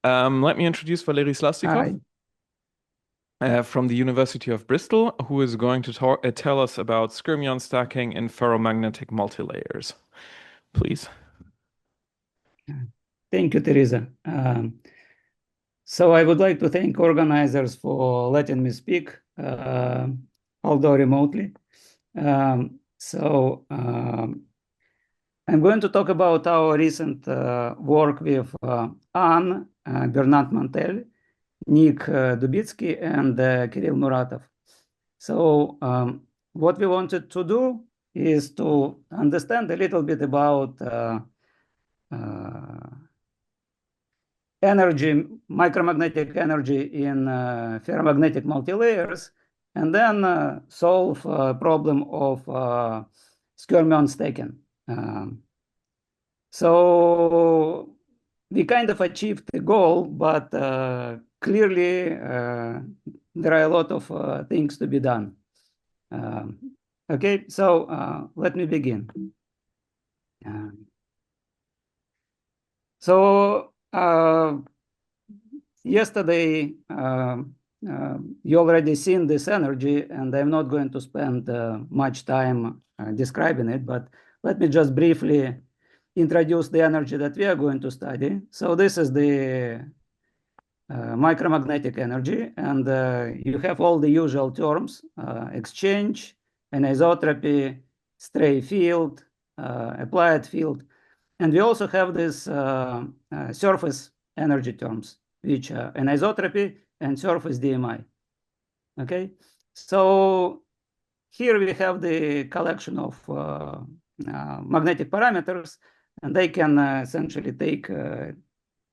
Let me introduce Valeriy Slastikov Hi. from the University of Bristol, who is going to tell us about skyrmion stacking in ferromagnetic multilayers. Please. Thank you, Teresa. So I would like to thank organizers for letting me speak, although remotely. I'm going to talk about our recent work with Anne, Bernard Mantel, Nick Dubitsky, and Kirill Muratov. So what we wanted to do is to understand a little bit about energy, micromagnetic energy in ferromagnetic multilayers, and then solve a problem of skyrmion stacking. So we kind of achieved the goal, but clearly there are a lot of things to be done. Okay, so let me begin. So yesterday, you already seen this energy, and I'm not going to spend much time describing it, but let me just briefly introduce the energy that we are going to study. So this is the micromagnetic energy, and you have all the usual terms: exchange, anisotropy, stray field, applied field. And we also have this surface energy terms, which are anisotropy and surface DMI. Okay, so here we have the collection of magnetic parameters, and they can essentially take a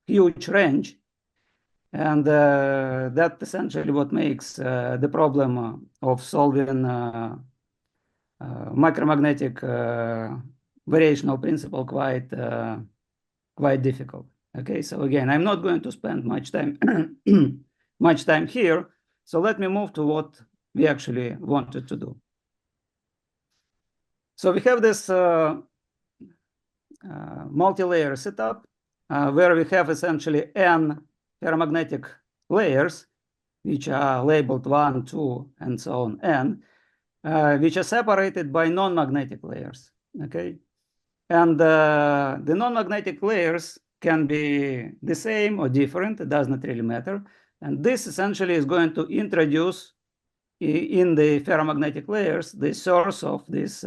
huge range. And that's essentially what makes the problem of solving micromagnetic variational principle quite difficult. Okay, so again, I'm not going to spend much time here. So let me move to what we actually wanted to do. So we have this multi-layer setup where we have essentially n ferromagnetic layers, which are labeled 1, 2, and so on, n, which are separated by non-magnetic layers. Okay, and the non-magnetic layers can be the same or different. It does not really matter. And this essentially is going to introduce in the ferromagnetic layers the source of this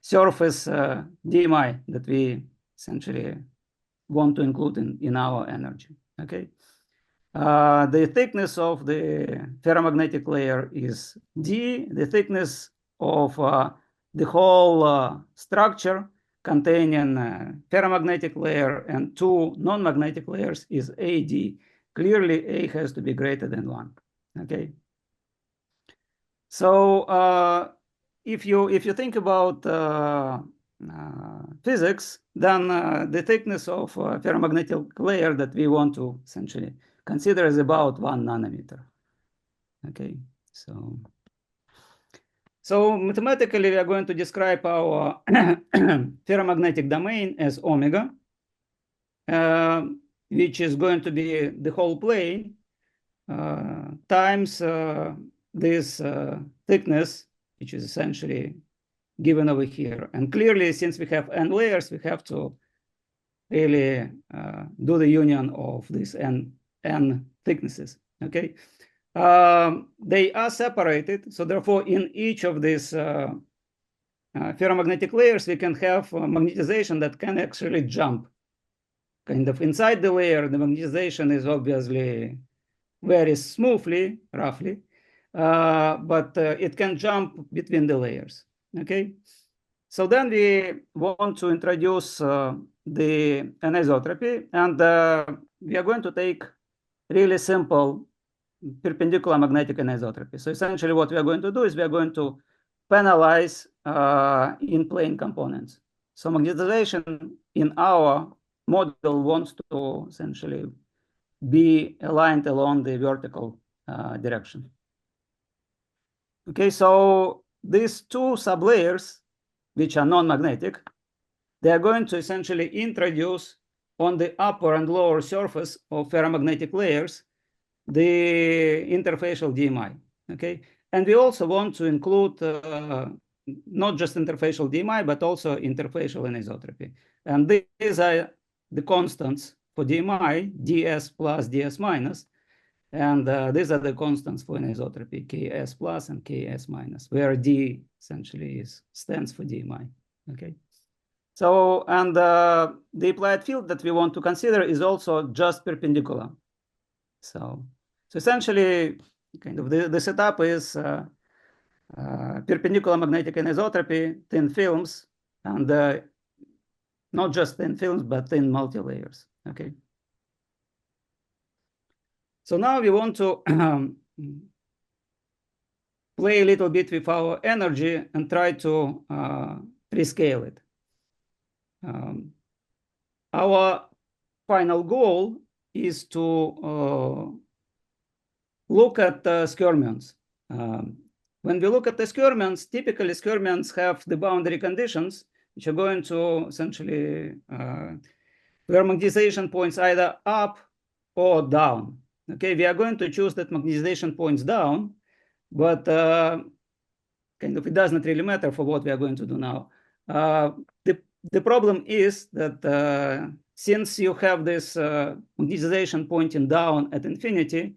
surface DMI that we essentially want to include in our energy. Okay. The thickness of the ferromagnetic layer is d. The thickness of the whole structure containing ferromagnetic layer and two non-magnetic layers is AD. Clearly, A has to be greater than 1. Okay. So if you think about physics, then the thickness of ferromagnetic layer that we want to essentially consider is about 1 nanometer. Okay, so mathematically we are going to describe our ferromagnetic domain as omega, which is going to be the whole plane times this thickness, which is essentially given over here. And clearly, since we have n layers, we have to really do the union of these n thicknesses. Okay, they are separated, so therefore in each of these ferromagnetic layers we can have magnetization that can actually jump. Kind of inside the layer, the magnetization is obviously very smoothly, roughly, but it can jump between the layers. Okay, so then we want to introduce the anisotropy, and we are going to take really simple perpendicular magnetic anisotropy. So essentially what we are going to do is we are going to penalize in-plane components. So magnetization in our model wants to essentially be aligned along the vertical direction. Okay, so these two sublayers, which are non-magnetic, they are going to essentially introduce on the upper and lower surface of ferromagnetic layers the interfacial DMI, okay? And we also want to include not just interfacial DMI, but also interfacial anisotropy. And these are the constants for DMI, ds plus, ds minus. And these are the constants for anisotropy, ks plus and ks minus, where d essentially stands for DMI, okay? So, and the applied field that we want to consider is also just perpendicular. So essentially, kind of the setup is perpendicular magnetic anisotropy, thin films, and not just thin films, but thin multi-layers, okay? So now we want to play a little bit with our energy and try to rescale it. Our final goal is to look at skyrmions. When we look at the skyrmions, typically skyrmions have the boundary conditions, which are going to essentially where magnetization points either up or down. Okay, we are going to choose that magnetization points down, but kind of it does not really matter for what we are going to do now. The problem is that since you have this magnetization pointing down at infinity,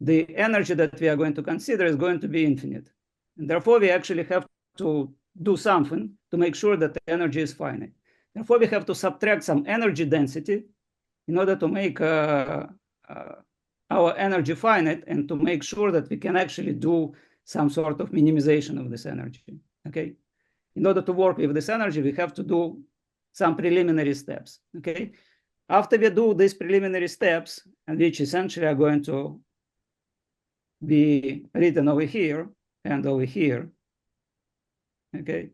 the energy that we are going to consider is going to be infinite. And therefore, we actually have to do something to make sure that the energy is finite. Therefore, we have to subtract some energy density in order to make our energy finite and to make sure that we can actually do some sort of minimization of this energy, okay? In order to work with this energy, we have to do some preliminary steps, okay? After we do these preliminary steps, and which essentially are going to be written over here and over here, okay?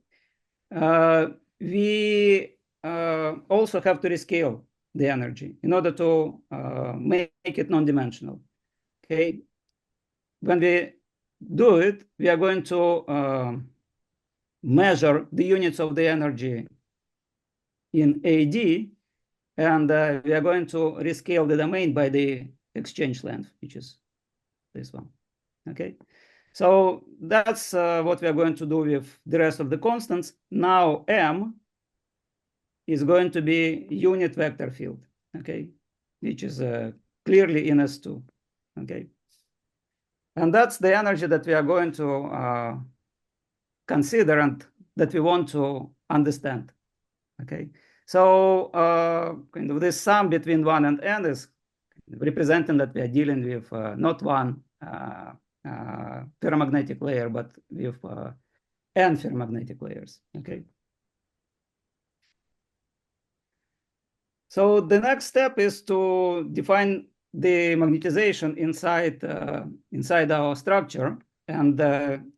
We also have to rescale the energy in order to make it non-dimensional, okay? When we do it, we are going to measure the units of the energy in AD, and we are going to rescale the domain by the exchange length, which is this one, okay? So that's what we are going to do with the rest of the constants. Now M is going to be unit vector field, okay, which is clearly in S2, okay? And that's the energy that we are going to consider and that we want to understand, okay? So kind of this sum between 1 and n is representing that we are dealing with not one ferromagnetic layer, but with n ferromagnetic layers, okay? So the next step is to define the magnetization inside our structure, and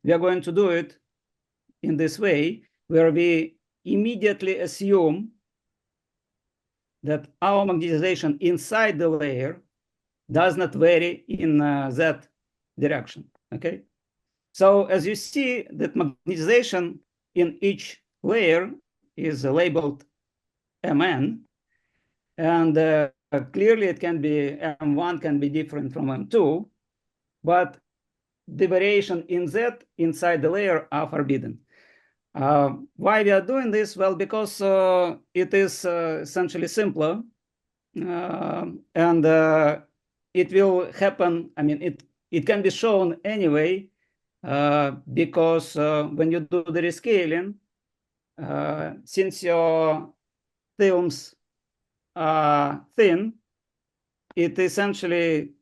we are going to do it in this way, where we immediately assume that our magnetization inside the layer does not vary in that direction, okay? So as you see, that magnetization in each layer is labeled Mn, and clearly it can be, M1 can be different from M2, but the variation in Z inside the layer are forbidden. Why we are doing this? Well, because it is essentially simpler, and it will happen. I mean, it can be shown anyway, because when you do the rescaling, since your films are thin, it essentially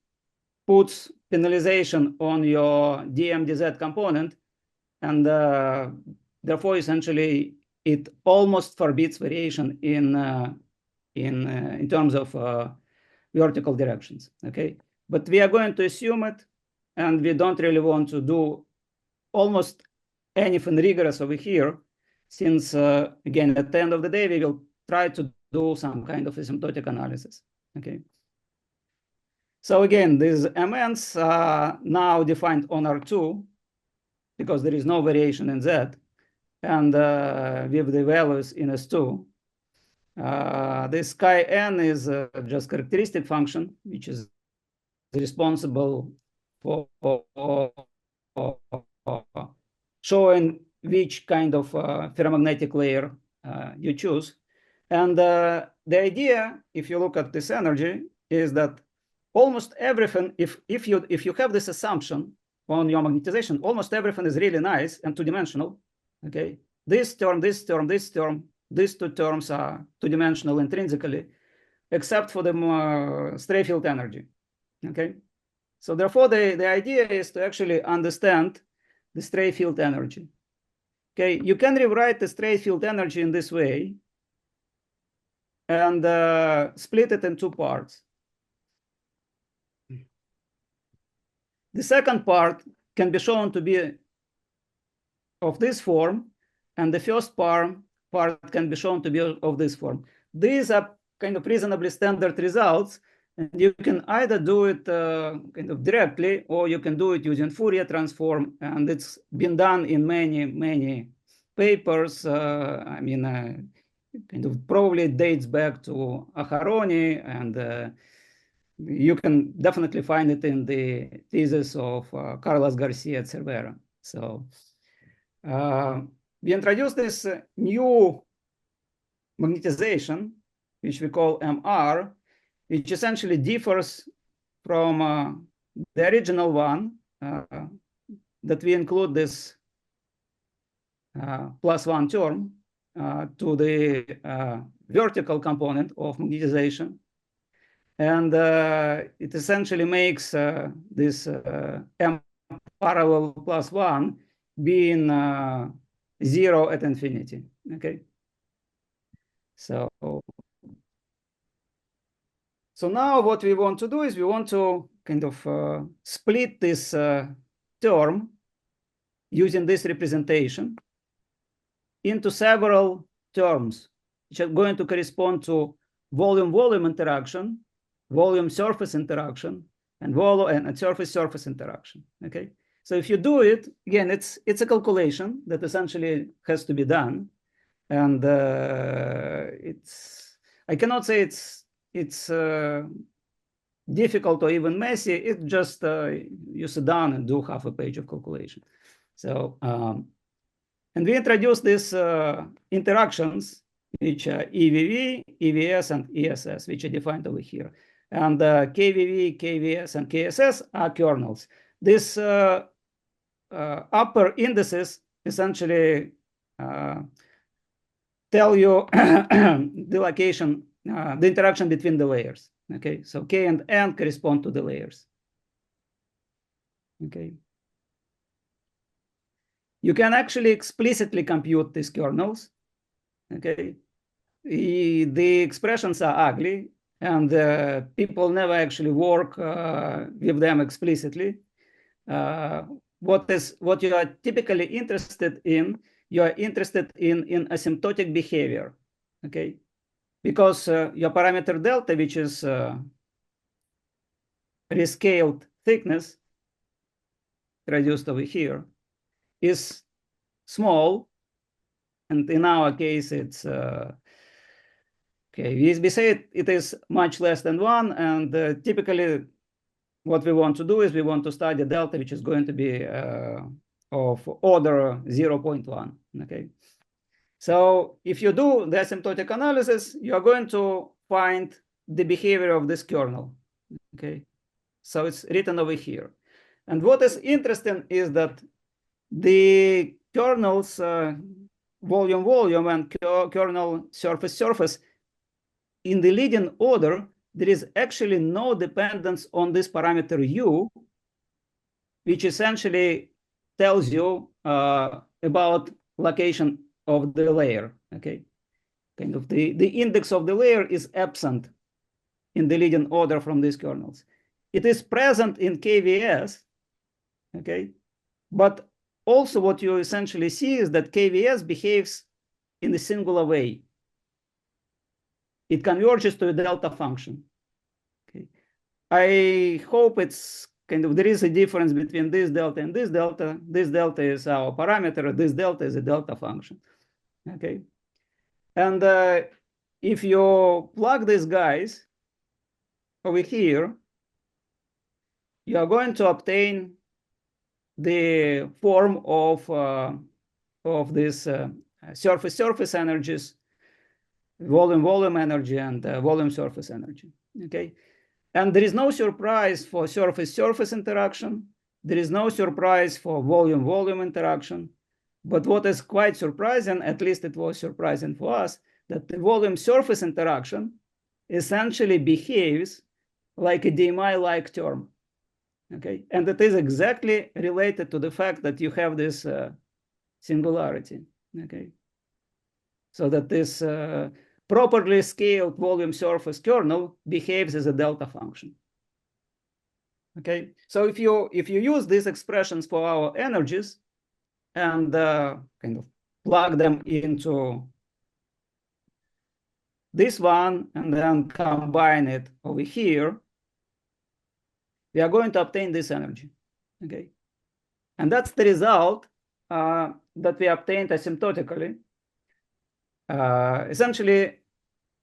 puts penalization on your dmdz component, and therefore, essentially, it almost forbids variation in terms of vertical directions, okay? But we are going to assume it, and we don't really want to do almost anything rigorous over here, since, again, at the end of the day, we will try to do some kind of asymptotic analysis, okay? So again, these MNs are now defined on R2, because there is no variation in Z, and with the values in S2. This chi n is just characteristic function, which is responsible for showing which kind of ferromagnetic layer you choose. And the idea, if you look at this energy, is that almost everything, if you have this assumption on your magnetization, almost everything is really nice and two-dimensional. Okay, this term, this term, this term, these two terms are two-dimensional intrinsically, except for the stray field energy. Okay, so therefore the idea is to actually understand the stray field energy. Okay, you can rewrite the stray field energy in this way and split it in two parts. The second part can be shown to be of this form, and the first part can be shown to be of this form. These are kind of reasonably standard results, and you can either do it kind of directly, or you can do it using Fourier transform, and it's been done in many papers. I mean, kind of probably dates back to Aharoni, and you can definitely find it in the thesis of Carlos Garcia at Cervera. So we introduced this new magnetization, which we call MR, which essentially differs from the original one, that we include this +1 term to the vertical component of magnetization. And it essentially makes this M parallel +1 being 0 at infinity. Okay. So now what we want to do is we want to kind of split this term using this representation into several terms, which are going to correspond to volume-volume interaction, volume-surface interaction, and surface-surface interaction. Okay. So if you do it, again, it's a calculation that essentially has to be done, and I cannot say it's difficult or even messy. It's just you sit down and do half a page of calculation. So and we introduce these interactions, which are EVV, EVS, and ESS, which are defined over here. And KVV, KVS, and KSS are kernels. These upper indices essentially tell you the location, the interaction between the layers. Okay, so K and N correspond to the layers. Okay. You can actually explicitly compute these kernels. Okay. The expressions are ugly, and people never actually work with them explicitly. What you are typically interested in, you are interested in asymptotic behavior, okay? Because your parameter delta, which is rescaled thickness, reduced over here, is small, and in our case, it's okay. We say it is much less than 1, and typically, what we want to do is we want to study delta, which is going to be of order 0.1. Okay. So if you do the asymptotic analysis, you are going to find the behavior of this kernel. Okay. So it's written over here. And what is interesting is that the kernel's volume and kernel surface in the leading order, there is actually no dependence on this parameter U, which essentially tells you about location of the layer. Okay, kind of the index of the layer is absent in the leading order from these kernels. It is present in KVS. Okay, but also what you essentially see is that KVS behaves in a singular way. It converges to a delta function. Okay. I hope it's kind of, there is a difference between this delta and this delta. This delta is our parameter. This delta is a delta function. Okay. And if you plug these guys over here, you are going to obtain the form of this surface energies, volume energy, and volume surface energy. Okay, and there is no surprise for surface interaction. There is no surprise for volume interaction. But what is quite surprising, at least it was surprising for us, that the volume surface interaction essentially behaves like a DMI-like term. Okay, and it is exactly related to the fact that you have this singularity. Okay, so that this properly scaled volume surface kernel behaves as a delta function. Okay, so if you use these expressions for our energies and kind of plug them into this one and then combine it over here, we are going to obtain this energy. Okay, and that's the result that we obtained asymptotically. Essentially,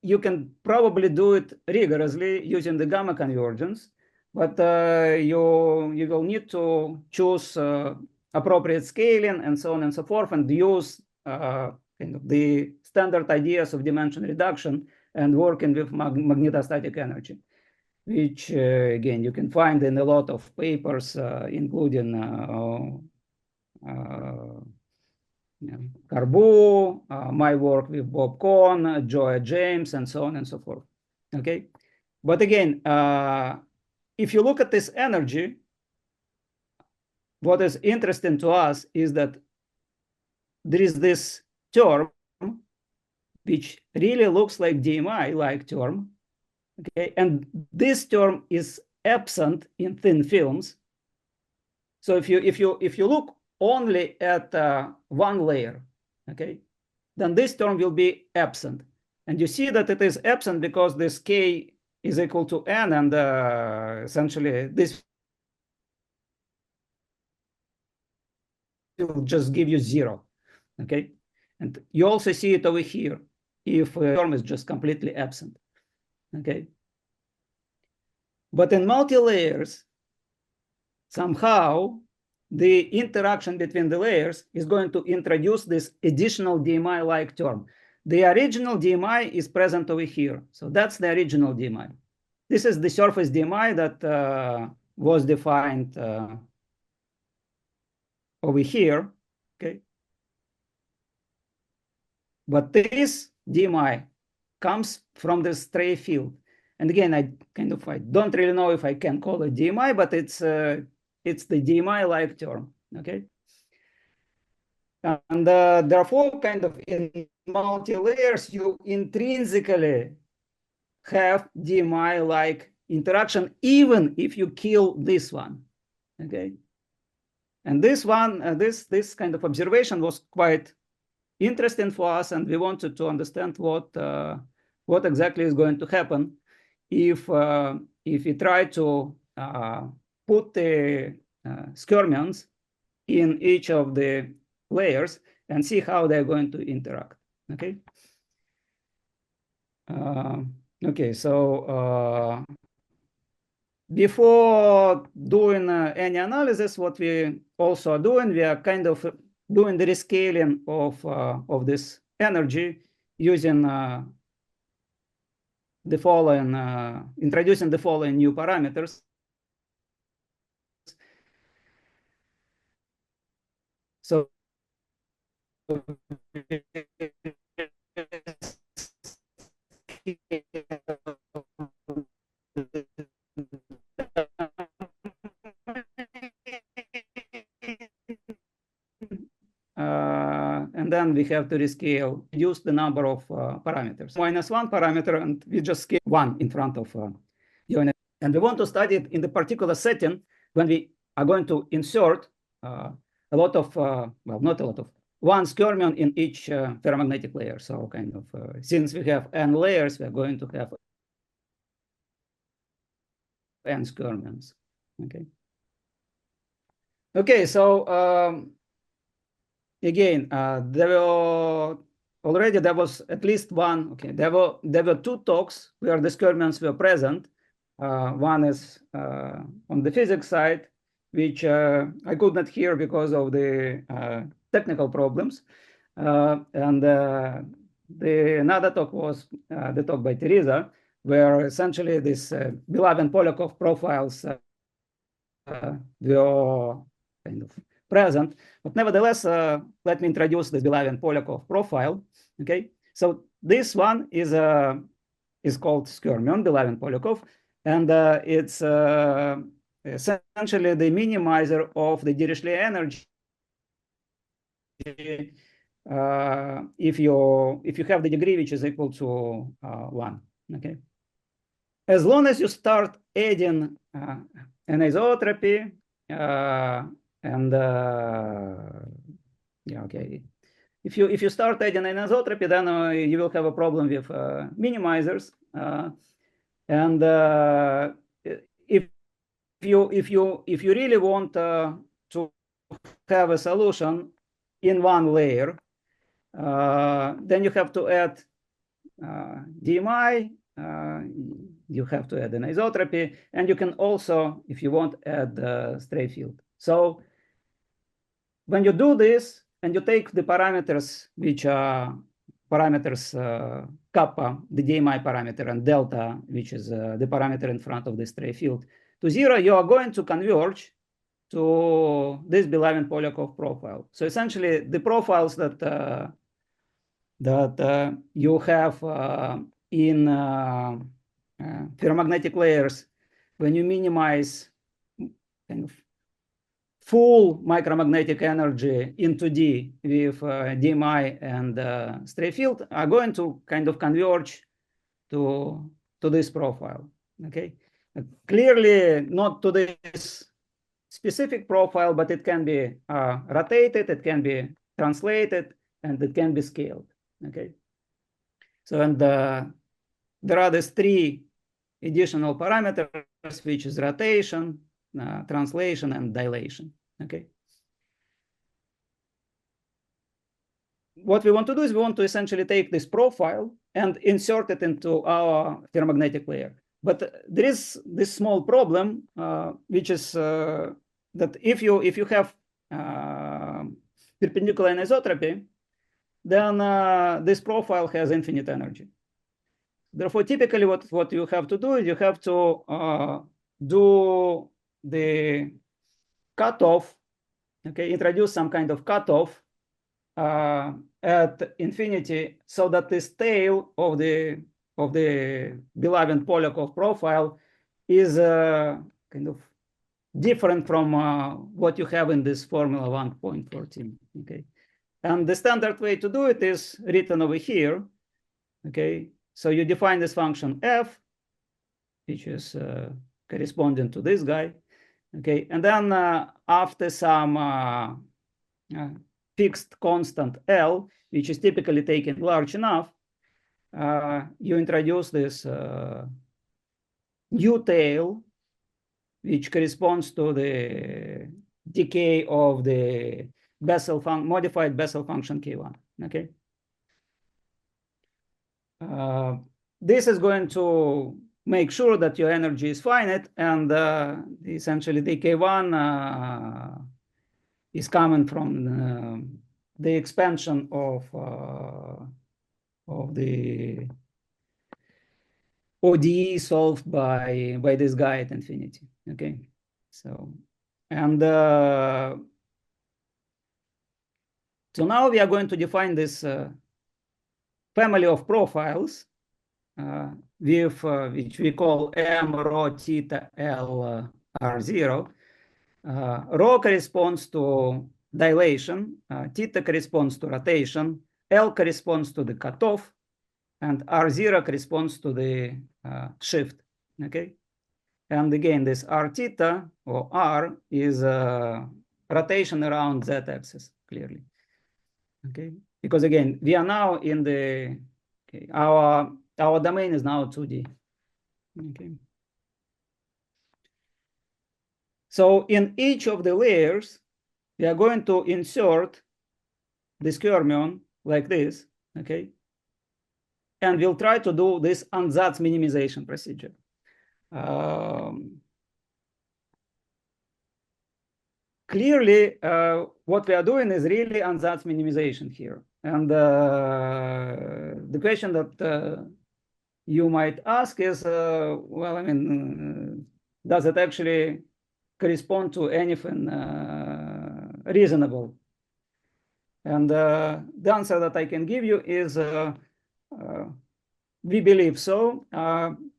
you can probably do it rigorously using the gamma convergence, but you will need to choose appropriate scaling and so on and so forth, and use kind of the standard ideas of dimension reduction and working with magnetostatic energy, which again you can find in a lot of papers, including Carbu, my work with Bob Cohn, Joy James, and so on and so forth. Okay, but again, if you look at this energy, what is interesting to us is that there is this term which really looks like DMI-like term. Okay, and this term is absent in thin films. So if you look only at one layer, okay, then this term will be absent. And you see that it is absent because this k is equal to n, and essentially this will just give you 0, okay? And you also see it over here if a term is just completely absent, okay? But in multi-layers, somehow the interaction between the layers is going to introduce this additional DMI-like term. The original DMI is present over here. So that's the original DMI. This is the surface DMI that was defined over here, okay? But this DMI comes from the stray field. And again, I don't really know if I can call it DMI, but it's the DMI-like term, okay? And therefore, kind of in multi-layers, you intrinsically have DMI-like interaction, even if you kill this one, okay? And this one, this kind of observation was quite interesting for us, and we wanted to understand what exactly is going to happen if we try to put the skyrmions in each of the layers and see how they're going to interact. Okay. Okay. So before doing any analysis, what we also are doing, we are kind of doing the rescaling of this energy using the following, introducing the following new parameters. So and then we have to rescale, use the number of parameters. -1 parameter, and we just scale 1 in front of unit. And we want to study it in the particular setting when we are going to insert a lot of, well, not a lot of, one skyrmion in each ferromagnetic layer. So kind of, since we have n layers, we are going to have n skyrmions. Okay. Okay, so again, there were already there was at least one. Okay, there were two talks where the skyrmions were present. One is on the physics side, which I could not hear because of the technical problems, and the another talk was the talk by Teresa, where essentially this Belavin-Polakov profiles were kind of present. But nevertheless, let me introduce the Belavin-Polakov profile. Okay, so this one is called Skyrmion, Belavin-Polakov, and it's essentially the minimizer of the Dirichlet energy. If you have the degree which is equal to 1, okay. As long as you start adding anisotropy and yeah, okay. If you start adding anisotropy, then you will have a problem with minimizers. And if you really want to have a solution in one layer, then you have to add DMI. You have to add anisotropy, and you can also, if you want, add stray field. So when you do this and you take the parameters, which are parameters kappa, the DMI parameter, and delta, which is the parameter in front of the stray field, to 0, you are going to converge to this Belavin-Polakov profile. So essentially, the profiles that you have in ferromagnetic layers, when you minimize kind of full micromagnetic energy into D with DMI and stray field, are going to kind of converge to this profile. Okay, clearly not to this specific profile, but it can be rotated, it can be translated, and it can be scaled. Okay, so and there are these 3 additional parameters, which is rotation, translation, and dilation. Okay. What we want to do is we want to essentially take this profile and insert it into our ferromagnetic layer. But there is this small problem, which is that if you have perpendicular anisotropy, then this profile has infinite energy. Therefore, typically what you have to do is you have to do the cutoff, okay, introduce some kind of cutoff at infinity, so that this tail of the Belavin-Polakov profile is kind of different from what you have in this formula 1.14. Okay, and the standard way to do it is written over here. Okay, so you define this function f, which is corresponding to this guy. Okay, and then after some fixed constant L, which is typically taken large enough, you introduce this new tail, which corresponds to the decay of the modified Bessel function K1. Okay, this is going to make sure that your energy is finite, and essentially the K1 is coming from the expansion of the ODE solved by this guy at infinity. Okay, so and so now we are going to define this family of profiles with which we call M rho theta L R0. Rho corresponds to dilation, theta corresponds to rotation, L corresponds to the cutoff, and R0 corresponds to the shift. Okay, and again, this R theta or R is rotation around z-axis, clearly. Okay, because again, we are now in the our domain is now 2D. Okay. So in each of the layers, we are going to insert the skyrmion like this. okay? And we'll try to do this ansatz minimization procedure. Clearly, what we are doing is really ansatz minimization here. And the question that you might ask is, well, I mean, does it actually correspond to anything reasonable? And the answer that I can give you is we believe so,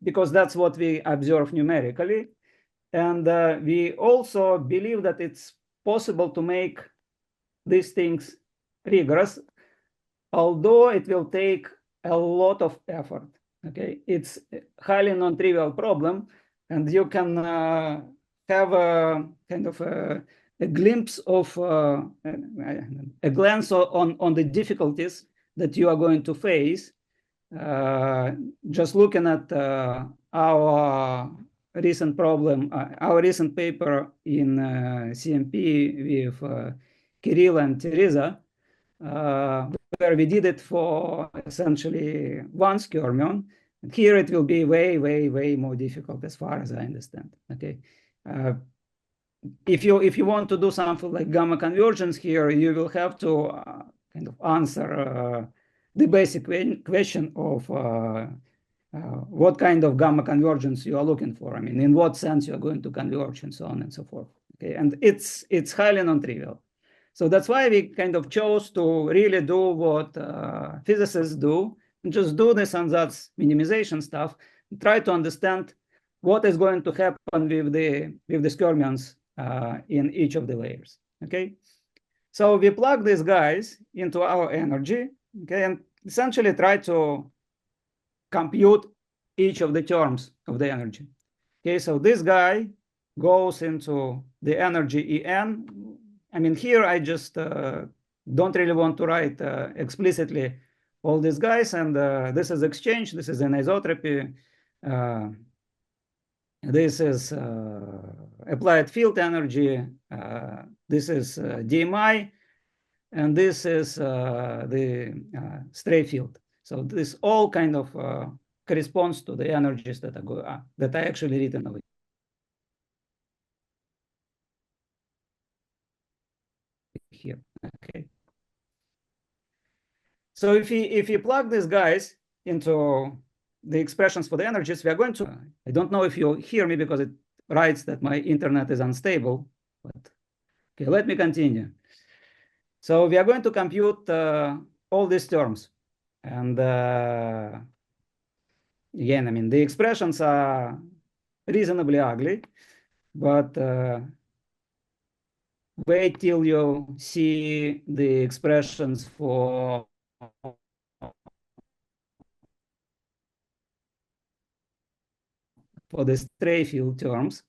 because that's what we observe numerically. And we also believe that it's possible to make these things rigorous, although it will take a lot of effort. Okay, it's a highly non-trivial problem, and you can have a kind of a glimpse of a glance on the difficulties that you are going to face just looking at our recent problem, our recent paper in CMP with Kirill and Teresa, where we did it for essentially one skyrmion. And here it will be way, way, way more difficult as far as I understand. Okay, if you want to do something like gamma convergence here, you will have to kind of answer the basic question of what kind of gamma convergence you are looking for. I mean, in what sense you are going to converge and so on and so forth. Okay, and it's highly non-trivial. So that's why we kind of chose to really do what physicists do, and just do this ansatz minimization stuff, and try to understand what is going to happen with the skyrmions in each of the layers. Okay, so we plug these guys into our energy, okay, and essentially try to compute each of the terms of the energy. Okay, so this guy goes into the energy En. I mean, here I just don't really want to write explicitly all these guys, and this is exchange, this is anisotropy, this is applied field energy, this is DMI, and this is the stray field. So this all kind of corresponds to the energies that are that I actually written over here. Okay. So if you plug these guys into the expressions for the energies, we are going to. I don't know if you hear me because it writes that my internet is unstable. But okay, let me continue. So we are going to compute all these terms, and again, I mean, the expressions are reasonably ugly, but wait till you see the expressions for the stray field terms.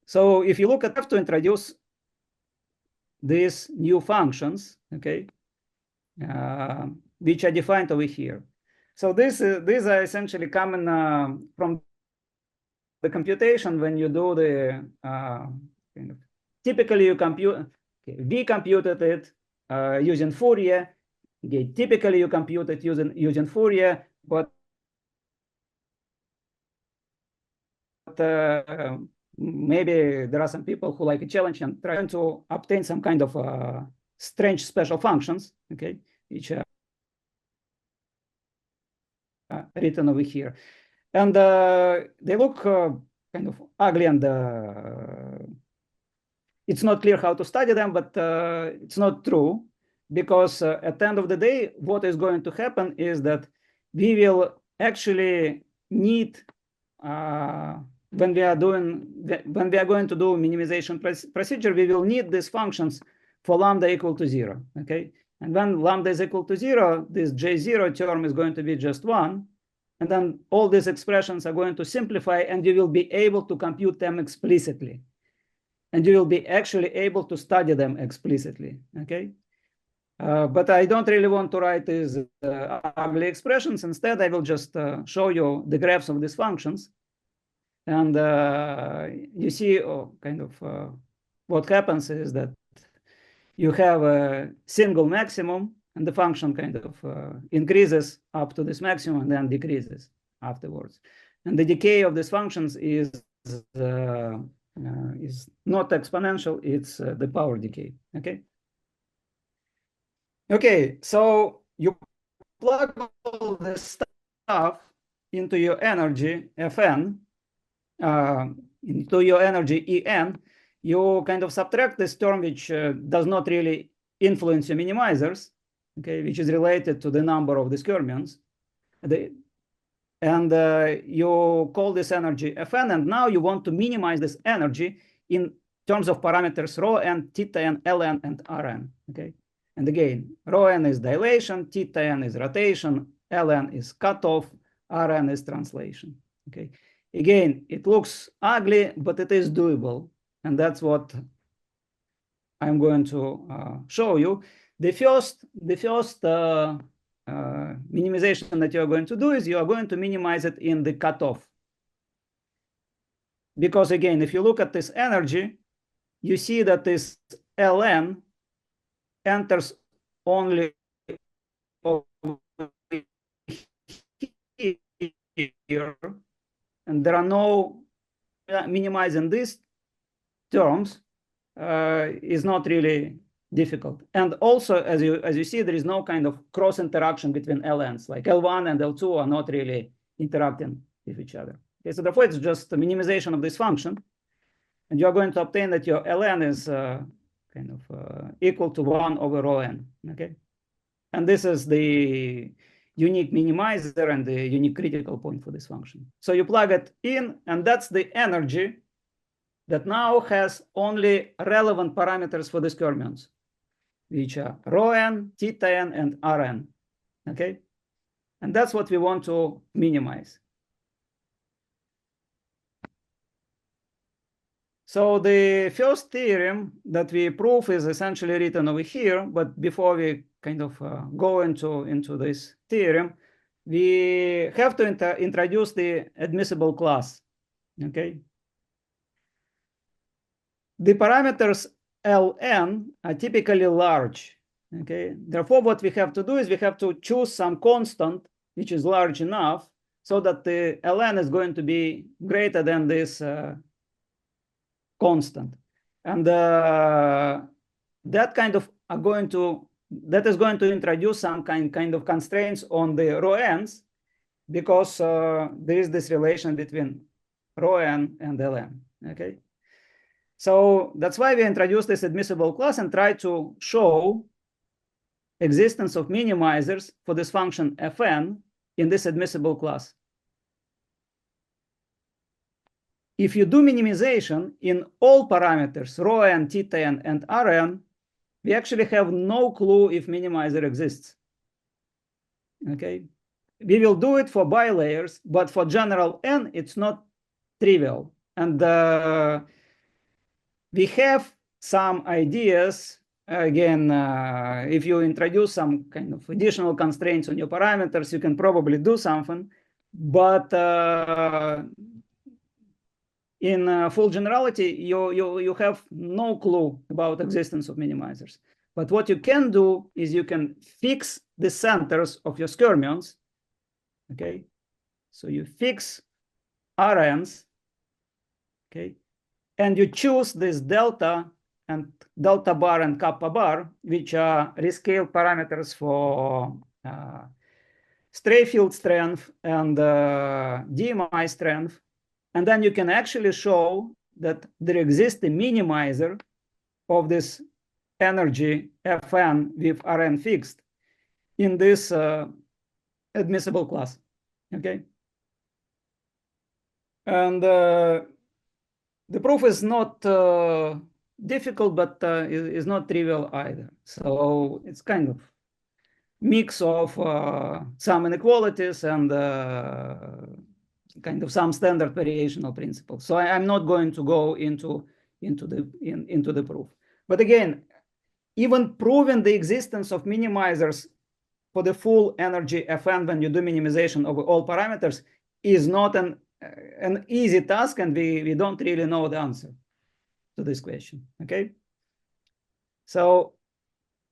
So if you look at, have to introduce these new functions, okay, which are defined over here. So these are essentially coming from the computation when you do the kind of, typically you compute. Okay, we computed it using Fourier. Okay, typically you compute it using Fourier, but maybe there are some people who like a challenge and trying to obtain some kind of strange special functions, okay, which are written over here. And they look kind of ugly, and it's not clear how to study them, but it's not true, because at the end of the day, what is going to happen is that we will actually need when we are going to do minimization procedure, we will need these functions for lambda equal to 0. Okay, and when lambda is equal to 0, this J0 term is going to be just 1, and then all these expressions are going to simplify, and you will be able to compute them explicitly, and you will be actually able to study them explicitly. Okay. But I don't really want to write these ugly expressions. Instead, I will just show you the graphs of these functions. And you see kind of what happens is that you have a single maximum, and the function kind of increases up to this maximum and then decreases afterwards. And the decay of these functions is not exponential, it's the power decay, okay? Okay, so you plug all this stuff into your energy, Fn, into your energy, En, you kind of subtract this term which does not really influence your minimizers, okay, which is related to the number of the skyrmions. And you call this energy Fn, and now you want to minimize this energy in terms of parameters rho n, theta n, Ln, and Rn, okay? And again, rho n is dilation, theta n is rotation, Ln is cutoff, Rn is translation, okay? Again, it looks ugly, but it is doable, and that's what I'm going to show you. The first minimization that you're going to do is you are going to minimize it in the cutoff. Because again, if you look at this energy, you see that this Ln enters only over here, and there are no minimizing these terms is not really difficult. And also, as you see, there is no kind of cross interaction between LNs, like L1 and L2 are not really interacting with each other. Okay, so therefore, it's just a minimization of this function. And you're going to obtain that your Ln is kind of equal to 1 over rho n, okay? And this is the unique minimizer and the unique critical point for this function. So you plug it in, and that's the energy that now has only relevant parameters for the skyrmions, which are rho n, theta n, and Rn, okay? And that's what we want to minimize. So the first theorem that we prove is essentially written over here, but before we kind of go into this theorem, we have to introduce the admissible class, okay? The parameters Ln are typically large, okay? Therefore, what we have to do is we have to choose some constant which is large enough so that the Ln is going to be greater than this constant. And that is going to introduce some kind of constraints on the rho n's, because there is this relation between rho n and Ln, okay? So that's why we introduce this admissible class and try to show existence of minimizers for this function Fn in this admissible class. If you do minimization in all parameters, rho n, theta n, and Rn, we actually have no clue if minimizer exists, okay? We will do it for bilayers, but for general n, it's not trivial. And we have some ideas. Again, if you introduce some kind of additional constraints on your parameters, you can probably do something. But in full generality, you have no clue about existence of minimizers. But what you can do is you can fix the centers of your skyrmions, okay? So you fix Rn's, okay? And you choose this delta and delta bar and kappa bar, which are rescaled parameters for stray field strength and DMI strength. And then you can actually show that there exists a minimizer of this energy Fn with Rn fixed in this admissible class, okay? And the proof is not difficult, but is not trivial either. So it's kind of mix of some inequalities and kind of some standard variational principles. So I'm not going to go into the proof. But again, even proving the existence of minimizers for the full energy Fn when you do minimization over all parameters is not an easy task, and we don't really know the answer to this question, okay? So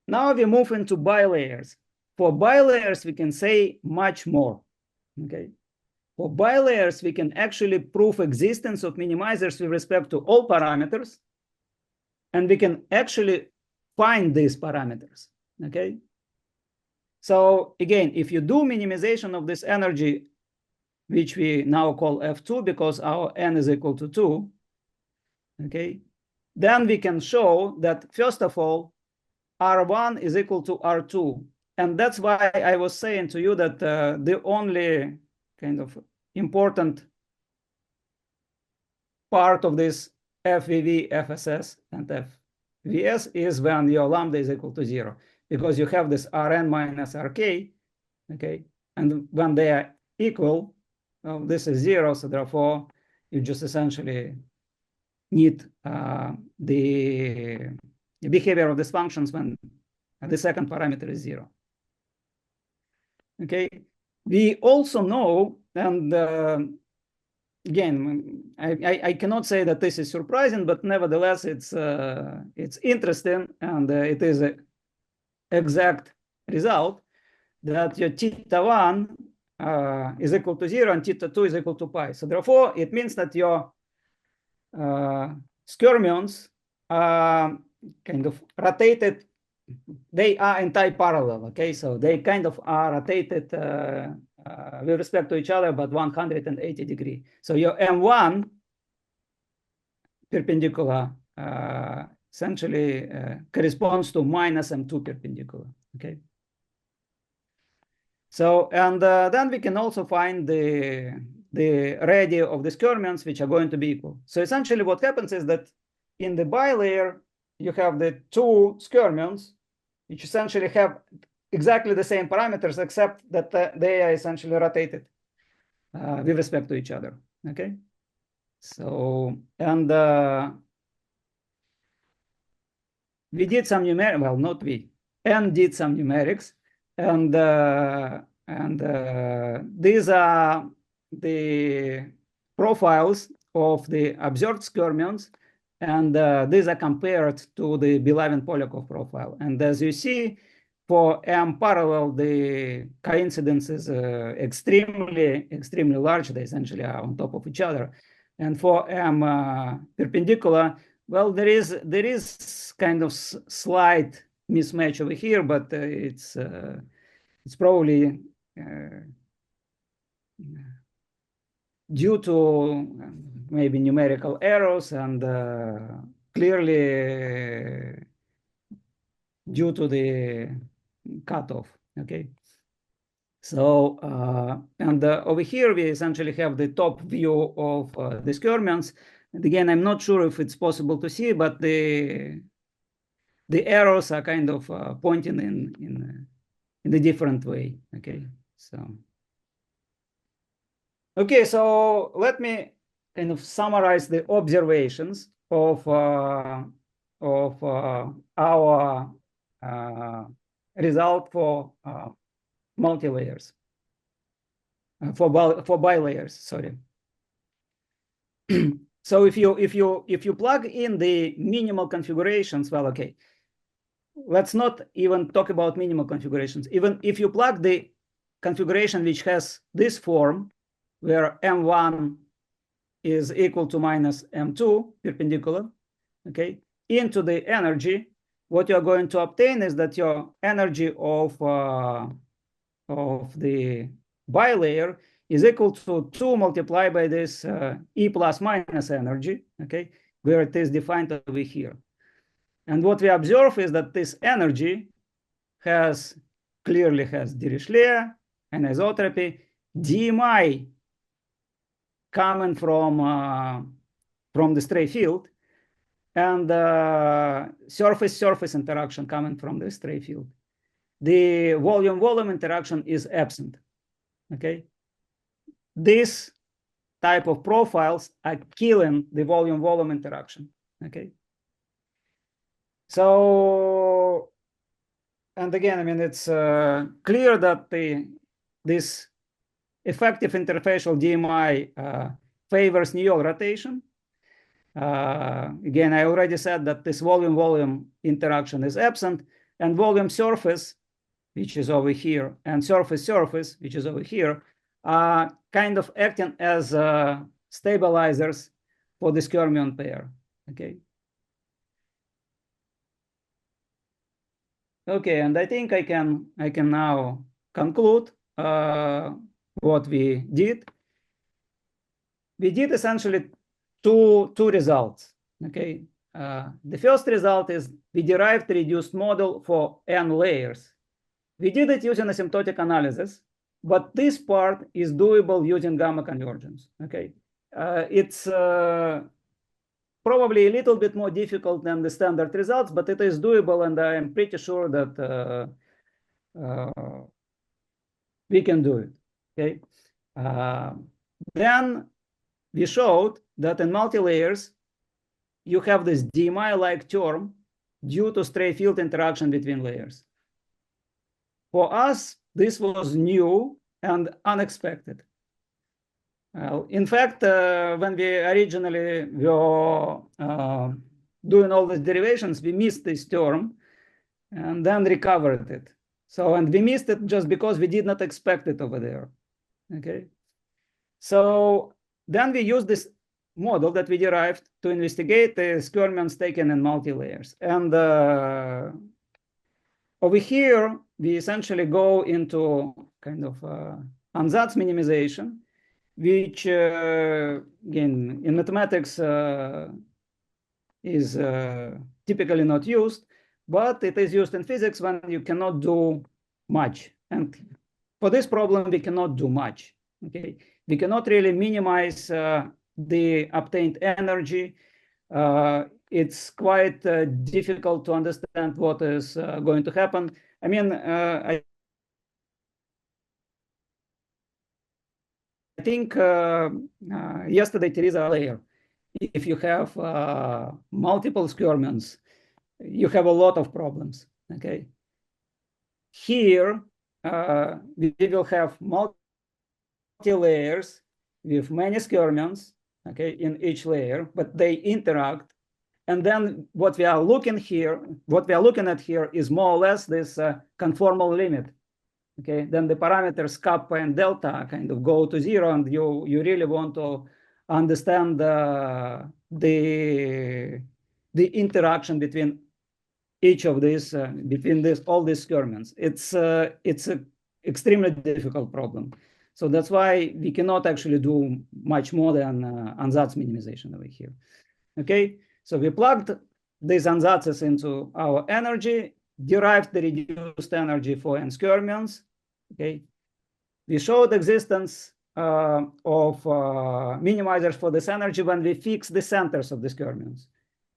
Now we move into bilayers. For bilayers, we can say much more. Okay. For bilayers, we can actually prove existence of minimizers with respect to all parameters, and we can actually find these parameters. Okay. So again, if you do minimization of this energy, which we now call F2 because our n is equal to 2, okay, then we can show that, first of all, R1 is equal to R2. And that's why I was saying to you that the only kind of important part of this FVV, FSS, and FVS is when your lambda is equal to 0, because you have this Rn minus Rk, okay? And when they are equal, this is 0, so therefore you just essentially need the behavior of these functions when the second parameter is 0. Okay, we also know, and again, I cannot say that this is surprising, but nevertheless, it's interesting, and it is an exact result that your θ1 is equal to 0 and θ2 is equal to pi. So therefore, it means that your skyrmions are kind of rotated. They are anti-parallel, okay? So they kind of are rotated with respect to each other, but 180 degrees. So your M1 perpendicular essentially corresponds to minus M2 perpendicular, okay? So, and then we can also find the radii of the skyrmions, which are going to be equal. So essentially what happens is that in the bilayer, you have the two skyrmions, which essentially have exactly the same parameters, except that they are essentially rotated with respect to each other, okay? So, and we did some numerics, well, not we, and did some numerics, and these are the profiles of the observed skyrmions, and these are compared to the Belявin-Polyakov profile. And as you see, for M parallel, the coincidence is extremely large. They essentially are on top of each other. And for M perpendicular, well, there is kind of slight mismatch over here, but it's probably due to maybe numerical errors and clearly due to the cutoff, okay? So, and over here, we essentially have the top view of the skyrmions. And again, I'm not sure if it's possible to see, but the arrows are kind of pointing in a different way, okay? So, okay, so let me kind of summarize the observations of our result for multilayers, for bilayers, sorry. So if you plug in the minimal configurations, well, okay, let's not even talk about minimal configurations. Even if you plug the configuration which has this form, where M1 is equal to minus M2 perpendicular, okay, into the energy, what you're going to obtain is that your energy of the bilayer is equal to 2 multiplied by this E plus minus energy, okay, where it is defined over here. And what we observe is that this energy clearly has Dirichlet, anisotropy, DMI coming from the stray field, and surface-surface interaction coming from the stray field. The volume-volume interaction is absent, okay? This type of profiles are killing the volume-volume interaction, okay? So, and again, I mean, it's clear that this effective interfacial DMI favors Néel rotation. Again, I already said that this volume-volume interaction is absent. and volume surface, which is over here, and surface, which is over here, are kind of acting as stabilizers for the skyrmion pair. Okay. Okay, and I think I can now conclude what we did. We did essentially two results. Okay. The first result is we derived a reduced model for n layers. We did it using asymptotic analysis, but this part is doable using gamma convergence. Okay. It's probably a little bit more difficult than the standard results, but it is doable, and I am pretty sure that we can do it. Okay. Then we showed that in multilayers, you have this DMI-like term due to stray field interaction between layers. For us, this was new and unexpected. In fact, when we originally were doing all these derivations, we missed this term and then recovered it. So, and we missed it just because we did not expect it over there. Okay. So then we used this model that we derived to investigate the skyrmions taken in multi-layers. And over here, we essentially go into kind of ansatz minimization, which, again, in mathematics is typically not used, but it is used in physics when you cannot do much. And for this problem, we cannot do much. Okay, we cannot really minimize the obtained energy. It's quite difficult to understand what is going to happen. I mean, I think yesterday, Teresa layer, if you have multiple skyrmions, you have a lot of problems. Okay. Here, we will have multi-layers with many skyrmions, okay, in each layer, but they interact. And then what we are looking at here is more or less this conformal limit. Okay, then the parameters kappa and delta kind of go to zero, and you really want to understand the interaction between each of these, all these skyrmions. It's an extremely difficult problem. So that's why we cannot actually do much more than ansatz minimization over here. Okay, so we plugged these ansatzes into our energy, derived the reduced energy for n skyrmions. Okay, we showed existence of minimizers for this energy when we fix the centers of the skyrmions.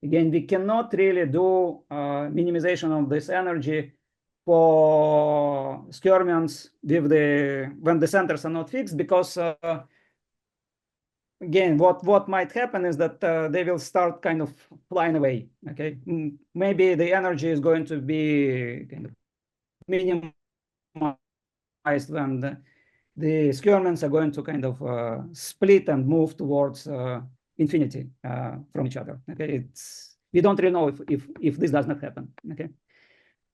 Again, we cannot really do minimization of this energy for skyrmions with when the centers are not fixed, because again, what might happen is that they will start kind of flying away. Okay, maybe the energy is going to be kind of minimized when the skyrmions are going to kind of split and move towards infinity from each other. Okay, we don't really know if this does not happen. Okay,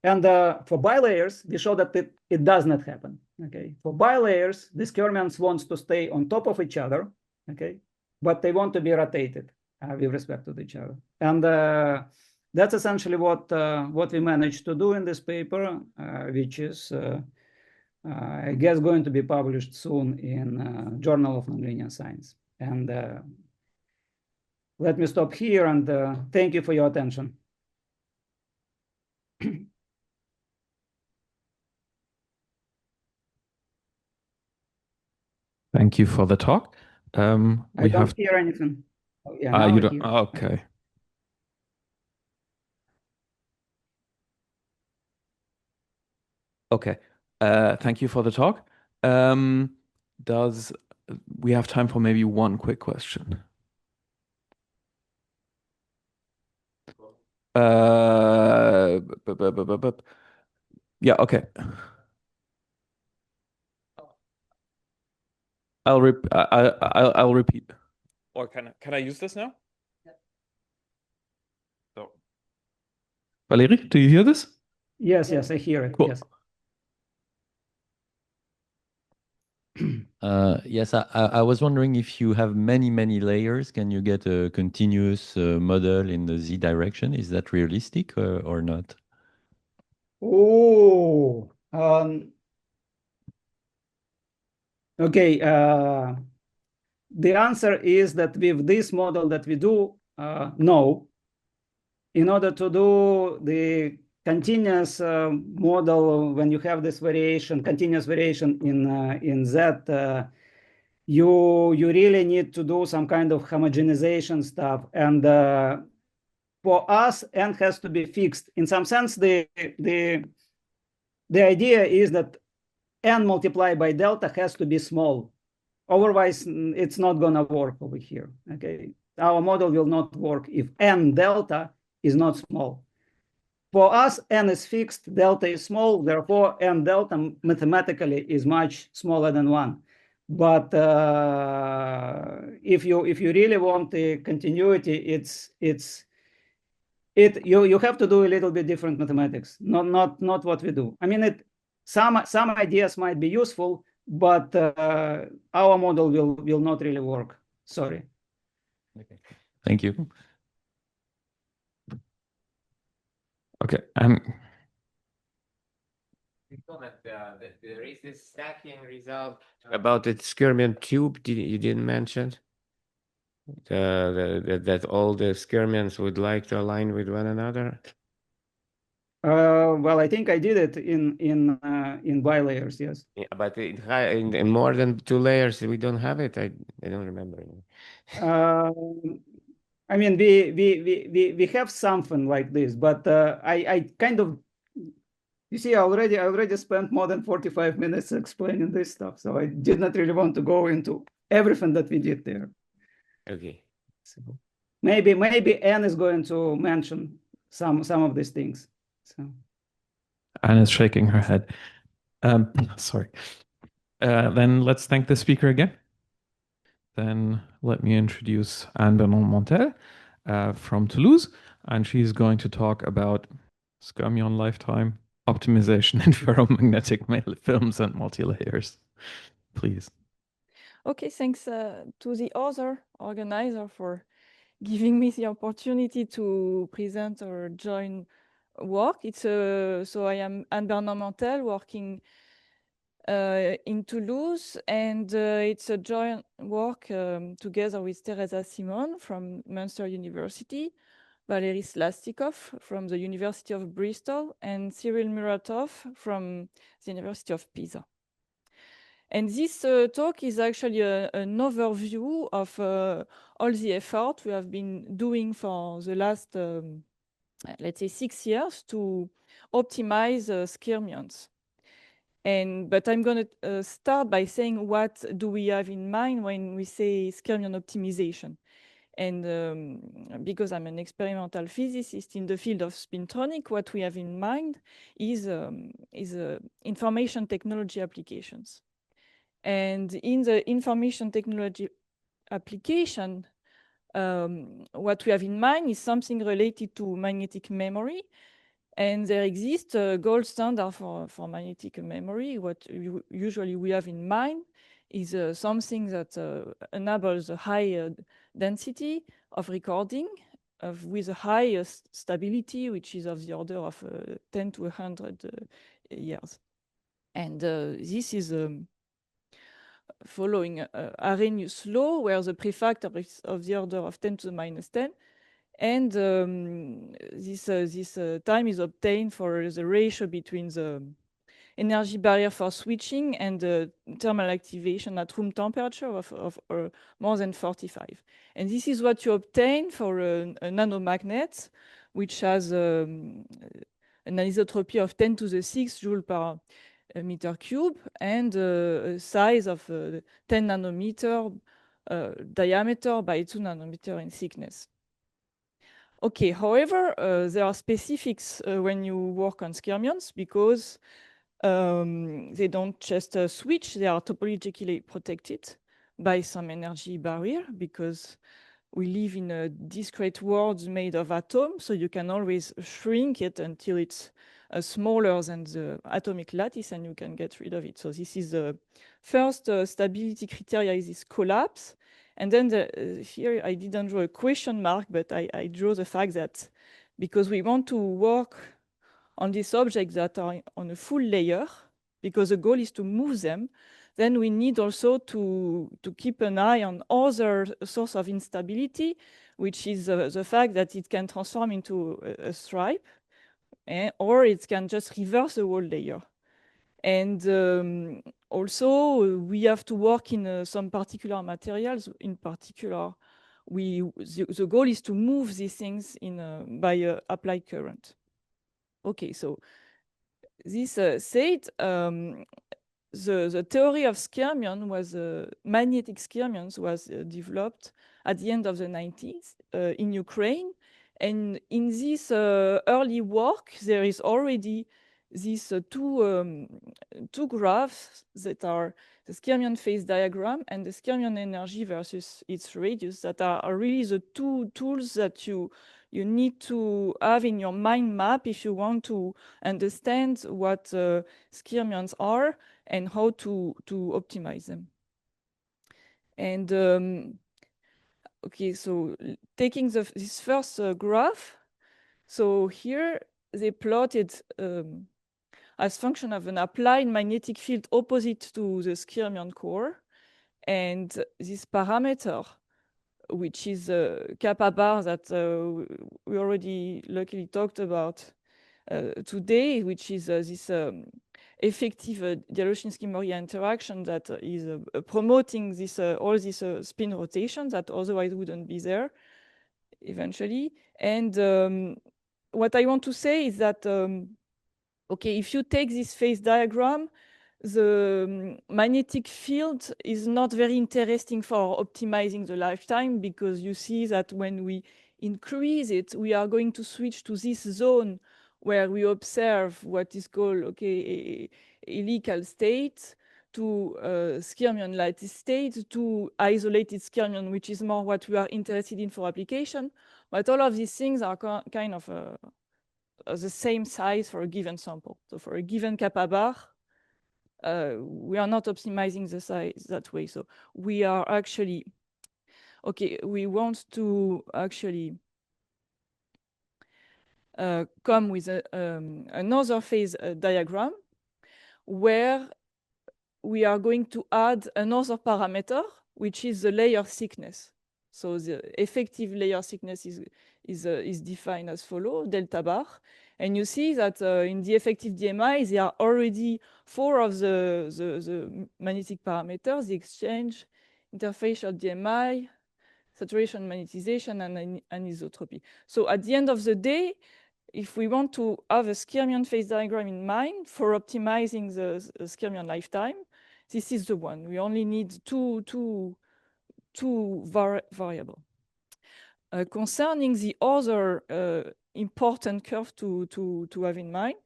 and for bilayers, we show that it does not happen. Okay, for bilayers, the skyrmions wants to stay on top of each other. Okay, but they want to be rotated with respect to each other, and that's essentially what we managed to do in this paper, which is I guess going to be published soon in Journal of Nonlinear Science. And let me stop here, and thank you for your attention. Thank you for the talk. I don't hear anything. Oh, yeah, now you I don't. hear. Okay. Okay. Thank you for the talk. Does we have time for maybe one quick question? Yeah, okay. I'll repeat. Or can I use this now? Yeah. So, Valeriy, do you hear this? Yes, yes, I hear it. Cool. Yes. Yes, I was wondering if you have many layers, can you get a continuous model in the z direction? Is that realistic or not? Oh, okay. The answer is that with this model that we do, no. In order to do the continuous model, when you have this variation, continuous variation in Z, you really need to do some kind of homogenization stuff. And for us, n has to be fixed. In some sense, the idea is that n multiplied by delta has to be small. Otherwise, it's not going to work over here. Okay, our model will not work if n delta is not small. For us, n is fixed, delta is small, therefore n delta mathematically is much smaller than 1. But if you really want the continuity, you have to do a little bit different mathematics, not what we do. I mean, some ideas might be useful, but our model will not really work. Sorry. Okay. Thank you. Okay. There is this stacking result about the Skyrmion cube you didn't mention. That all the Skyrmions would like to align with one another. Well, I think I did it in bilayers, yes. Yeah, but in more than 2 layers, we don't have it. I don't remember. I mean, we have something like this, but I kind of, you see, I already spent more than 45 minutes explaining this stuff, so I did not really want to go into everything that we did there. Okay. So maybe Anne is going to mention some of these things. So Anne is shaking her head. Sorry. Then let's thank the speaker again. Then let me introduce Anne Benoît from Toulouse, and she's going to talk about Skyrmion lifetime optimization in ferromagnetic films and multilayers. Please. Okay, thanks to the other organizer for giving me the opportunity to present or join work. So I am Anne Benoît working in Toulouse, and it's a joint work together with Teresa Simon from Munster University, Valeriy Slastikov from the University of Bristol, and Cyril Muratov from the University of Pisa. And this talk is actually an overview of all the effort we have been doing for the last, let's say, 6 years to optimize skyrmions. But I'm going to start by saying what do we have in mind when we say skyrmion optimization. And because I'm an experimental physicist in the field of spintronics, what we have in mind is information technology applications. And in the information technology application, what we have in mind is something related to magnetic memory. And there exists a gold standard for magnetic memory. What usually we have in mind is something that enables a high density of recording with a high stability, which is of the order of 10 to 100 years. And this is following Arrhenius' law, where the prefactor is of the order of 10 to the minus 10. And this time is obtained for the ratio between the energy barrier for switching and the thermal activation at room temperature of more than 45. And this is what you obtain for a nanomagnet, which has an anisotropy of 10 to the 6 joule per meter cube and a size of 10 nanometer diameter by 2 nanometer in thickness. Okay, however, there are specifics when you work on skyrmions because they don't just switch, they are topologically protected by some energy barrier because we live in a discrete world made of atoms, so you can always shrink it until it's smaller than the atomic lattice, and you can get rid of it. So this is the first stability criteria, is this collapse. And then here I didn't draw a question mark, but I draw the fact that because we want to work on these objects that are on a full layer, because the goal is to move them, then we need also to keep an eye on other source of instability, which is the fact that it can transform into a stripe, or it can just reverse the whole layer. And also, we have to work in some particular materials. In particular, the goal is to move these things by applied current. Okay, so this said, the theory of skyrmion was magnetic skyrmions was developed at the end of the 90s in Ukraine, and in this early work there is already these two graphs that are the skyrmion phase diagram and the skyrmion energy versus its radius, that are really the two tools that you need to have in your mind map if you want to understand what skyrmions are and how to optimize them. And okay, so taking this first graph, so here they plotted as function of an applied magnetic field opposite to the skyrmion core, and this parameter, which is kappa bar that we already luckily talked about today, which is this effective Dierowschinski-Morier interaction that is promoting this all these spin rotations that otherwise wouldn't be there eventually. And what I want to say is that okay, if you take this phase diagram, the magnetic field is not very interesting for optimizing the lifetime, because you see that when we increase it, we are going to switch to this zone where we observe what is called, okay, a helical state, to skyrmion lattice state, to isolated skyrmion, which is more what we are interested in for application. But all of these things are kind of the same size for a given sample. So for a given kappa bar, we are not optimizing the size that way. So we are actually, okay, we want to actually come with another phase diagram where we are going to add another parameter, which is the layer thickness. So the effective layer thickness is defined as follows, delta bar. And you see that in the effective DMI, there are already 4 of the magnetic parameters: the exchange, interfacial DMI, saturation magnetization, and anisotropy. So at the end of the day, if we want to have a skyrmion phase diagram in mind for optimizing the skyrmion lifetime, this is the one. We only need two variables. Concerning the other important curve to have in mind,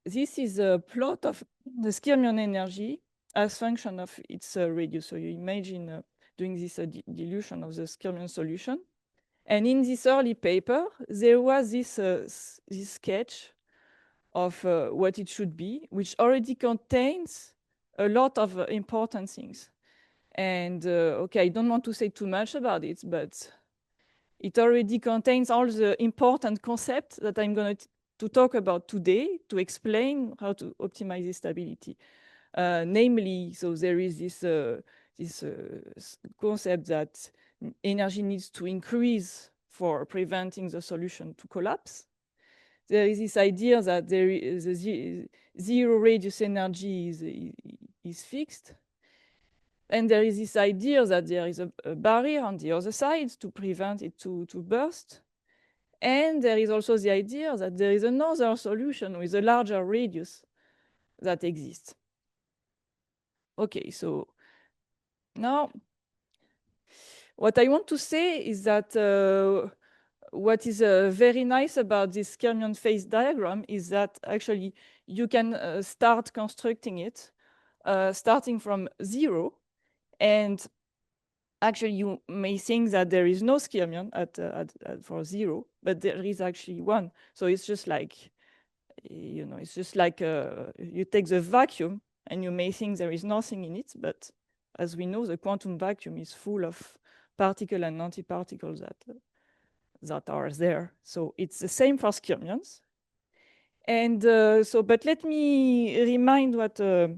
this is a plot of the skyrmion energy as function of its radius. So you imagine doing this dilution of the skyrmion solution. And in this early paper, there was this sketch of what it should be, which already contains a lot of important things. And okay, I don't want to say too much about it, but it already contains all the important concepts that I'm going to talk about today to explain how to optimize the stability. Namely, so there is this concept that energy needs to increase for preventing the solution to collapse. There is this idea that there is a zero radius energy is fixed. And there is this idea that there is a barrier on the other side to prevent it to burst. And there is also the idea that there is another solution with a larger radius that exists. Okay, so now what I want to say is that what is very nice about this skyrmion phase diagram is that actually you can start constructing it starting from 0. And actually, you may think that there is no skyrmion for 0, but there is actually one. So it's just like you know, it's just like you take the vacuum and you may think there is nothing in it, but as we know, the quantum vacuum is full of particles and antiparticles that are there. So it's the same for skyrmions. And but let me remind what a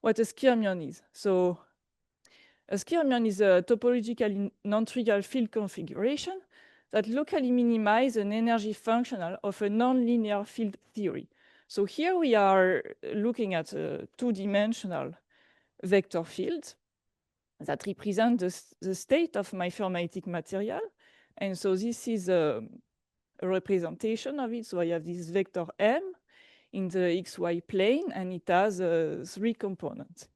skyrmion is. So a skyrmion is a topologically non-trivial field configuration that locally minimizes an energy functional of a nonlinear field theory. So here we are looking at a two-dimensional vector field that represent the state of my ferromagnetic material. And so this is a representation of it. So I have this vector M in the XY plane, and it has 3 components.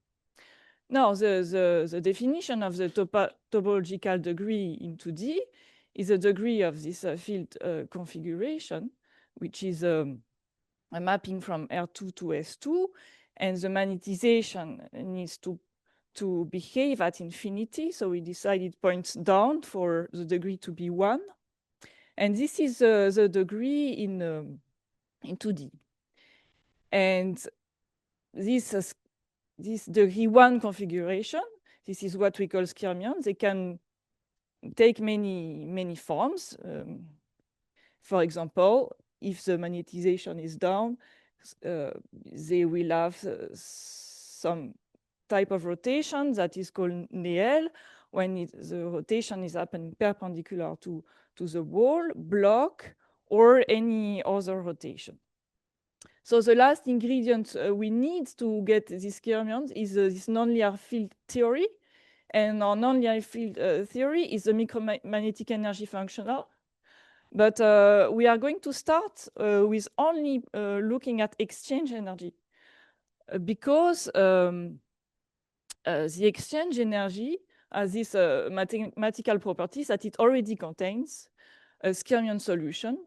Now, the definition of the topological degree in 2D is the degree of this field configuration, which is a mapping from R2 to S2, and the magnetization needs to behave at infinity. So we decided points down for the degree to be 1. And this is the degree in 2D. And this degree 1 configuration, this is what we call skyrmions. They can take many forms. For example, if the magnetization is down, they will have some type of rotation that is called Néel, when the rotation is happening perpendicular to the wall, block, or any other rotation. So the last ingredient we need to get these skyrmions is this nonlinear field theory. And our nonlinear field theory is the micromagnetic energy functional. But we are going to start with only looking at exchange energy, because the exchange energy has this mathematical properties that it already contains a skyrmion solution,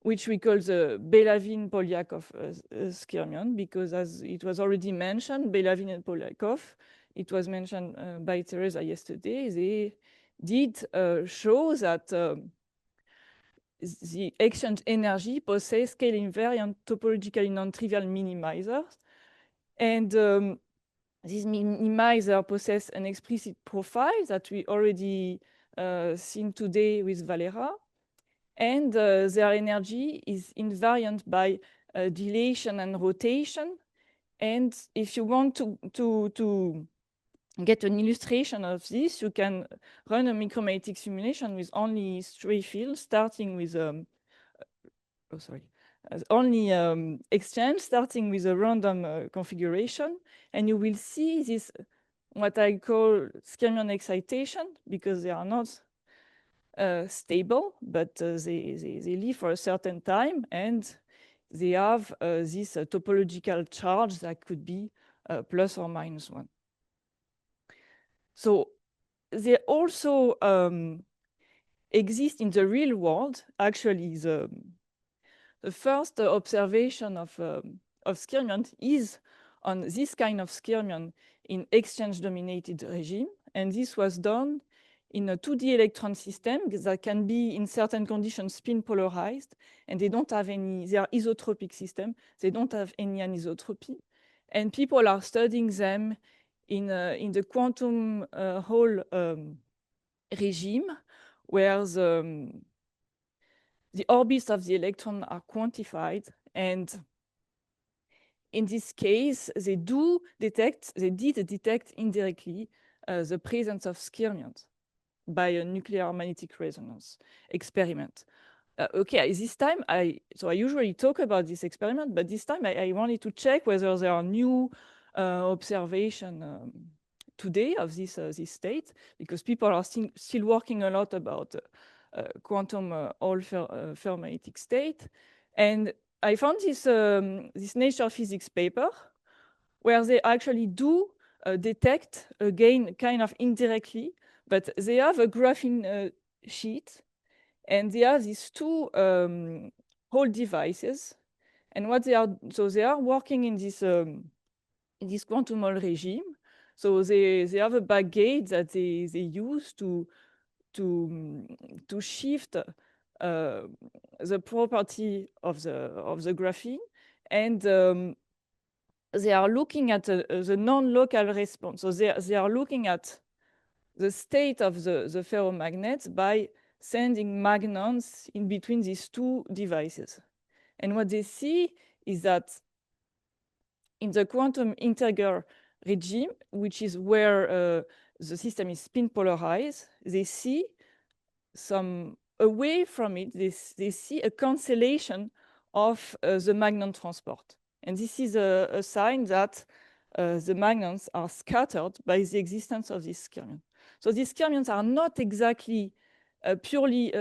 which we call the Belavin-Polyakov skyrmion, because as it was already mentioned, Belavin and Polyakov, it was mentioned by Teresa yesterday, they did show that the exchange energy possesses scale invariant topologically non-trivial minimizers. And these minimizers possess an explicit profile that we already seen today with Valeriy. And their energy is invariant by dilation and rotation. And if you want to get an illustration of this, you can run a micromagnetic simulation with only 3 fields, starting with only exchange, starting with a random configuration, and you will see this, what I call skyrmion excitation, because they are not stable, but they live for a certain time, and they have this topological charge that could be plus or minus 1. So they also exist in the real world. Actually, the first observation of skyrmion is on this kind of skyrmion in exchange-dominated regime, and this was done in a 2D electron system that can be, in certain conditions, spin polarized, and they don't have any, they are isotropic system, they don't have any anisotropy. And people are studying them in the quantum Hall regime, where the orbits of the electron are quantified. And in this case, they did detect indirectly the presence of skyrmions by a nuclear magnetic resonance experiment. Okay, this time I usually talk about this experiment, but this time I wanted to check whether there are new observation today of this state, because people are still working a lot about quantum Hall ferromagnetic state. And I found this Nature Physics paper where they actually do detect, again, kind of indirectly, but they have a graphene sheet, and they have these 2 Hall devices. And what they are, so they are working in this quantum Hall regime. So they have a backgate that they use to shift the property of the graphene, and they are looking at the non-local response. So they are looking at the state of the ferromagnets by sending magnons in between these two devices. And what they see is that in the quantum integer regime, which is where the system is spin polarized, they see some away from it, they see a cancellation of the magnon transport. And this is a sign that the magnons are scattered by the existence of this skyrmion. So these skyrmions are not exactly purely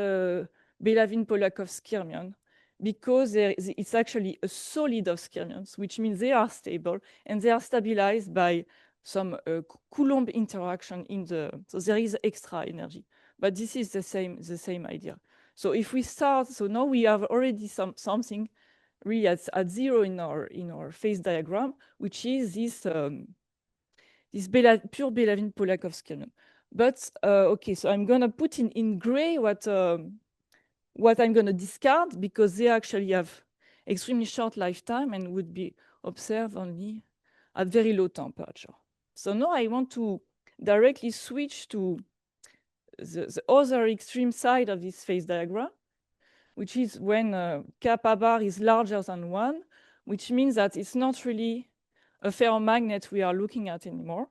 Belavin-Polakov skyrmion, because it's actually a solid of skyrmions, which means they are stable and they are stabilized by some Coulomb interaction in the, so there is extra energy. But this is the same idea. So if we start, so now we have already something really at zero in our phase diagram, which is this pure Belavin-Polakov skyrmion. But okay, so I'm gonna put in gray what I'm gonna discard, because they actually have extremely short lifetime and would be observed only at very low temperature. So now I want to directly switch to the other extreme side of this phase diagram, which is when kappa bar is larger than 1, which means that it's not really a ferromagnet we are looking at anymore,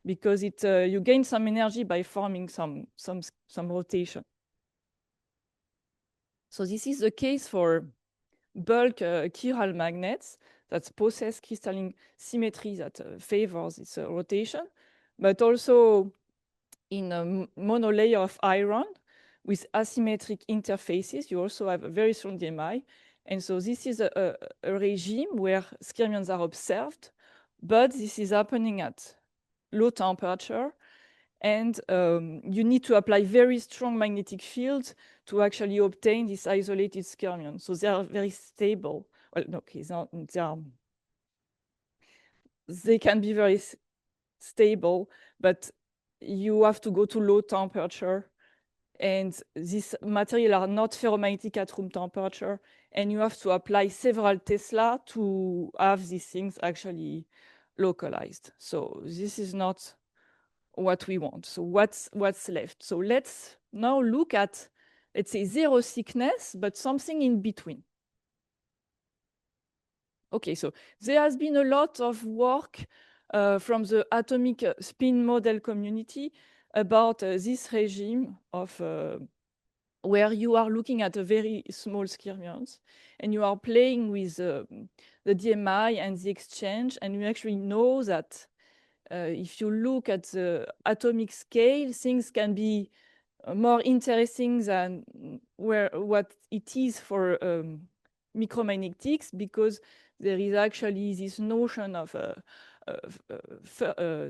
because you gain some energy by forming some rotation. So this is the case for bulk chiral magnets that possess crystalline symmetry that favors its rotation, but also in a monolayer of iron with asymmetric interfaces, you also have a very strong DMI. And so this is a regime where skyrmions are observed, but this is happening at low temperature. And you need to apply very strong magnetic fields to actually obtain this isolated skyrmion. So they are very stable. Well, no, okay, they can be very stable, but you have to go to low temperature. And these materials are not ferromagnetic at room temperature. And you have to apply several Tesla to have these things actually localized. So this is not what we want. So what's left? So let's now look at, let's say, zero thickness, but something in between. Okay, so there has been a lot of work from the atomic spin model community about this regime of where you are looking at a very small skyrmions and you are playing with the DMI and the exchange, and you actually know that if you look at the atomic scale, things can be more interesting than what it is for micromagnetics, because there is actually this notion of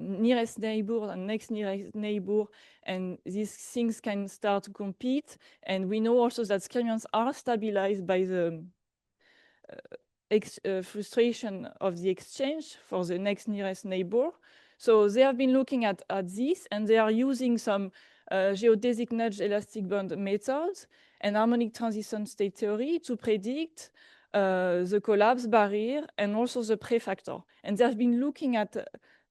nearest neighbor and next nearest neighbor, and these things can start to compete. And we know also that skyrmions are stabilized by the frustration of the exchange for the next nearest neighbor. So they have been looking at this, and they are using some geodesic nudge elastic band methods and harmonic transition state theory to predict the collapse barrier and also the prefactor. And they have been looking at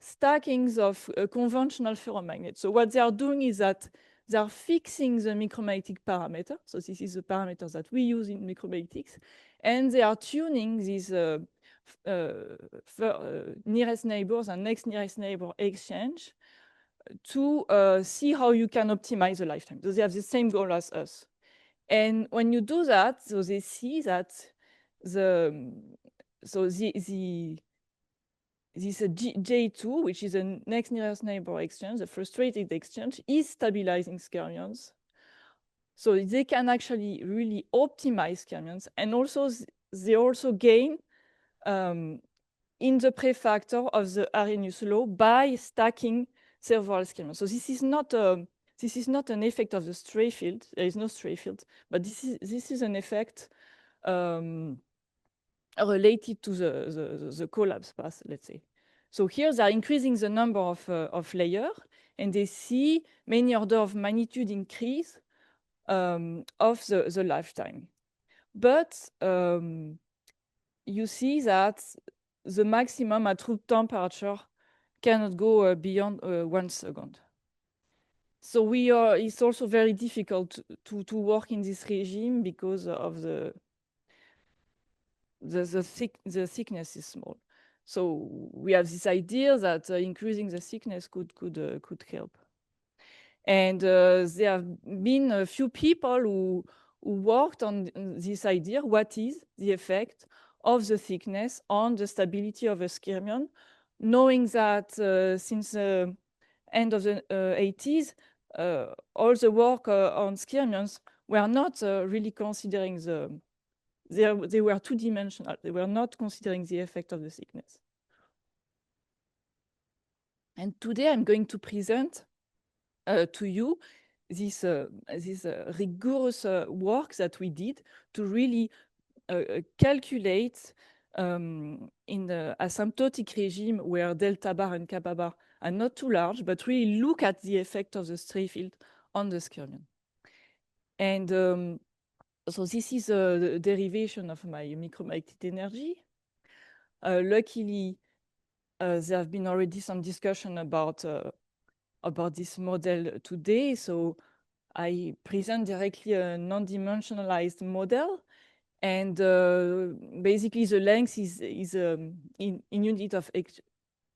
stackings of conventional ferromagnets. So what they are doing is that they are fixing the micromagnetic parameter. So this is the parameter that we use in micromagnetics. And they are tuning these nearest neighbors and next nearest neighbor exchange to see how you can optimize the lifetime. So they have the same goal as us. And when you do that, so they see that this J2, which is a next nearest neighbor exchange, the frustrated exchange, is stabilizing skyrmions. So they can actually really optimize skyrmions, and also they also gain in the prefactor of the Arrhenius law by stacking several skyrmions. So this is not an effect of the stray field. There is no stray field, but this is an effect related to the collapse path, let's say. So here they are increasing the number of layers, and they see many order of magnitude increase of the lifetime. But you see that the maximum at room temperature cannot go beyond 1 second. So it's also very difficult to work in this regime because of the thickness is small. So we have this idea that increasing the thickness could help. And there have been a few people who worked on this idea: what is the effect of the thickness on the stability of a skyrmion, knowing that since the end of the 80s, all the work on skyrmions were not really considering they were two-dimensional. They were not considering the effect of the thickness. And today I'm going to present to you this rigorous work that we did to really calculate in the asymptotic regime where delta bar and kappa bar are not too large, but really look at the effect of the stray field on the skyrmion. And so this is the derivation of my micromagnetic energy. Luckily, there have been already some discussion about this model today. So I present directly a non-dimensionalized model. And basically, the length is in unit of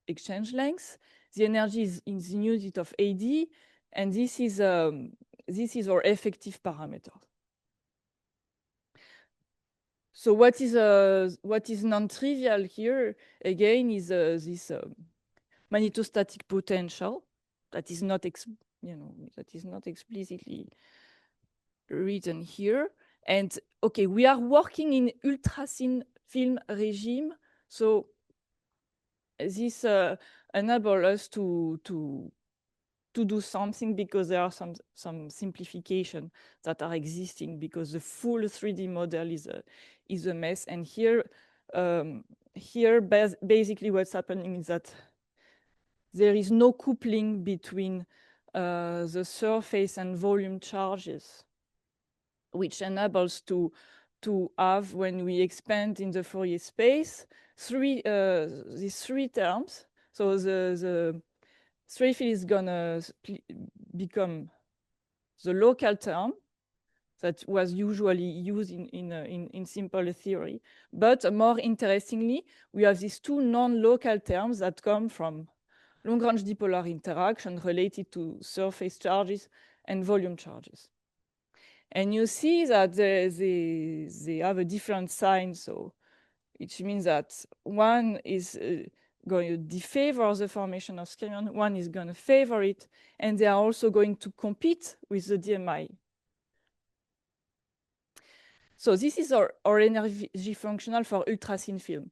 exchange length. The energy is in the unit of AD. And this is our effective parameter. So what is non-trivial here, again, is this magnetostatic potential that is not explicitly written here. And okay, we are working in ultrathin film regime, so this enables us to do something, because there are some simplification that are existing, because the full 3D model is a mess. And here basically what's happening is that there is no coupling between the surface and volume charges, which enables to have, when we expand in the Fourier space, these three terms. So the stray field is gonna become the local term that was usually used in simple theory. But more interestingly, we have these two non-local terms that come from long-range dipolar interaction related to surface charges and volume charges. And you see that they have a different sign, so which means that one is going to defavor the formation of skyrmion, one is going to favor it, and they are also going to compete with the DMI. So this is our energy functional for ultrathin film.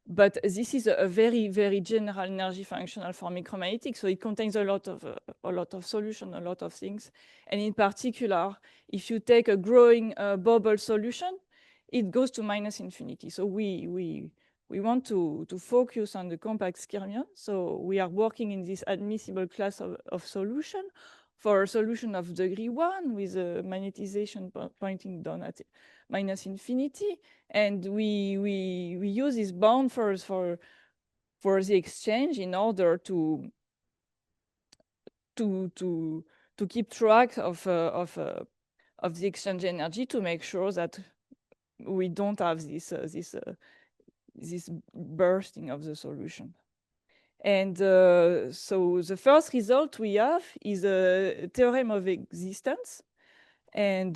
But this is a very, very general energy functional for micromagnetic. So it contains a lot of solution, a lot of things. And in particular, if you take a growing bubble solution, it goes to -infinity. So we want to focus on the compact skyrmion. So we are working in this admissible class of solution for a solution of degree 1 with a magnetization pointing down at -infinity. And we use this bound for the exchange in order to keep track of the exchange energy, to make sure that we don't have this bursting of the solution. And so the first result we have is a theorem of existence. And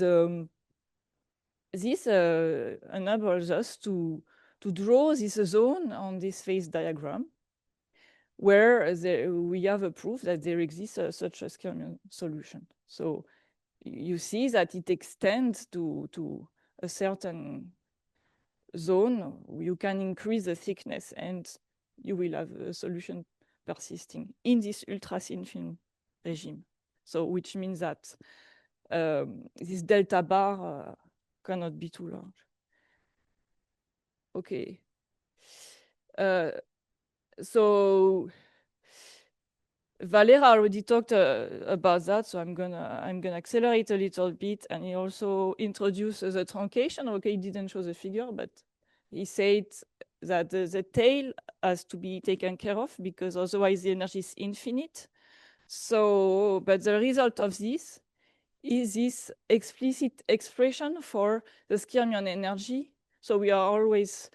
this enables us to draw this zone on this phase diagram, where we have a proof that there exists such a skyrmion solution. So you see that it extends to a certain zone. You can increase the thickness, and you will have a solution persisting in this ultrathin film regime. So which means that this delta bar cannot be too large. Okay. So Valeriy already talked about that, so I'm gonna accelerate a little bit. And he also introduced the truncation. Okay, he didn't show the figure, but he said that the tail has to be taken care of because otherwise the energy is infinite. So, but the result of this is this explicit expression for the Skyrmion energy. So we are always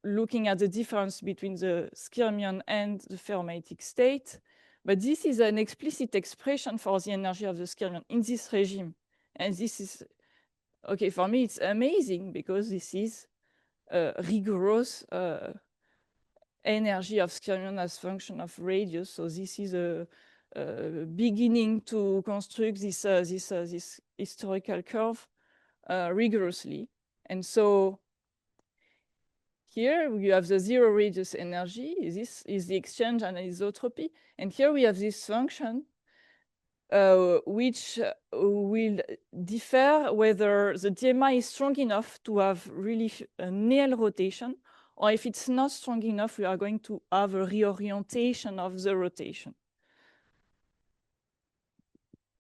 looking at the difference between the Skyrmion and the ferromagnetic state. But this is an explicit expression for the energy of the Skyrmion in this regime. And this is, okay, for me, it's amazing because this is rigorous energy of Skyrmion as function of radius. So this is a beginning to construct this historical curve rigorously. And so here you have the zero radius energy. This is the exchange and anisotropy. And here we have this function which will differ whether the DMI is strong enough to have really a nil rotation, or if it's not strong enough, we are going to have a reorientation of the rotation.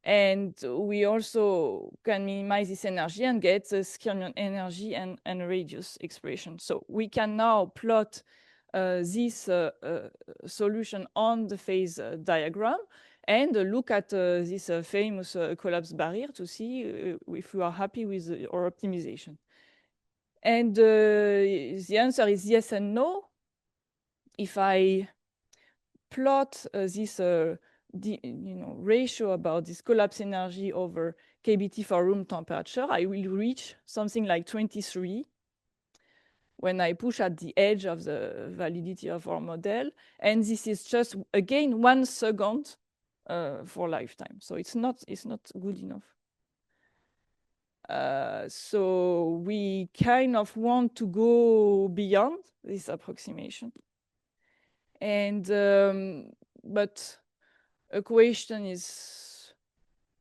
And we also can minimize this energy and get the Skyrmion energy and radius expression. So we can now plot this solution on the phase diagram and look at this famous collapse barrier to see if we are happy with our optimization. And the answer is yes and no. If I plot this ratio about this collapse energy over KBT for room temperature, I will reach something like 23 when I push at the edge of the validity of our model. And this is just, again, 1 second for lifetime. So it's not good enough. So we kind of want to go beyond this approximation. And, but a question is,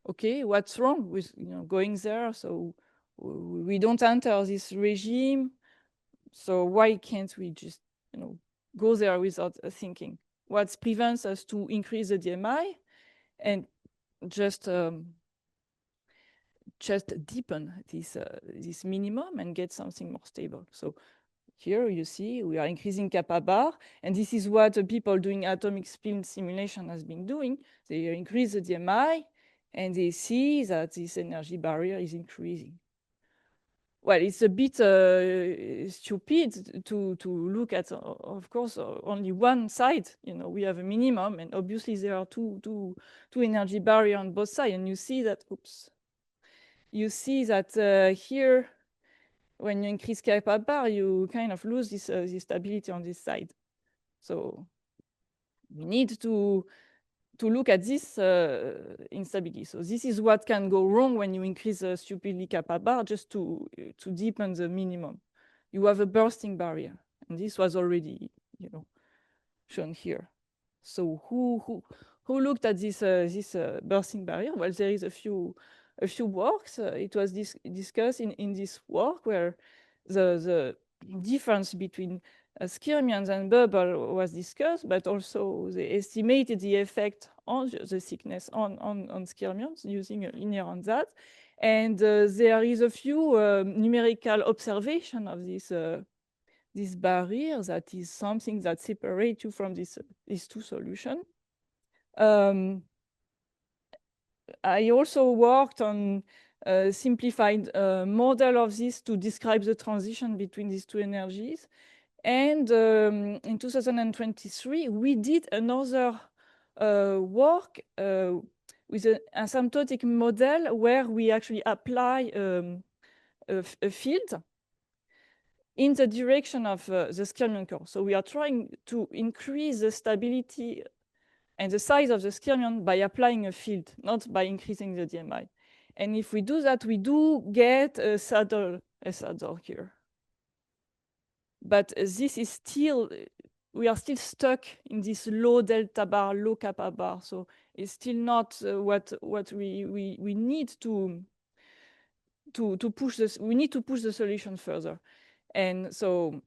okay, what's wrong with going there? So we don't enter this regime. So why can't we just go there without thinking? What prevents us to increase the DMI and just deepen this minimum and get something more stable? So here you see we are increasing kappa bar, and this is what the people doing atomic spin simulation has been doing. They increase the DMI, and they see that this energy barrier is increasing. Well, it's a bit stupid to look at, of course, only one side. We have a minimum, and obviously there are two energy barrier on both sides, and you see that. Oops. You see that here, when you increase kappa bar, you kind of lose this stability on this side. So we need to look at this instability. So this is what can go wrong when you increase stupidly kappa bar just to deepen the minimum. You have a bursting barrier, and this was already shown here. So who looked at this bursting barrier? Well, there is a few works. It was discussed in this work where the difference between skyrmions and bubble was discussed, but also they estimated the effect on the thickness on skyrmions using a linear on that. And there is a few numerical observation of this barrier that is something that separates you from these two solutions. I also worked on a simplified model of this to describe the transition between these two energies. And in 2023, we did another work with an asymptotic model where we actually apply a field in the direction of the Skyrmion core. So we are trying to increase the stability and the size of the Skyrmion by applying a field, not by increasing the DMI. And if we do that, we do get a saddle here. But this is still, we are still stuck in this low delta bar, low kappa bar. So it's still not what we need to push this. We need to push the solution further. And so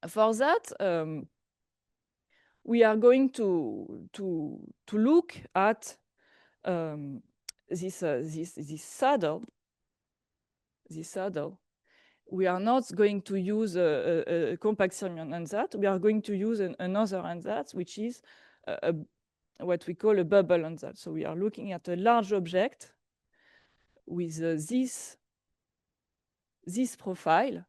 for that, we are going to look at this saddle. We are not going to use a compact skyrmion ansatz. We are going to use another ansatz, which is what we call a bubble ansatz. So we are looking at a large object with this profile.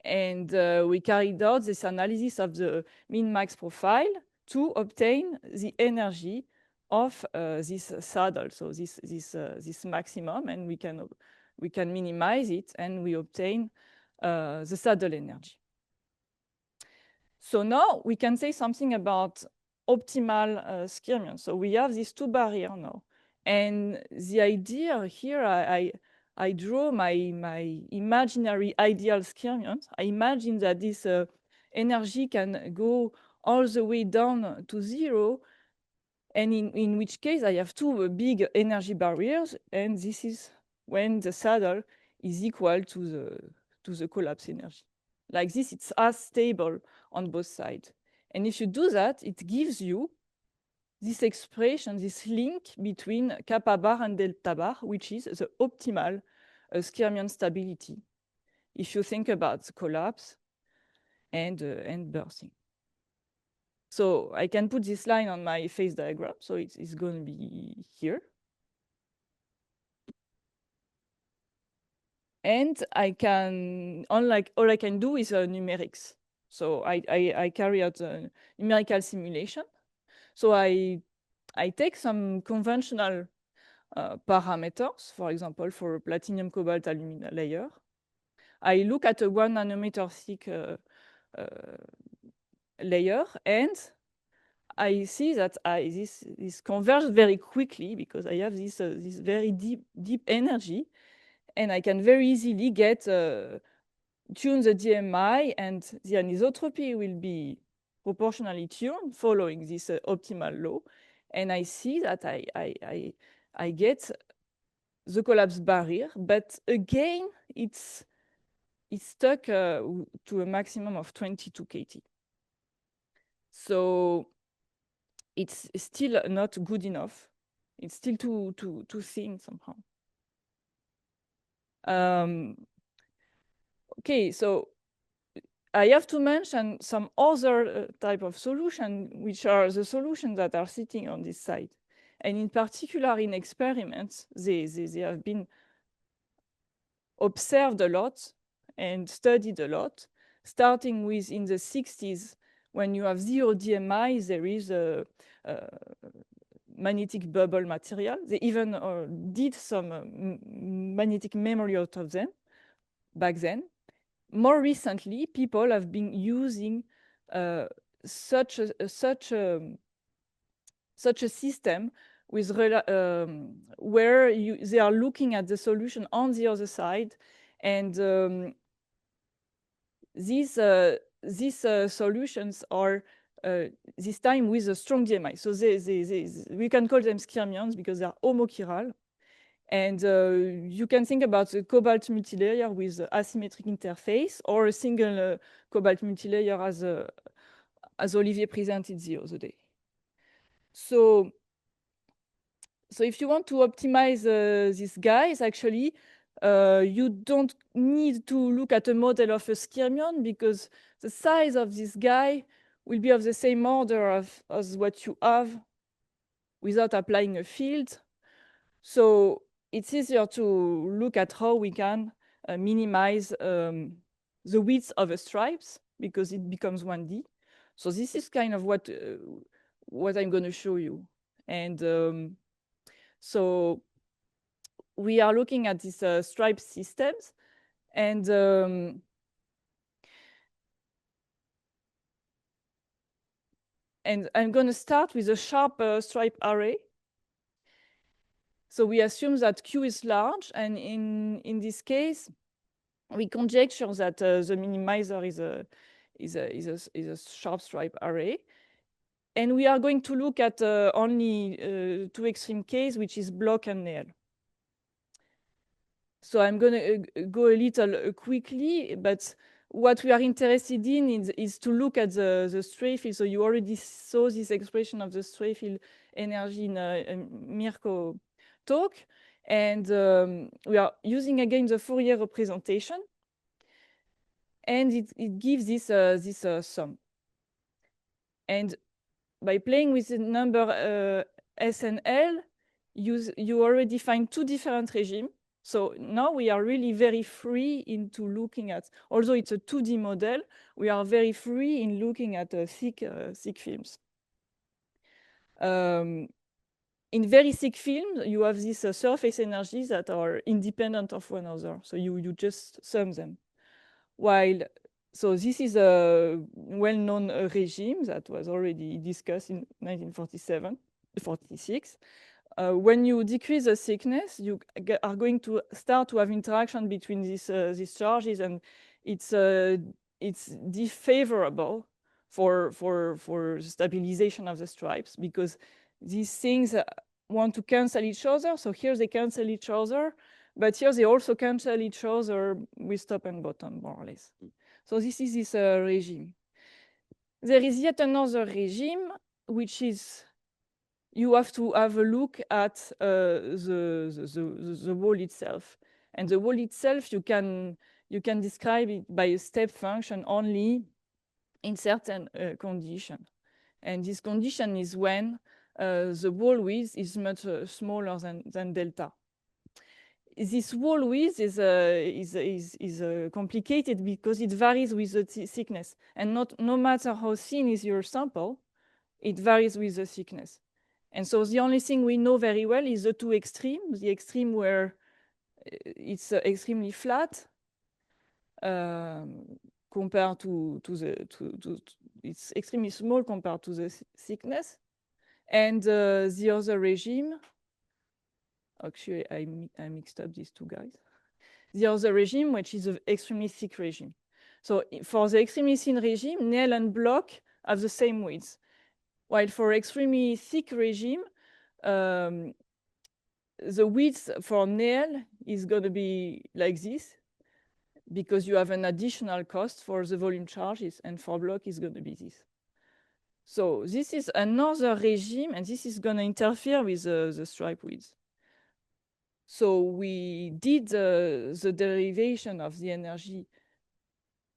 And we carried out this analysis of the min-max profile to obtain the energy of this saddle, so this maximum, and we can minimize it, and we obtain the saddle energy. So now we can say something about optimal skyrmion. So we have these two barriers now, and the idea here, I draw my imaginary ideal skyrmions. I imagine that this energy can go all the way down to 0, and in which case I have two big energy barriers, and this is when the saddle is equal to the collapse energy. Like this, it's as stable on both sides. And if you do that, it gives you this expression, this link between kappa bar and delta bar, which is the optimal skyrmion stability, if you think about the collapse and bursting. So I can put this line on my phase diagram, so it's going to be here. And I can, all I can do is numerics. So I carry out a numerical simulation. So I take some conventional parameters, for example, for platinum cobalt alumina layer. I look at a 1 nanometer thick layer, and I see that this converges very quickly because I have this very deep energy, and I can very easily get tune the DMI, and the anisotropy will be proportionally tuned following this optimal law. And I see that I get the collapse barrier, but again, it's stuck to a maximum of 22 kT. So it's still not good enough. It's still too thin somehow. Okay, so I have to mention some other type of solution, which are the solutions that are sitting on this side. And in particular, in experiments, they have been observed a lot and studied a lot, starting with in the 60s, when you have 0 DMI, there is a magnetic bubble material. They even did some magnetic memory out of them back then. More recently, people have been using such a system with where they are looking at the solution on the other side, and these solutions are this time with a strong DMI. So we can call them skyrmions because they are homochiral. And you can think about the cobalt multilayer with asymmetric interface, or a single cobalt multilayer as Olivier presented the other day. So if you want to optimize these guys, actually, you don't need to look at a model of a skyrmion, because the size of this guy will be of the same order as what you have without applying a field. So it's easier to look at how we can minimize the width of the stripes, because it becomes 1D. So this is kind of what I'm going to show you. And so we are looking at these stripe systems, and I'm going to start with a sharp stripe array. So we assume that Q is large, and in this case, we conjecture that the minimizer is a sharp stripe array. And we are going to look at only two extreme cases, which is block and nail. So I'm going to go a little quickly, but what we are interested in is to look at the stray field. So you already saw this expression of the stray field energy in Mirko talk. And we are using again the Fourier representation. And it gives this sum. And by playing with the number S and L, you already find two different regimes. So now we are really very free into looking at, although it's a 2D model, we are very free in looking at thick films. In very thick films, you have these surface energies that are independent of one another. So you just sum them. So this is a well-known regime that was already discussed in 1946. When you decrease the thickness, you are going to start to have interaction between these charges, and it's disfavorable for stabilization of the stripes, because these things want to cancel each other. So here they cancel each other, but here they also cancel each other with top and bottom, more or less. So this is this regime. There is yet another regime, which is you have to have a look at the wall itself. And the wall itself, you can describe it by a step function only in certain condition. And this condition is when the wall width is much smaller than delta. This wall width is complicated because it varies with the thickness. And no matter how thin is your sample, it varies with the thickness. And so the only thing we know very well is the two extremes, the extreme where it's extremely flat compared to it's extremely small compared to the thickness. And the other regime, actually I mixed up these two guys. The other regime, which is an extremely thick regime. So for the extremely thin regime, Néel and Bloch have the same width. While for extremely thick regime, the width for Néel is going to be like this, because you have an additional cost for the volume charges, and for Bloch is going to be this. So this is another regime, and this is going to interfere with the stripe width. So we did the derivation of the energy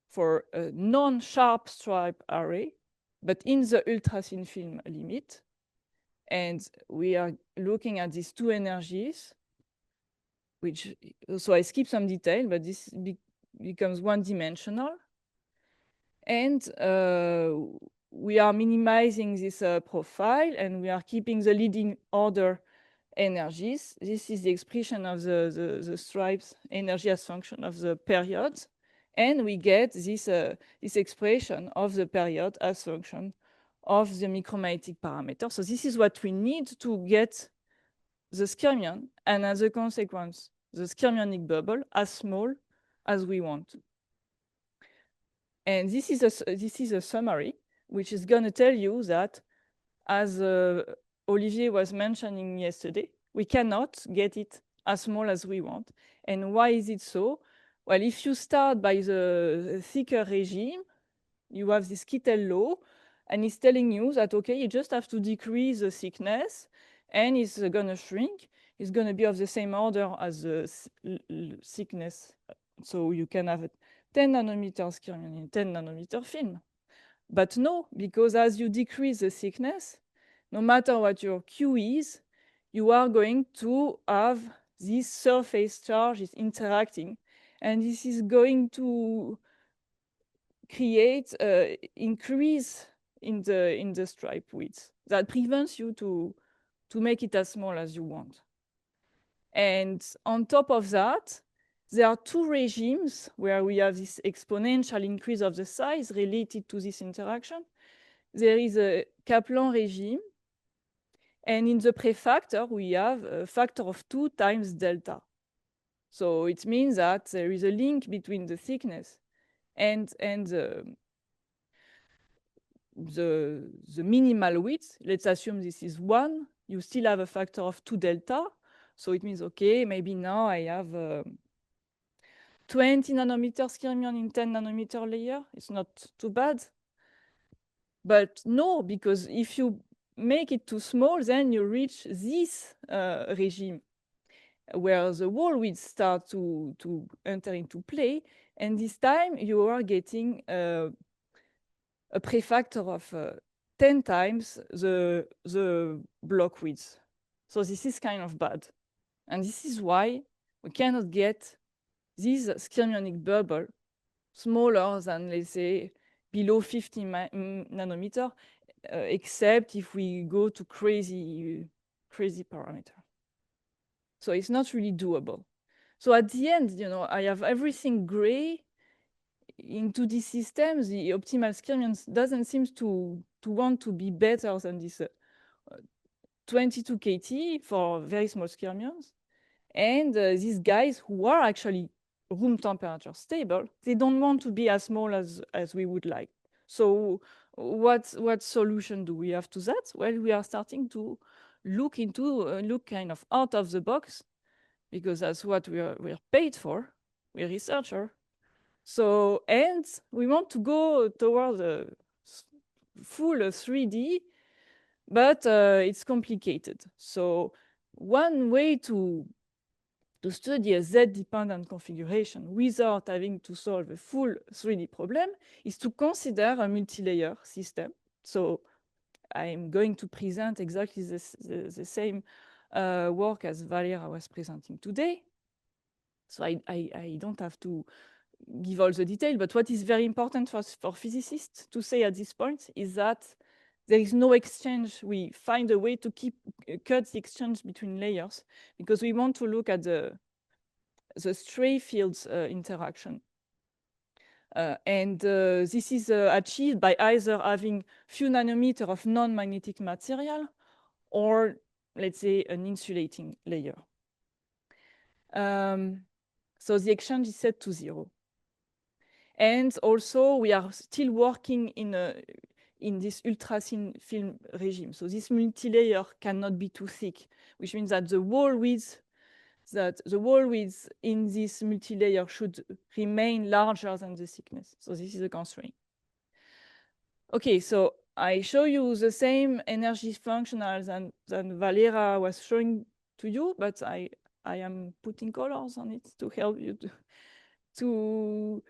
for a non-sharp stripe array, but in the ultra-thin film limit. And we are looking at these two energies, which, so I skip some detail, but this becomes one-dimensional. And we are minimizing this profile, and we are keeping the leading order energies. This is the expression of the stripes energy as function of the period. And we get this expression of the period as function of the micromagnetic parameter. So this is what we need to get the skyrmion, and as a consequence, the skyrmionic bubble as small as we want. And this is a summary, which is going to tell you that, as Olivier was mentioning yesterday, we cannot get it as small as we want. And why is it so? Well, if you start by the thicker regime, you have this Kittel law, and it's telling you that, okay, you just have to decrease the thickness, and it's going to shrink. It's going to be of the same order as the thickness. So you can have a 10 nanometer skyrmion in 10 nanometer film. But no, because as you decrease the thickness, no matter what your Q is, you are going to have these surface charges interacting. And this is going to create increase in the stripe width that prevents you to make it as small as you want. And on top of that, there are two regimes where we have this exponential increase of the size related to this interaction. There is a Kaplan regime, and in the prefactor, we have a factor of 2 times delta. So it means that there is a link between the thickness and the minimal width. Let's assume this is 1. You still have a factor of 2 delta. So it means, okay, maybe now I have 20 nanometer skyrmion in 10 nanometer layer. It's not too bad. But no, because if you make it too small, then you reach this regime where the wall widths start to enter into play. And this time you are getting a prefactor of 10 times the block width. So this is kind of bad. And this is why we cannot get this skyrmionic bubble smaller than, let's say, below 50 nanometer, except if we go to crazy parameter. So it's not really doable. So at the end, you know, I have everything gray into these systems. The optimal skyrmions doesn't seem to want to be better than this 22 kT for very small skyrmions. And these guys who are actually room temperature stable, they don't want to be as small as we would like. So what solution do we have to that? Well, we are starting to look kind of out of the box, because that's what we're paid for. We're researchers. So, and we want to go toward a full 3D, but it's complicated. So one way to study a Z-dependent configuration without having to solve a full 3D problem is to consider a multi-layer system. So I'm going to present exactly the same work as Valeriy was presenting today. So I don't have to give all the detail, but what is very important for physicists to say at this point is that there is no exchange. We find a way to cut the exchange between layers, because we want to look at the stray fields interaction. And this is achieved by either having few nanometers of non-magnetic material, or let's say an insulating layer. So the exchange is set to 0. And also we are still working in this ultrathin film regime. So this multi-layer cannot be too thick, which means that the wall width in this multi-layer should remain larger than the thickness. So this is a constraint. Okay, so I show you the same energy functionals than Valeriy was showing to you, but I am putting colors on it to help you to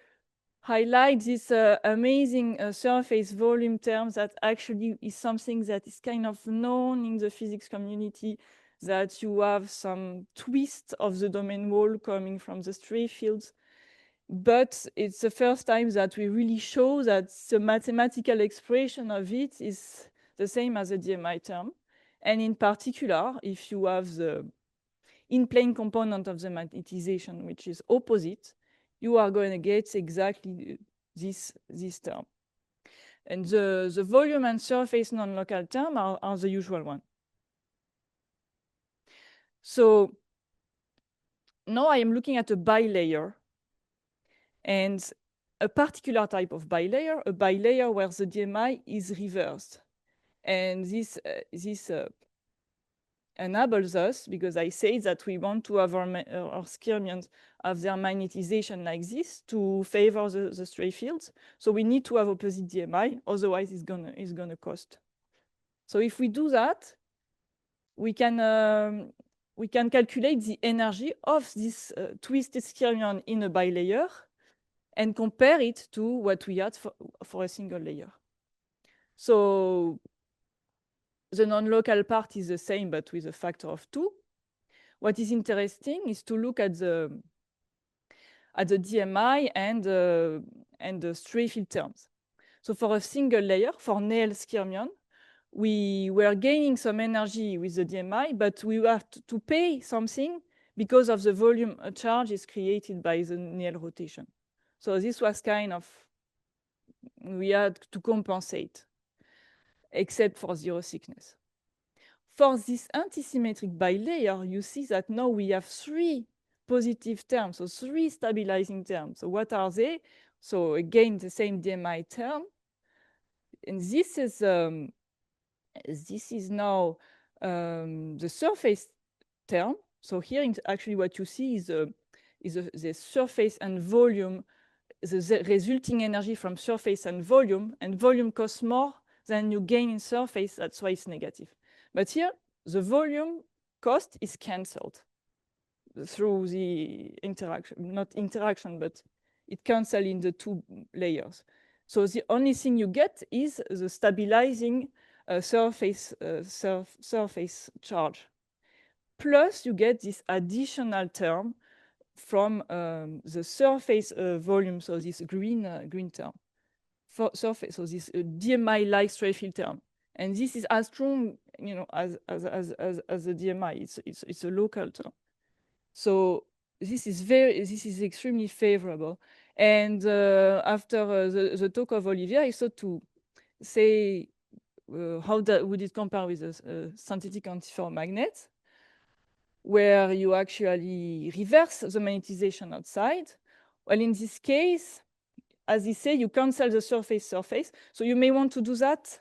highlight this amazing surface volume term that actually is something that is kind of known in the physics community, that you have some twist of the domain wall coming from the stray fields. But it's the first time that we really show that the mathematical expression of it is the same as the DMI term. And in particular, if you have the in-plane component of the magnetization, which is opposite, you are going to get exactly this term. And the volume and surface non-local term are the usual one. So now I am looking at a bilayer, and a particular type of bilayer, a bilayer where the DMI is reversed. And this enables us, because I say that we want to have our skyrmions have their magnetization like this to favor the stray fields. So we need to have opposite DMI, otherwise it's gonna cost. So if we do that, we can calculate the energy of this twisted skyrmion in a bilayer and compare it to what we had for a single layer. So the non-local part is the same, but with a factor of 2. What is interesting is to look at the DMI and the stray field terms. So for a single layer, for Néel skyrmion, we were gaining some energy with the DMI, but we have to pay something because of the volume charge is created by the Néel rotation. So this was kind of, we had to compensate, except for 0 thickness. For this antisymmetric bilayer, you see that now we have 3 positive terms, so 3 stabilizing terms. So what are they? So again, the same DMI term. And this is now the surface term. So here, actually, what you see is is the surface and volume, the resulting energy from surface and volume costs more than you gain in surface, that's why it's negative. But here, the volume cost is cancelled through the interaction, not interaction, but it cancels in the two layers. So the only thing you get is the stabilizing surface charge. Plus, you get this additional term from the surface volume, so this green term. For surface, so this DMI-like stray field term. And this is as strong, as the DMI. It's a local term. So this is extremely favorable. And after the talk of Olivier, I thought to say how would it compare with a synthetic antiferromagnet, where you actually reverse the magnetization outside. Well, in this case, as you say, you cancel the surface. So you may want to do that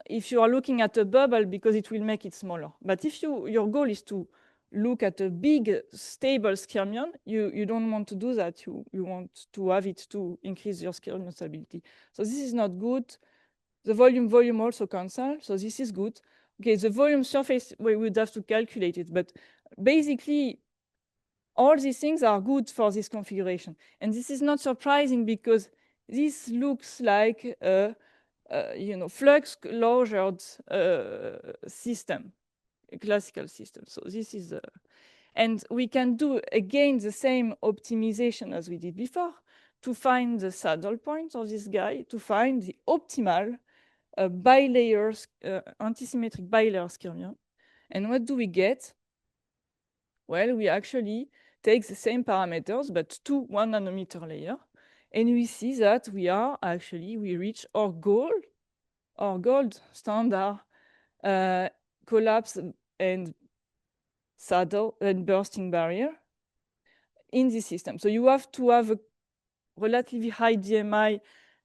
if you are looking at a bubble, because it will make it smaller. But if your goal is to look at a big, stable skyrmion, you don't want to do that. You want to have it to increase your skyrmion stability. So this is not good. The volume also cancel. So this is good. Okay, the volume surface, we would have to calculate it. But basically, all these things are good for this configuration. And this is not surprising because this looks like a flux closure system, a classical system. So this is, and we can do again the same optimization as we did before to find the saddle point of this guy, to find the optimal bilayers, antisymmetric bilayer skyrmion. And what do we get? Well, we actually take the same parameters, but to 1 nanometer layer. And we see that we reach our gold standard collapse and saddle and bursting barrier in this system. So you have to have a relatively high DMI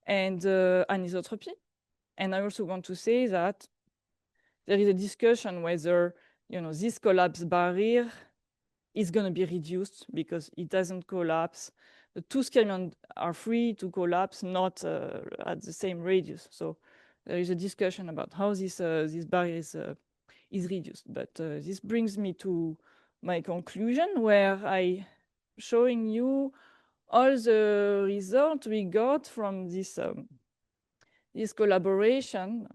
and anisotropy. And I also want to say that there is a discussion whether this collapse barrier is going to be reduced because it doesn't collapse. The two skyrmions are free to collapse, not at the same radius. So there is a discussion about how this barrier is reduced. But this brings me to my conclusion, where I showing you all the results we got from this collaboration.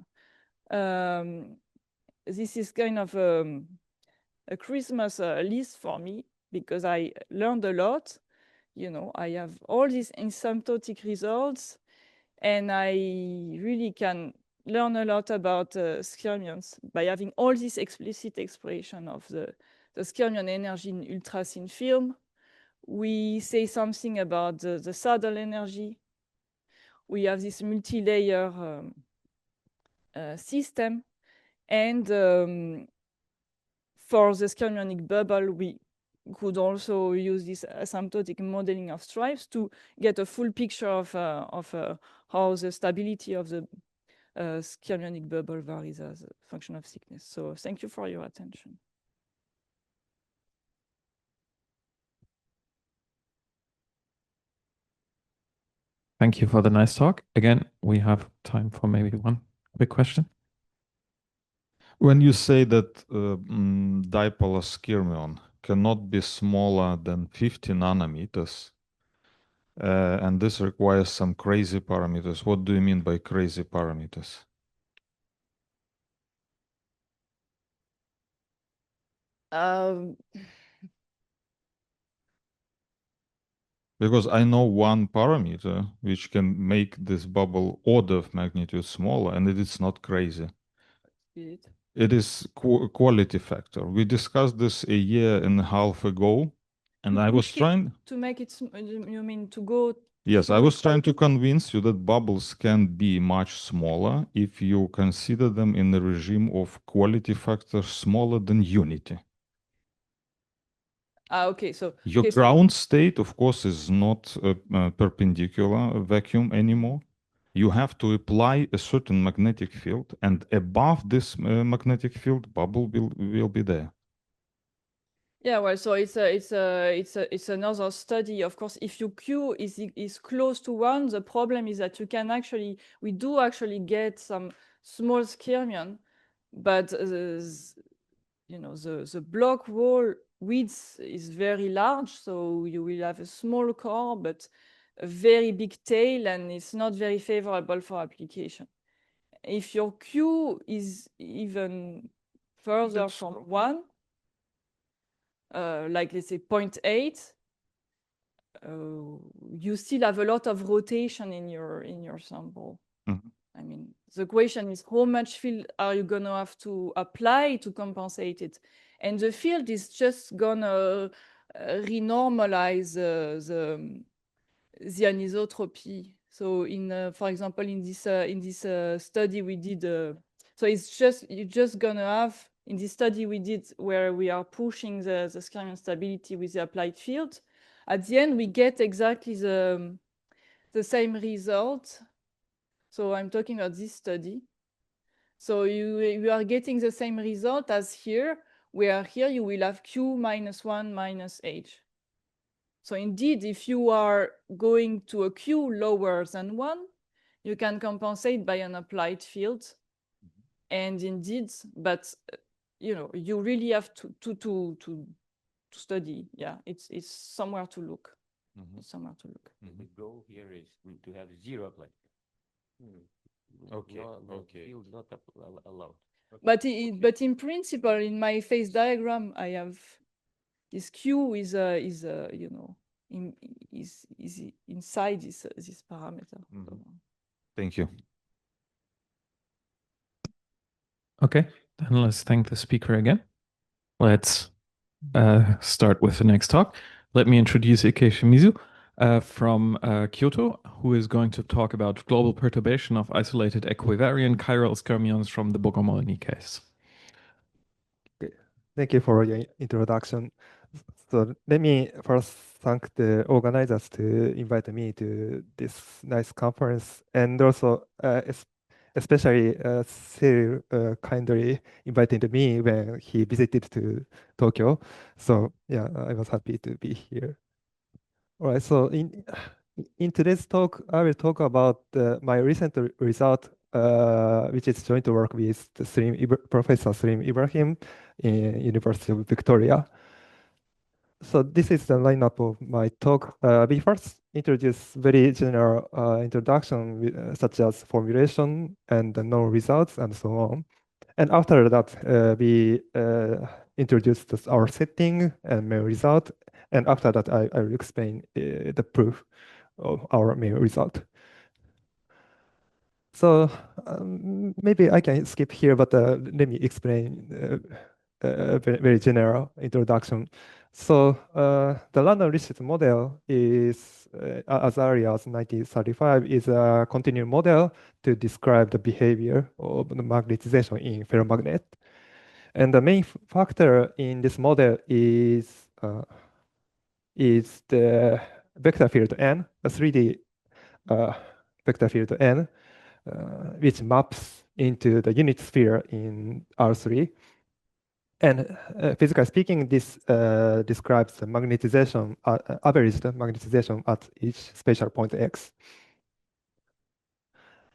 This is kind of a Christmas list for me because I learned a lot. I have all these asymptotic results, and I really can learn a lot about skyrmions by having all this explicit expression of the skyrmion energy in ultrathin film. We say something about the saddle energy. We have this multi-layer system, and for the skyrmionic bubble, we could also use this asymptotic modeling of stripes to get a full picture of how the stability of the skyrmionic bubble varies as a function of thickness. So thank you for your attention. Thank you for the nice talk. Again, we have time for maybe one quick question. When you say that dipolar skyrmion cannot be smaller than 50 nanometers, and this requires some crazy parameters, what do you mean by crazy parameters? Because I know one parameter which can make this bubble order of magnitude smaller, and it is not crazy. It is quality factor. We discussed this a year and a half ago, and I was trying to make it. You mean to go? Yes, I was trying to convince you that bubbles can be much smaller if you consider them in the regime of quality factor smaller than unity. Okay, so your ground state, of course, is not a perpendicular vacuum anymore. You have to apply a certain magnetic field, and above this magnetic field, bubble will be there. Yeah, well, so it's another study. Of course, if your Q is close to 1, the problem is that we do actually get some small skyrmion, but the block wall width is very large, so you will have a small core but a very big tail, and it's not very favorable for application. If your Q is even further from 1, like let's say 0.8, you still have a lot of rotation in your sample. Mhm. I mean, the question is how much field are you gonna have to apply to compensate it? And the field is just gonna renormalize the anisotropy. So for example, in this study we did, so you're just gonna have, in this study we did where we are pushing the Skyrmion stability with the applied field, at the end we get exactly the same result. So I'm talking about this study. So you are getting the same result as here, where here you will have Q minus 1 minus H. So indeed, if you are going to a Q lower than 1, you can compensate by an applied field. And indeed, but you really have to study. Yeah, it's somewhere to look. It's somewhere to look. The goal here is to have 0 applied. Okay, No okay. field not allowed. But in principle, in my phase diagram, I have this Q is inside this parameter. So, Thank you. Okay, then let's thank the speaker again. Let's start with the next talk. Let me introduce Ike Shimizu from Kyoto, who is going to talk about global perturbation of isolated equivariant chiral skyrmions from the Bogomol'nyi case. Thank you for your introduction. So let me first thank the organizers to invite me to this nice conference, and also especially Cyril kindly invited me when he visited to Tokyo. So yeah, I was happy to be here. All right, so in today's talk, I will talk about my recent result, which is joint work with Professor Slim Ibrahim in University of Victoria. So this is the lineup of my talk. We first introduce very general introduction, such as formulation and the known results and so on. And after that, we introduce our setting and main result. And after that, I will explain the proof of our main result. So maybe I can skip here, but let me explain very general introduction. So the random richest model is, as early as 1935, is a continuum model to describe the behavior of the magnetization in ferromagnet. And the main factor in this model is the vector field n, a 3D vector field n, which maps into the unit sphere in R3. And physically speaking, this describes the magnetization, averaged magnetization at each spatial point x.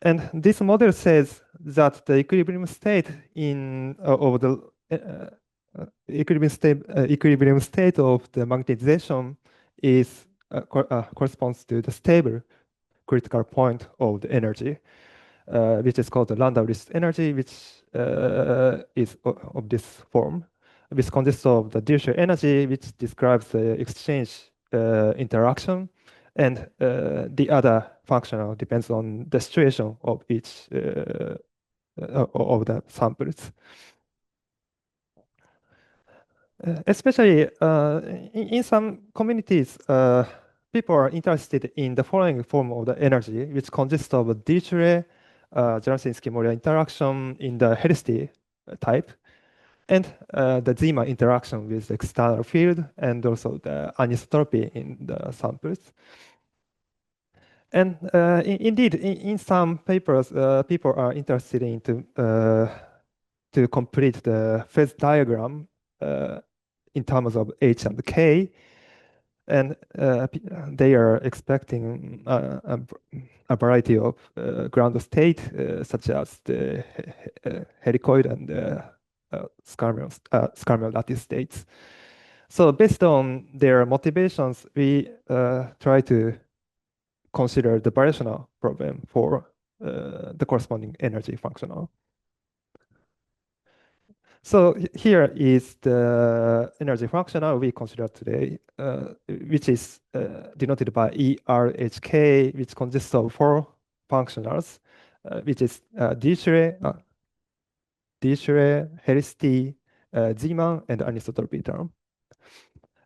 And this model says that the equilibrium state of the equilibrium state of the magnetization is corresponds to the stable critical point of the energy, which is called the random richest energy, which is of this form, which consists of the Dirichlet energy, which describes the exchange interaction, and the other functional depends on the situation of each of the samples. Especially in some communities, people are interested in the following form of the energy, which consists of a Dirichlet Jaroszewski-Morial interaction in the Helstey type, and the Zeeman interaction with the external field, and also the anisotropy in the samples. And indeed, in some papers, people are interested in to complete the phase diagram in terms of H and K, and they are expecting a variety of ground state, such as the helicoid and skyrmion lattice states. So based on their motivations, we try to consider the variational problem for the corresponding energy functional. So here is the energy functional we consider today, which is denoted by ERHK, which consists of 4 functionals, which is Dirichlet, Helicity, Zeeman, and anisotropy term.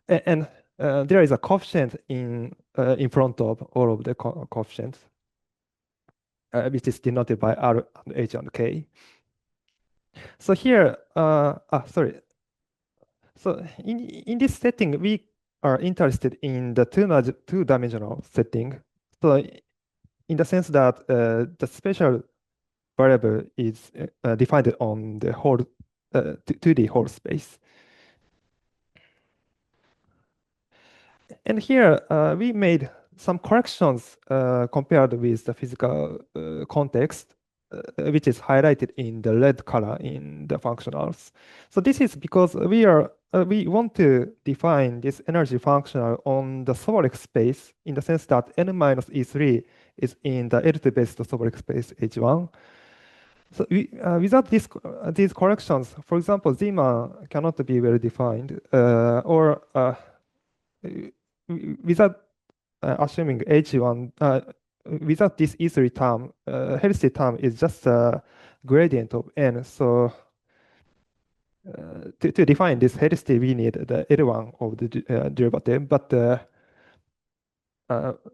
And there is a coefficient in front of all of the coefficients, which is denoted by R and H and K. So here, sorry. So in this setting, we are interested in the two-dimensional setting. So in the sense that the spatial variable is defined on the whole 2D whole space. And here we made some corrections compared with the physical context, which is highlighted in the red color in the functionals. So this is because we want to define this energy functional on the Sobolev space in the sense that n minus E3 is in the L2-based Sobolev space H1. So without these corrections, for example, Zeeman cannot be well defined, or without assuming H1, without this E3 term, healthy term is just a gradient of n. So to define this healthy, we need the L1 of the derivative. But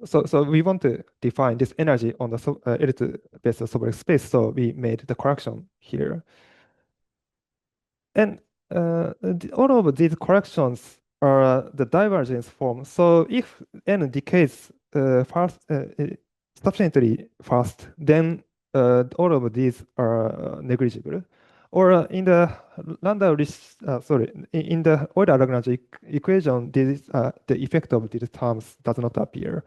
so we want to define this energy on the L2-based Sobolev space. So we made the correction here. And all of these corrections are the divergence form. So if n decays sufficiently fast, then all of these are negligible. Or in the in the Euler-Lagrange equation, the effect of these terms does not appear.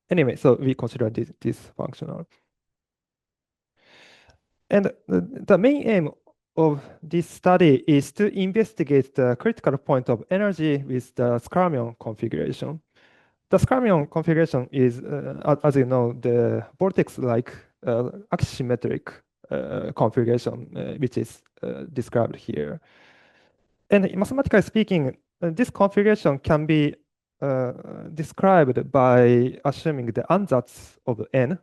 Anyway, so we consider this functional. And the main aim of this study is to investigate the critical point of energy with the Skyrmion configuration. The Skyrmion configuration is, as you know, the vortex-like axisymmetric configuration, which is described here. And mathematically speaking, this configuration can be described by assuming the ansatz of n.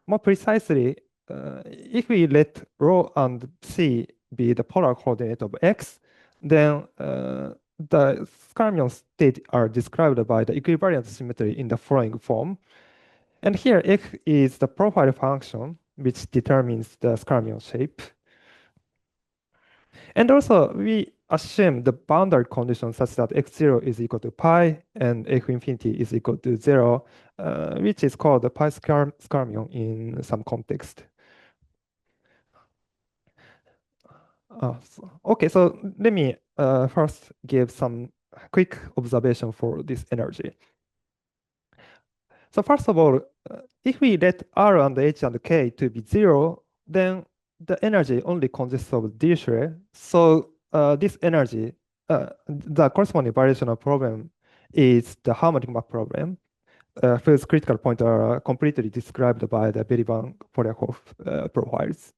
More precisely, if we let rho and c be the polar coordinate of x, then the Skyrmion state are described by the equivariant symmetry in the following form. And here x is the profile function, which determines the Skyrmion shape. And also, we assume the boundary condition such that x0 is equal to pi and x infinity is equal to 0, which is called the pi Skyrmion in some context. Okay, so let me first give some quick observation for this energy. So first of all, if we let R and H and K to be 0, then the energy only consists of Dirichlet. So this energy, the corresponding variational problem is the harmonic map problem, whose critical points are completely described by the Valeriy-Polyakov profiles.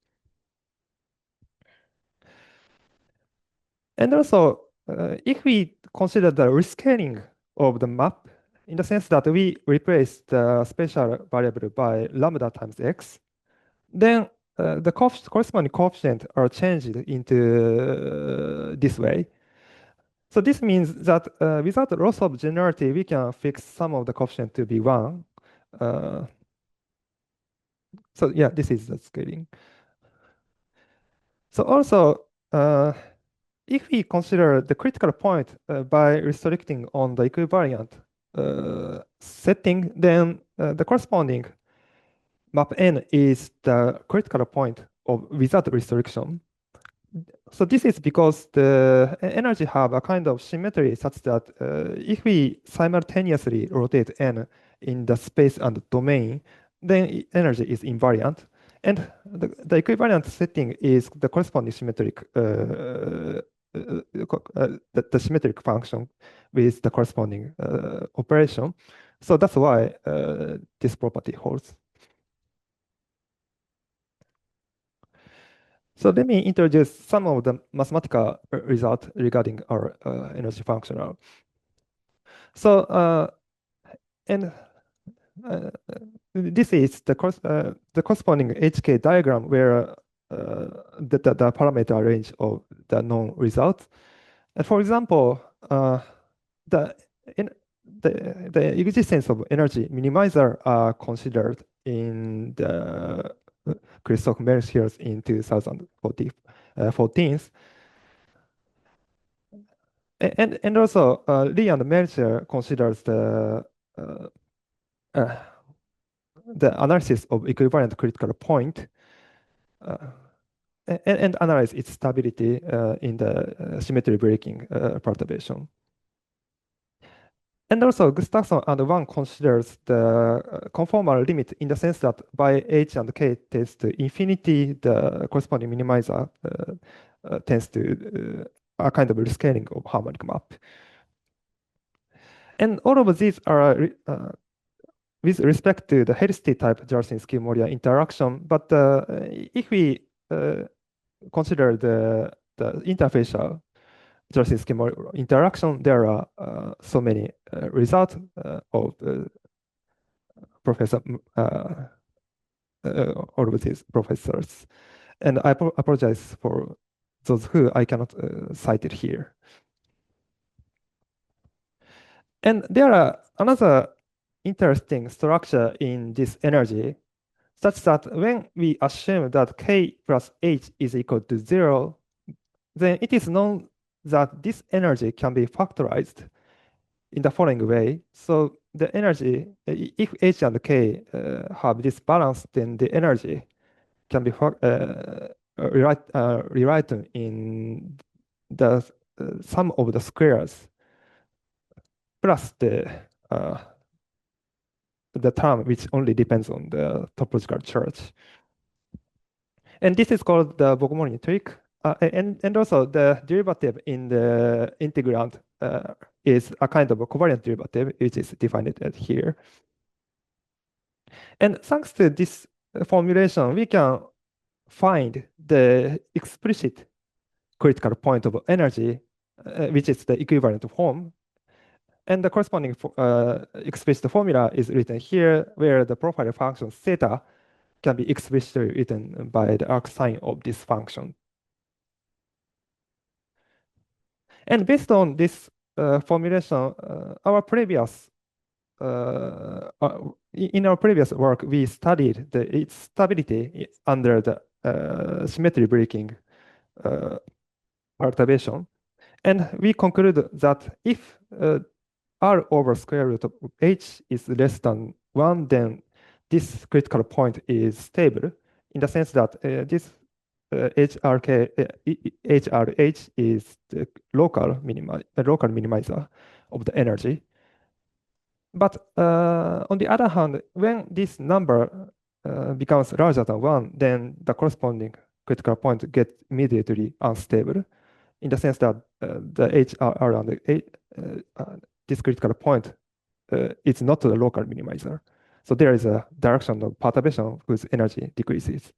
And also, if we consider the rescaling of the map, in the sense that we replace the spatial variable by lambda times x, then the corresponding coefficient are changed into this way. So this means that without loss of generality, we can fix some of the coefficient to be 1. So yeah, this is the scaling. So also, if we consider the critical point by restricting on the equivariant setting, then the corresponding map n is the critical point of without restriction. so this is because the energy have a kind of symmetry such that if we simultaneously rotate n in the space and the domain, then energy is invariant. And the equivariant setting is the corresponding symmetric, the symmetric function with the corresponding operation. So that's why this property holds. So let me introduce some of the mathematical results regarding our energy functional. So, and this is the corresponding HK diagram where the parameter range of the known results. And for example, the existence of energy minimizer are considered in the Christoph-Merciers in 2014. And also, Lee and Mercier considers the analysis of equivariant critical point and analyze its stability in the symmetry breaking perturbation. And also, Gustafsson and Wang considers the conformal limit in the sense that by h and k tends to infinity, the corresponding minimizer tends to a kind of rescaling of harmonic map. And all of these are with respect to the Helstey type Jarsin-Scuola interaction. But if we consider the interfacial Jarsin-Scuola interaction, there are so many results of all of these professors. And I apologize for those who I cannot cite it here. And there are another interesting structure in this energy, such that when we assume that k plus h is equal to 0, then it is known that this energy can be factorized in the following way. So the energy, if h and k have this balance, then the energy can be rewritten in the sum of the squares plus the term which only depends on the topological church. And this is called the Bogomol'nyi trick. And also the derivative in the integrand is a kind of a covariant derivative, which is defined here. And thanks to this formulation, we can find the explicit critical point of energy, which is the equivalent form. And the corresponding explicit formula is written here, where the profile function theta can be explicitly written by the arc sign of this function. And based on this formulation, in our previous work, we studied its stability under the symmetry breaking perturbation. And we conclude that if r over square root of h is less than 1, then this critical point is stable in the sense that this HRH is the local minimizer of the energy. But on the other hand, when this number becomes larger than 1, then the corresponding critical point gets immediately unstable in the sense that the HR and this critical point is not the local minimizer. So there is a direction of perturbation whose energy decreases.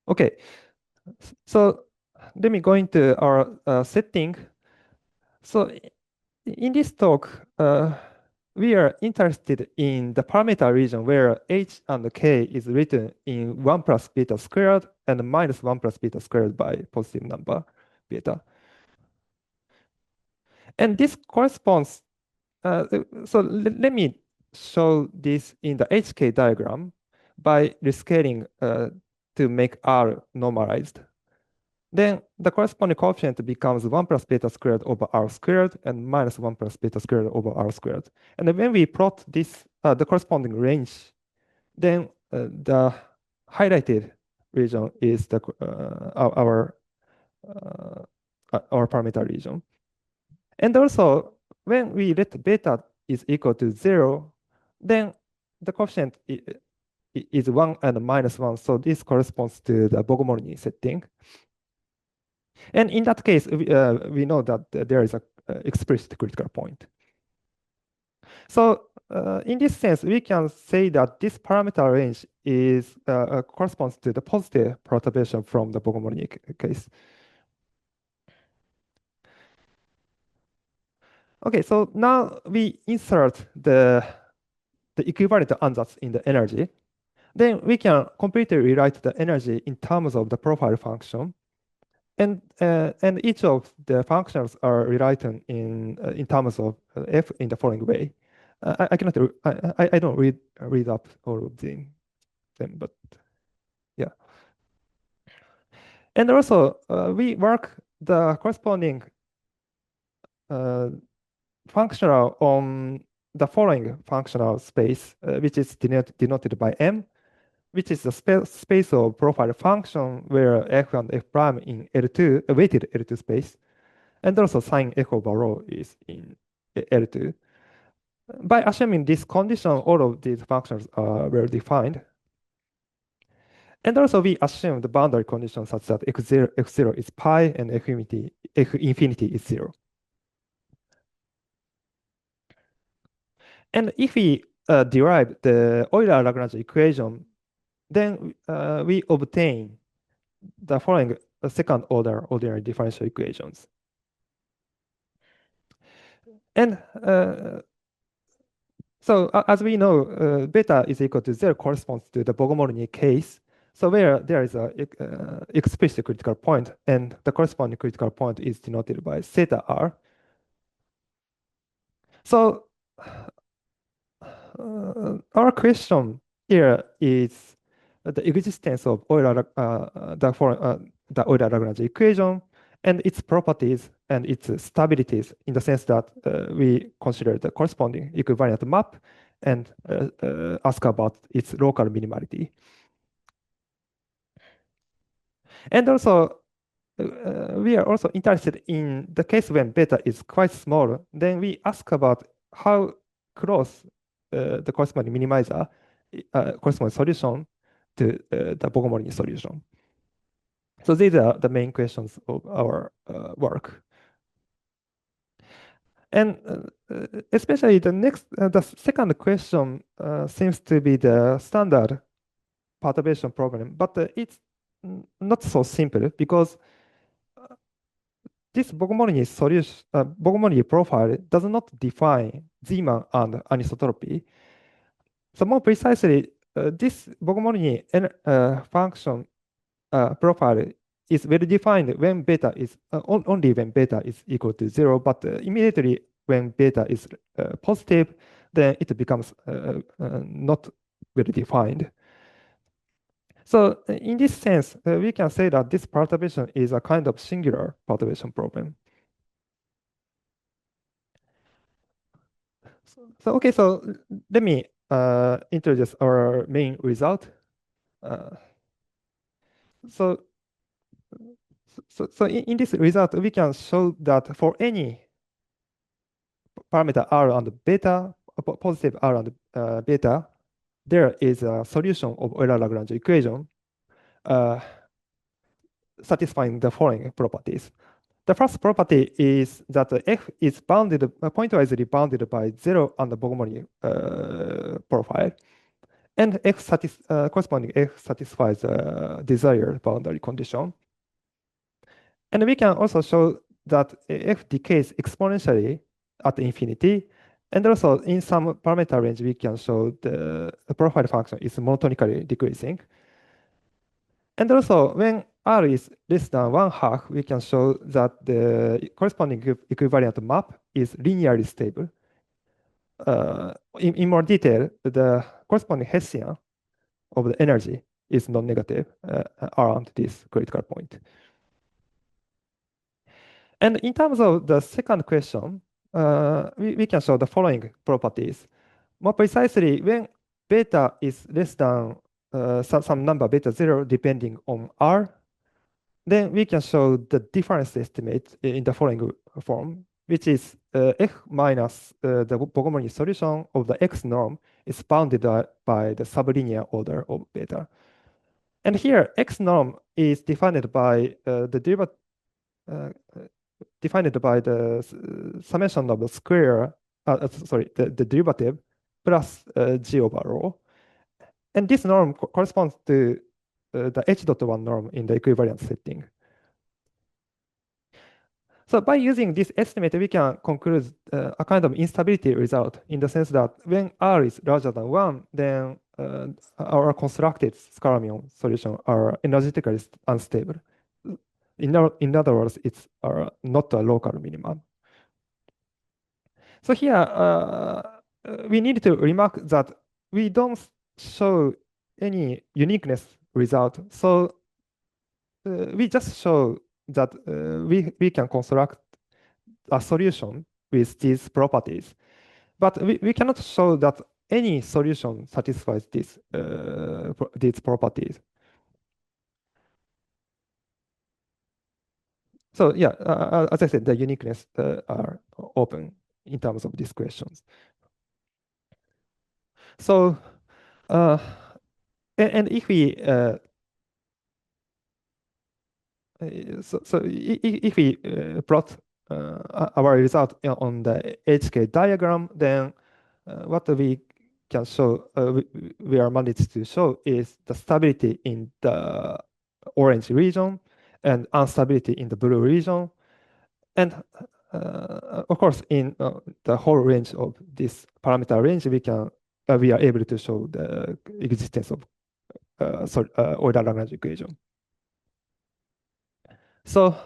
Okay, so let me go into our setting. So in this talk, we are interested in the parameter region where h and k is written in 1 plus beta squared and minus 1 plus beta squared by positive number beta. And this corresponds, so let me show this in the HK diagram by rescaling to make R normalized. Then the corresponding coefficient becomes 1 plus beta squared over R squared and minus 1 plus beta squared over R squared. And then when we plot this, the corresponding range, then the highlighted region is the our parameter region. And also, when we let beta is equal to 0, then the coefficient is 1 and -1. So this corresponds to the Bogomol'nyi setting. And in that case, we know that there is a explicit critical point. So in this sense, we can say that this parameter range is corresponds to the positive perturbation from the Bogomol'nyi case. Okay, so now we insert the equivalent ansatz in the energy. Then we can completely rewrite the energy in terms of the profile function. And each of the functions are rewritten in terms of f in the following way. I cannot. I don't read up all of them, but yeah. And also we work the corresponding functional on the following functional space, which is denoted by M, which is the space of profile function where f and f prime in L2, a weighted L2 space, and also sine f over rho is in L2. By assuming this condition, all of these functions are well defined. And also we assume the boundary condition such that x0 is pi and f infinity is 0. And if we derive the Euler-Lagrange equation, then we obtain the following second order ordinary differential equations. And so as we know, beta is equal to 0 corresponds to the Bogomol'nyi case. So where there is a explicit critical point, and the corresponding critical point is denoted by theta r. So our question here is the existence of the Euler-Lagrange equation and its properties and its stabilities in the sense that we consider the corresponding equivariant map and ask about its local minimality. And also, we are also interested in the case when beta is quite small, then we ask about how close the corresponding minimizer, corresponding solution to the Bogomol'nyi solution. So these are the main questions of our work. And especially the second question seems to be the standard perturbation problem, but it's not so simple because this Bogomol'nyi solution, Bogomol'nyi profile does not define Zeeman and anisotropy. So more precisely, this Bogomol'nyi function profile is well defined when beta is only when beta is equal to 0, but immediately when beta is positive, then it becomes not well defined. So in this sense, we can say that this perturbation is a kind of singular perturbation problem. So okay, so let me introduce our main result. So in this result, we can show that for any parameter r and beta, positive r and beta, there is a solution of Euler-Lagrange equation satisfying the following properties. The first property is that f is bounded, pointwisely bounded by 0 on the Bogomol'nyi profile, and corresponding f satisfies the desired boundary condition. And we can also show that f decays exponentially at infinity, and also in some parameter range, we can show the profile function is monotonically decreasing. And also, when r is less than 1/2, we can show that the corresponding equivariant map is linearly stable. In more detail, the corresponding Hessian of the energy is non-negative around this critical point. And in terms of the second question, we can show the following properties. More precisely, when beta is less than some number beta 0 depending on R, then we can show the difference estimate in the following form, which is F minus the Bogomol'nyi solution of the X norm is bounded by the sublinear order of beta. And here, X norm is defined by the summation of the square, the derivative plus G over rho. And this norm corresponds to the H.1 norm in the equivariant setting. So by using this estimate, we can conclude a kind of instability result in the sense that when R is larger than 1, then our constructed Skyrmion solution are energetically unstable. In other words, it's not a local minimum. So here, we need to remark that we don't show any uniqueness result. So we just show that we can construct a solution with these properties. But we cannot show that any solution satisfies these properties. So yeah, as I said, the uniqueness are open in terms of these questions. So, and if we if we plot our result on the HK diagram, then what we can show, we are managed to show is the stability in the orange region and instability in the blue region. And of course, in the whole range of this parameter range, we are able to show the existence of Euler-Lagrange equation. So,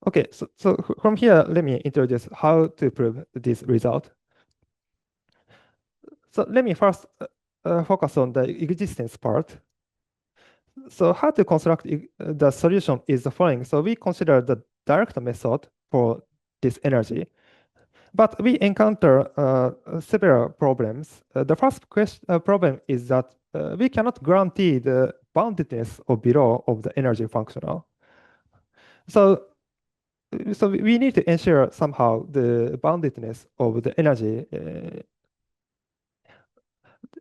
okay, so from here, let me introduce how to prove this result. So let me first focus on the existence part. So how to construct the solution is the following. So we consider the direct method for this energy, but we encounter several problems. The first problem is that we cannot guarantee the boundedness of below of the energy functional. So we need to ensure somehow the boundedness of the energy.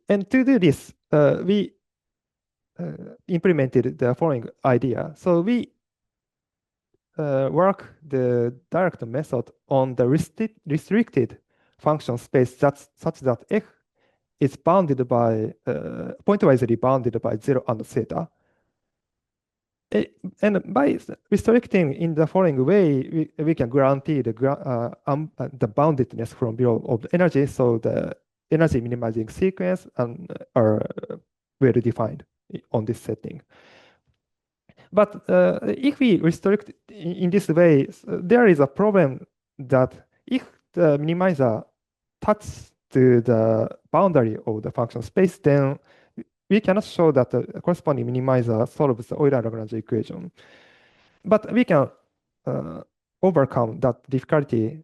And to do this, we implemented the following idea. So we work the direct method on the restricted function space such that F is bounded by pointwisely bounded by 0 and theta. And by restricting in the following way, we can guarantee the boundedness from below of the energy, so the energy minimizing sequence are well defined on this setting. But if we restrict in this way, there is a problem that if the minimizer touches to the boundary of the function space, then we cannot show that the corresponding minimizer solves the Euler-Lagrange equation. But we can overcome that difficulty,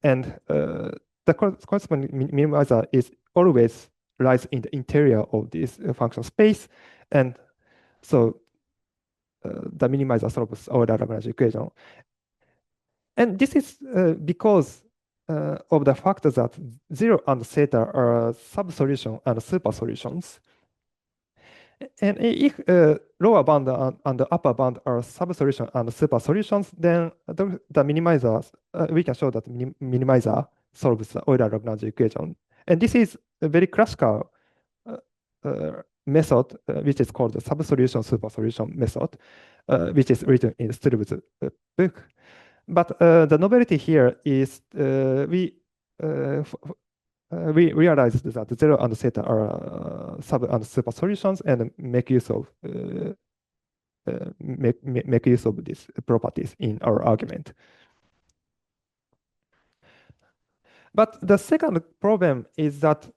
and the corresponding minimizer is always lies in the interior of this function space, and so the minimizer solves Euler-Lagrange equation. And this is because of the fact that 0 and theta are sub-solutions and super solutions. And if lower bound and the upper bound are sub-solutions and super solutions, then the minimizers, we can show that minimizer solves the Euler-Lagrange equation. And this is a very classical method, which is called the sub-solution super solution method, which is written in Stilb's book. But the novelty here is we realized that 0 and theta are sub and super solutions, and make use of these properties in our argument. But the second problem is that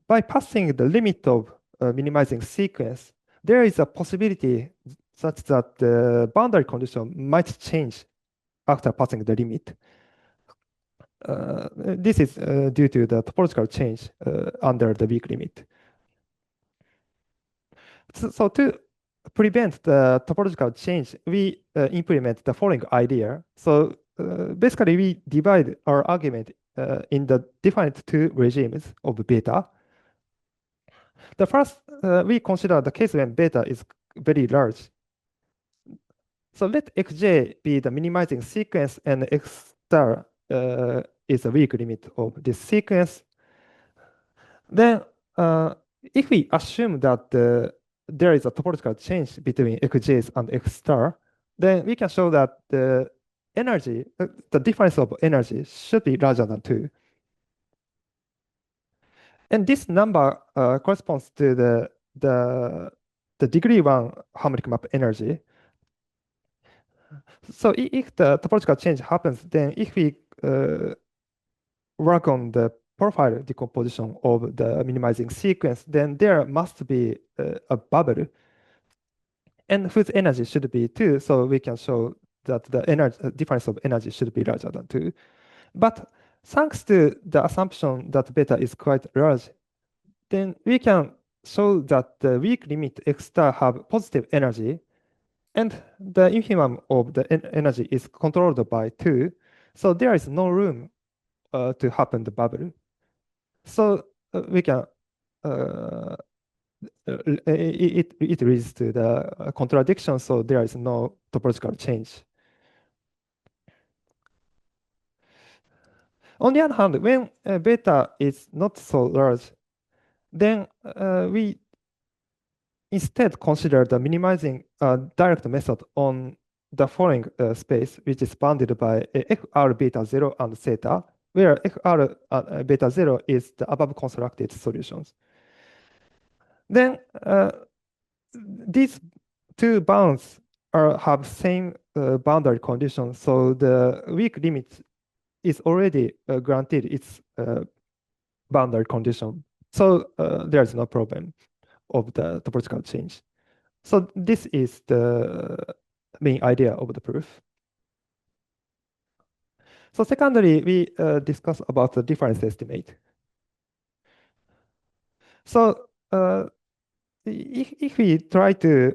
by passing the limit of minimizing sequence, there is a possibility such that the boundary condition might change after passing the limit. This is due to the topological change under the weak limit. So to prevent the topological change, we implement the following idea. So basically, we divide our argument in the different two regimes of beta. The first, we consider the case when beta is very large. So let xj be the minimizing sequence, and x star is the weak limit of this sequence. Then, if we assume that there is a topological change between xj's and x star, then we can show that the energy, the difference of energy should be larger than 2. And this number corresponds to the degree 1 harmonic map energy. So if the topological change happens, then if we work on the profile decomposition of the minimizing sequence, then there must be a bubble, and whose energy should be 2, so we can show that the energy difference of energy should be larger than 2. But thanks to the assumption that beta is quite large, then we can show that the weak limit x star have positive energy, and the infimum of the energy is controlled by 2, so there is no room to happen the bubble. So we can it leads to the contradiction, so there is no topological change. On the other hand, when beta is not so large, then we instead consider the minimizing direct method on the following space, which is bounded by fr beta 0 and theta, where fr beta 0 is the above constructed solutions. Then these two bounds have same boundary conditions, so the weak limit is already granted its boundary condition. So there is no problem of the topological change. So this is the main idea of the proof. So secondly, we discuss about the difference estimate. So if we try to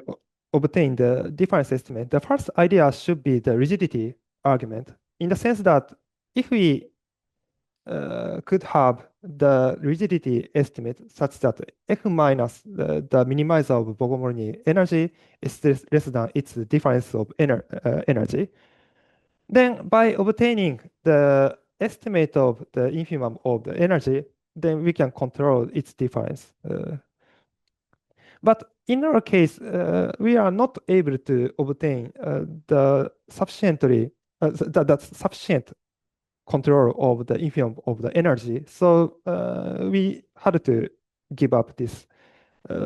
obtain the difference estimate, the first idea should be the rigidity argument, in the sense that if we could have the rigidity estimate such that F minus the minimizer of Bogomol'nyi energy is less than its difference of energy, then by obtaining the estimate of the infimum of the energy, then we can control its difference. But in our case, we are not able to obtain the sufficiently the sufficient control of the infimum of the energy. So we had to give up this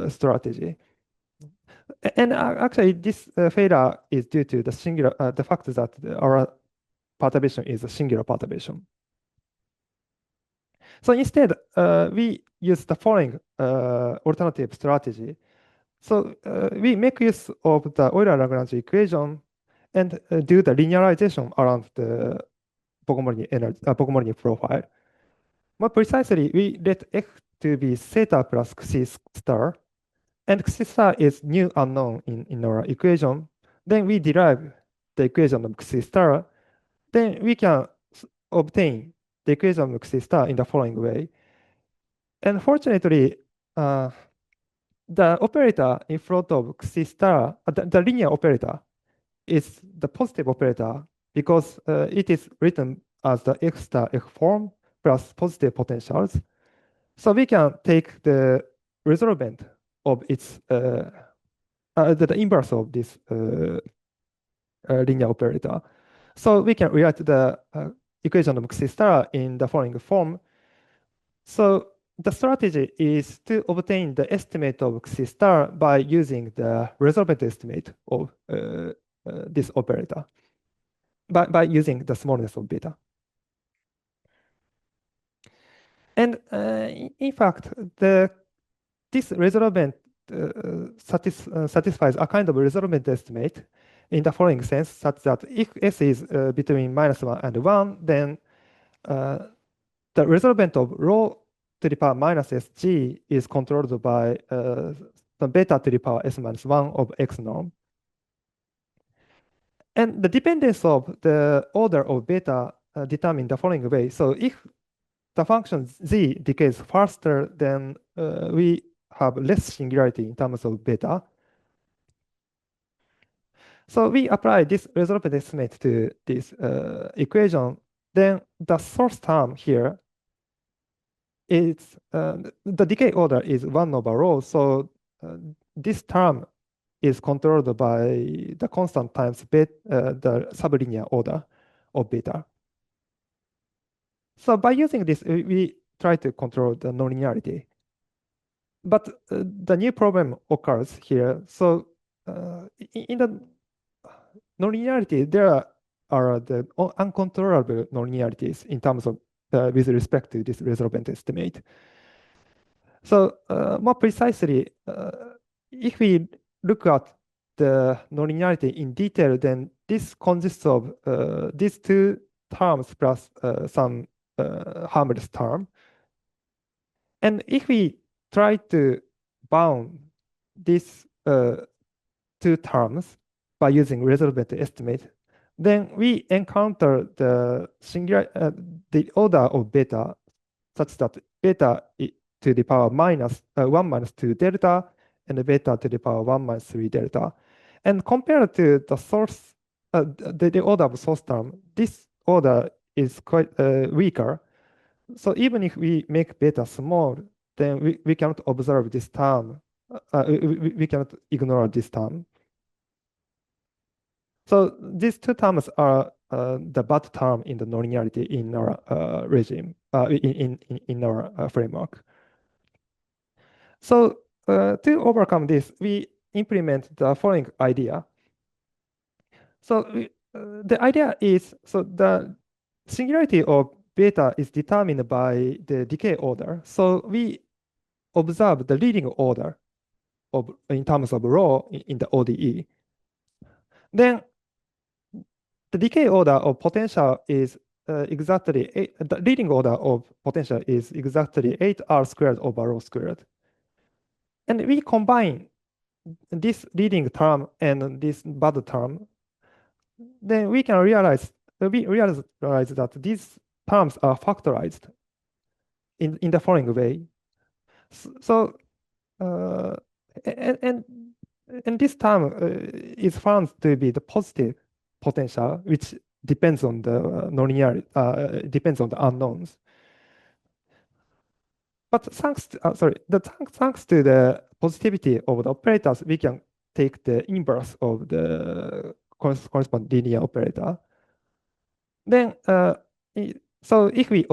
strategy. And actually, this failure is due to the singular, the fact that our perturbation is a singular perturbation. So instead, we use the following alternative strategy. So we make use of the Euler-Lagrange equation and do the linearization around the Bogomol'nyi profile. More precisely, we let X to be theta plus Xi star, and Xi star is new unknown in our equation. Then we derive the equation of Xi star. Then we can obtain the equation of Xi star in the following way. And fortunately, the operator in front of Xi star, the linear operator, is the positive operator because it is written as the X star F form plus positive potentials. So we can take the resolvent of its, the inverse of this linear operator. So we can rewrite the equation of Xi star in the following form. So the strategy is to obtain the estimate of Xi star by using the resolvent estimate of this operator by using the smallness of beta. And in fact, this resolvent satisfies a kind of resolvent estimate in the following sense, such that if S is between -1 and 1, then the resolvent of rho to the power minus SG is controlled by the beta to the power s minus 1 of x norm. And the dependence of the order of beta determined the following way. So if the function z decays faster, then we have less singularity in terms of beta. So we apply this resolved estimate to this equation. Then the source term here is the decay order is 1 over rho. So this term is controlled by the constant times the sublinear order of beta. So by using this, we try to control the nonlinearity. But the new problem occurs here. So in the nonlinearity, there are the uncontrollable nonlinearities in terms of with respect to this resolvent estimate. So more precisely, if we look at the nonlinearity in detail, then this consists of these two terms plus some harmless term. And if we try to bound these two terms by using resolvent estimate, then we encounter the the order of beta such that beta to the power minus 1 minus 2 delta and beta to the power 1 minus 3 delta. And compared to the source, the order of source term, this order is quite weaker. So even if we make beta small, then we cannot observe this term. We cannot ignore this term. So these two terms are the bad term in the nonlinearity in our regime, in our framework. So to overcome this, we implement the following idea. So the idea is, so the singularity of beta is determined by the decay order. So we observe the leading order in terms of rho in the ODE. Then the decay order of potential is exactly, the leading order of potential is exactly 8r squared over rho squared. And we combine this leading term and this bad term, then we can realize that these terms are factorized in the following way. So and this term is found to be the positive potential, which depends on the nonlinearity, depends on the unknowns. But thanks to the positivity of the operators, we can take the inverse of the corresponding linear operator. Then, so if we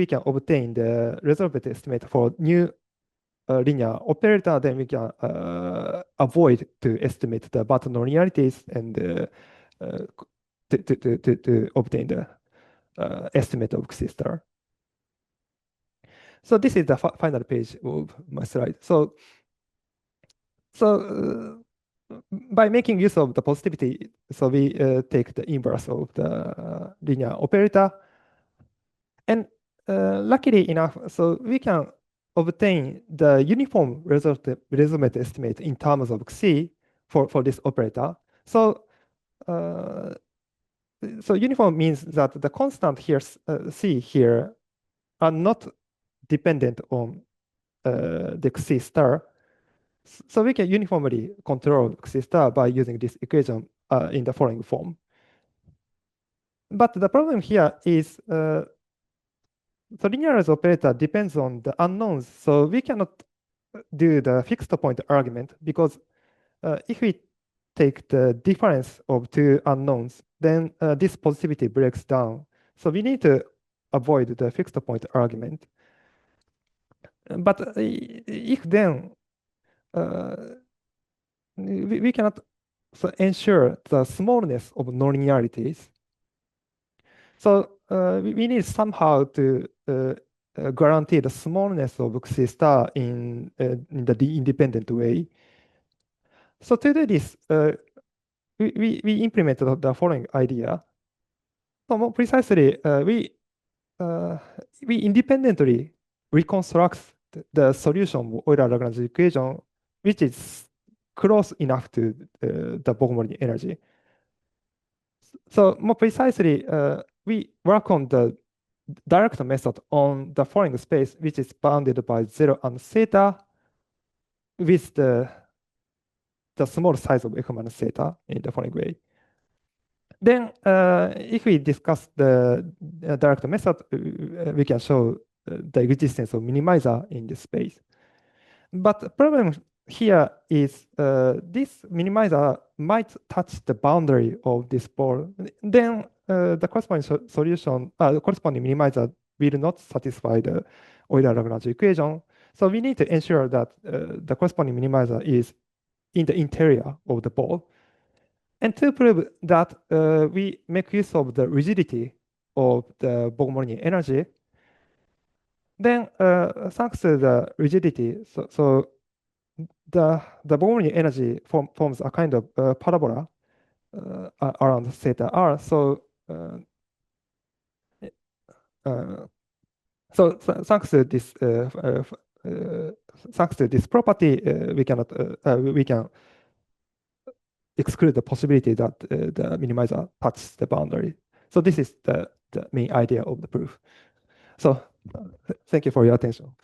can obtain the resolved estimate for new linear operator, then we can avoid to estimate the bad nonlinearities and to obtain the estimate of Xi star. So this is the final page of my slide. So by making use of the positivity, so we take the inverse of the linear operator. And luckily enough, so we can obtain the uniform resolvent estimate in terms of Xi for this operator. So uniform means that the constant here, C here, are not dependent on the Xi star. So we can uniformly control Xi star by using this equation in the following form. But the problem here is the linearized operator depends on the unknowns. So we cannot do the fixed point argument because if we take the difference of two unknowns, then this positivity breaks down. So we need to avoid the fixed point argument. But if then we cannot ensure the smallness of nonlinearities. So we need somehow to guarantee the smallness of Xi star in the independent way. So to do this, we implemented the following idea. So more precisely, we independently reconstruct the solution of Euler-Lagrange equation which is close enough to the Bogomol'nyi energy. So more precisely, we work on the direct method on the following space, which is bounded by 0 and theta with the small size of F minus theta in the following way. Then, if we discuss the direct method, we can show the existence of minimizer in this space. But the problem here is this minimizer might touch the boundary of this ball. Then the corresponding solution, the corresponding minimizer will not satisfy the Euler-Lagrange equation. So we need to ensure that the corresponding minimizer is in the interior of the ball. And to prove that, we make use of the rigidity of the Bogomol'nyi energy. Then, thanks to the rigidity, so the Bogomol'nyi energy forms a kind of parabola around theta r. So, thanks to this property, we can exclude the possibility that the minimizer touches the boundary. So this is the main idea of the proof. So thank you for your attention.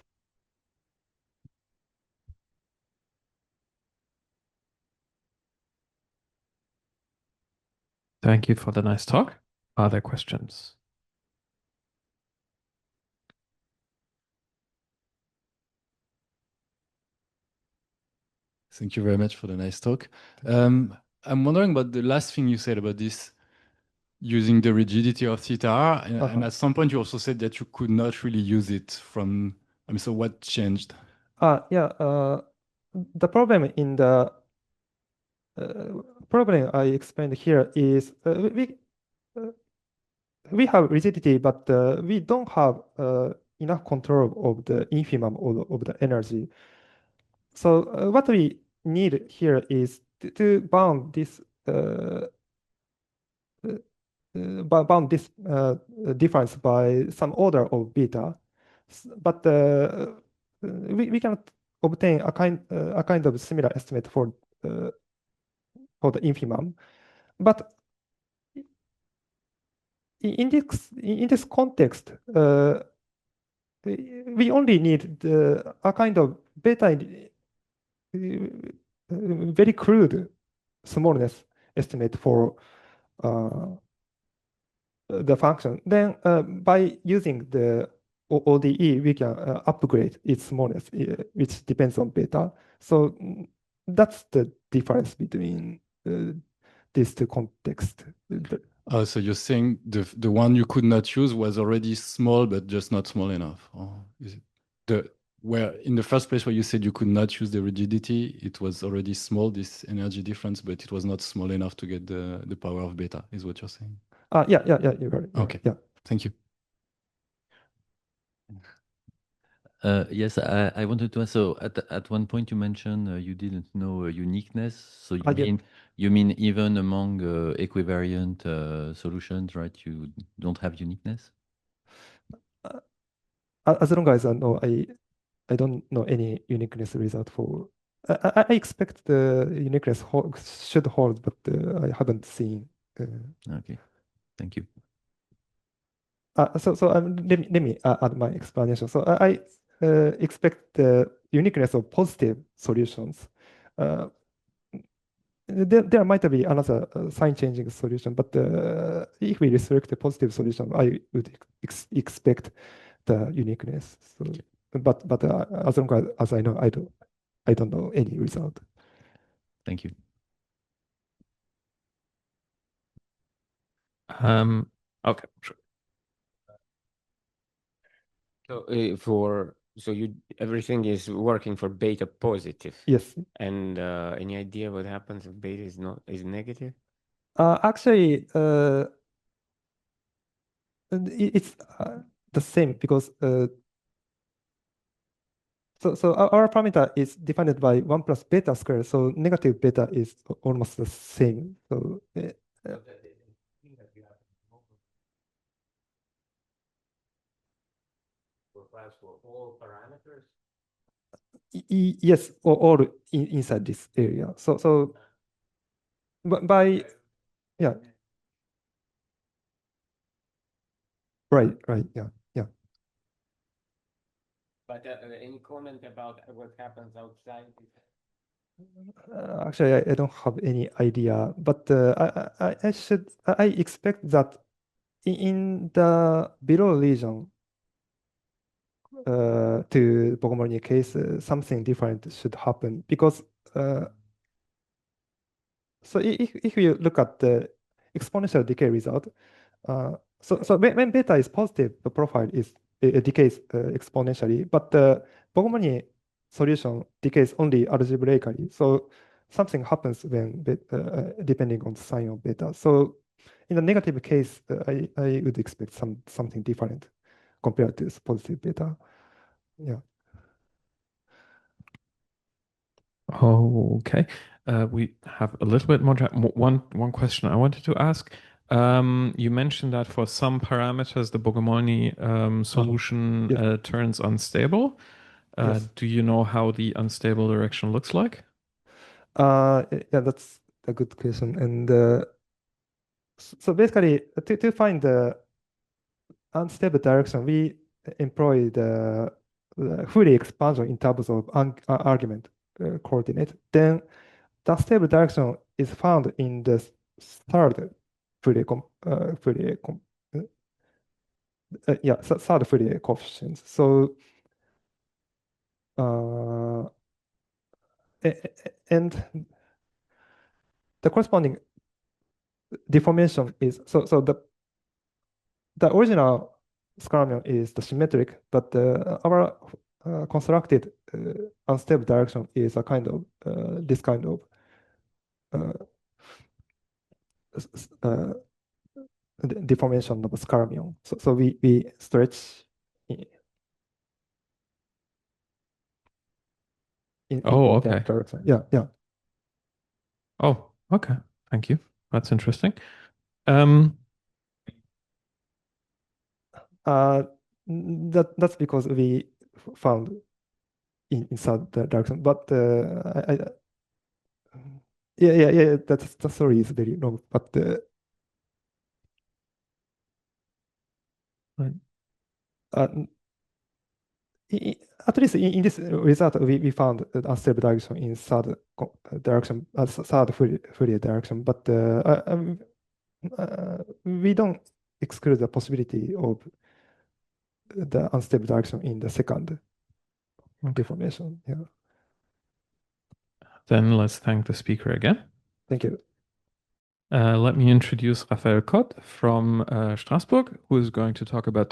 Thank you for the nice talk. Are there questions? Thank you very much for the nice talk. I'm wondering about the last thing you said about this using the rigidity of theta r, and at some point you also said that you could not really use it from, I mean, so what changed? The problem in the problem I explained here is we have rigidity, but we don't have enough control of the infimum of the energy. So what we need here is to bound this difference by some order of beta, but we cannot obtain a kind of similar estimate for the infimum. But in this context, we only need a kind of beta very crude smallness estimate for the function. Then by using the ODE, we can upgrade its smallness, which depends on beta. So that's the difference between these two contexts. So you're saying the one you could not use was already small, but just not small enough? Or is it where in the first place where you said you could not use the rigidity, it was already small, this energy difference, but it was not small enough to get the power of beta, is what you're saying? Yeah, you're right. Okay. Yeah. Thank you. Yes, I wanted to ask. So at one point you mentioned you didn't know uniqueness. So you mean even among equivariant solutions, right? You don't have uniqueness? As long as I know, I don't know any uniqueness result for. I expect the uniqueness should hold, but I haven't seen. Okay, thank you. Let me add my explanation. So I expect the uniqueness of positive solutions. There might be another sign-changing solution, but if we restrict the positive solution, I would expect the uniqueness. So, Okay. but as long as I know, I don't know any result. Thank you. Okay, sure. So everything is working for beta positive. Yes. And any idea what happens if beta is negative? Actually, it's the same because so our parameter is defined by 1 plus beta square. So negative beta is almost the same. So for all parameters? Yes, all inside this area. So by yeah, right, yeah. But any comment about what happens outside? Actually, I don't have any idea, but I expect that in the below region to Bogomol'nyi case, something different should happen because so if you look at the exponential decay result, so when beta is positive, the profile is it decays exponentially, but the Bogomol'nyi solution decays only algebraically. So something happens when depending on the sign of beta. So in the negative case, I would expect something different compared to this positive beta. Yeah. Okay. We have a little bit more time. One question I wanted to ask. You mentioned that for some parameters, the Bogomol'nyi solution yes. turns unstable. Yes. Do you know how the unstable direction looks like? Yeah, that's a good question. And so basically, to find the unstable direction, we employ the Fourier expansion in terms of argument coordinate. Then the unstable direction is found in the third third Fourier coefficient. So and the corresponding deformation is so the original Skyrmion is the symmetric, but our constructed unstable direction is a kind of this kind of uh, deformation of Skyrmion. So we stretch in Okay. that direction. Yeah. Oh, okay. Thank you. That's interesting. That's because we found inside the direction, but yeah. That's the story is very long, but at least in this result, we found unstable direction in third direction, third Fourier direction, but we don't exclude the possibility of the unstable direction in the second deformation. Yeah. Then let's thank the speaker again. Thank you. Let me introduce Raphael Kott from Strasbourg, who is going to talk about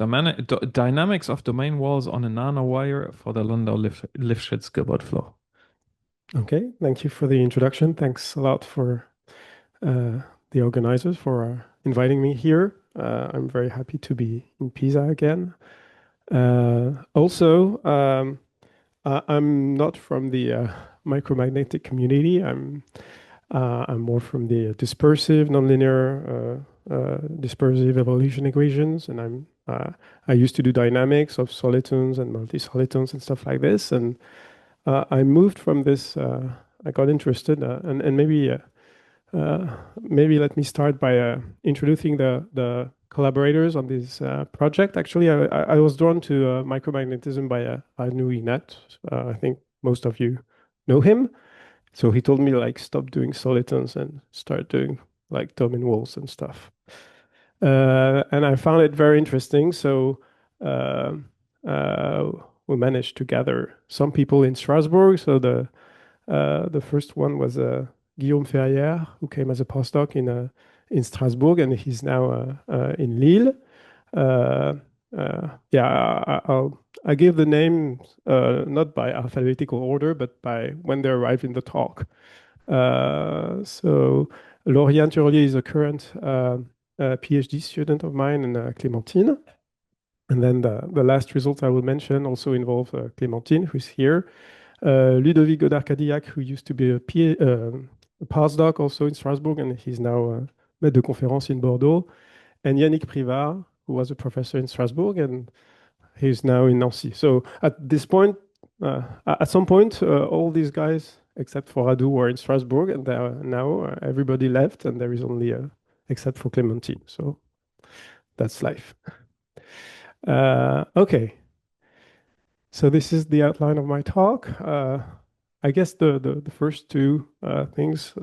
dynamics of domain walls on a nanowire for the Landau-Lifshitz-Gilbert flow. Okay, thank you for the introduction. Thanks a lot for the organizers for inviting me here. I'm very happy to be in Pisa again. Also, I'm not from the micromagnetic community. I'm more from the dispersive, nonlinear, dispersive evolution equations, and I used to do dynamics of solitons and multi-solitons and stuff like this. And I moved from this. I got interested, and maybe let me start by introducing the collaborators on this project. Actually, I was drawn to micromagnetism by Anu Ignat. I think most of you know him. So he told me like stop doing solitons and start doing like domain walls and stuff. And I found it very interesting. So we managed to gather some people in Strasbourg. So the first one was Guillaume Ferrière, who came as a postdoc in Strasbourg, and he's now in Lille. I give the name not by alphabetical order, but by when they arrived in the talk. So Lauriane Turlier is a current PhD student of mine in Clémentine. And then the last result I will mention also involve Clémentine, who's here. Ludovic Godard-Cadillac, who used to be a postdoc also in Strasbourg, and he's now maître de conférence in Bordeaux. And Yannick Privard, who was a professor in Strasbourg, and he's now in Nancy. So at this point, at some point, all these guys, except for Radu, were in Strasbourg, and now everybody left, and there is only, except for Clementine. So that's life. Okay. So this is the outline of my talk. I guess the first two things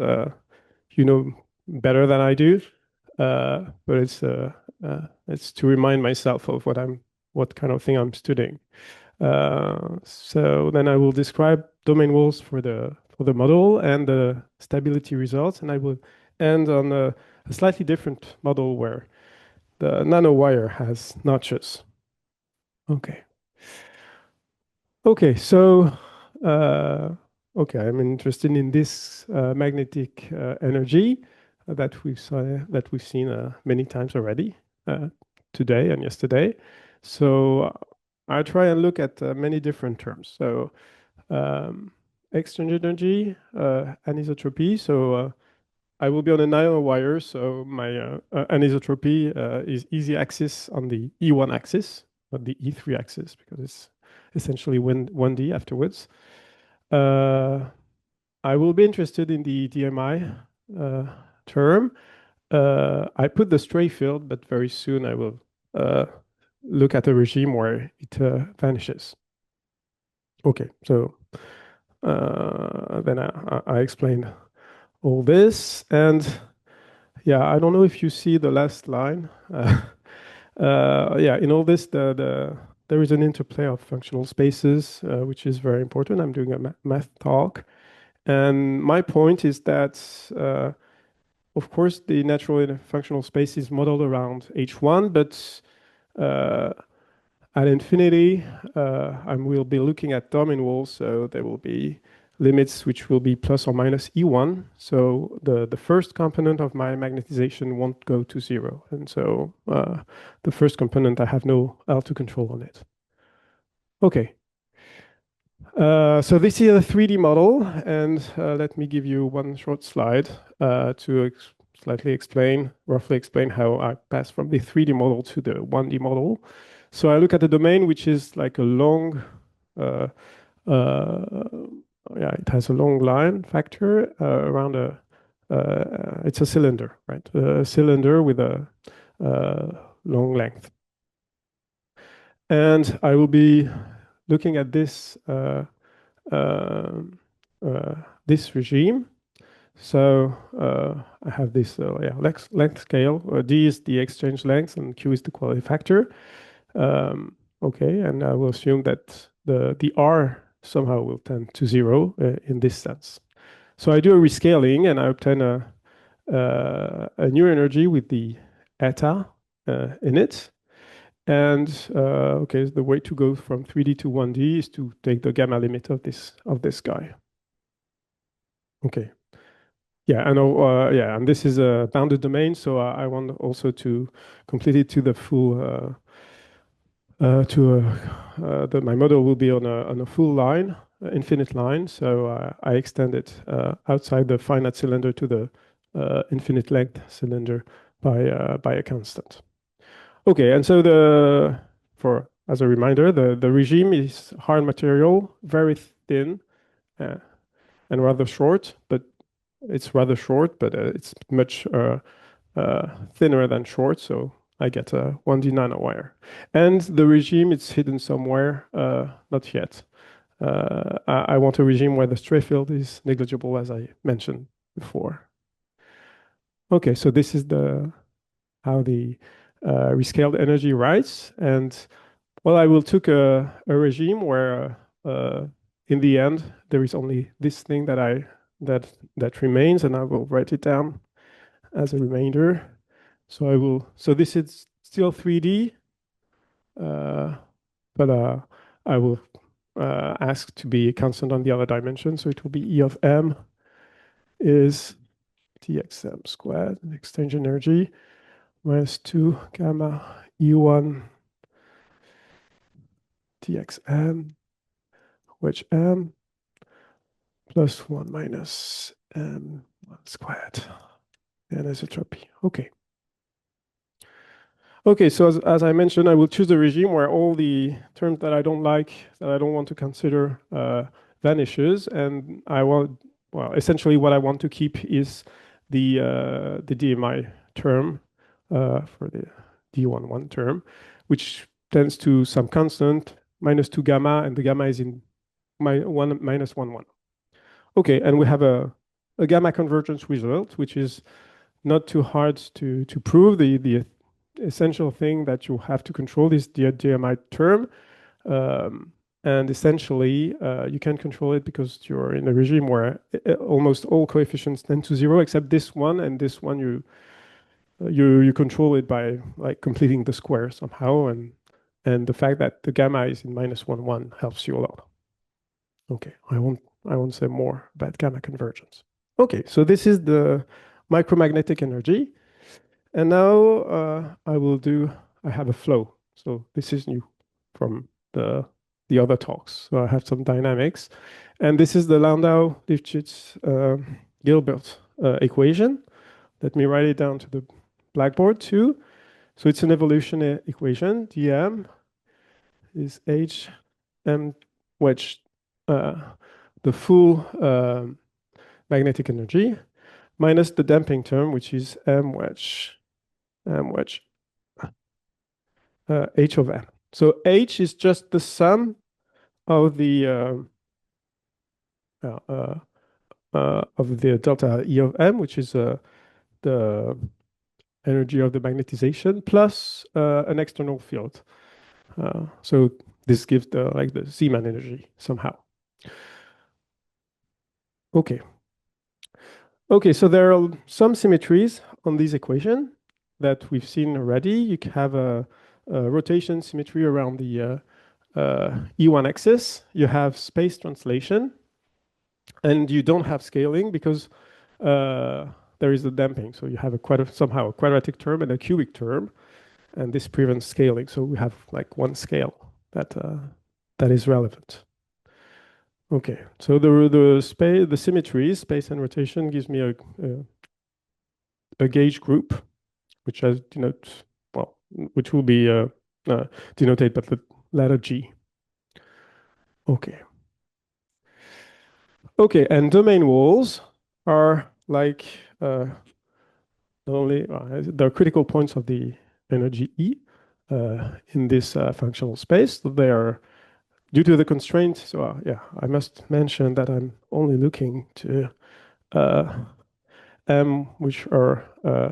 you know better than I do, but it's to remind myself of what kind of thing I'm studying. So then I will describe domain walls for the model and the stability results, and I will end on a slightly different model where the nanowire has notches. Okay. Okay, so I'm interested in this magnetic energy that we've seen many times already today and yesterday. So I try and look at many different terms. So exchange energy, anisotropy. So I will be on a nanowire. So my anisotropy is easy axis on the E1 axis, not the E3 axis, because it's essentially 1D afterwards. I will be interested in the DMI term. I put the stray field, but very soon I will look at a regime where it vanishes. Okay, so then I explained all this, and yeah, I don't know if you see the last line. Yeah, in all this, there is an interplay of functional spaces, which is very important. I'm doing a math talk. And my point is that, of course, the natural and functional space is modeled around H1, but at infinity, I will be looking at domain walls, so there will be limits which will be plus or minus E1. So the first component of my magnetization won't go to zero. And so the first component, I have no L2 control on it. Okay. So this is a 3D model, and let me give you one short slide to roughly explain how I pass from the 3D model to the 1D model. So I look at the domain, which is like a long, it has a long line factor around it's a cylinder, right? A cylinder with a long length. And I will be looking at this this regime. So I have this length scale. D is the exchange length, and Q is the quality factor. Okay, and I will assume that the R somehow will tend to zero in this sense. So I do a rescaling, and I obtain a new energy with the eta in it. And okay, the way to go from 3D to 1D is to take the gamma limit of this guy. Okay. Yeah, and this is a bounded domain, so I want also to complete it to the full my model will be on a full line, infinite line. So I extend it outside the finite cylinder to the infinite length cylinder by a constant. Okay, and so as a reminder, the regime is hard material, very thin and rather short, but it's much thinner than short. So I get a 1D nanowire. And the regime is hidden somewhere, not yet. I want a regime where the stray field is negligible, as I mentioned before. Okay, so this is how the rescaled energy writes. And well, I will took a regime where in the end there is only this thing that remains, and I will write it down as a remainder. So this is still 3D, but I will ask to be constant on the other dimension. So it will be E of M is dxm squared, exchange energy, minus 2 gamma E1 dxm, which M plus 1 minus M1 squared, and anisotropy. Okay. Okay, so as I mentioned, I will choose a regime where all the terms that I don't like, that I don't want to consider, vanishes, and well, essentially what I want to keep is the DMI term for the D11 term, which tends to some constant -2 gamma, and the gamma is in -1, 1. Okay, and we have a gamma convergence result, which is not too hard to prove. The essential thing that you have to control is the DMI term. And essentially, you can control it because you're in a regime where almost all coefficients tend to 0, except this one, and this one you control it by like completing the square somehow, and the fact that the gamma is in -1, 1 helps you a lot. Okay, I won't say more about gamma convergence. Okay, so this is the micromagnetic energy. And now I have a flow. So this is new from the other talks. So I have some dynamics. And this is the Landau-Lifshitz-Gilbert equation. Let me write it down to the blackboard too. So it's an evolution equation. dm is h m wedge, the full magnetic energy, minus the damping term, which is m wedge h of m. So h is just the sum of the delta E of m, which is the energy of the magnetization, plus an external field. So this gives the Zeeman energy somehow. Okay. Okay, so there are some symmetries on this equation that we've seen already. You can have a rotation symmetry around the E1 axis. You have space translation, and you don't have scaling because there is a damping. So you have somehow a quadratic term and a cubic term, and this prevents scaling. So we have like one scale that is relevant. Okay, so the symmetries, space and rotation, gives me a gauge group, which which will be denoted by the letter G. Okay. Okay, and domain walls are like not only the critical points of the energy E in this functional space. So they are due to the constraint. So yeah, I must mention that I'm only looking to M, which are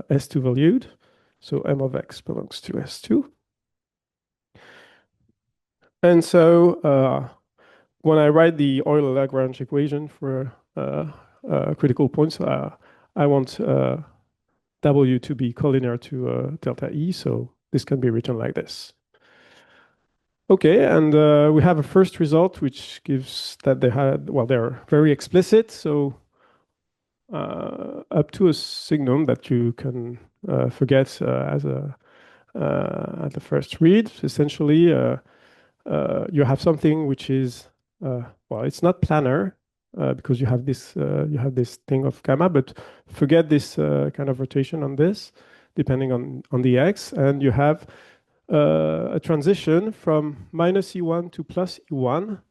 S2 valued. So M of X belongs to S2. And so when I write the Euler-Lagrange equation for critical points, I want W to be collinear to delta E. So this can be written like this. Okay, and we have a first result, which gives that they're very explicit. So up to a signum that you can forget at the first read, essentially, you have something which is it's not planar because you have this thing of gamma, but forget this kind of rotation on this, depending on the x, and you have a transition from -E1 to +E1,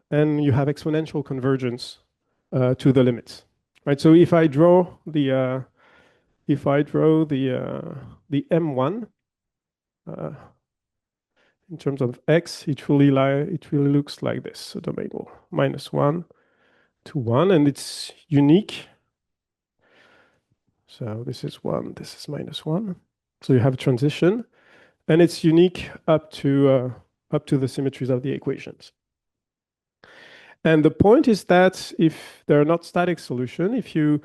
and you have exponential convergence to the limits, right? So if I draw the M1 in terms of x, it really looks like this. So domain wall -1 to 1, and it's unique. So this is 1, this is -1. So you have a transition, and it's unique up to the symmetries of the equations. And the point is that if they're not static solution, if you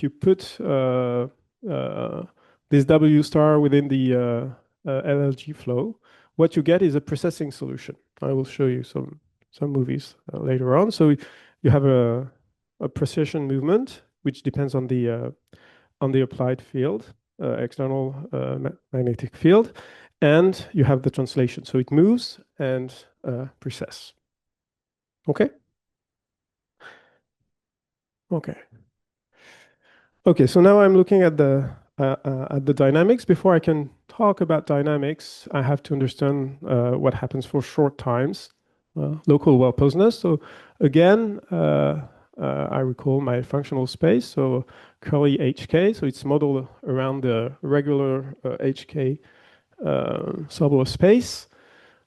put this W star within the LLG flow, what you get is a precessing solution. I will show you some movies later on. So you have a precession movement, which depends on the applied field, external magnetic field, and you have the translation. So it moves and precess. Okay? Okay. Okay, so now I'm looking at the at the dynamics. Before I can talk about dynamics, I have to understand what happens for short times, local well-posedness. So again, I recall my functional space, so curly HK, so it's modeled around the regular HK subgroup space.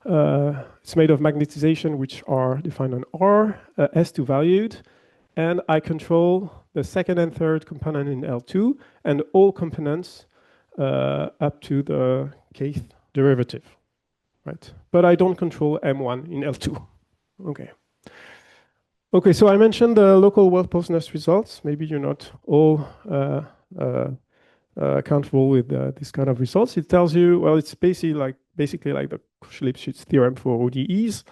It's made of magnetization, which are defined on R, S2 valued, and I control the second and third component in L2 and all components up to the kth derivative, right? But I don't control M1 in L2. Okay. Okay, so I mentioned the local well-posedness results. Maybe you're not all comfortable with this kind of results. It tells you, well, it's basically like the Cauchy-Lipschitz theorem for ODEs.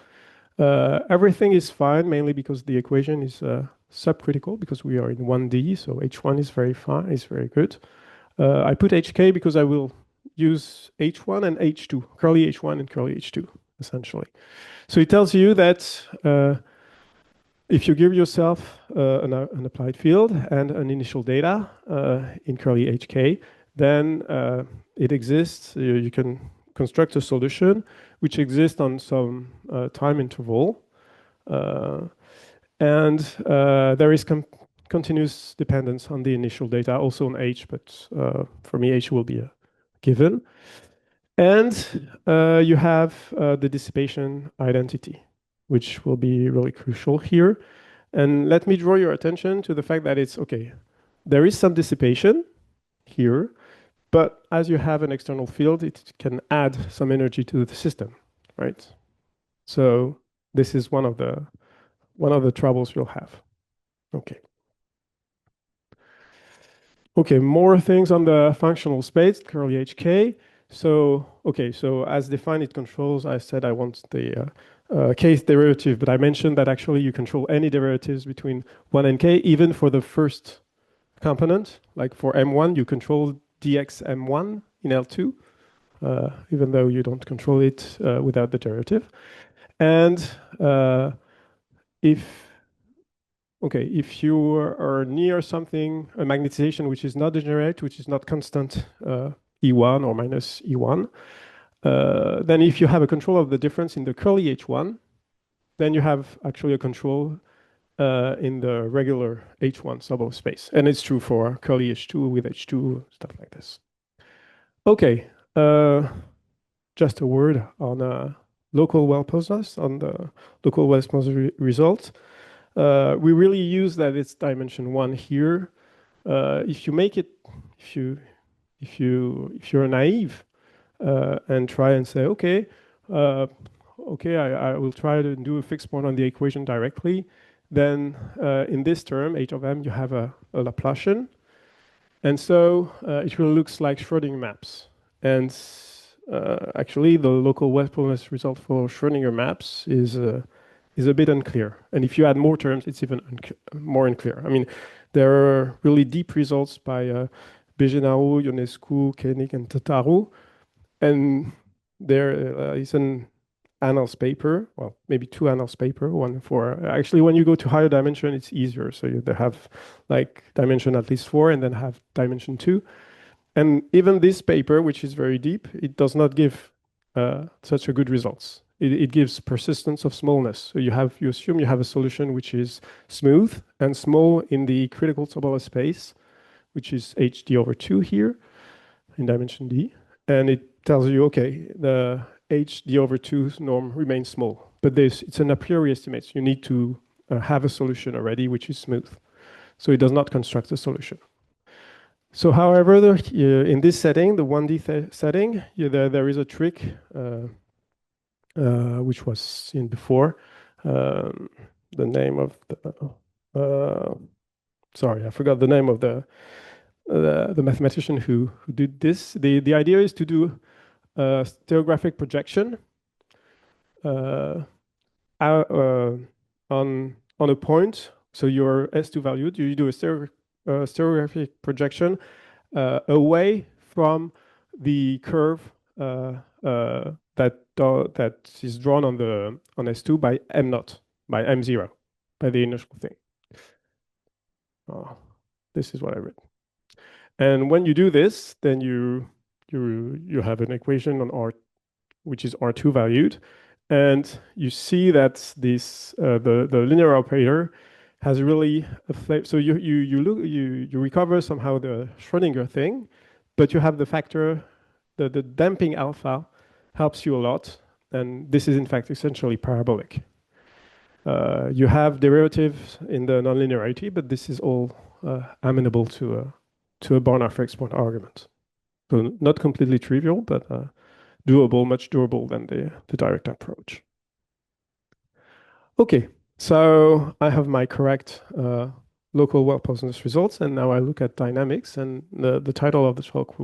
Everything is fine, mainly because the equation is subcritical, because we are in 1D, so H1 is very fine, is very good. I put HK because I will use H1 and H2, curly H1 and curly H2, essentially. So it tells you that if you give yourself an applied field and an initial data in curly HK, then it exists. You can construct a solution which exists on some time interval. And there is continuous dependence on the initial data, also on H, but for me, H will be a given. And you have the dissipation identity, which will be really crucial here. And let me draw your attention to the fact that it's okay. There is some dissipation here, but as you have an external field, it can add some energy to the system, right? So this is one of the troubles you'll have. Okay. Okay, more things on the functional space, curly HK. So, okay, so as defined, it controls, I said I want the kth derivative, but I mentioned that actually you control any derivatives between 1 and k, even for the first component. Like for M1, you control dx M1 in L2, even though you don't control it without the derivative. And if you are near something, a magnetization which is not degenerate, which is not constant E1 or minus E1, then if you have a control of the difference in the curly H1, then you have actually a control in the regular H1 subgroup space. And it's true for curly H2 with H2, stuff like this. Okay, just a word on local well-posedness, on the local well-posedness result. We really use that it's dimension 1 here. If you make it, if you're naive and try and say, okay, I will try to do a fixed point on the equation directly, then in this term, h of m, you have a Laplacian. And so it really looks like Schrödinger maps. And actually, the local well-posedness result for Schrödinger maps is a bit unclear. And if you add more terms, it's even more unclear. I mean, there are really deep results by Bejenaru, Ionescu, Koenig, and Tataru. And there is an annals paper, well, maybe 2 annals paper, one for, actually, when you go to higher dimension, it's easier. So you have like dimension at least 4 and then have dimension 2. And even this paper, which is very deep, it does not give such a good results. It gives persistence of smallness. So you assume you have a solution which is smooth and small in the critical subgroup space, which is HD/2 here in dimension D. And it tells you, okay, the HD/2 norm remains small, but it's an a priori estimate. So you need to have a solution already, which is smooth. So it does not construct a solution. So however, in this setting, the 1D setting, there is a trick which was seen before. The name of the, sorry, I forgot the name of the mathematician who did this. The idea is to do a stereographic projection on a point. So your S2 valued, you do a stereographic projection away from the curve that is drawn on S2 by M0, by M0, by the initial thing. Oh, this is what I read. And when you do this, then you have an equation on R, which is R2 valued. And you see that this the linear operator has really a flavor. So you recover somehow the Schrödinger thing, but you have the factor, the damping alpha helps you a lot. And this is in fact essentially parabolic. You have derivatives in the nonlinearity, but this is all amenable to a Born after X point argument. So not completely trivial, but doable, much doable than the direct approach. Okay, so I have my correct local well-Poisson's results, and now I look at dynamics, and the title of the talk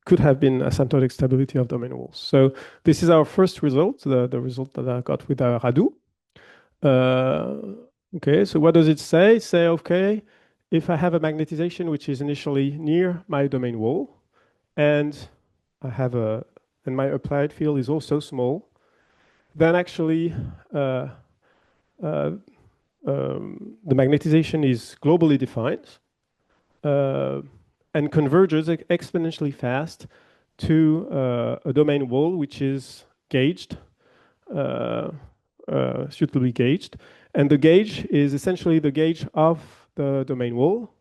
could have been asymptotic stability of domain walls. So this is our first result, the result that I got with Radu. Okay, so what does it say? Say, okay, if I have a magnetization which is initially near my domain wall, and and my applied field is also small, then actually the magnetization is globally defined and converges exponentially fast to a domain wall which is gauged, suitably gauged. And the gauge is essentially the gauge of the domain wall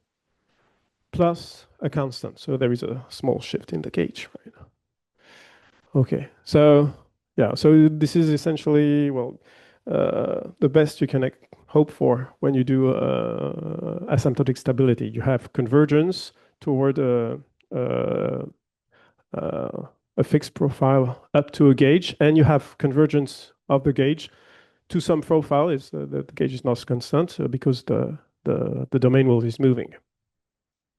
plus a constant. So there is a small shift in the gauge right now. Okay, so yeah, so this is essentially, well, the best you can hope for when you do asymptotic stability. You have convergence toward a fixed profile up to a gauge, and you have convergence of the gauge to some profile if the gauge is not constant because the domain wall is moving.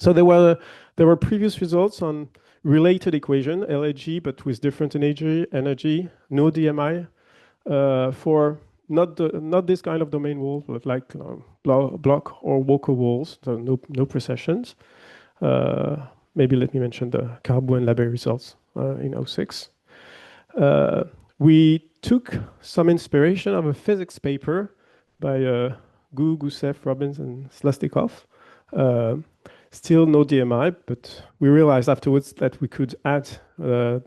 So there were previous results on related equation, LAG, but with different energy, no DMI, for not this kind of domain wall, but like block or Walker walls, so no precessions. Maybe let me mention the Carbo and Labé results in 06. We took some inspiration of a physics paper by Gu, Gusev, Robbins, and Slastikov. Still no DMI, but we realized afterwards that we could add the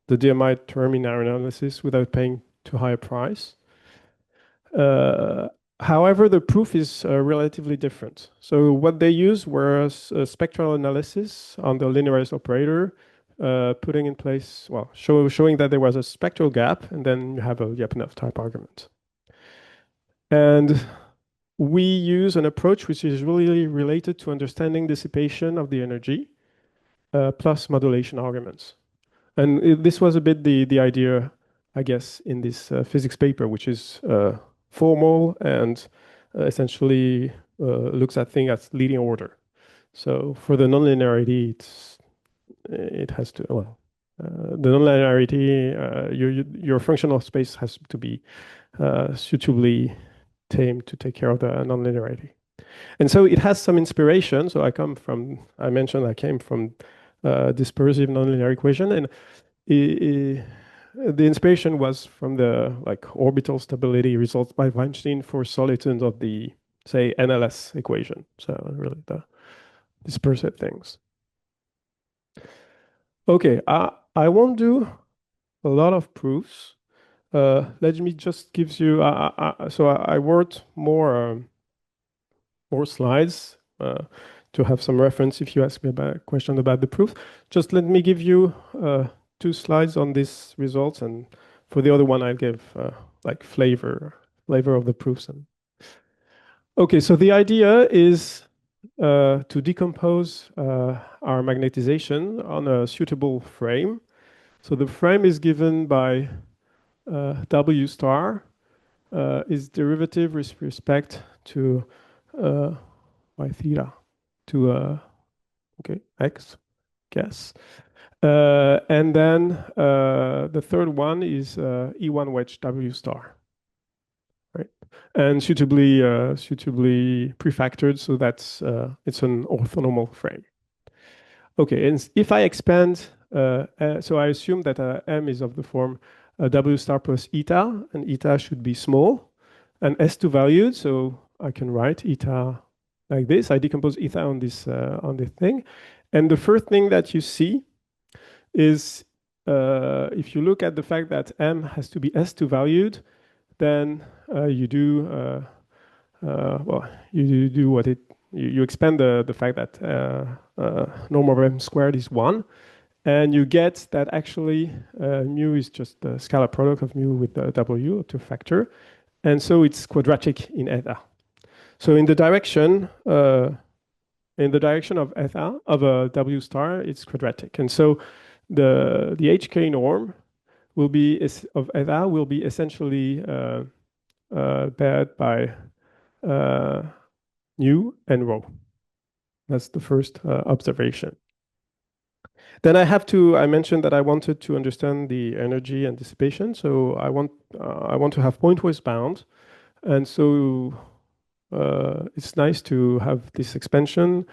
DMI term in our analysis without paying too high a price. However, the proof is relatively different. So what they used was a spectral analysis on the linearized operator, putting in place, well, showing that there was a spectral gap, and then you have a Lyapunov type argument. And we use an approach which is really related to understanding dissipation of the energy plus modulation arguments. And this was a bit the idea, I guess, in this physics paper, which is formal and essentially looks at things as leading order. So for the nonlinearity, it has to, well, the nonlinearity, your functional space has to be suitably tamed to take care of the nonlinearity. And so it has some inspiration. So I mentioned I came from dispersive nonlinear equation, and the inspiration was from the orbital stability results by Weinstein for solitons of the, say, NLS equation. So really the dispersive things. Okay, I won't do a lot of proofs. Let me just give you, so I wrote more slides to have some reference if you ask me about a question about the proof. Just let me give you 2 slides on these results, and for the other one I'll give flavor of the proofs. Okay, so the idea is to decompose our magnetization on a suitable frame. So the frame is given by W star is derivative with respect to y theta to okay, x, guess. And then the third one is E1 wedge W star, right? And suitably prefactored, so that's it's an orthonormal frame. Okay, and if I expand, so I assume that M is of the form W star plus eta, and eta should be small, and S2 valued, so I can write eta like this. I decompose eta on this thing, And the first thing that you see is if you look at the fact that M has to be S2 valued, then you do you expand the fact that norm over M squared is 1, and you get that actually mu is just the scalar product of mu with the W to factor, and so it's quadratic in eta. So in the direction of eta of a W star, it's quadratic, and so the HK norm will be of eta will be essentially paired by nu and rho. That's the first observation. Then I mentioned that I wanted to understand the energy and dissipation. So I want to have pointwise bound, and so it's nice to have this expansion.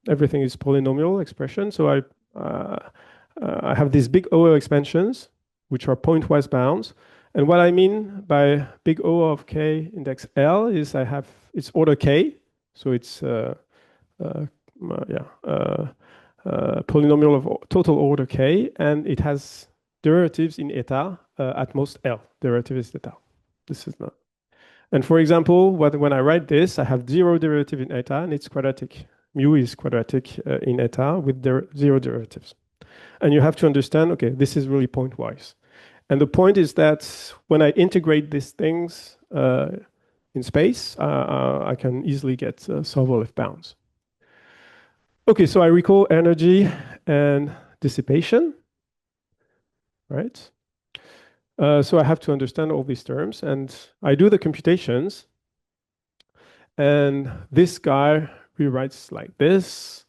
Everything is polynomial expression. So I have these big O expansions, which are pointwise bounds. And what I mean by big O of k index L is it's order k, so it's polynomial of total order k, and it has derivatives in eta at most L. Derivative is eta. This is not. And for example, when I write this, I have 0 derivative in eta, and it's quadratic. Mu is quadratic in eta with 0 derivatives. And you have to understand, okay, this is really pointwise. And the point is that when I integrate these things in space, I can easily get Sobolev bounds. Okay, so I recall energy and dissipation, right? So I have to understand all these terms, and I do the computations. And this guy rewrites like this,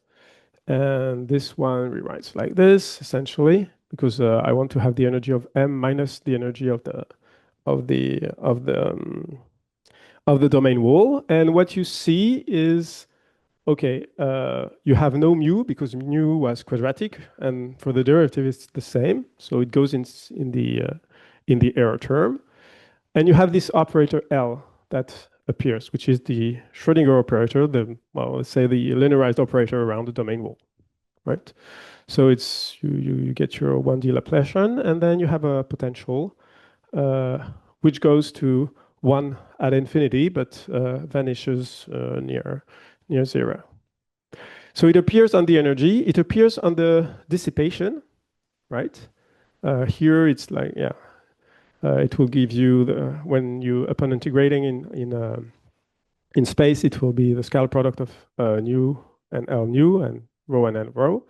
and this one rewrites like this, essentially, because I want to have the energy of M minus the energy of the domain wall. And what you see is, okay, you have no mu because mu was quadratic, and for the derivative it's the same, so it goes in the error term, and you have this operator L that appears, which is the Schrödinger operator, let's say the linearized operator around the domain wall, right? So it's you get your 1D Laplacian, and then you have a potential which goes to 1 at infinity, but vanishes near 0. So it appears on the energy, it appears on the dissipation, right? Here it's like, it will give you upon integrating in space, it will be the scalar product of nu and L nu and rho and N rho.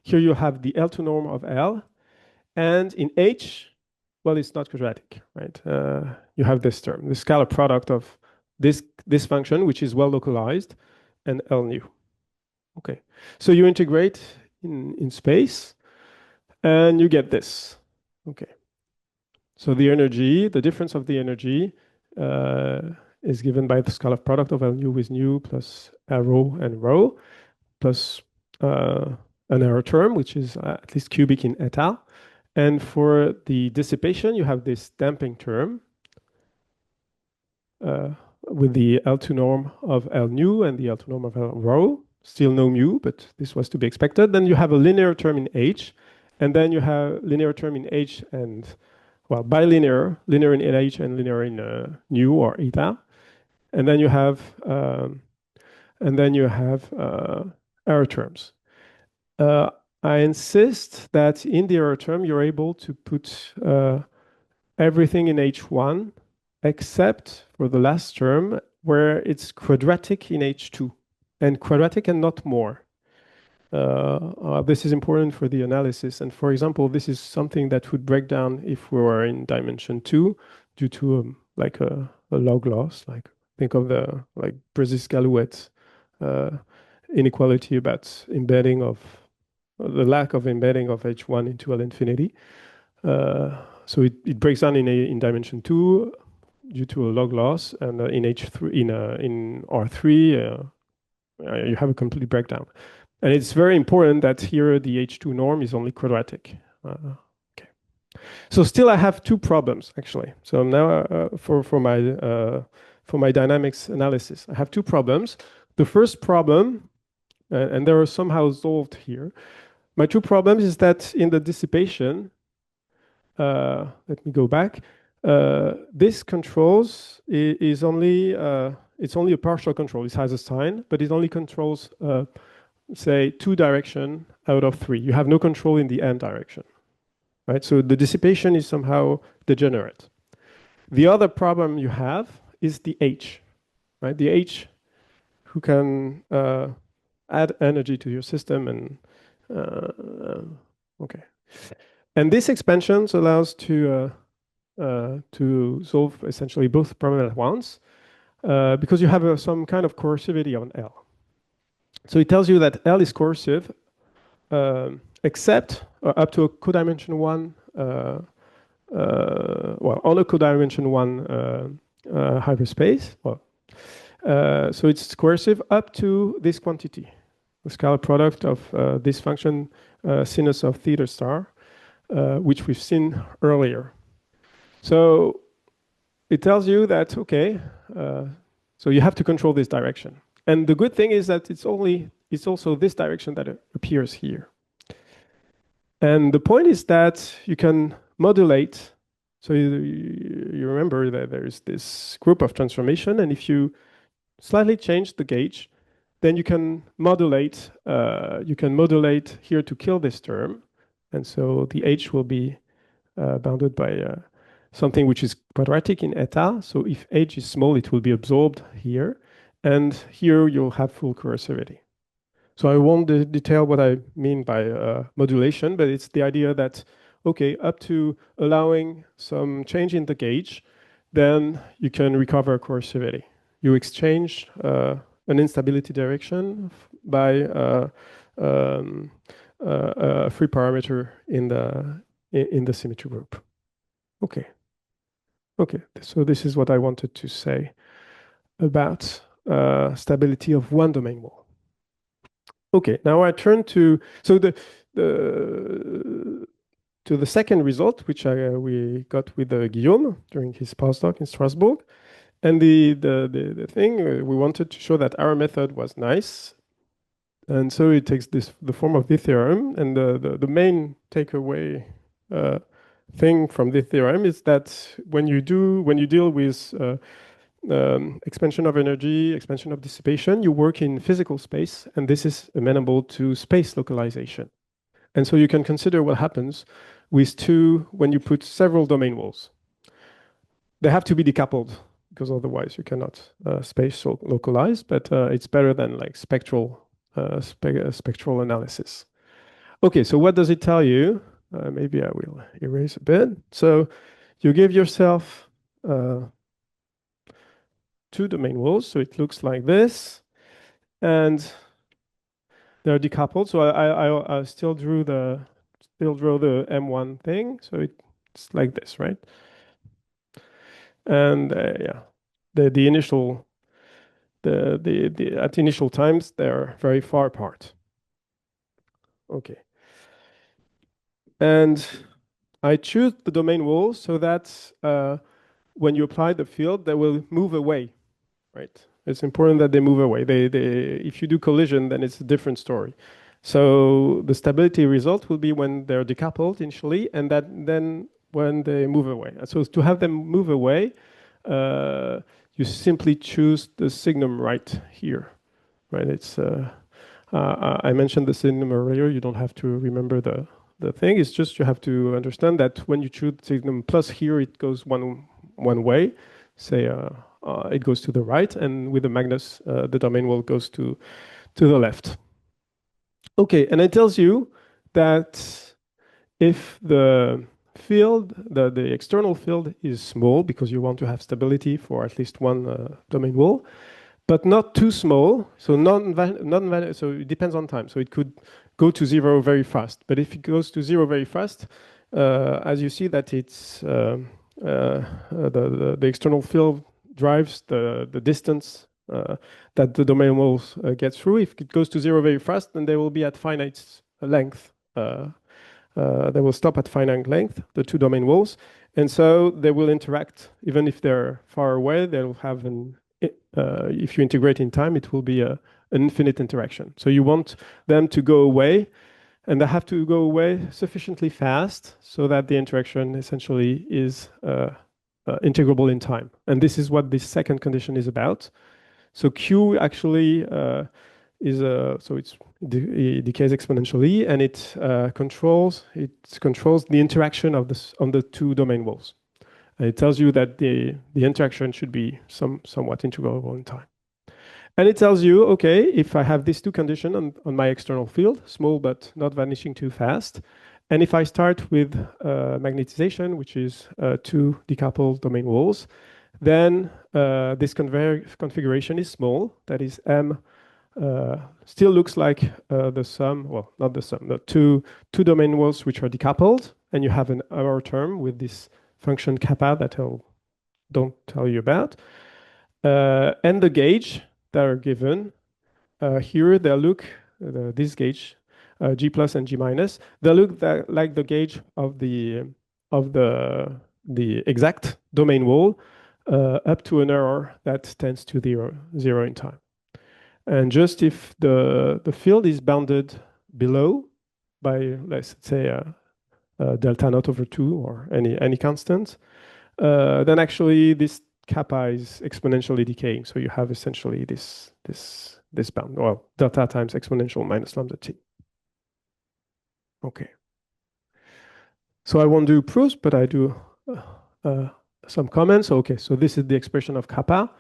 Here you have the L2 norm of L, and in H, well, it's not quadratic, right? You have this term, the scalar product of this function, which is well localized, and L nu. Okay, so you integrate in space, and you get this. Okay, so the difference of the energy is given by the scalar product of L nu with nu plus L rho and rho, plus an error term, which is at least cubic in eta. And for the dissipation, you have this damping term with the L2 norm of L nu and the L2 norm of L rho. Still no mu, but this was to be expected. Then you have a linear term in H, and then you have linear term in H and, well, bilinear, linear in H and linear in nu or eta. And then you have error terms. I insist that in the error term, you're able to put everything in H1, except for the last term, where it's quadratic in H2, and quadratic and not more. This is important for the analysis. And for example, this is something that would break down if we were in dimension 2 due to like a log loss. Like think of the Brzezis-Galouet inequality about embedding of the lack of embedding of H1 into L infinity. So it breaks down in dimension 2 due to a log loss, and in H3 in R3 you have a complete breakdown. And it's very important that here the H2 norm is only quadratic. Okay. So still I have two problems actually. So now for my dynamics analysis, I have two problems. The first problem and they are somehow solved here. My two problems is that in the dissipation, let me go back. This controls is only it's only a partial control. It has a sign, but it only controls say 2 direction out of 3. You have no control in the n direction, right? So the dissipation is somehow degenerate. The other problem you have is the H, right? The H who can add energy to your system and okay. And this expansion allows to solve essentially both problems at once because you have some kind of coercivity on L. So it tells you that L is coercive except up to a codimension 1, well, on a codimension 1 hyperspace. Well, so it's coercive up to this quantity, the scalar product of this function sinus of theta star, which we've seen earlier. So it tells you that, okay, so you have to control this direction. And the good thing is that it's also this direction that appears here. And the point is that you can modulate. So you remember that there is this group of transformation, and if you slightly change the gauge, then you can modulate. You can modulate here to kill this term, and so the H will be bounded by something which is quadratic in eta. So if H is small, it will be absorbed here, and here you'll have full coercivity. So I won't detail what I mean by modulation, but it's the idea that, okay, up to allowing some change in the gauge, then you can recover coercivity. You exchange an instability direction by a free parameter in the symmetry group. Okay. Okay, so this is what I wanted to say about stability of one domain wall. Okay, now I turn to the second result, which we got with Guillaume during his postdoc in Strasbourg, and the thing we wanted to show that our method was nice, and so it takes the form of this theorem, and the main takeaway thing from this theorem is that when you deal with expansion of energy, expansion of dissipation, you work in physical space, and this is amenable to space localization. And so you can consider what happens with when you put several domain walls. They have to be decoupled because otherwise you cannot space localize, but it's better than like spectral analysis. Okay, so what does it tell you? Maybe I will erase a bit. So you give yourself 2 domain walls, so it looks like this, and they're decoupled. So I still draw the M1 thing, so it's like this, right? And yeah, the initial at initial times they're very far apart. Okay, and I choose the domain wall so that when you apply the field, they will move away. Right, it's important that they move away. If you do collision, then it's a different story. So the stability result will be when they're decoupled initially, and then when they move away. So to have them move away, you simply choose the signum right here. Right, it's I mentioned the signum earlier. You don't have to remember the thing. It's just you have to understand that when you choose signum plus here, it goes one way. Say it goes to the right, and with the Magnus, the domain wall goes to the left. Okay, and it tells you that if the field, the external field is small, because you want to have stability for at least one domain wall, but not too small, so so it depends on time. So it could go to 0 very fast, but if it goes to 0 very fast, as you see that it's the external field drives the distance that the domain walls get through. If it goes to 0 very fast, then they will be at finite length. They will stop at finite length, the 2 domain walls, and so they will interact even if they're far away. They'll have if you integrate in time, it will be a an infinite interaction. So you want them to go away, and they have to go away sufficiently fast so that the interaction essentially is integrable in time. And this is what this second condition is about. So Q actually it decays exponentially, and it controls the interaction of this on the two domain walls. And it tells you that the interaction should be somewhat integrable in time. And it tells you, okay, if I have these two conditions on my external field, small but not vanishing too fast, and if I start with magnetization, which is two decoupled domain walls, then this configuration is small. That is M still looks like the sum, well, not the sum, the two domain walls which are decoupled, and you have an error term with this function kappa that I don't tell you about. And the gauge that are given here, they look, this gauge, G plus and G minus, they look like the gauge of the exact domain wall up to an error that tends to zero in time. And just if the field is bounded below by, let's say, delta naught over 2 or any constant, then actually this kappa is exponentially decaying. So you have essentially this bound, well, delta times exponential minus lambda t. Okay. So I won't do proofs, but I do some comments. Okay, so this is the expression of kappa.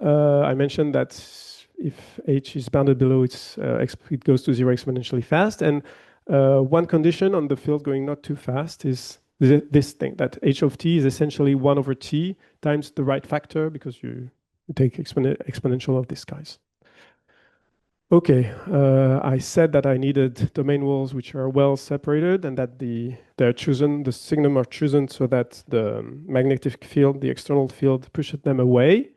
I mentioned that if h is bounded below, it goes to 0 exponentially fast. And one condition on the field going not too fast is this thing, that h of t is essentially 1 over t times the right factor, because you take exponential of these guys. Okay, I said that I needed domain walls which are well separated, and that the signum are chosen so that the magnetic field, the external field, pushes them away.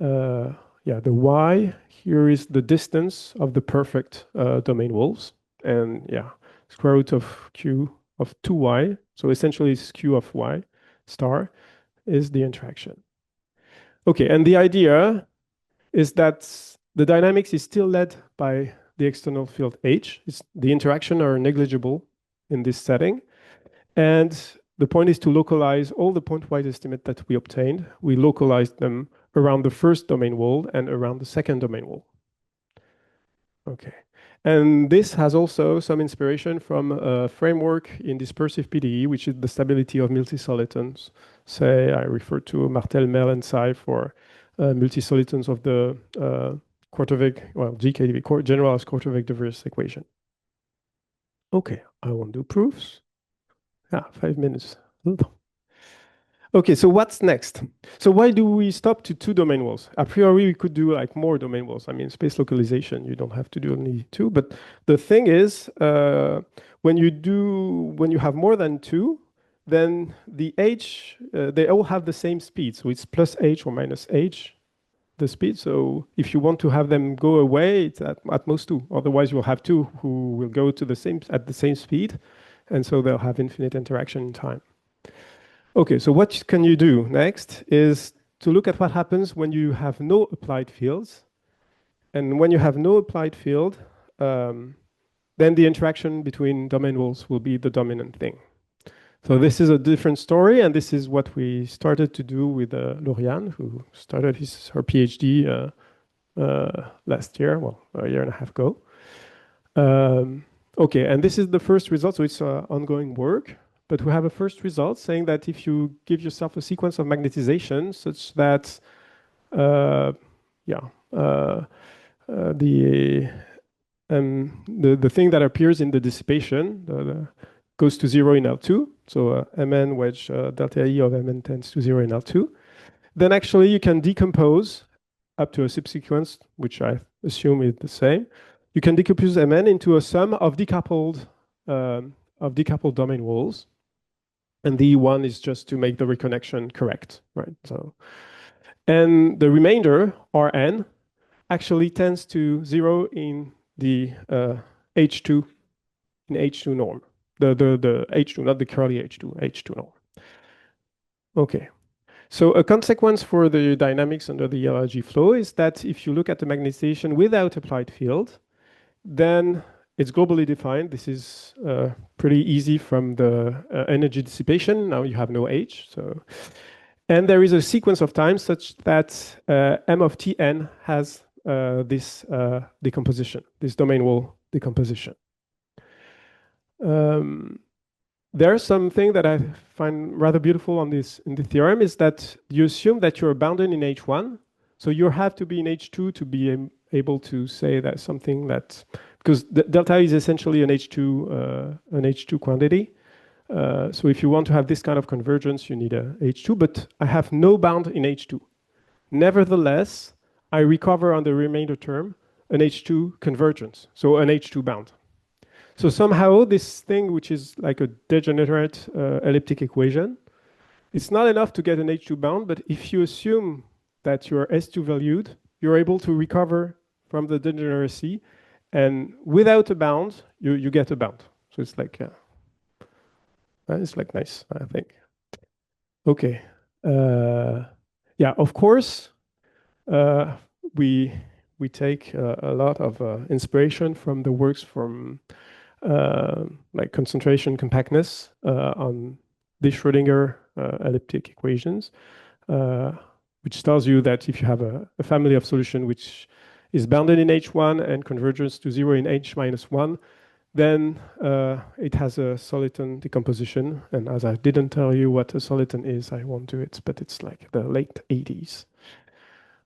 Yeah, the y here is the distance of the perfect domain walls, and yeah, square root of q of 2y. So essentially, it's q of y star is the interaction. Okay, and the idea is that the dynamics is still led by the external field H. The interaction are negligible in this setting. And the point is to localize all the pointwise estimate that we obtained. We localized them around the first domain wall and around the second domain wall. Okay. And this has also some inspiration from a framework in dispersive PDE, which is the stability of multisolitons. Say, I refer to Martel, Mel, and Tsai for multisolitons of the Korteweg, well, GKDV, generalized Korteweg diverse equation. Okay, I won't do proofs. Yeah, 5 minutes. Okay, so what's next? So why do we stop to 2 domain walls? A priori, we could do like more domain walls. I mean, space localization, you don't have to do only 2. But the thing is, when you have more than 2, then the h, they all have the same speed. So it's plus h or minus h, the speed. So if you want to have them go away, it's at most 2. Otherwise, you'll have 2 who will go to at the same speed. And so they'll have infinite interaction in time. Okay, so what can you do next is to look at what happens when you have no applied fields. And when you have no applied field, then the interaction between domain walls will be the dominant thing. So this is a different story, and this is what we started to do with Lauriane, who started her PhD last year, well, a year and a half ago. Okay, and this is the first result, so it's ongoing work. But we have a first result saying that if you give yourself a sequence of magnetization such that, the thing that appears in the dissipation goes to 0 in L2. So Mn wedge delta E of Mn tends to 0 in L2. Then actually you can decompose up to a subsequence, which I assume is the same. You can decompose Mn into a sum of decoupled domain walls. And the E1 is just to make the reconnection correct, right? So, and the remainder, Rn, actually tends to 0 in the H2 norm. The H2, not the curly H2 norm. Okay. So a consequence for the dynamics under the LRG flow is that if you look at the magnetization without applied field, then it's globally defined. This is pretty easy from the energy dissipation. Now you have no H. So, and there is a sequence of time such that M of Tn has this decomposition, this domain wall decomposition. There's something that I find rather beautiful on this in the theorem is that you assume that you're bounded in H1. So you have to be in H2 to be able to say that something that, because delta is essentially an H2 quantity. So if you want to have this kind of convergence, you need a H2, but I have no bound in H2. Nevertheless, I recover on the remainder term an H2 convergence, so an H2 bound. So somehow this thing, which is like a degenerate elliptic equation, it's not enough to get an H2 bound, but if you assume that you're S2 valued, you're able to recover from the degeneracy, and without a bound, you get a bound. So it's like nice, I think. Okay. Yeah, of course, we take a lot of inspiration from the works from like concentration compactness on the Schrödinger elliptic equations, which tells you that if you have a family of solution which is bounded in H1 and converges to 0 in H minus 1, then it has a soliton decomposition. And as I didn't tell you what a soliton is, I won't do it, but it's like the late 80s.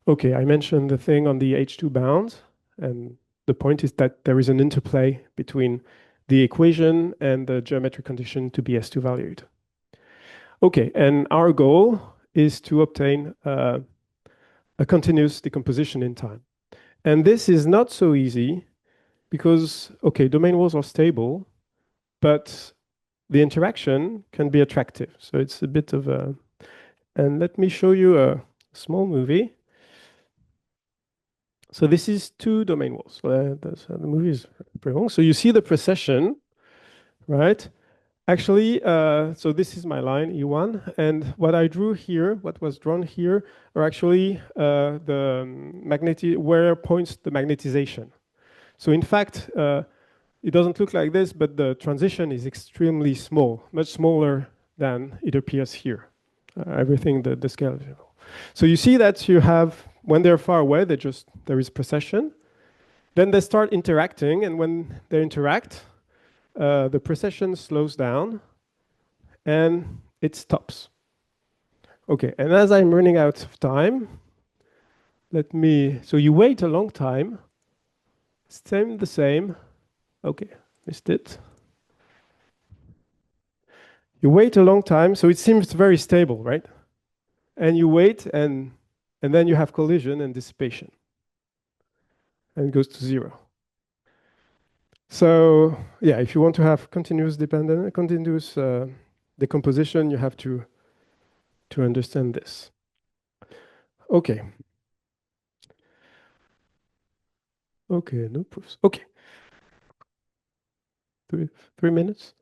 Okay, I mentioned the thing on the H2 bound, and the point is that there is an interplay between the equation and the geometric condition to be S2 valued. Okay, and our goal is to obtain a continuous decomposition in time. And this is not so easy because, okay, domain walls are stable, but the interaction can be attractive. So it's a bit of a, and let me show you a small movie. So this is two domain walls. The movie is pretty long. So you see the precession, right? Actually, so this is my line, E1. And what I drew here, what was drawn here, are actually where points the magnetization. So in fact, it doesn't look like this, but the transition is extremely small, much smaller than it appears here. Everything, the scale. So you see that you have, when they're far away, there is precession. Then they start interacting, and when they interact, the precession slows down, and it stops. Okay, and as I'm running out of time, so you wait a long time, the same. Okay, missed it. You wait a long time, so it seems very stable, right? And you wait, and then you have collision and dissipation. And it goes to 0. So yeah, if you want to have continuous decomposition, you have to understand this. Okay. Okay, no proofs. Okay. 3 minutes.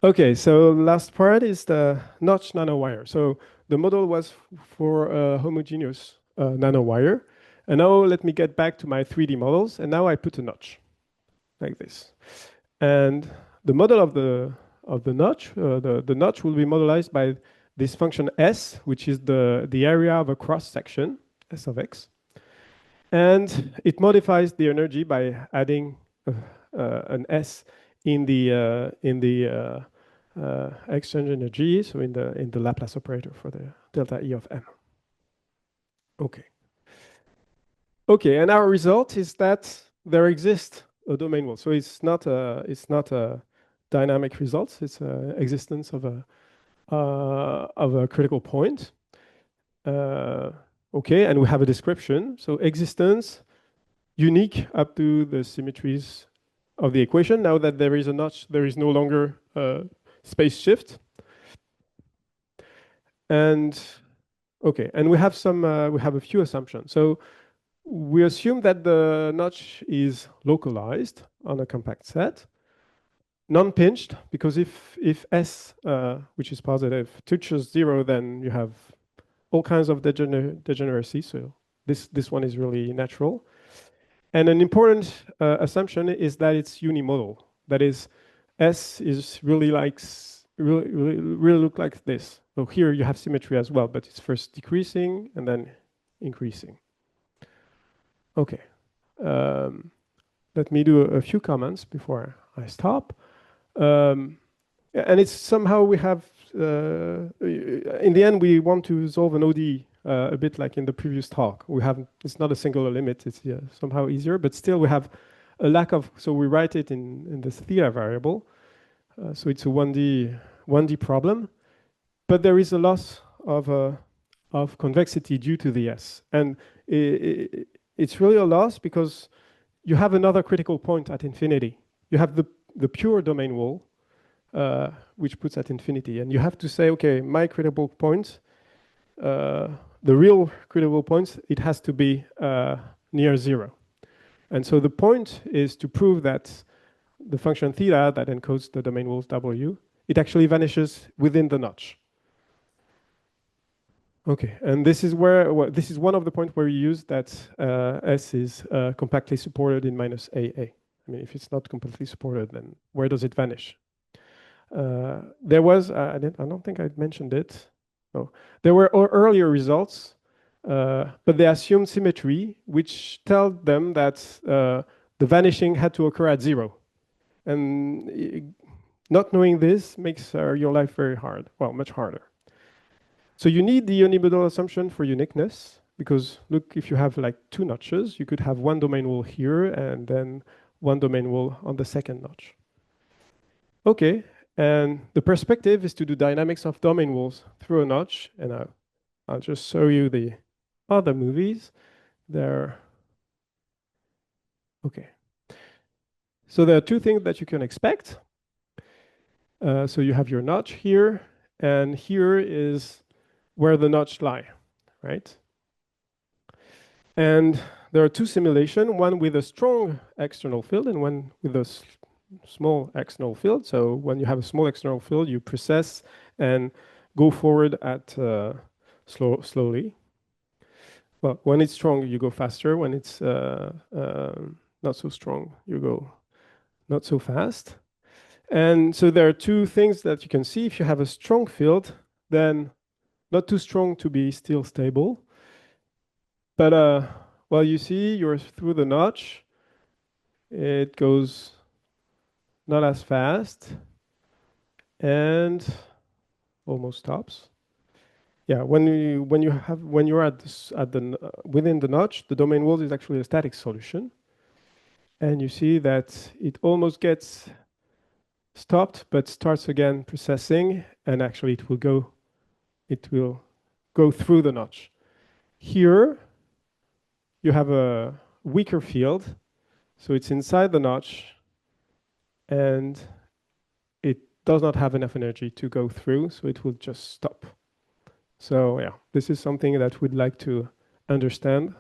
Okay, so last part is the notch nanowire. So the model was for a homogeneous nanowire. And now let me get back to my 3D models. And now I put a notch like this. And the model of the notch, the notch will be modelized by this function S, which is the area of a cross section, S of X. And it modifies the energy by adding an S in the exchange energy, so in the Laplace operator for the delta E of M. Okay. Okay, and our result is that there exists a domain wall. So it's not a dynamic result. It's an existence of a critical point. Okay, and we have a description. So existence unique up to the symmetries of the equation. Now that there is a notch, there is no longer space shift. And okay, and we have a few assumptions. So we assume that the notch is localized on a compact set. non-pinched, because if S, which is positive, touches 0, then you have all kinds of degeneracy. So this one is really natural. And an important assumption is that it's unimodal. That is, S is really like really look like this. So here you have symmetry as well, but it's first decreasing and then increasing. Okay. Let me do a few comments before I stop. And it's somehow we have, in the end, we want to solve an ODE a bit like in the previous talk. We have, it's not a singular limit, it's somehow easier, but still we have a lack of, so we write it in this theta variable. So it's a 1D problem, but there is a loss of convexity due to the S. And it's really a loss because you have another critical point at infinity. You have the pure domain wall, which puts at infinity. And you have to say, okay, my critical point, the real critical point, it has to be near 0. And so the point is to prove that the function theta that encodes the domain walls W, it actually vanishes within the notch. Okay, and this is where, well, this is one of the points where you use that S is compactly supported in minus AA. I mean, if it's not completely supported, then where does it vanish? There was, I don't think I mentioned it. No, there were earlier results, but they assumed symmetry, which tell them that the vanishing had to occur at 0. And not knowing this makes your life very hard, well, much harder. So you need the unimodal assumption for uniqueness, because look, if you have like 2 notches, you could have one domain wall here and then one domain wall on the second notch. Okay, and the perspective is to do dynamics of domain walls through a notch, and I'll just show you the other movies. There. Okay. So there are 2 things that you can expect. So you have your notch here, and here is where the notch lie, right? And there are 2 simulations, one with a strong external field and one with a small external field. So when you have a small external field, you process and go forward at slowly. Well, when it's strong, you go faster. When it's not so strong, you go not so fast. And so there are 2 things that you can see. If you have a strong field, then not too strong to be still stable. But well, you see, you're through the notch. It goes not as fast and almost stops. Yeah, when you're at the within the notch, the domain wall is actually a static solution, and you see that it almost gets stopped, but starts again processing, and actually it will go through the notch. Here, you have a weaker field, so it's inside the notch, and it does not have enough energy to go through, so it will just stop. So yeah, this is something that we'd like to understand.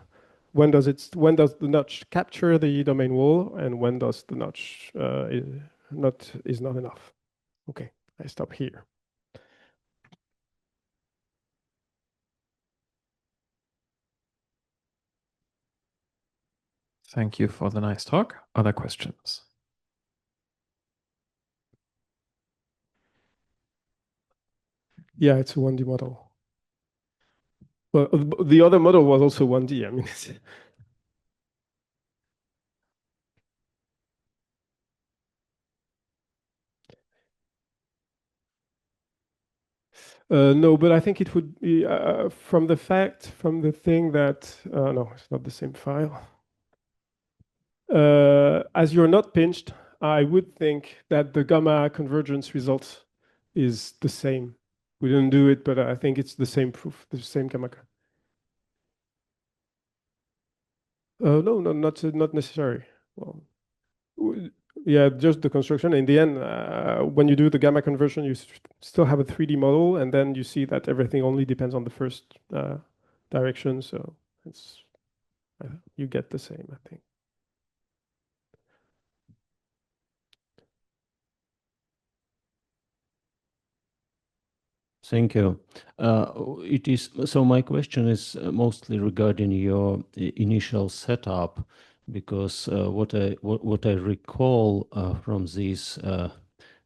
When does the notch capture the domain wall, and when does the notch is not enough? Okay, I stop here. Thank you for the nice talk. Other questions? Yeah, it's a 1D model. Well, the other model was also 1D. I mean, no, but I think it would be from the thing that, no, it's not the same file. As you're not pinched, I would think that the gamma convergence result is the same. We didn't do it, but I think it's the same proof, the same gamma. No, not necessary. Well, yeah, just the construction. In the end, when you do the gamma conversion, you still have a 3D model, and then you see that everything only depends on the first direction. So it's you get the same, I think. Thank you. So my question is mostly regarding your initial setup, because what I recall from this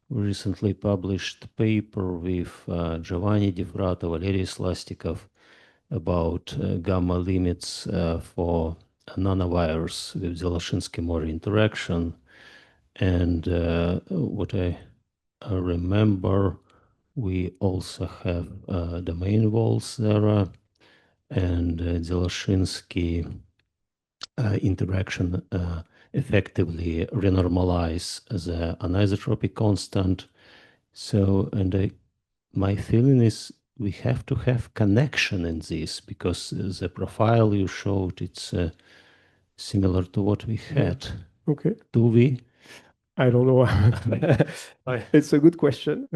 recently published paper with Giovanni Di Frato, Valeriy Slastikov about gamma limits for nanowires with Zelashinsky-Mori interaction, and what I remember, we also have domain walls there, and Zelashinsky interaction effectively renormalize the anisotropy constant. So, my feeling is we have to have connection in this, because the profile you showed, it's similar to what we had. Okay. Do we? I don't know. It's a good question.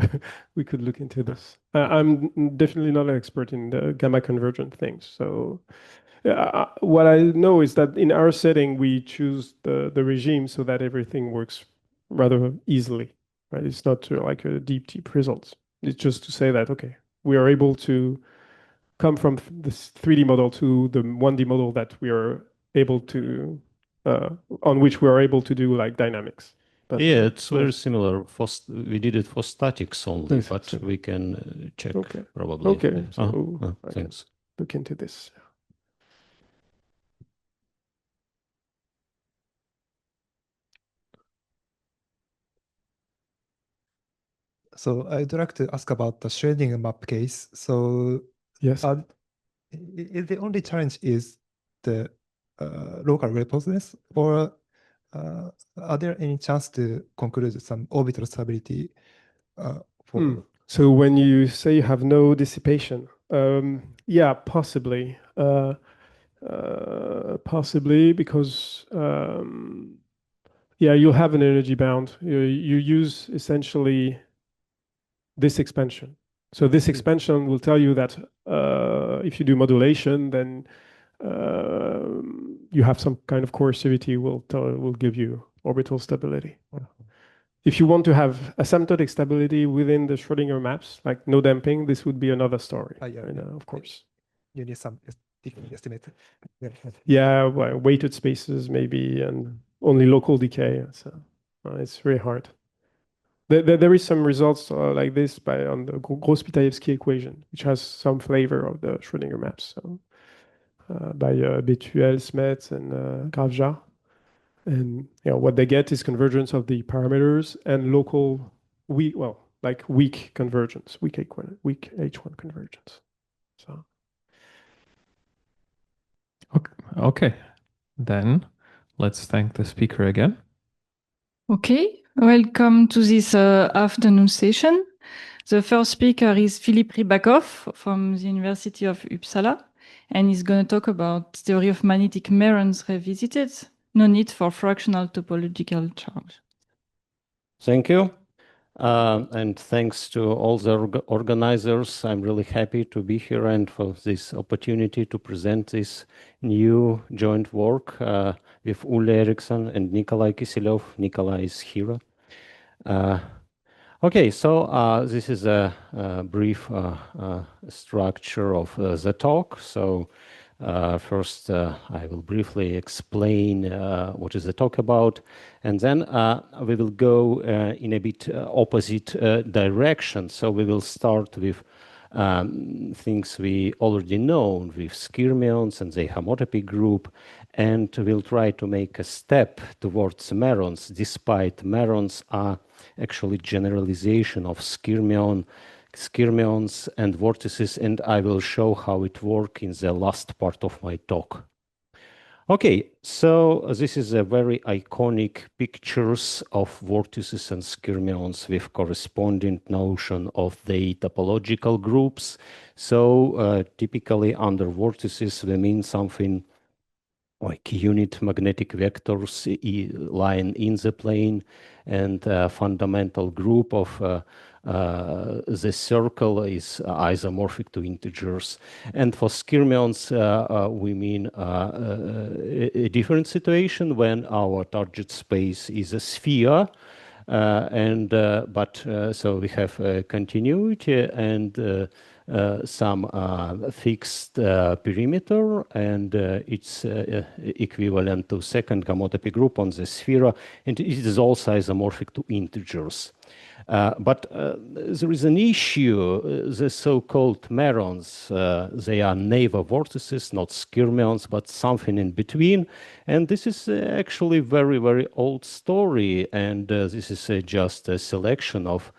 We could look into this. I'm definitely not an expert in the gamma convergent things. So what I know is that in our setting, we choose the regime so that everything works rather easily, right? It's not like a deep results. It's just to say that, okay, we are able to come from this 3D model to the 1D model that we are able to, on which we are able to do like dynamics. But, yeah, it's very similar. We did it for statics only, Yes, but so- we can check Okay. probably. Okay, so I can Thanks. look into this. So I'd like to ask about the shading map case. So Yes. the only challenge is the local repulsiveness, or are there any chance to conclude some orbital stability for? So when you say you have no dissipation, yeah, possibly. Possibly because yeah, you'll have an energy bound. You use essentially this expansion. So this expansion will tell you that if you do modulation, then you have some kind of coercivity will give you orbital stability. If you want to have asymptotic stability within the Schrödinger maps, like no damping, this would be another story. Yeah, of course. You need some different estimate. Yeah, well, weighted spaces maybe, and only local decay. So it's very hard. There is some results like this on the Gross-Pitayevsky equation, which has some flavor of the Schrödinger maps. So by Betuel, Smets, and Gravja. And what they get is convergence of the parameters and local weak convergence, weak H1 convergence. So Okay, then let's thank the speaker again. Okay, welcome to this afternoon session. The first speaker is Philippe Rybakov from the University of Uppsala, and he's going to talk about theory of magnetic mesons revisited, no need for fractional topological charge. Thank you. And thanks to all the organizers. I'm really happy to be here and for this opportunity to present this new joint work with Ulle Eriksson and Nikolai Kiselov. Nikolai is here. Okay, so this is a brief structure of the talk. So first, I will briefly explain what is the talk about, and then we will go in a bit opposite direction. So we will start with things we already know with skyrmions and the homotopy group, and we'll try to make a step towards mesons, despite mesons are actually generalization of skyrmions and vortices, and I will show how it works in the last part of my talk. Okay, so this is a very iconic pictures of vortices and skyrmions with corresponding notion of the topological groups. So typically under vortices we mean something like unit magnetic vectors lying in the plane, and a fundamental group of the circle is isomorphic to integers. And for skyrmions, we mean a different situation when our target space is a sphere, So we have continuity and some fixed perimeter, and it's equivalent to second homotopy group on the sphere, and it is also isomorphic to integers. But there is an issue, the so-called merons. They are neighbor vortices, not skyrmions, but something in between. And this is actually very, very old story. And this is just a selection of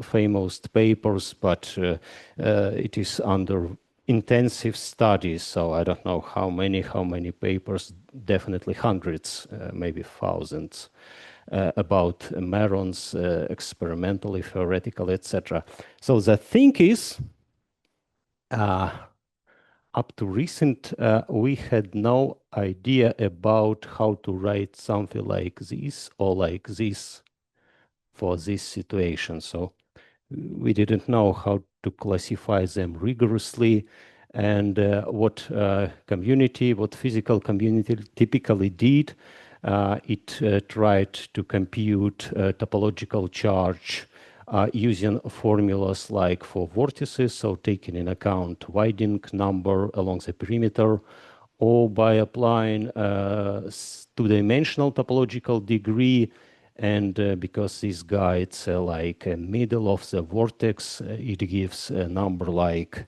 famous papers, but it is under intensive studies. So I don't know how many papers, definitely hundreds, maybe thousands. About merons, experimentally, theoretically, etc. So the thing is, up to recent, we had no idea about how to write something like this or like this for this situation. So we didn't know how to classify them rigorously, and what physical community typically did. It tried to compute topological charge using formulas like for vortices, so taking in account widening number along the perimeter, or by applying two-dimensional topological degree. And because this guy, it's like a middle of the vortex, it gives a number like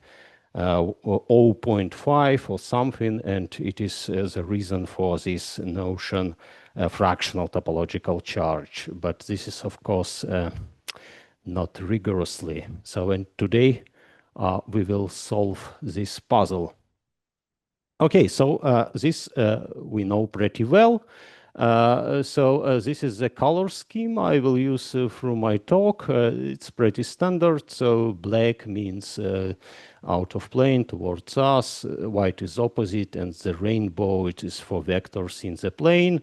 0.5 or something, and it is the reason for this notion fractional topological charge. But this is, of course, not rigorously. So, and today we will solve this puzzle. Okay, so this we know pretty well. This is the color scheme I will use through my talk. It's pretty standard. So black means out of plane towards us, white is opposite, and the rainbow, it is for vectors in the plane.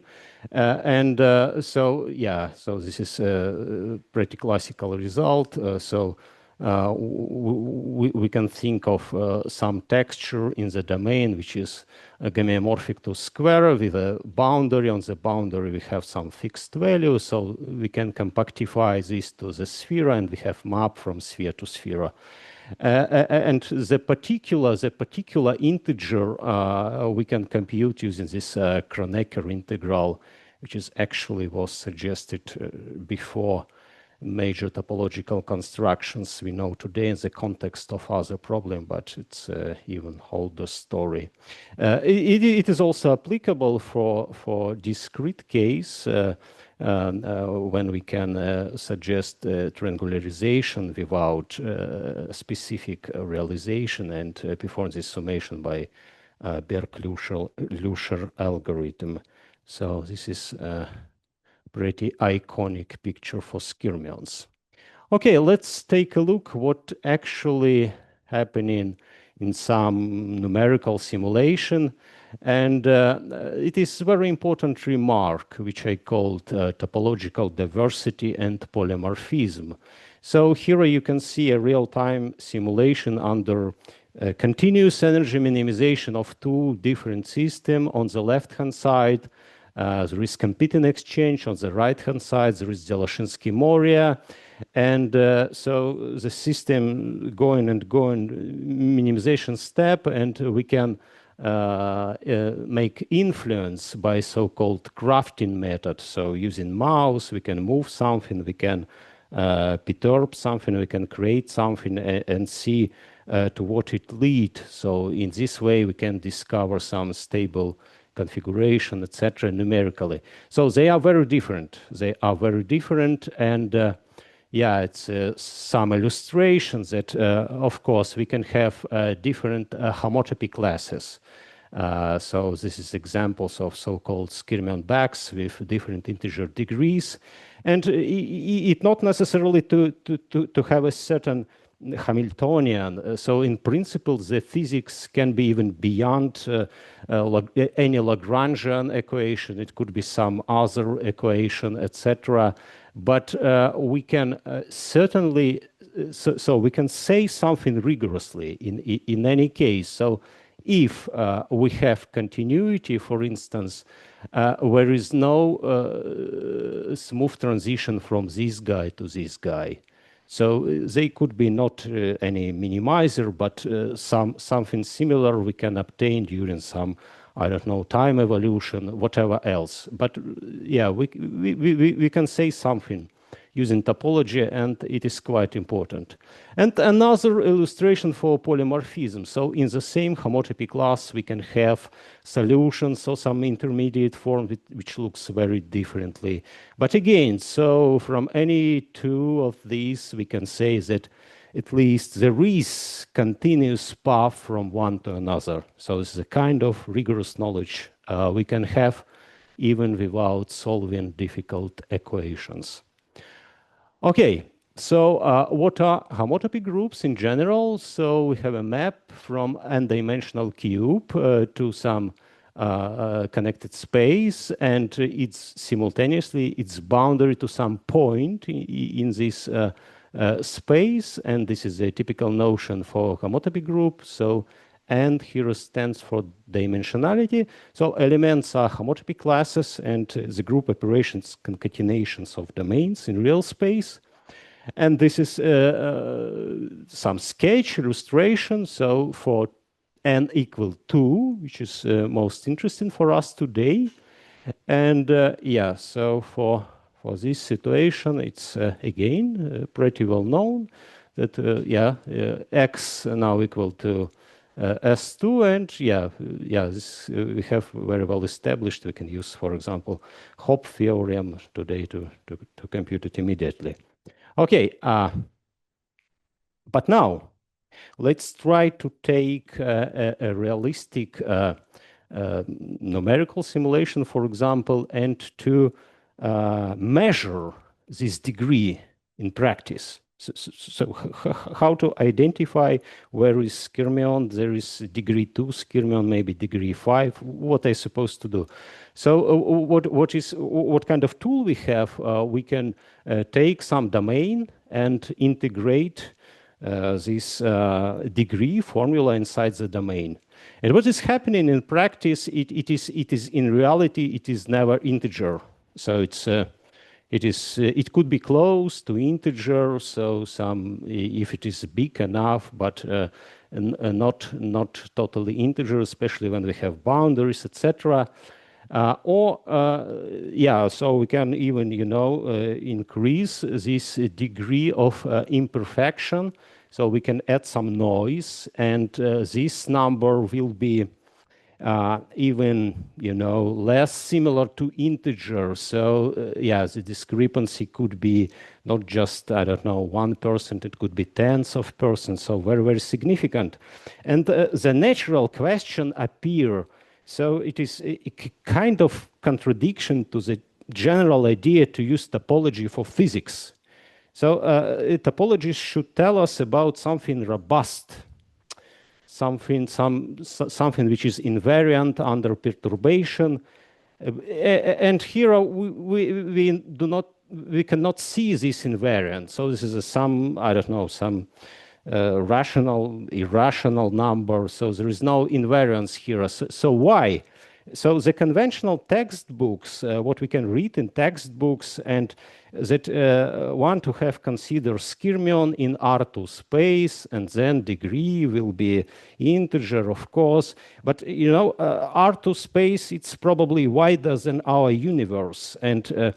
So this is a pretty classical result. We can think of some texture in the domain which is gamiomorphic to square with a boundary. On the boundary we have some fixed value, so we can compactify this to the sphere, and we have map from sphere to sphere. And the particular integer we can compute using this Kronecker integral, which is actually was suggested before major topological constructions we know today in the context of other problem, but it's even older story. It is also applicable for discrete case when we can suggest triangularization without specific realization and perform this summation by Berk-Luscher algorithm. So this is pretty iconic picture for skyrmions. Okay, let's take a look what actually happening in some numerical simulation. And it is very important remark, which I called topological diversity and polymorphism. So here you can see a real-time simulation under continuous energy minimization of two different systems. On the left-hand side, there is competing exchange. On the right-hand side, there is Zelashinsky-Moria. And so the system going minimization step, and we can make influence by so-called crafting method. So using mouse, we can move something, we can perturb something, we can create something and see to what it leads. So in this way, we can discover some stable configuration, etc., numerically. So they are very different. And it's some illustrations that, of course, we can have different homotopy classes. So this is examples of so-called skyrmion backs with different integer degrees. And it not necessarily to have a certain Hamiltonian. So in principle, the physics can be even beyond any Lagrangian equation. It could be some other equation, etc. But we can certainly, so we can say something rigorously in any case. So if we have continuity, for instance, there is no smooth transition from this guy to this guy. So they could be not any minimizer, but something similar we can obtain during some, I don't know, time evolution, whatever else. But yeah, we can say something using topology, and it is quite important. And another illustration for polymorphism. So in the same homotopy class, we can have solutions or some intermediate form which looks very differently. But again, so from any two of these, we can say that at least there is continuous path from one to another. So this is a kind of rigorous knowledge we can have even without solving difficult equations. Okay, so what are homotopy groups in general? So we have a map from n-dimensional cube to some connected space, and it's simultaneously its boundary to some point in this space, and this is a typical notion for homotopy group. So and here stands for dimensionality. So elements are homotopy classes, and the group operations concatenations of domains in real space. And this is some sketch illustration. So for n equal 2, which is most interesting for us today. And yeah, so for this situation, it's again pretty well known that x now equal to S2, and this we have very well established. We can use, for example, Hopf theorem today to compute it immediately. Okay, but now let's try to take a realistic numerical simulation, for example, and to measure this degree in practice. So how to identify where is skyrmion? There is degree 2 skyrmion, maybe degree 5. What are supposed to do? So what kind of tool we have? We can take some domain and integrate this degree formula inside the domain. And what is happening in practice? It is in reality it is never integer. So it could be close to integer, so some if it is big enough, but not totally integer, especially when we have boundaries, etc. So we can even increase this degree of imperfection. So we can add some noise, and this number will be even less similar to integer. So the discrepancy could be not just, I don't know, 1%, it could be tens of percents, so very, very significant. And the natural question appear. So it is a kind of contradiction to the general idea to use topology for physics. So topology should tell us about something robust, something which is invariant under perturbation, and here we cannot see this invariant. So this is some rational, irrational number. So there is no invariance here. So why? So the conventional textbooks, what we can read in textbooks, and that want to have considered skyrmion in R2 space, and then degree will be integer, of course. But R2 space, it's probably wider than our universe, and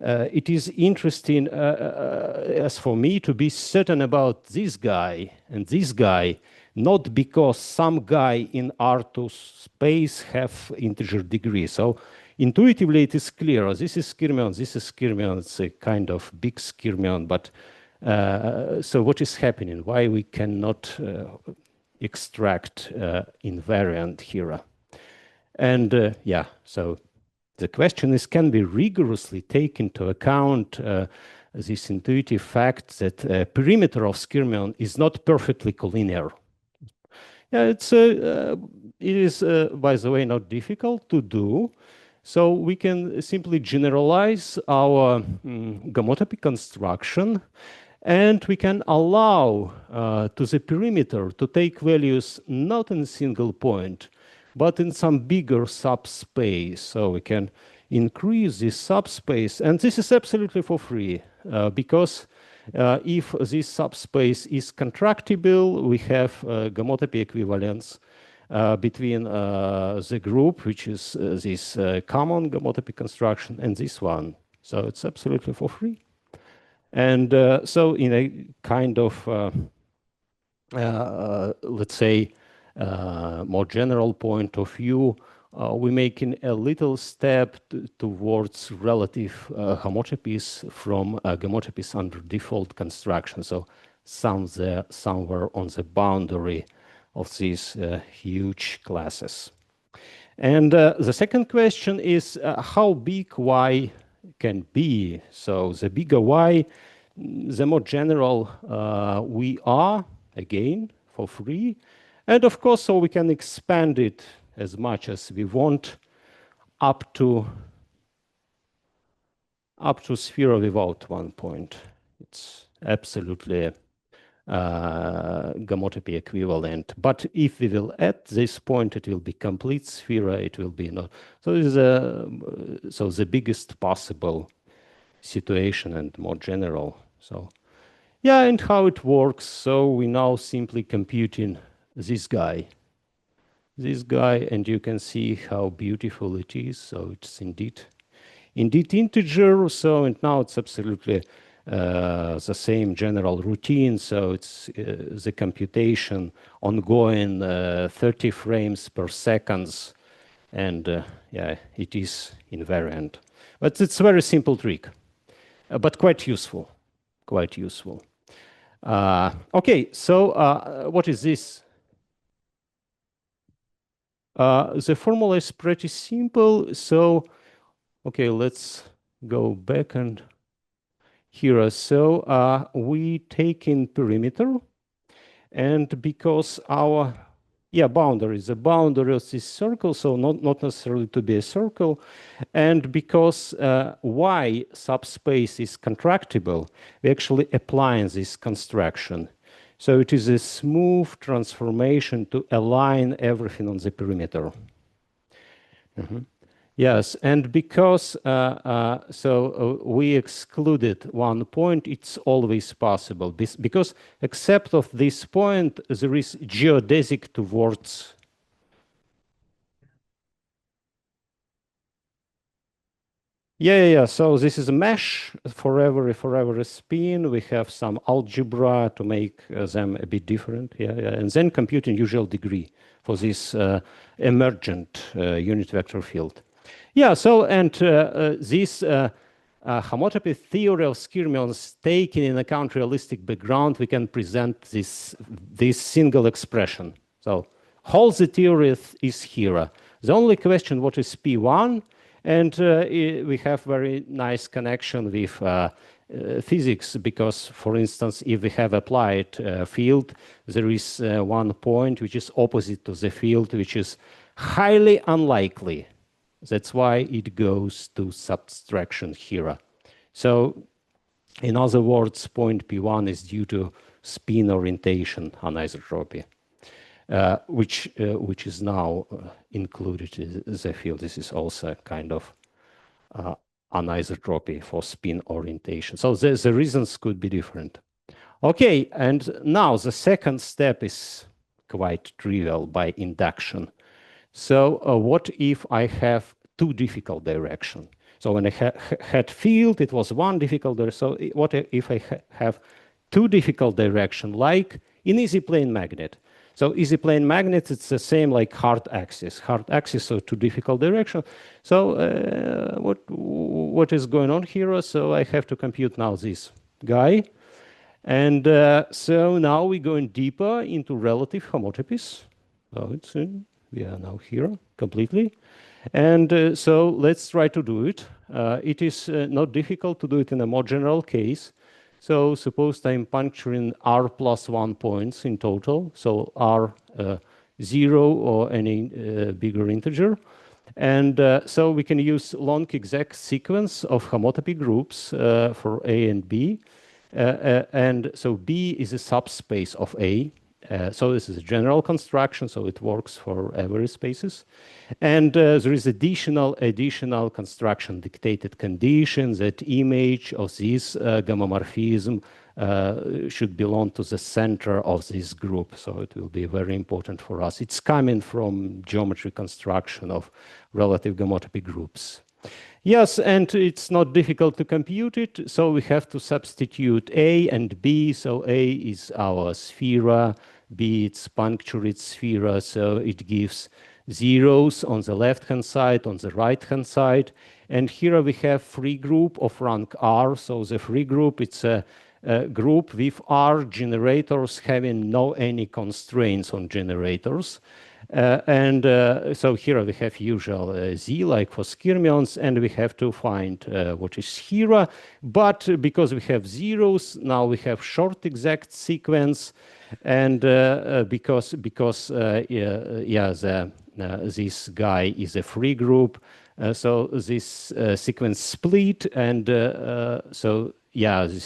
it is interesting, as for me, to be certain about this guy and this guy, not because some guy in R2 space have integer degree. So intuitively it is clear, this is skyrmion, this is skyrmion, it's a kind of big skyrmion, but so what is happening? Why we cannot extract invariant here? And so the question is, can we rigorously take into account this intuitive fact that perimeter of skyrmion is not perfectly collinear? It is, by the way, not difficult to do. So we can simply generalize our homotopy construction And we can allow to the perimeter to take values not in a single point, but in some bigger subspace. So we can increase this subspace. And this is absolutely for free, because if this subspace is contractible, we have homotopy equivalence between the group, which is this common homotopy construction, and this one. So it's absolutely for free. And so in a kind of, let's say, more general point of view, we're making a little step towards relative homotopies from homotopies under default construction. So somewhere on the boundary of these huge classes. And the second question is how big Y can be. So the bigger Y, the more general we are, again, for free. And of course, so we can expand it as much as we want up to sphere without 1 point. It's absolutely homotopy equivalent. But if we will add this point, it will be complete sphere. It will be not. So this is so the biggest possible situation and more general. So yeah, and how it works. So we now simply computing this guy, and you can see how beautiful it is. So it's indeed integer. So and now it's absolutely the same general routine. So it's the computation ongoing 30 frames per second. And yeah, it is invariant. But it's a very simple trick, but quite useful. Okay, so what is this? The formula is pretty simple. So, okay, let's go back and here. So we take in perimeter, and because our boundary is the boundary of this circle, so not necessarily to be a circle, and because Y subspace is contractible, we actually apply this construction. So it is a smooth transformation to align everything on the perimeter. Yes, and because we excluded 1 point, it's always possible. Because except of this point, there is geodesic towards. Yeah. So this is a mesh for every spin. We have some algebra to make them a bit different. Yeah. And then computing usual degree for this emergent unit vector field. Yeah, so and this homotopy theory of skyrmions taken in account realistic background, we can present this single expression. So whole the theory is here. The only question, what is P1? And we have very nice connection with physics, because, for instance, if we have applied field, there is 1 point which is opposite to the field, which is highly unlikely. That's why it goes to subtraction here. So, in other words, point P1 is due to spin orientation anisotropy, which is now included in the field. This is also kind of anisotropy for spin orientation. So the reasons could be different. Okay, and now the second step is quite trivial by induction. So what if I have 2 difficult directions? So when I had field, it was 1 difficult direction. So what if I have 2 difficult directions, like in easy plane magnet? So easy plane magnet, it's the same like hard axis. Hard axis, so 2 difficult directions. So what is going on here? So I have to compute now this guy. And so now we're going deeper into relative homotopies. So it's we are now here completely. And so let's try to do it. It is not difficult to do it in a more general case. So suppose I'm puncturing r plus 1 points in total. So r 0 or any bigger integer. And so we can use long exact sequence of homotopy groups for A and B. And so B is a subspace of A. So this is a general construction, so it works for every spaces. And there is additional construction dictated conditions that image of this gamomorphism should belong to the center of this group. So it will be very important for us. It's coming from geometry construction of relative gamotopy groups. Yes, and it's not difficult to compute it. So we have to substitute A and B. So A is our sphere, B it's punctured sphere. So it gives zeros on the left-hand side, on the right-hand side. And here we have free group of rank R. So the free group, it's a group with R generators having no any constraints on generators. So here we have usual Z like for skyrmions, and we have to find what is here. But because we have zeros, now we have short exact sequence. And because this guy is a free group, so this sequence split, and this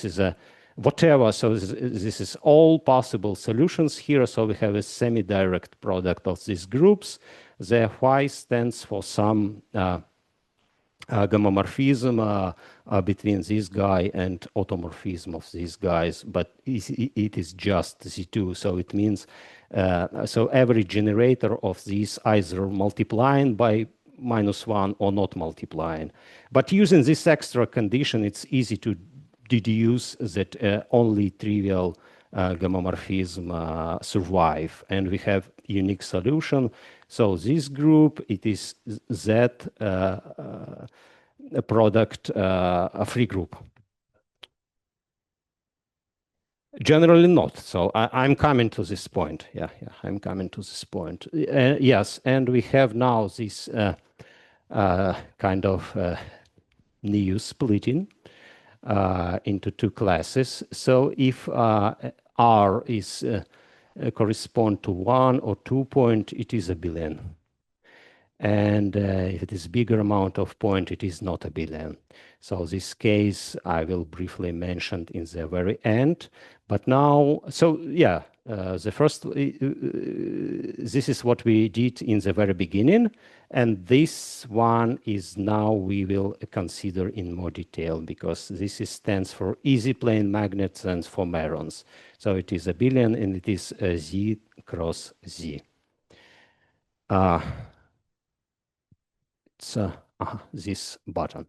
is a whatever. So this is all possible solutions here. So we have a semi-direct product of these groups. The Y stands for some gamomorphism between this guy and automorphism of these guys, but it is just Z2. So it means, so every generator of these either multiplying by -1 or not multiplying. But using this extra condition, it's easy to deduce that only trivial gamomorphism survive, and we have unique solution. So this group, it is Z product, a free group. Generally not. So I'm coming to this point. I'm coming to this point. Yes, and we have now this kind of new splitting into two classes. So if R is correspond to 1 or 2 point, it is a billion. And if it is bigger amount of point, it is not a billion. So this case I will briefly mention in the very end. But now, so yeah, the first, this is what we did in the very beginning. And this one is now we will consider in more detail, because this stands for easy plane magnets and for merons. So it is a billion, and it is Z cross Z. It's this button.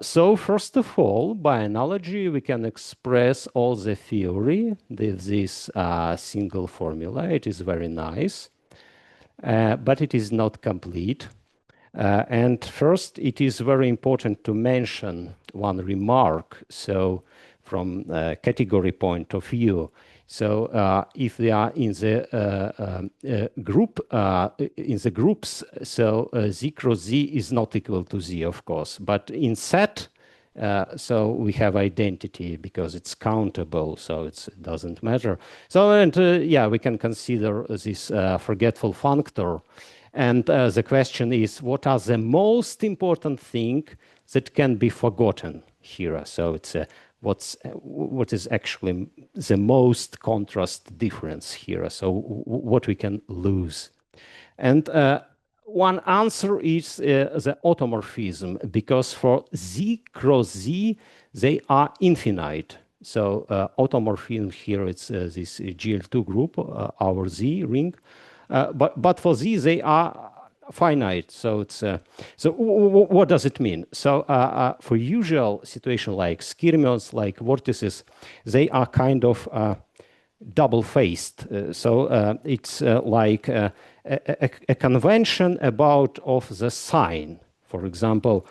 So first of all, by analogy, we can express all the theory with this single formula. It is very nice, but it is not complete. And first, it is very important to mention one remark. So from a category point of view, so if they are in the group, in the groups, so Z cross Z is not equal to Z, of course. But in set, so we have identity because it's countable, so it doesn't matter. So, and yeah, we can consider this forgetful functor. And the question is, what are the most important thing that can be forgotten here? So it's what is actually the most contrast difference here? So what we can lose? And one answer is the automorphism, because for Z cross Z, they are infinite. So automorphism here, it's this GL2 group, our Z ring. But for Z, they are finite. So it's so what does it mean? So for usual situation like skyrmions, like vortices, they are kind of double-faced. So it's like a convention about of the sign. For example,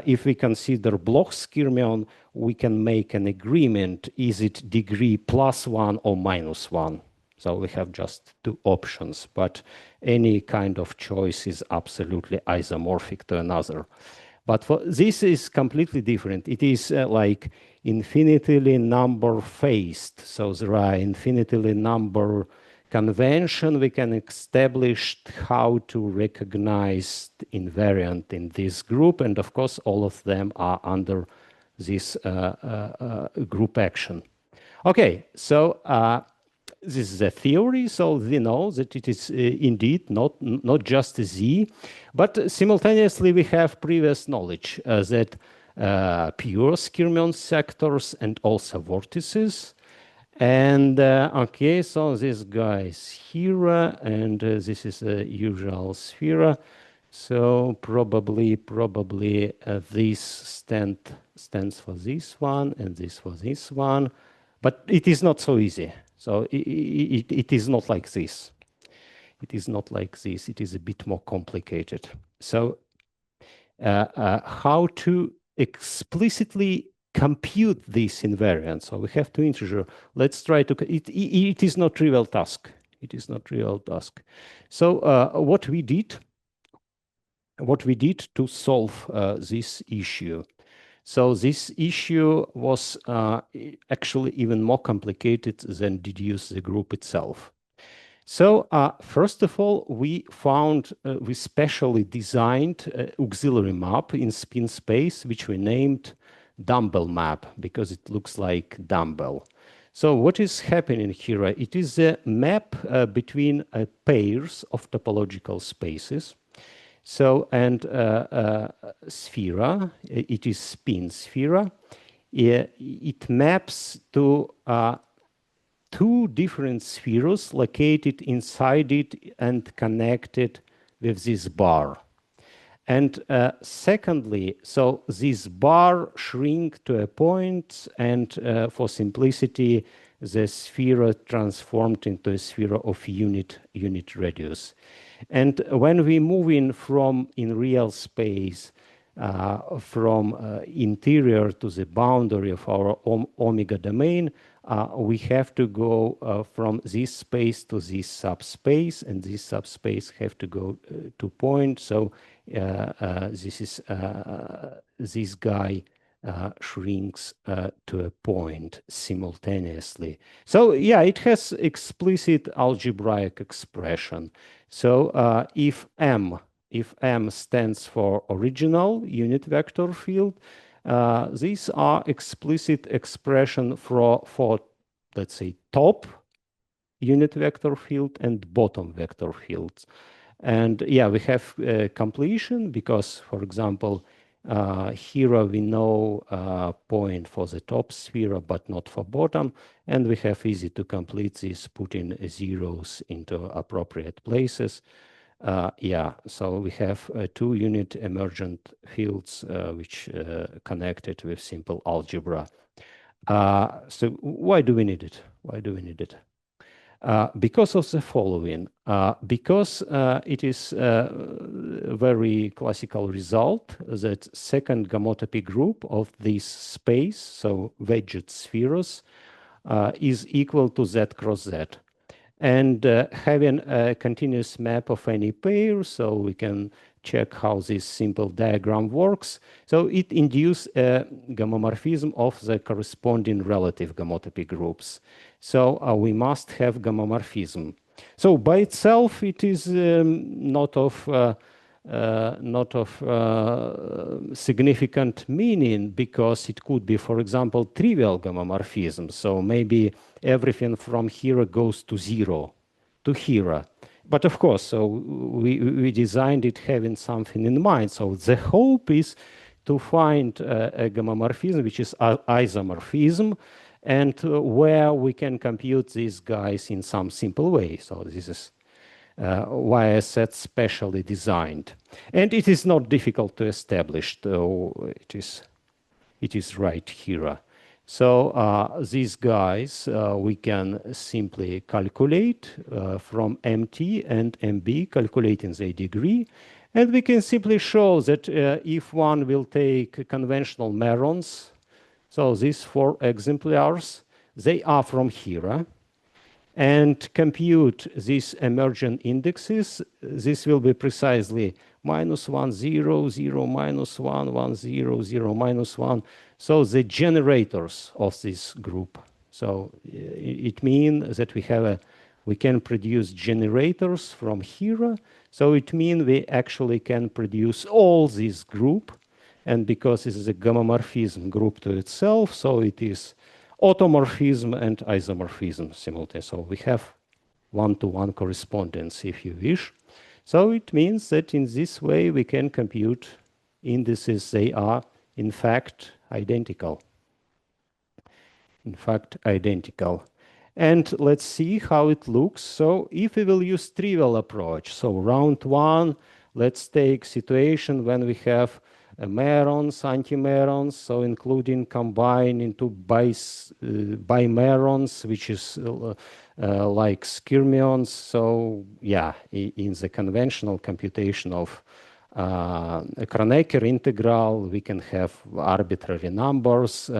if we consider Bloch skyrmion, we can make an agreement: is it degree +1 or -1? So we have just two options, but any kind of choice is absolutely isomorphic to another. But for this is completely different. It is like infinitely number phased. So there are infinitely number convention. We can establish how to recognize invariant in this group. And of course, all of them are under this group action. Okay, so this is a theory, so we know that it is indeed not just a Z, but simultaneously we have previous knowledge that pure Skyrmion sectors and also vortices. And okay, so this guy is here, and this is a usual sphere. So probably this stands for this one and this for this one, but it is not so easy. So it is not like this. It is not like this. It is a bit more complicated. So how to explicitly compute this invariant? So we have two integers. Let's try to. It is not trivial task. It is not trivial task. So what we did to solve this issue. So this issue was actually even more complicated than deduce the group itself. So first of all, we specially designed auxiliary map in spin space, which we named dumbbell map because it looks like dumbbell. So what is happening here? It is a map between pairs of topological spaces. So, and sphere, it is spin sphere. It maps to two different spheres located inside it and connected with this bar. And secondly, so this bar shrink to a point, and for simplicity, the sphere transformed into a sphere of unit radius. And when we move in real space from interior to the boundary of our omega domain, we have to go from this space to this subspace, and this subspace have to go to point. So this guy shrinks to a point simultaneously. So yeah, it has explicit algebraic expression. So if M stands for original unit vector field, these are explicit expression for let's say top unit vector field and bottom vector fields. And yeah, we have completion because, for example, here we know point for the top sphere, but not for bottom. And we have easy to complete this, putting zeros into appropriate places. Yeah, so we have two unit emergent fields which connected with simple algebra. So why do we need it? Why do we need it? Because of the following, because it is a very classical result that second homotopy group of this space, so wedged spheres, is equal to Z cross Z. And having a continuous map of any pair, so we can check how this simple diagram works. So it induces a homomorphism of the corresponding relative homotopy groups. So we must have homomorphism. So by itself, it is not of significant meaning because it could be, for example, trivial homomorphism. So maybe everything from here goes to zero, to here. But of course, so we designed it having something in mind. So the hope is to find a homomorphism, which is isomorphism, and where we can compute these guys in some simple way. So this is why I said specially designed. And it is not difficult to establish, though it is right here. So these guys we can simply calculate from MT and MB, calculating the degree. And we can simply show that if one will take conventional merons, so these 4 exemplars, they are from here, and compute these emergent indexes, this will be precisely -1, 0, 0, -1, 1, 0, 0, -1. So the generators of this group. So it means that we can produce generators from here. So it means we actually can produce all this group. And because it is a gamma-morphism group to itself, so it is automorphism and isomorphism simultaneously. So we have one-to-one correspondence, if you wish. So it means that in this way we can compute indices. They are, in fact, identical. In fact, identical. And let's see how it looks. So if we will use trivial approach, so round one, let's take situation when we have merons, antimerons, so including combine into bimerons, which is like skyrmions. So yeah, in the conventional computation of a Kronecker integral, we can have arbitrary numbers.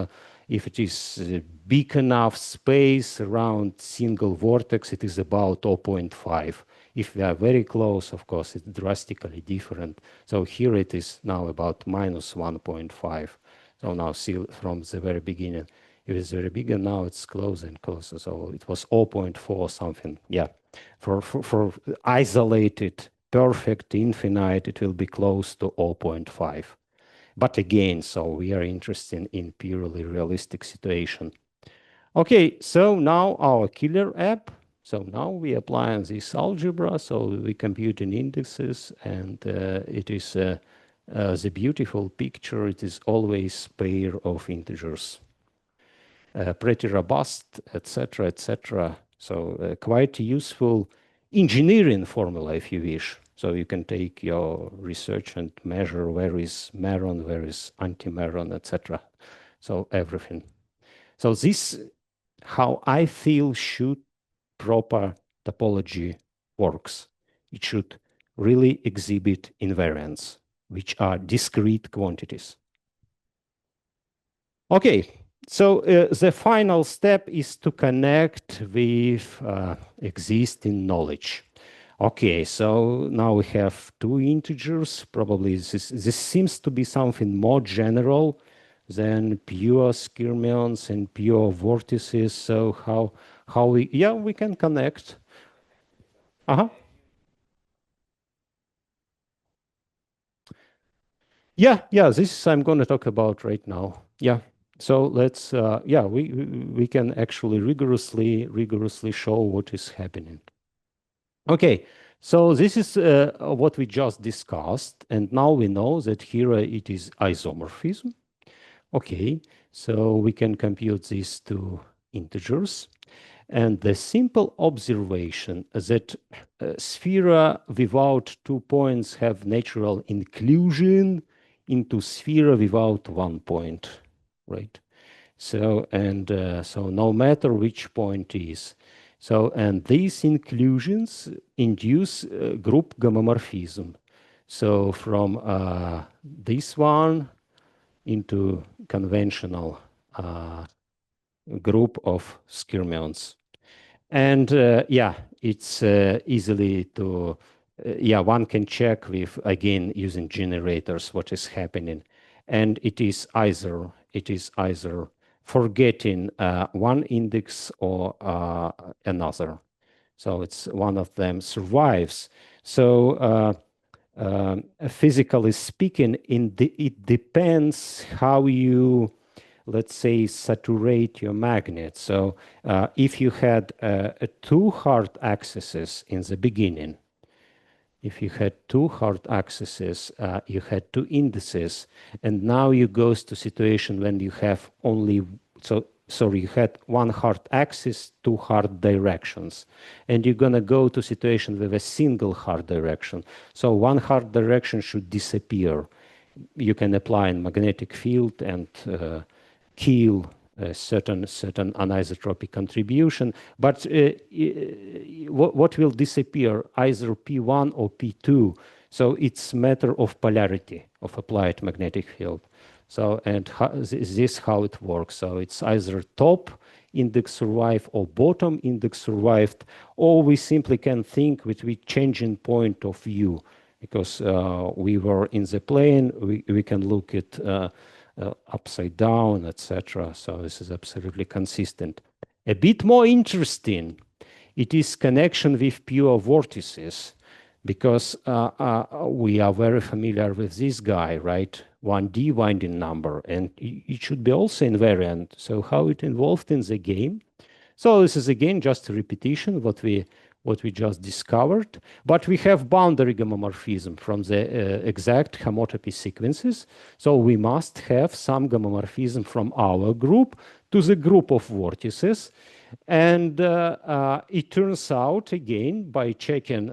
If it is big enough space around single vortex, it is about 0.5. If we are very close, of course, it's drastically different. So here it is now about minus 1.5. So now see from the very beginning, it was very big and now it's closer and closer. So it was 0.4 something. Yeah, for isolated, perfect, infinite, it will be close to 0.5. But again, so we are interested in purely realistic situation. Okay, so now our killer app. So now we apply this algebra, so we compute in indexes, and it is the beautiful picture. It is always pair of integers. Pretty robust, etc., etc. So quite useful engineering formula, if you wish. So you can take your research and measure where is meron, where is antimeron, etc. So everything. So this, how I feel, should proper topology works. It should really exhibit invariants, which are discrete quantities. Okay, so the final step is to connect with existing knowledge. Okay, so now we have two integers. Probably this seems to be something more general than pure skyrmions and pure vortices. So how we can connect. Yeah, this I'm going to talk about right now. Yeah. So let's we can actually rigorously show what is happening. Okay, so this is what we just discussed, and now we know that here it is isomorphism. Okay, so we can compute these two integers. And the simple observation that sphere without 2 points have natural inclusion into sphere without 1 point, right? So, and so no matter which point is. So, and these inclusions induce group gamma-morphism. So from this one into conventional group of skyrmions. And yeah, it's easily to, one can check with, again, using generators, what is happening. And it is either forgetting one index or another. So it's one of them survives. So physically speaking, it depends how you, let's say, saturate your magnet. So if you had two hard axes in the beginning, if you had two hard axes, you had two indices, and now you go to situation when you have only, you had one hard axis, two hard directions, and you're going to go to situation with a single hard direction. So one hard direction should disappear. You can apply a magnetic field and kill a certain anisotropic contribution, but what will disappear, either P1 or P2? So it's matter of polarity of applied magnetic field. So, and this how it works. So it's either top index survive or bottom index survived, or we simply can think with changing point of view, because we were in the plane, we can look at upside down, etc. So this is absolutely consistent. A bit more interesting, it is connection with pure vortices, because we are very familiar with this guy, right? 1D winding number, and it should be also invariant. So how it involved in the game? So this is again just a repetition what we just discovered, but we have boundary gamomorphism from the exact homotopy sequences. So we must have some gamomorphism from our group to the group of vortices. And it turns out, again, by checking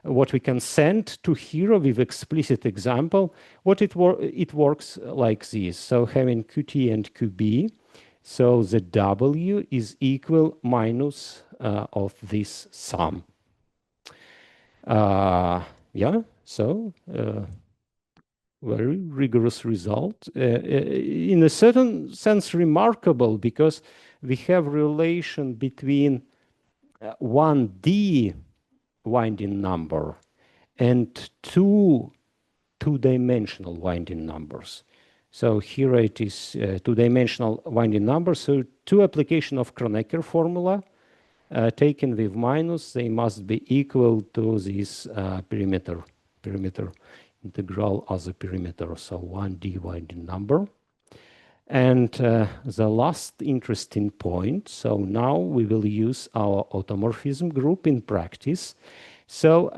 what we can send to here with explicit example, it works like this. So having Qt and Qb, so the W is equal minus of this sum. Yeah, so very rigorous result. In a certain sense, remarkable, because we have relation between 1D winding number and two-dimensional winding numbers. So here it is two-dimensional winding number. So two application of Kronecker formula taken with minus, they must be equal to this perimeter integral as a perimeter. So 1D winding number. And the last interesting point, so now we will use our automorphism group in practice. So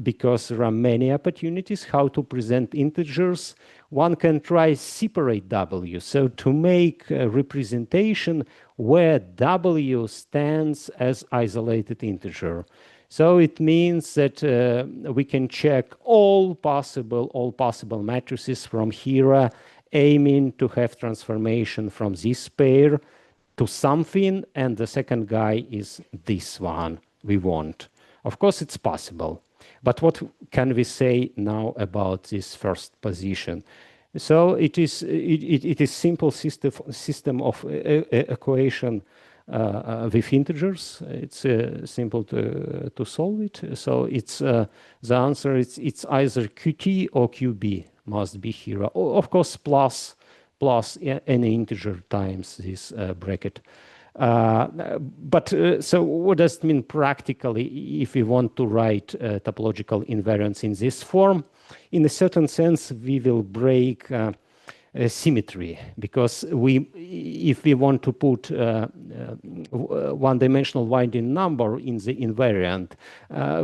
because there are many opportunities how to present integers, one can try separate W. So to make a representation where W stands as isolated integer. So it means that we can check all possible matrices from here, aiming to have transformation from this pair to something, and the second guy is this one we want. Of course, it's possible. But what can we say now about this first position? So it is simple system of equation with integers. It's simple to solve it. So it's the answer. It's either Qt or Qb must be here. Of course, plus any integer times this bracket. But so what does it mean practically if we want to write topological invariance in this form? In a certain sense, we will break symmetry, because if we want to put one-dimensional winding number in the invariant,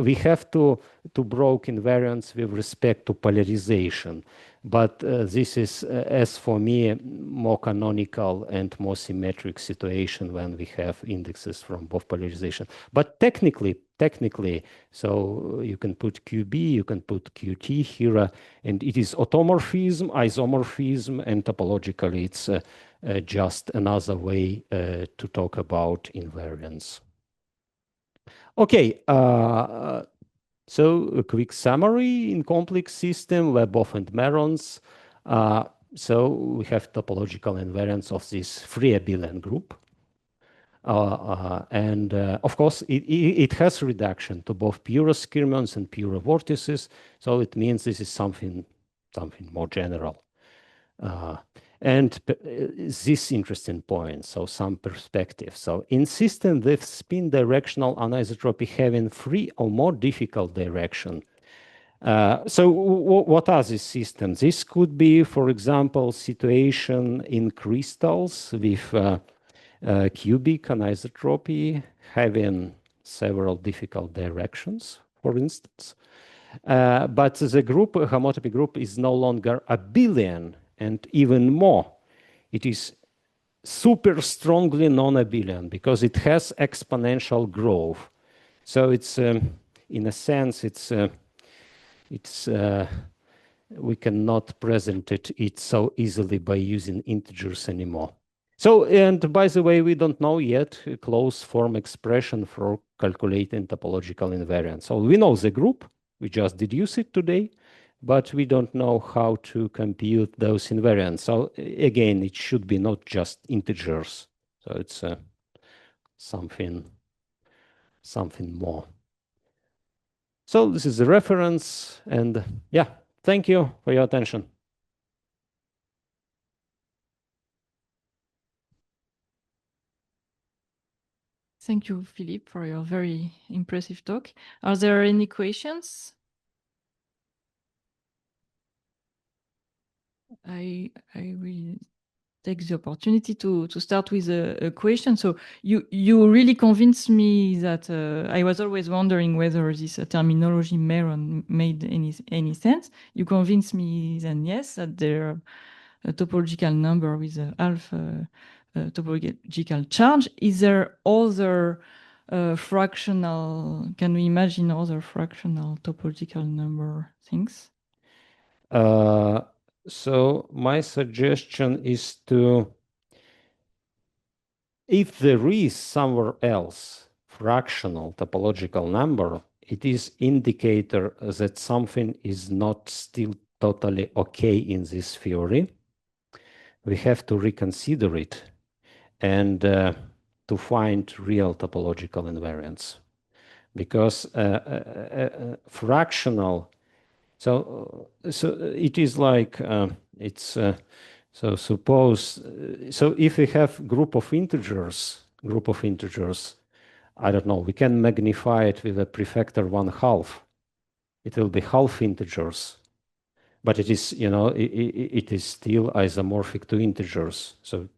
we have to break invariance with respect to polarization. But this is, as for me, more canonical and more symmetric situation when we have indexes from both polarization. But technically, so you can put QB, you can put QT here, and it is automorphism, isomorphism, and topologically it's just another way to talk about invariance. Okay. So a quick summary in complex system, Leboff and Merons. So we have topological invariance of this free abelian group. And of course, it has reduction to both pure skyrmions and pure vortices. So it means this is something more general. And this interesting point, so some perspective. So in system with spin directional anisotropy having free or more difficult direction. So what are these systems? This could be, for example, situation in crystals with cubic anisotropy having several difficult directions, for instance. But the group, homotopy group, is no longer abelian. And even more, it is super strongly non-abelian because it has exponential growth. So it's, in a sense, we cannot present it so easily by using integers anymore. So, and by the way, we don't know yet a closed form expression for calculating topological invariance. So we know the group, we just deduce it today, but we don't know how to compute those invariants. So again, it should be not just integers. So it's something more. So this is the reference, and yeah, thank you for your attention. Thank you, Philippe, for your very impressive talk. Are there any questions? I will take the opportunity to start with a question. So you really convinced me that I was always wondering whether this terminology meron made any sense. You convinced me then yes, that there are a topological number with a half topological charge. Is there other fractional, can we imagine other fractional topological number things? So my suggestion is if there is somewhere else fractional topological number, it is indicator that something is not still totally okay in this theory. We have to reconsider it and to find real topological invariance, because fractional. So it is like so suppose so if we have group of integers, I don't know, we can magnify it with a prefactor 1/2. It will be half integers, but it is, you know, it is still isomorphic to integers. So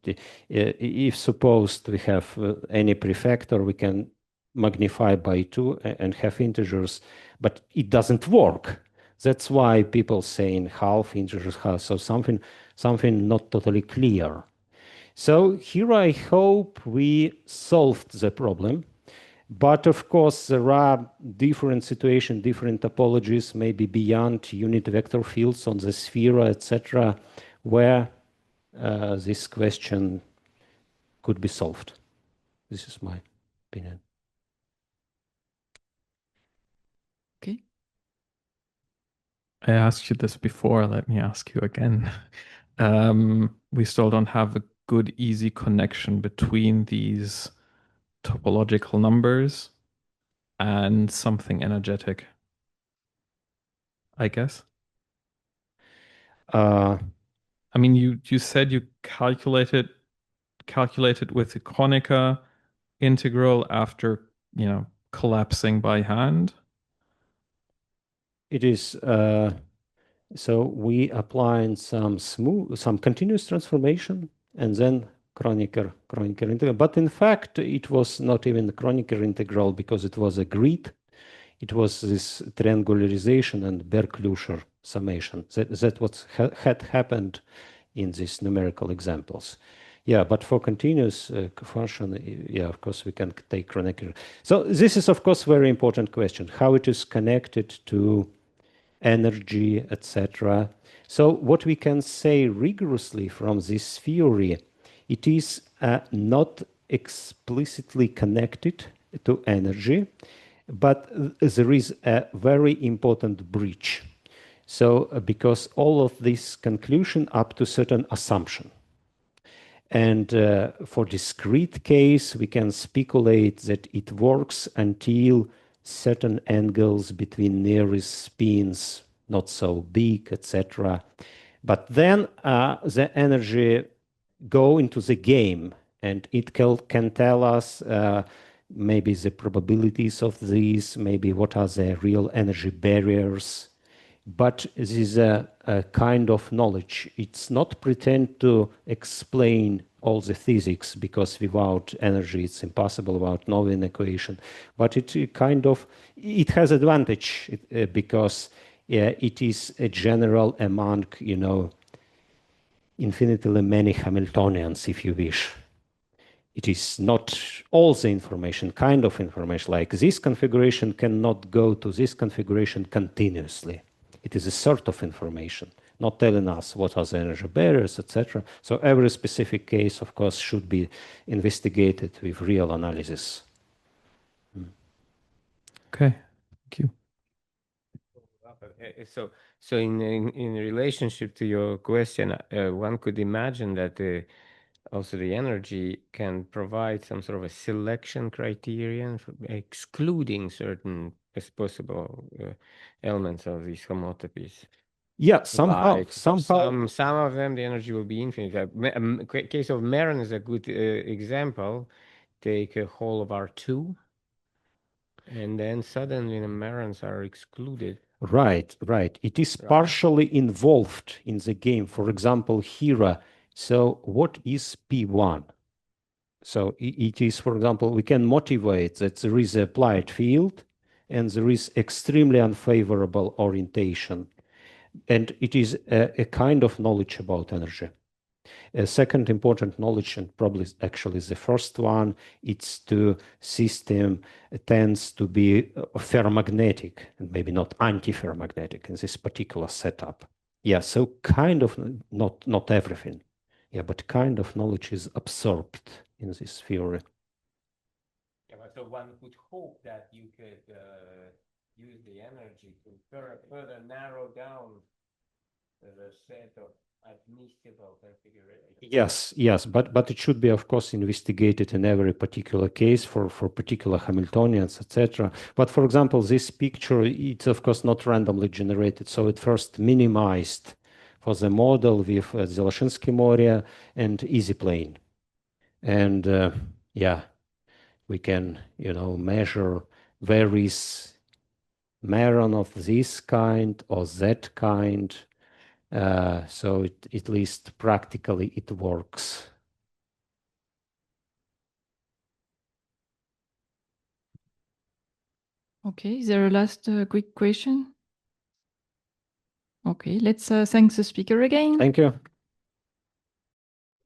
if supposed we have any prefactor, we can magnify by 2 and have integers, but it doesn't work. That's why people saying half integers, half, so something not totally clear. So here I hope we solved the problem. But of course, there are different situations, different topologies, maybe beyond unit vector fields on the sphere, etc., where this question could be solved. This is my opinion. Okay. I asked you this before. Let me ask you again. We still don't have a good, easy connection between these topological numbers and something energetic, I guess. I mean, you said you calculated with the Kronecker integral after, you know, collapsing by hand. It is so we applying some continuous transformation and then Kronecker integral. But in fact, it was not even the Kronecker integral because it was a grid. It was this triangularization and Berk-Lüscher summation. That what had happened in these numerical examples. Yeah, but for continuous function, yeah, of course, we can take Kronecker. So this is, of course, very important question, how it is connected to energy, etc. So what we can say rigorously from this theory, it is not explicitly connected to energy, but there is a very important breach. So because all of this conclusion up to certain assumption. And for discrete case, we can speculate that it works until certain angles between nearest spins not so big, etc. But then the energy go into the game, and it can tell us maybe the probabilities of these, maybe what are the real energy barriers. But this is a kind of knowledge. It's not pretend to explain all the physics, because without energy it's impossible, without knowing equation. But it kind of, it has advantage because it is a general among, you know, infinitely many Hamiltonians, if you wish. It is not all the information, kind of information, like this configuration cannot go to this configuration continuously. It is a sort of information, not telling us what are the energy barriers, etc. So every specific case, of course, should be investigated with real analysis. Okay, thank you. So in relationship to your question, one could imagine that also the energy can provide some sort of a selection criterion for excluding certain possible elements of these homotopies. Yeah, somehow. Some of them, the energy will be infinite. Case of Meron is a good example. Take a whole of R2, and then suddenly the Merons are excluded. Right. It is partially involved in the game. For example, here, so what is P1? So it is, for example, we can motivate that there is an applied field and there is extremely unfavorable orientation. And it is a kind of knowledge about energy. A second important knowledge, and probably actually the first one, it's the system tends to be ferromagnetic and maybe not anti-ferromagnetic in this particular setup. Yeah, so kind of not everything. Yeah, but kind of knowledge is absorbed in this theory. Yeah, but so one would hope that you could use the energy to further narrow down the set of admissible configurations. Yes, but it should be, of course, investigated in every particular case for particular Hamiltonians, etc. But for example, this picture, it's of course not randomly generated. So it first minimized for the model with Zelashinsky-Moria and easy plane. And yeah, we can, measure various meron of this kind or that kind. So at least practically it works. Okay, is there a last quick question? Okay, let's thank the speaker again. Thank you.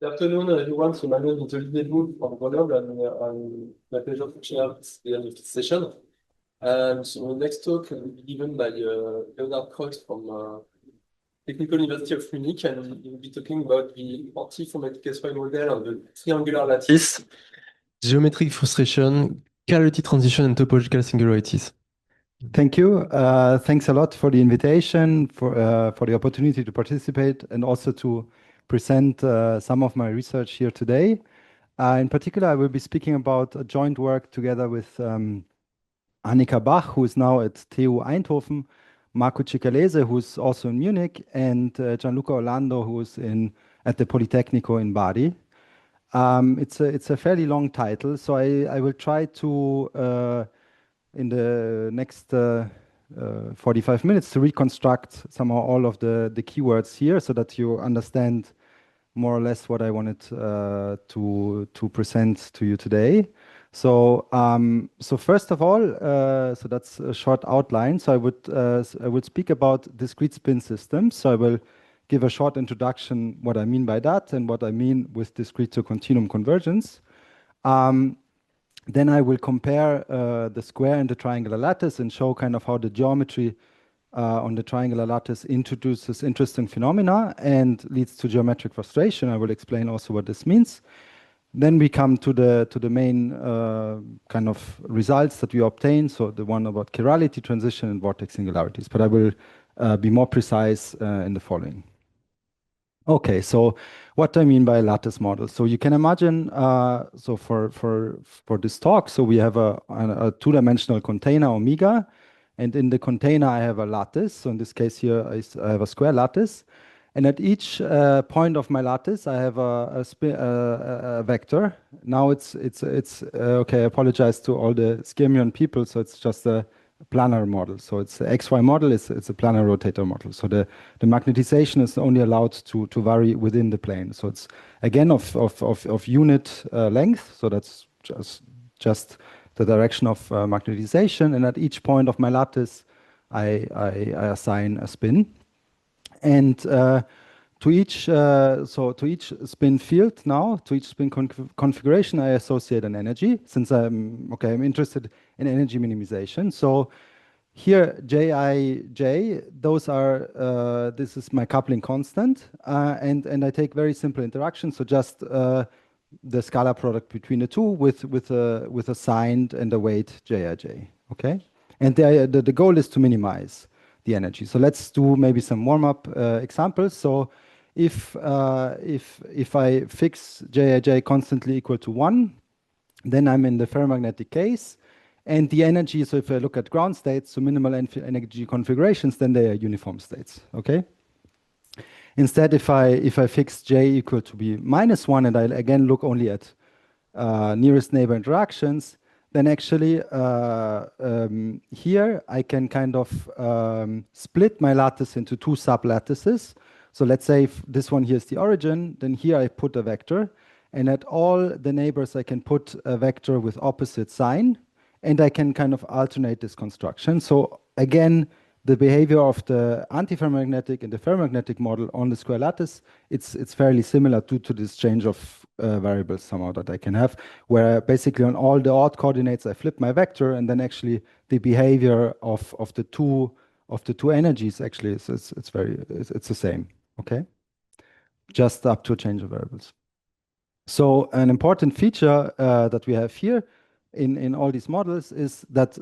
Good afternoon, everyone. So my name is Olivier Boud from Grenoble, and I'm my pleasure to chair at the end of this session. So the next talk will be given by Leonard Kreutz from Technical University of Munich, and he will be talking about the anti-ferromagnetic SY model of the triangular lattice, geometric frustration, Caroty transition, and topological singularities. Thank you. Thanks a lot for the invitation, for the opportunity to participate, and also to present some of my research here today. In particular, I will be speaking about a joint work together with Annika Bach, who is now at TU Eindhoven, Marco Cicalese, who is also in Munich, and Gianluca Orlando, who is at the Politecnico in Bari. It's a fairly long title, so I will try to in the next 45 minutes to reconstruct somehow all of the keywords here so that you understand more or less what I wanted to present to you today. So first of all, so that's a short outline. So I would speak about discrete spin systems. So I will give a short introduction what I mean by that and what I mean with discrete to continuum convergence. Then I will compare the square and the triangular lattice and show kind of how the geometry on the triangular lattice introduces interesting phenomena and leads to geometric frustration. I will explain also what this means. Then we come to the main kind of results that we obtain. So the one about chirality transition and vortex singularities. But I will be more precise in the following. Okay, so what do I mean by a lattice model? So you can imagine, so for this talk, so we have a two-dimensional container, omega, and in the container I have a lattice. So in this case here, I have a square lattice. And at each point of my lattice, I have a vector. Now it's okay, I apologize to all the Skyrmion people, so it's just a planar model. So it's the XY model, it's a planar rotator model. So the magnetization is only allowed to vary within the plane. So it's again of unit length. So that's just the direction of magnetization. And at each point of my lattice, I assign a spin. And to each spin field now, to each spin configuration, I associate an energy, since I'm interested in energy minimization. So here, Jij, those are, this is my coupling constant, and I take very simple interactions, so just the scalar product between the two with a signed and a weight Jij, okay? And the goal is to minimize the energy. So let's do maybe some warm-up examples. So if I fix Jij constantly equal to 1, then I'm in the ferromagnetic case. And the energy, so if I look at ground states, so minimal energy configurations, then they are uniform states, okay? Instead, if I fix J equal to be -1, and I again look only at nearest neighbor interactions, then actually here I can kind of split my lattice into two sub-lattices. So let's say if this one here is the origin, then here I put a vector, and at all the neighbors I can put a vector with opposite sign, and I can kind of alternate this construction. So again, the behavior of the antiferromagnetic and the ferromagnetic model on the square lattice, it's fairly similar due to this change of variables somehow that I can have, where basically on all the odd coordinates I flip my vector, and then actually the behavior of the two energies actually it's the same. Okay, just up to a change of variables. So an important feature that we have here in all these models is that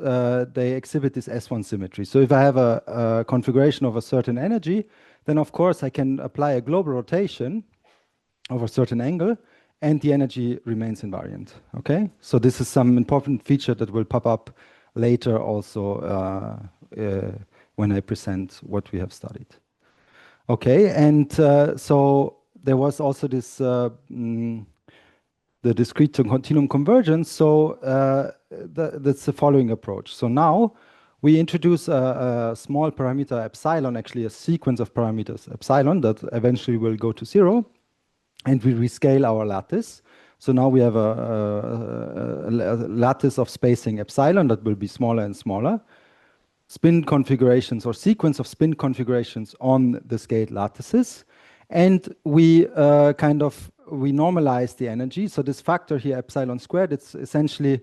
they exhibit this S1 symmetry. So if I have a configuration of a certain energy, then of course I can apply a global rotation of a certain angle, and the energy remains invariant. Okay, so this is some important feature that will pop up later also when I present what we have studied. Okay, and so there was also this the discrete to continuum convergence. So that's the following approach. So now we introduce a small parameter epsilon, actually a sequence of parameters epsilon that eventually will go to 0, and we rescale our lattice. So now we have a lattice of spacing epsilon that will be smaller and smaller. Spin configurations or sequence of spin configurations on the scaled lattices. And we we normalize the energy. So this factor here, epsilon squared, it's essentially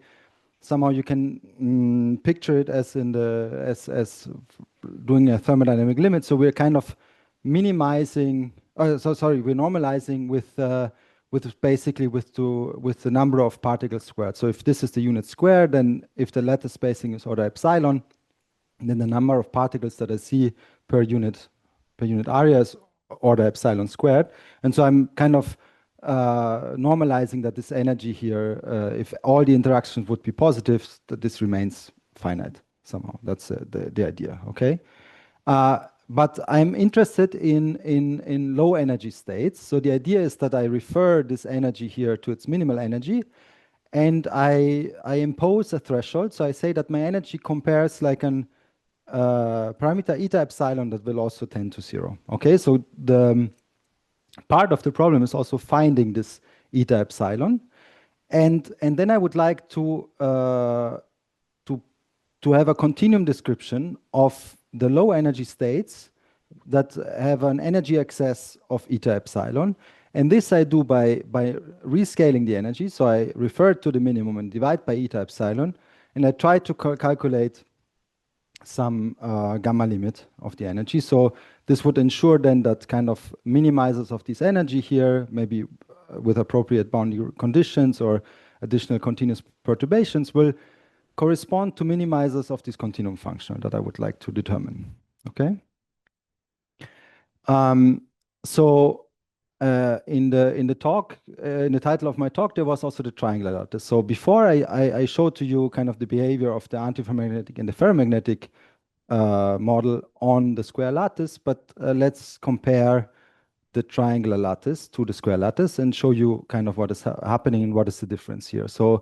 somehow you can picture it as in as doing a thermodynamic limit. So we're kind of minimizing. We're normalizing with basically with the number of particles squared. So if this is the unit square, then if the lattice spacing is order epsilon, then the number of particles that I see per unit area is order epsilon squared. And so I'm kind of normalizing that this energy here, if all the interactions would be positive, that this remains finite somehow. That's the idea, okay? But I'm interested in low energy states. So the idea is that I refer this energy here to its minimal energy, and I impose a threshold. So I say that my energy compares like an parameter eta epsilon that will also tend to 0. Okay, so the part of the problem is also finding this eta epsilon, and then I would like to have a continuum description of the low energy states that have an energy excess of eta epsilon, and this I do by rescaling the energy. So I refer to the minimum and divide by eta epsilon, and I try to calculate some gamma limit of the energy. So this would ensure then that kind of minimizers of this energy here, maybe with appropriate boundary conditions or additional continuous perturbations, will correspond to minimizers of this continuum function that I would like to determine. Okay. So in the talk, in the title of my talk, there was also the triangular lattice. So before I showed to you kind of the behavior of the antiferromagnetic and the ferromagnetic model on the square lattice, but let's compare the triangular lattice to the square lattice and show you kind of what is happening and what is the difference here. So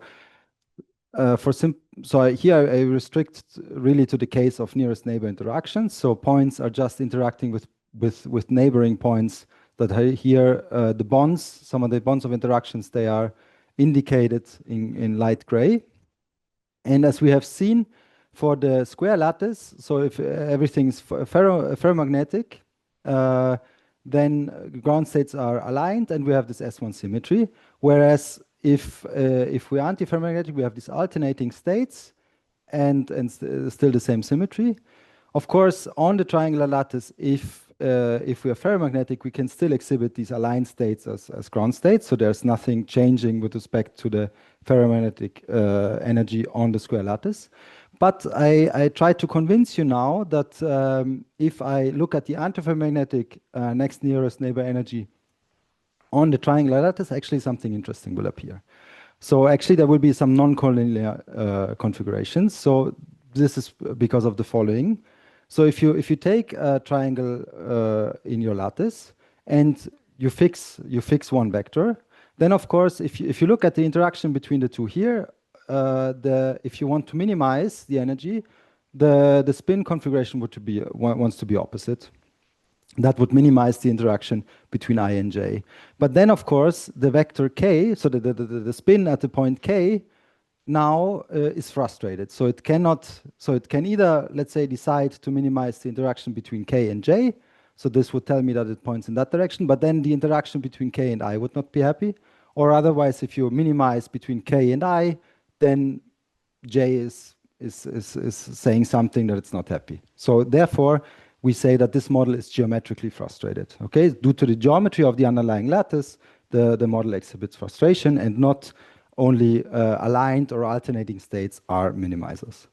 here I restrict really to the case of nearest neighbor interactions. So points are just interacting with neighboring points that here the bonds, some of the bonds of interactions, they are indicated in light gray. And as we have seen for the square lattice, so if everything is ferromagnetic, then ground states are aligned and we have this S1 symmetry. Whereas if we are antiferromagnetic, we have these alternating states and still the same symmetry. Of course, on the triangular lattice, if we are ferromagnetic, we can still exhibit these aligned states as ground states. So there's nothing changing with respect to the ferromagnetic energy on the square lattice. But I try to convince you now that if I look at the antiferromagnetic next nearest neighbor energy on the triangular lattice, actually something interesting will appear. So actually there will be some non-collinear configurations. So this is because of the following. So if you take a triangle in your lattice and you fix one vector, then of course if you look at the interaction between the two here, if you want to minimize the energy, the spin configuration wants to be opposite. That would minimize the interaction between I and J. But then, of course, the vector k, so the spin at the point k, now is frustrated. So it cannot. So it can either, let's say, decide to minimize the interaction between k and J. So this would tell me that it points in that direction. But then the interaction between k and I would not be happy. Or otherwise, if you minimize between k and I, then J is saying something that it's not happy. So therefore, we say that this model is geometrically frustrated. Okay, due to the geometry of the underlying lattice, the model exhibits frustration, and not only aligned or alternating states are minimizers.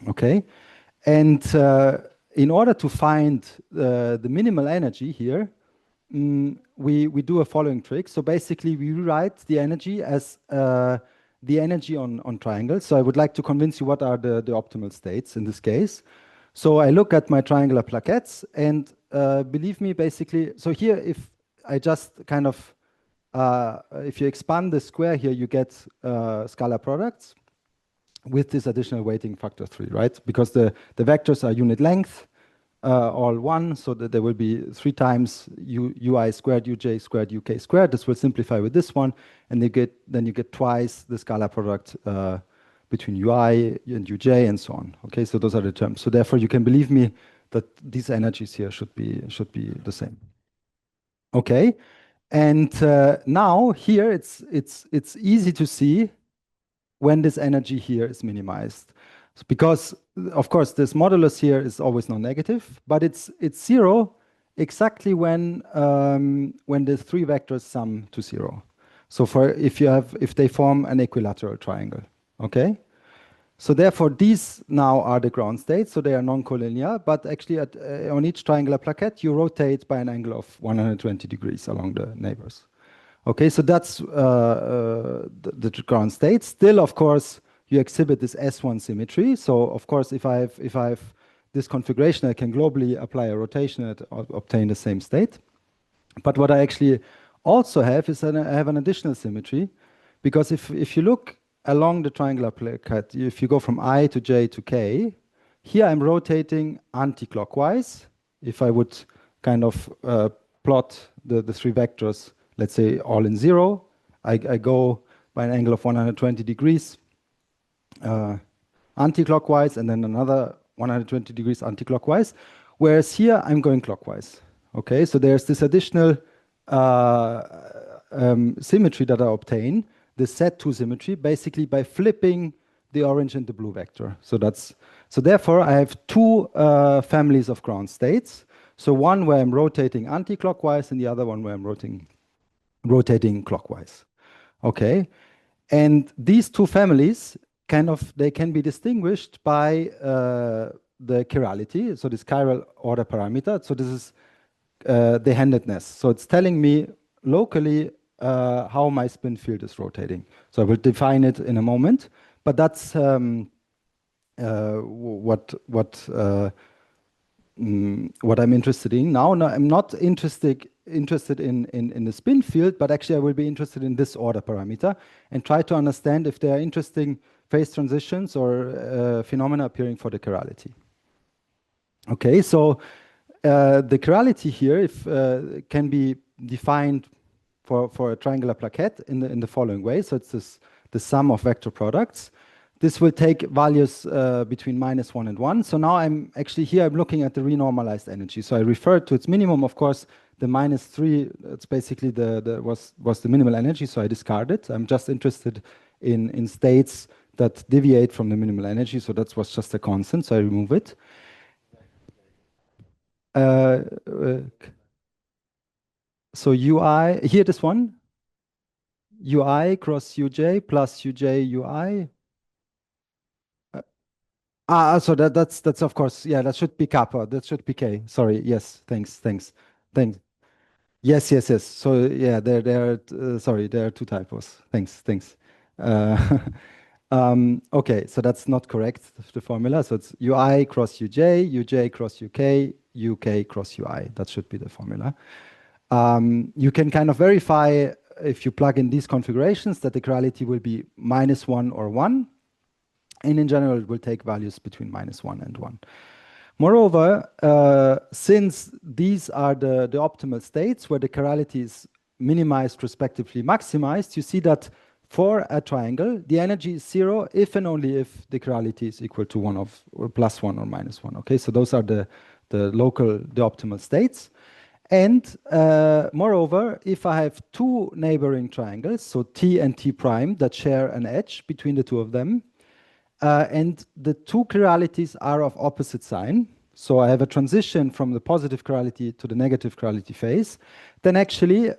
Okay, and in order to find the minimal energy here, we do a following trick. So basically, we rewrite the energy as the energy on triangles. So I would like to convince you what are the optimal states in this case. So I look at my triangular plaquettes, and believe me, basically, so here, if I just kind of, if you expand the square here, you get scalar products with this additional weighting factor 3, right? Because the vectors are unit length, all 1, so that there will be 3 times ui squared, uj squared, uk squared. This will simplify with this one, and then you get twice the scalar product between ui and uj and so on. Okay, so those are the terms. So therefore, you can believe me that these energies here should be the same. Okay, and now here it's easy to see when this energy here is minimized, because of course this modulus here is always non-negative, but it's 0 exactly when the 3 vectors sum to 0. So if they form an equilateral triangle. Okay, so therefore these now are the ground states, so they are non-collinear, but actually on each triangular plaquette you rotate by an angle of 120 degrees along the neighbors. Okay, so that's the ground state. Still, of course, you exhibit this S1 symmetry. So of course, if I have this configuration, I can globally apply a rotation and obtain the same state. But what I actually also have is that I have an additional symmetry, because if you look along the triangular plaquette, if you go from I to J to K, here I'm rotating anti-clockwise. If I would kind of plot the 3 vectors, let's say all in 0, I go by an angle of 120 degrees anti-clockwise, and then another 120 degrees anti-clockwise, whereas here I'm going clockwise. Okay, so there's this additional symmetry that I obtain, the Z2 symmetry, basically by flipping the orange and the blue vector. So therefore I have 2 families of ground states. So one where I'm rotating anti-clockwise, and the other one where I'm rotating clockwise. Okay, and these 2 families they can be distinguished by the chirality, so this chiral order parameter. So this is the handedness. So it's telling me locally how my spin field is rotating. So I will define it in a moment, but that's what I'm interested in now. No, I'm not interested in the spin field, but actually I will be interested in this order parameter and try to understand if there are interesting phase transitions or phenomena appearing for the chirality. Okay, so the chirality here can be defined for a triangular plaquette in the following way. So it's the sum of vector products. This will take values between -1 and 1. So now I'm looking at the renormalized energy. So I referred to its minimum, of course, the -3. It's basically was the minimal energy. So I discard it. I'm just interested in states that deviate from the minimal energy. So that was just a constant. So I remove it. So UI here, this one, UI cross UJ plus UJ UI. So that's of course, yeah, that should be kappa. That should be K. Sorry. Yes. Thanks. Yes. So yeah, there are 2 typos. Thanks. Okay, so that's not correct, the formula. So it's UI cross UJ, UJ cross UK, UK cross UI. That should be the formula. You can kind of verify if you plug in these configurations, that the chirality will be -1 or 1. And in general, it will take values between -1 and 1. Moreover, since these are the optimal states where the chirality is minimized, respectively maximized, you see that for a triangle, the energy is 0 if and only if the chirality is equal to 1 of or +1 or -1. Okay, so those are the optimal states. And moreover, if I have two neighboring triangles, so T and T prime, that share an edge between the two of them, and the two chiralities are of opposite sign, so I have a transition from the positive chirality to the negative chirality phase, then actually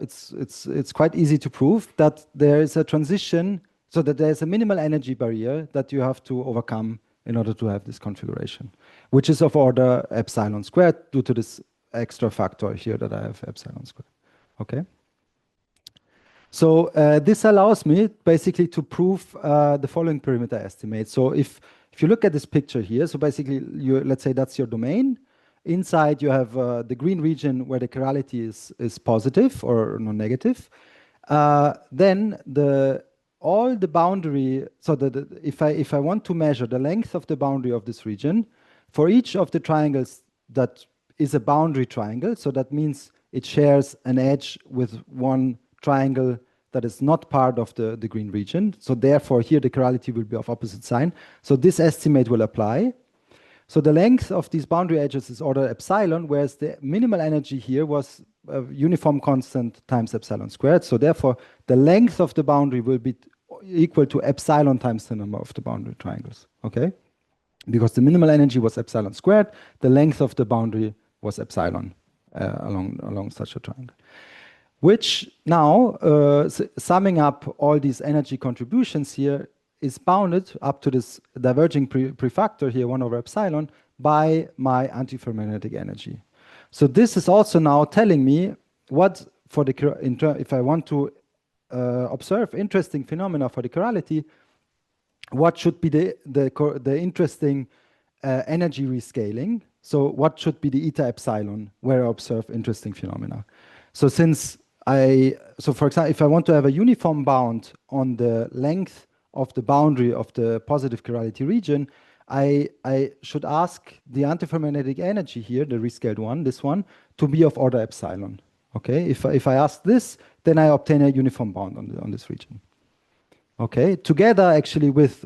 it's quite easy to prove that there is a transition, so that there's a minimal energy barrier that you have to overcome in order to have this configuration, which is of order epsilon squared due to this extra factor here that I have epsilon squared. Okay. So this allows me basically to prove the following perimeter estimate. So if you look at this picture here, so basically let's say that's your domain. Inside you have the green region where the chirality is positive or non-negative. Then all the boundary, so that if I want to measure the length of the boundary of this region, for each of the triangles that is a boundary triangle, so that means it shares an edge with one triangle that is not part of the green region. So therefore here the chirality will be of opposite sign. So this estimate will apply. So the length of these boundary edges is order epsilon, whereas the minimal energy here was a uniform constant times epsilon squared. So therefore the length of the boundary will be equal to epsilon times the number of the boundary triangles. Okay? Because the minimal energy was epsilon squared, the length of the boundary was epsilon along such a triangle. Which now, summing up all these energy contributions here, is bounded up to this diverging prefactor here, 1 over epsilon, by my antiferromagnetic energy. So this is also now telling me what, for the if I want to observe interesting phenomena for the chirality, what should be the interesting energy rescaling. So what should be the eta epsilon where I observe interesting phenomena. So for example, if I want to have a uniform bound on the length of the boundary of the positive chirality region, I should ask the antiferromagnetic energy here, the rescaled one, this one, to be of order epsilon. Okay, if I ask this, then I obtain a uniform bound on this region. Okay, together actually with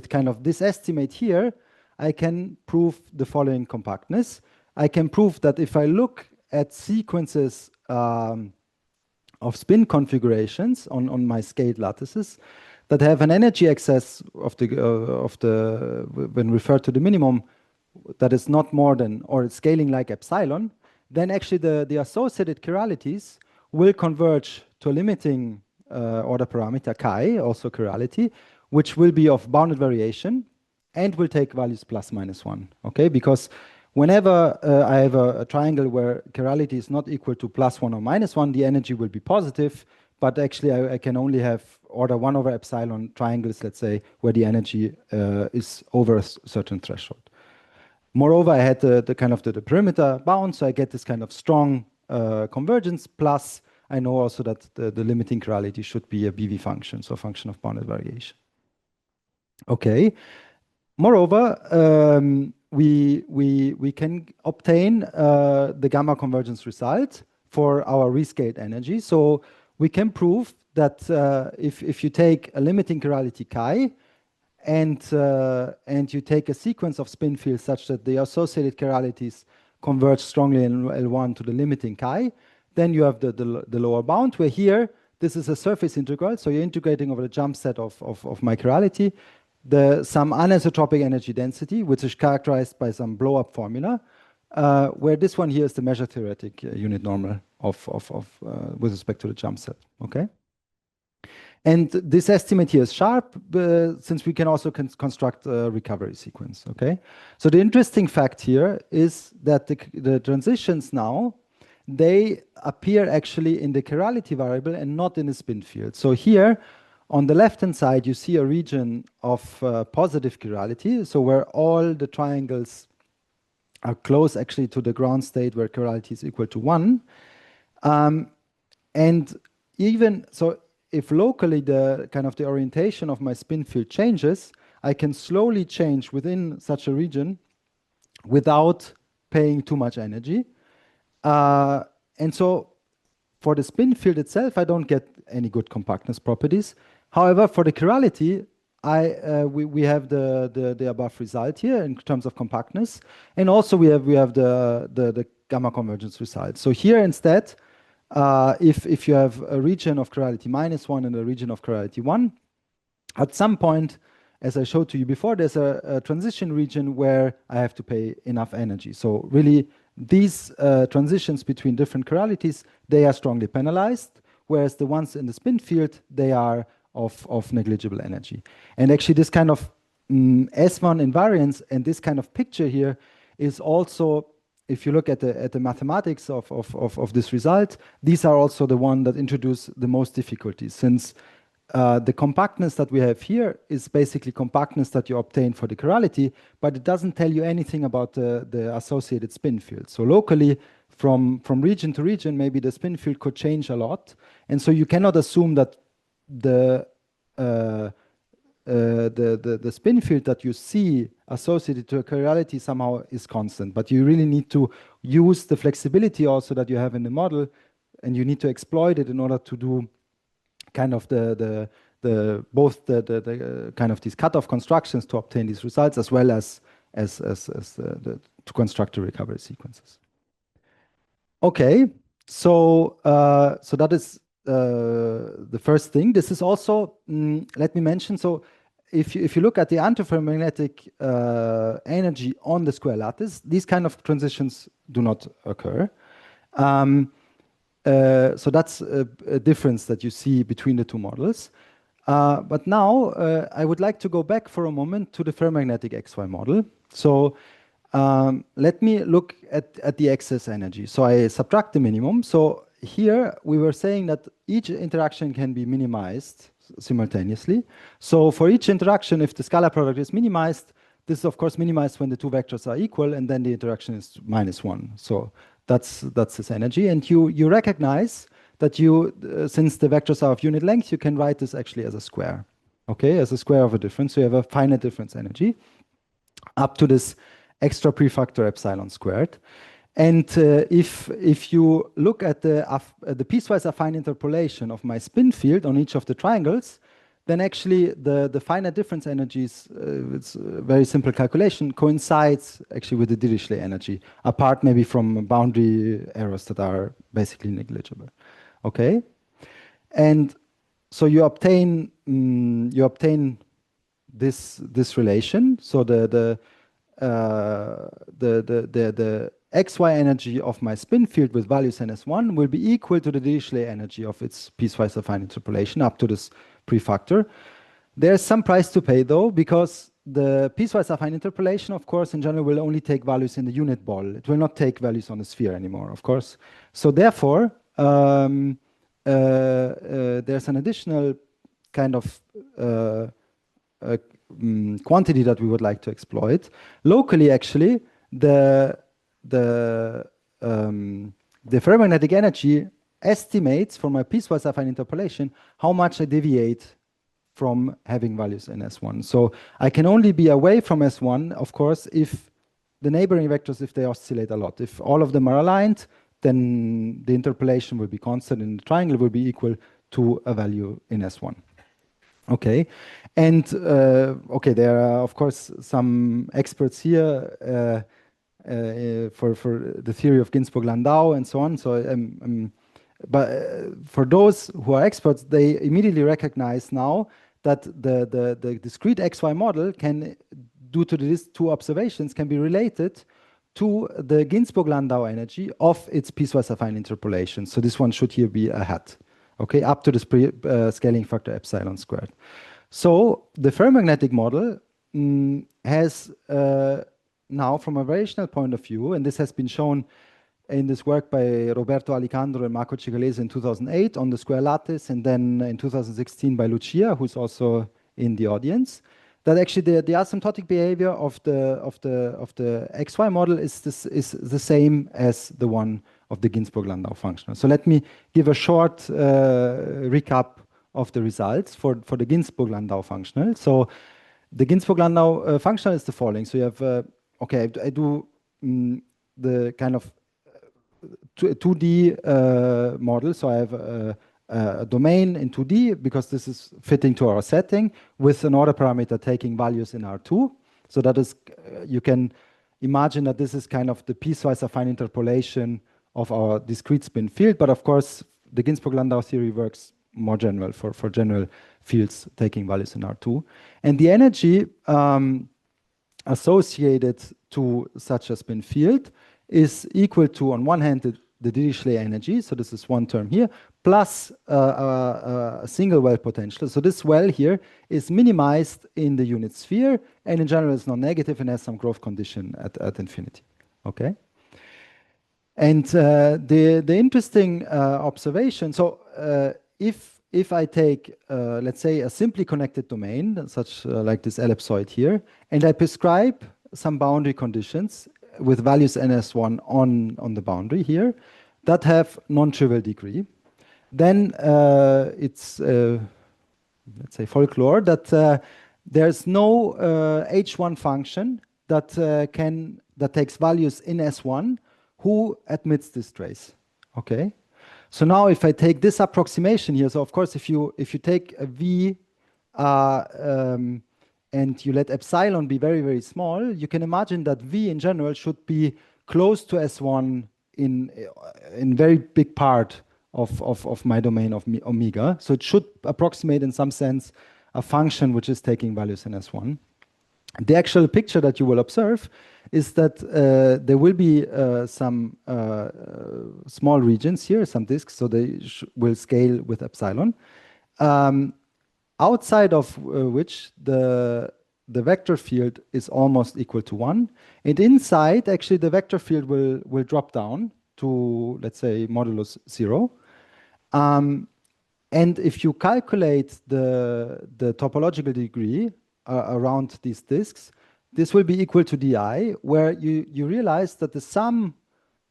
kind of this estimate here, I can prove the following compactness. I can prove that if I look at sequences of spin configurations on my scaled lattices that have an energy excess of the when referred to the minimum that is not more than, or it's scaling like epsilon, then actually the associated chiralities will converge to a limiting order parameter chi, also chirality, which will be of bounded variation and will take values ±1. Okay, because whenever I have a triangle where chirality is not equal to +1 or -1, the energy will be positive, but actually I can only have order 1 over epsilon triangles, let's say, where the energy is over a certain threshold. Moreover, I had the kind of the perimeter bound, so I get this kind of strong convergence, plus I know also that the limiting chirality should be a BV function, so a function of bounded variation. Okay. Moreover, we can obtain the gamma convergence result for our rescaled energy. So we can prove that if you take a limiting chirality chi and you take a sequence of spin fields such that the associated chiralities converge strongly in L1 to the limiting chi, then you have the lower bound, where here this is a surface integral, so you're integrating over the jump set of my chirality, some anisotropic energy density, which is characterized by some blow-up formula, where this one here is the measure theoretic unit normal with respect to the jump set. Okay, and this estimate here is sharp since we can also construct a recovery sequence. Okay, so the interesting fact here is that the transitions now, they appear actually in the chirality variable and not in the spin field. So here on the left-hand side, you see a region of positive chirality, so where all the triangles are close actually to the ground state where chirality is equal to 1. And even so, if locally the kind of the orientation of my spin field changes, I can slowly change within such a region without paying too much energy. And so for the spin field itself, I don't get any good compactness properties. However, for the chirality, we have the above result here in terms of compactness, and also we have the gamma convergence result. So here instead, if you have a region of chirality -1 and a region of chirality 1, at some point, as I showed to you before, there's a transition region where I have to pay enough energy. So really, these transitions between different chiralities, they are strongly penalized, whereas the ones in the spin field, they are of negligible energy. And actually this kind of S1 invariance and this kind of picture here is also, if you look at the mathematics of this result, these are also the one that introduce the most difficulties, since the compactness that we have here is basically compactness that you obtain for the chirality, but it doesn't tell you anything about the associated spin field. So locally, from region to region, maybe the spin field could change a lot, and so you cannot assume that the spin field that you see associated to a chirality somehow is constant. But you really need to use the flexibility also that you have in the model, and you need to exploit it in order to do kind of both the kind of these cutoff constructions to obtain these results, as well as to construct the recovery sequences. Okay, so that is the first thing. This is also, let me mention, so if you look at the antiferromagnetic energy on the square lattice, these kind of transitions do not occur. So that's a difference that you see between the two models. But now I would like to go back for a moment to the ferromagnetic XY model. So let me look at the excess energy. So I subtract the minimum. So here we were saying that each interaction can be minimized simultaneously. So for each interaction, if the scalar product is minimized, this is of course minimized when the two vectors are equal, and then the interaction is -1. So that's this energy. And you recognize that since the vectors are of unit length, you can write this actually as a square. Okay, as a square of a difference. So you have a finite difference energy up to this extra prefactor epsilon squared. And if you look at the piecewise affine interpolation of my spin field on each of the triangles, then actually the finite difference energies, it's a very simple calculation, coincides actually with the Dirichlet energy, apart maybe from boundary errors that are basically negligible. Okay, and so you obtain this relation. So the XY energy of my spin field with values ns1 will be equal to the Dirichlet energy of its piecewise affine interpolation up to this prefactor. There's some price to pay though, because the piecewise affine interpolation, of course, in general will only take values in the unit ball. It will not take values on the sphere anymore, of course. So therefore, there's an additional kind of quantity that we would like to exploit. Locally, actually, the ferromagnetic energy estimates for my piecewise affine interpolation how much I deviate from having values in S1. So I can only be away from S1, of course, if the neighboring vectors, if they oscillate a lot. If all of them are aligned, then the interpolation will be constant and the triangle will be equal to a value in S1. Okay, and okay, there are of course some experts here for the theory of Ginzburg-Landau and so on. So, but for those who are experts, they immediately recognize now that the discrete XY model can, due to these two observations, can be related to the Ginzburg-Landau energy of its piecewise affine interpolation. So this one should here be a hat, okay, up to the scaling factor epsilon squared. So the ferromagnetic model has now, from a variational point of view, and this has been shown in this work by Roberto Alicandro and Marco Cicalese in 2008 on the square lattice, and then in 2016 by Lucia, who's also in the audience, that actually the asymptotic behavior of the XY model is the same as the one the Ginzburg-Landau functional. So let me give a short recap of the results for the Ginzburg-Landau functional. So the Ginzburg-Landau functional is the following. So you have, okay, I do the kind of 2D model. So I have a domain in 2D because this is fitting to our setting with an order parameter taking values in R2. So that is, you can imagine that this is kind of the piecewise affine interpolation of our discrete spin field. But of course, the Ginzburg-Landau theory works more general for general fields taking values in R2. And the energy associated to such a spin field is equal to, on one hand, the Dirichlet energy, so this is one term here, plus a single well potential. So this well here is minimized in the unit sphere, and in general is non-negative and has some growth condition at infinity. Okay. And the interesting observation, so if I take, let's say, a simply connected domain, such like this ellipsoid here, and I prescribe some boundary conditions with values ns1 on the boundary here that have non-trivial degree, then it's, let's say, folklore that there's no h1 function that takes values in S1 who admits this trace. Okay. So now if I take this approximation here, so of course if you take a V and you let epsilon be very, very small, you can imagine that V in general should be close to S1 in very big part of my domain of omega. So it should approximate in some sense a function which is taking values in S1. The actual picture that you will observe is that there will be some small regions here, some disks, so they will scale with epsilon, outside of which the vector field is almost equal to 1. And inside, actually, the vector field will drop down to, let's say, modulus 0. And if you calculate the topological degree around these disks, this will be equal to di, where you realize that the sum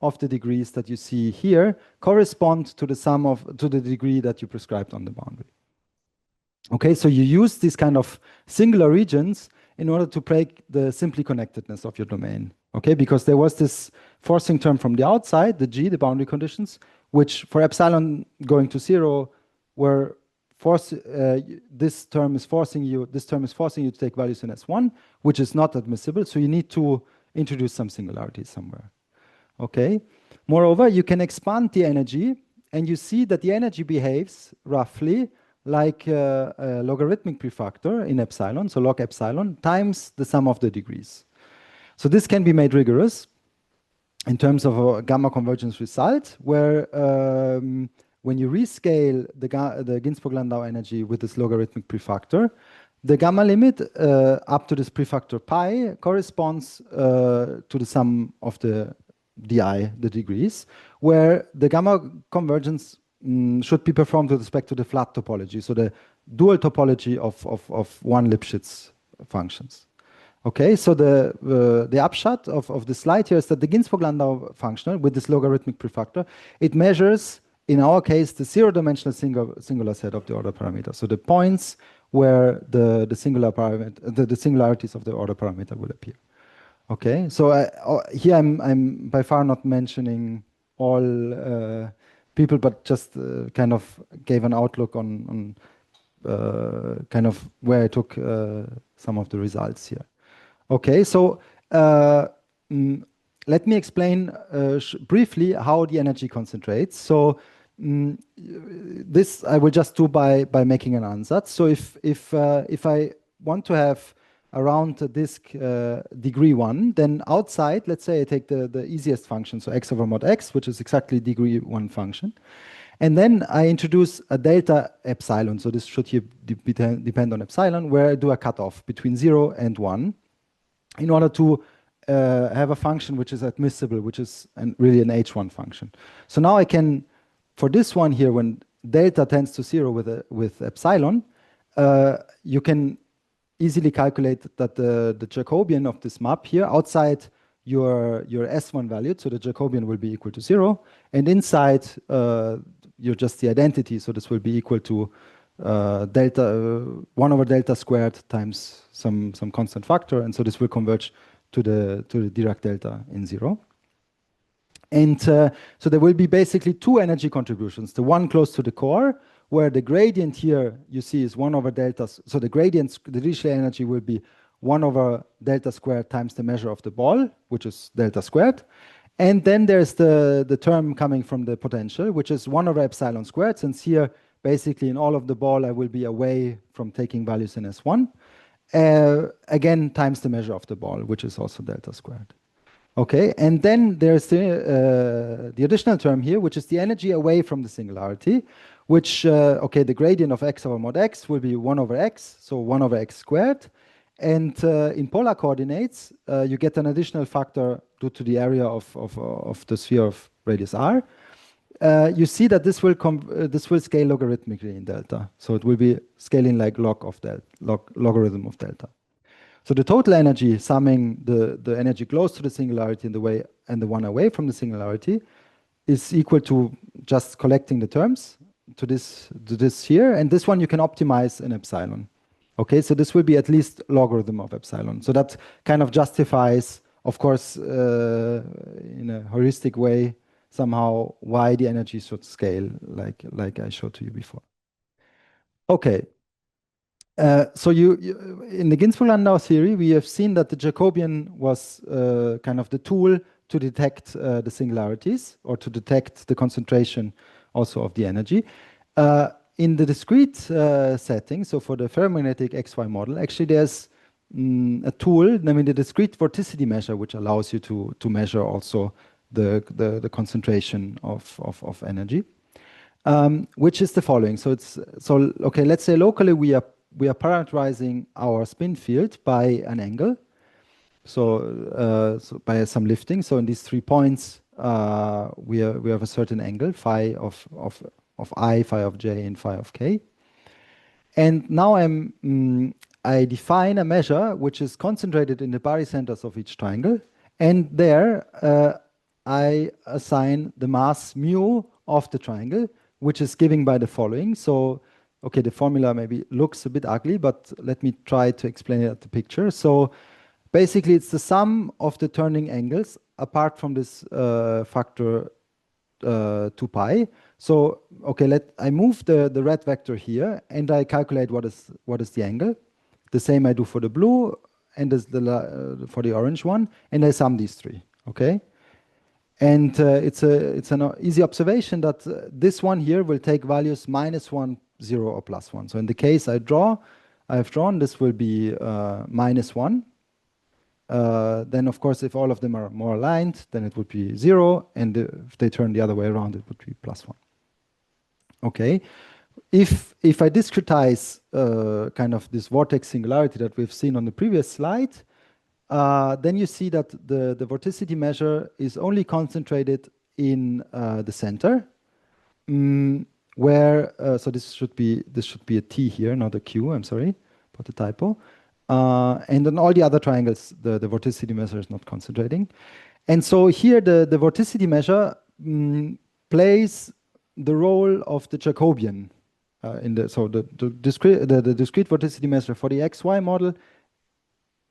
of the degrees that you see here correspond to the degree that you prescribed on the boundary. Okay, so you use these kind of singular regions in order to break the simply connectedness of your domain. Okay, because there was this forcing term from the outside, the G, the boundary conditions, which for epsilon going to 0 were this term is forcing you to take values in S1, which is not admissible. So you need to introduce some singularity somewhere. Okay. Moreover, you can expand the energy, and you see that the energy behaves roughly like a logarithmic prefactor in epsilon, so log epsilon times the sum of the degrees. So this can be made rigorous in terms of a gamma convergence result, where when you rescale the Ginzburg-Landau energy with this logarithmic prefactor, the gamma limit up to this prefactor pi corresponds to the sum of the di, the degrees, where the gamma convergence should be performed with respect to the flat topology, so the dual topology of one Lipschitz functions. Okay, so the upshot of the slide here is that the Ginzburg-Landau functional with this logarithmic prefactor, it measures, in our case, the zero-dimensional singular set of the order parameter. So the points where the singularities of the order parameter will appear. Okay, so here I'm by far not mentioning all people, but just kind of gave an outlook on kind of where I took some of the results here. Okay, so let me explain briefly how the energy concentrates. So this I will just do by making an ansatz. So if I want to have around a disk degree 1, then outside, let's say I take the easiest function, so x over mod x, which is exactly degree 1 function. And then I introduce a delta epsilon, so this should here depend on epsilon, where I do a cutoff between 0 and 1 in order to have a function which is admissible, which is really an h1 function. So now I can, for this one here, when delta tends to 0 with epsilon, you can easily calculate that the Jacobian of this map here outside your S1 value, so the Jacobian will be equal to 0, and inside you're just the identity, so this will be equal to delta 1 over delta squared times some constant factor, and so this will converge to the Dirac delta in 0. And so there will be basically two energy contributions, the one close to the core, where the gradient here you see is 1 over delta, so the gradient, the Dirichlet energy will be 1 over delta squared times the measure of the ball, which is delta squared. And then there's the term coming from the potential, which is 1 over epsilon squared, since here basically in all of the ball I will be away from taking values in S1. Again, times the measure of the ball, which is also delta squared. Okay, and then there's the additional term here, which is the energy away from the singularity, which, okay, the gradient of x over mod x will be 1 over x, so 1 over x squared. And in polar coordinates, you get an additional factor due to the area of the sphere of radius r. You see that this will scale logarithmically in delta, so it will be scaling like logarithm of delta. So the total energy, summing the energy close to the singularity in the way and the one away from the singularity, is equal to just collecting the terms to this here, and this one you can optimize in epsilon. Okay, so this will be at least logarithm of epsilon. So that kind of justifies, of course, in a heuristic way, somehow why the energy should scale, like I showed to you before. Okay. So in the Ginzburg-Landau theory, we have seen that the Jacobian was kind of the tool to detect the singularities or to detect the concentration also of the energy. In the discrete setting, so for the ferromagnetic XY model, actually there's a tool, I mean the discrete vorticity measure, which allows you to measure also the concentration of energy, which is the following. So okay, let's say locally we are parameterizing our spin field by an angle, so by some lifting. So in these 3 points, we have a certain angle, phi of I, phi of j, and phi of k. And now I define a measure which is concentrated in the barycenters of each triangle, and there I assign the mass mu of the triangle, which is given by the following. So, okay, the formula maybe looks a bit ugly, but let me try to explain it at the picture. So basically it's the sum of the turning angles apart from this factor 2 pi. So, okay, I move the red vector here and I calculate what is the angle. The same I do for the blue and for the orange one, and I sum these 3, okay? And it's an easy observation that this one here will take values -1, 0, or +1. So in the case I have drawn, this will be -1. Then of course, if all of them are more aligned, then it would be 0, and if they turn the other way around, it would be +1. Okay, if I discretize kind of this vortex singularity that we've seen on the previous slide, then you see that the vorticity measure is only concentrated in the center, where so this should be a T here, not a Q. I'm sorry about the typo. And on all the other triangles, the vorticity measure is not concentrating. And so here the vorticity measure plays the role of the Jacobian the discrete vorticity measure for the XY model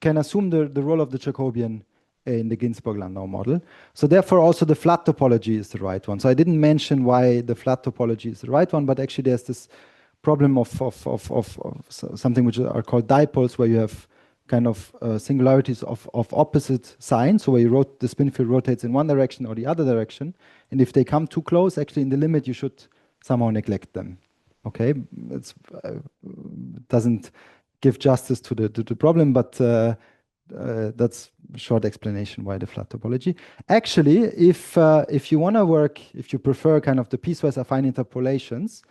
can assume the role of the Jacobian in the Ginzburg-Landau model. So therefore also the flat topology is the right one. So I didn't mention why the flat topology is the right one, but actually there's this problem of something which are called dipoles, where you have kind of singularities of opposite signs. So where the spin field rotates in one direction or the other direction. And if they come too close, actually in the limit, you should somehow neglect them. Okay, it doesn't give justice to the problem, but that's a short explanation why the flat topology. Actually, if you want to work, if you prefer kind of the piecewise affine interpolations,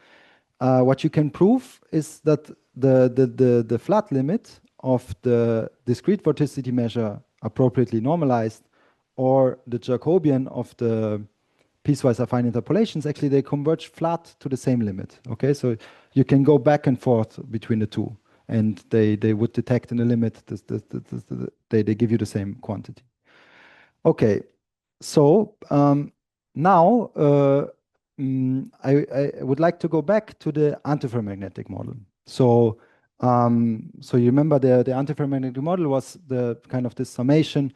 what you can prove is that the flat limit of the discrete vorticity measure appropriately normalized, or the Jacobian of the piecewise affine interpolations, actually they converge flat to the same limit. Okay, so you can go back and forth between the two, and they would detect in the limit, they give you the same quantity. Okay, so now I would like to go back to the antiferromagnetic model. So so you remember the antiferromagnetic model was the kind of this summation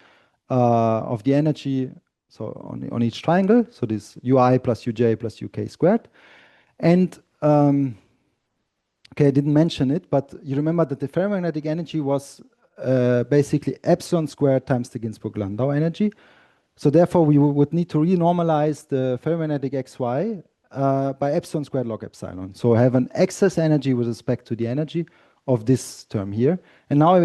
of the energy, so on each triangle, so this ui plus uj plus uk squared. And okay, I didn't mention it, but you remember that the ferromagnetic energy was basically epsilon squared times the Ginzburg-Landau energy. So therefore, we would need to renormalize the ferromagnetic xy by epsilon squared log epsilon. So have an excess energy with respect to the energy of this term here. And now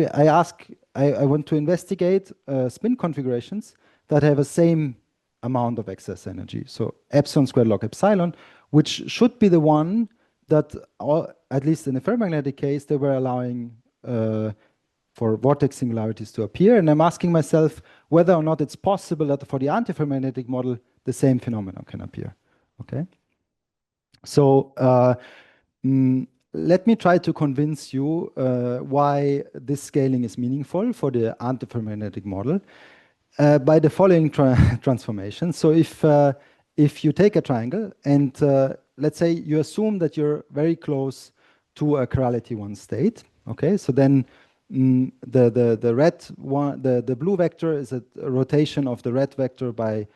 I want to investigate spin configurations that have the same amount of excess energy. So epsilon squared log epsilon, which should be the one that, at least in the ferromagnetic case, they were allowing for vortex singularities to appear. And I'm asking myself whether or not it's possible that for the antiferromagnetic model, the same phenomenon can appear. Okay. So let me try to convince you why this scaling is meaningful for the antiferromagnetic model by the following transformation. So if you take a triangle and let's say you assume that you're very close to a chirality 1 state. Okay, so then the red one, the blue vector is a rotation of the red vector by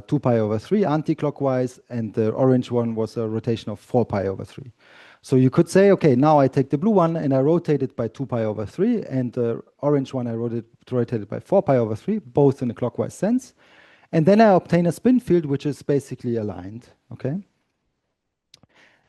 2 pi over 3 anti-clockwise, and the orange one was a rotation of 4 pi over 3. So you could say, okay, now I take the blue one and I rotate it by 2 pi over 3, and the orange one I rotate it by 4 pi over 3, both in a clockwise sense. And then I obtain a spin field which is basically aligned, okay?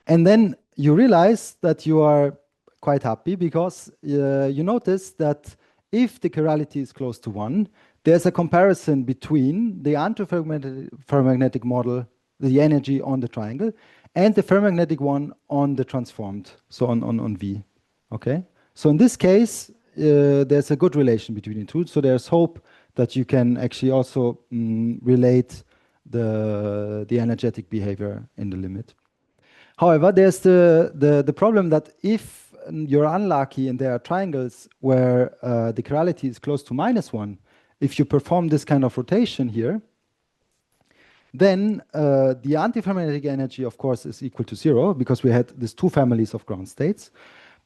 And then you realize that you are quite happy because you notice that if the chirality is close to 1, there's a comparison between the antiferromagnetic model, the energy on the triangle, and the ferromagnetic one on the transformed, so on V, okay? So in this case, there's a good relation between the two, so there's hope that you can actually also relate the energetic behavior in the limit. However, there's the problem that if you're unlucky and there are triangles where the chirality is close to -1, if you perform this kind of rotation here, then the antiferromagnetic energy, of course, is equal to 0 because we had these two families of ground states.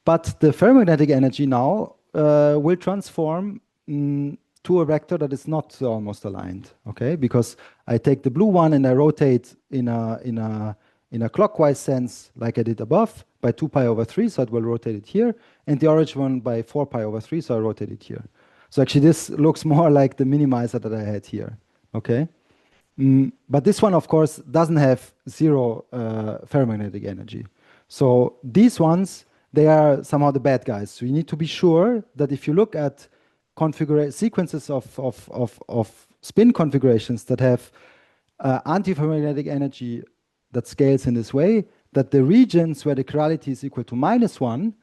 But the ferromagnetic energy now will transform to a vector that is not almost aligned, okay? Because I take the blue one and I rotate in a clockwise sense, like I did above, by 2 pi over 3, so it will rotate it here, and the orange one by 4 pi over 3, so I rotate it here. So actually this looks more like the minimizer that I had here, okay? But this one, of course, doesn't have 0 ferromagnetic energy. So these ones, they are somehow the bad guys. So you need to be sure that if you look at sequences of spin configurations that have antiferromagnetic energy that scales in this way, that the regions where the chirality is equal to -1,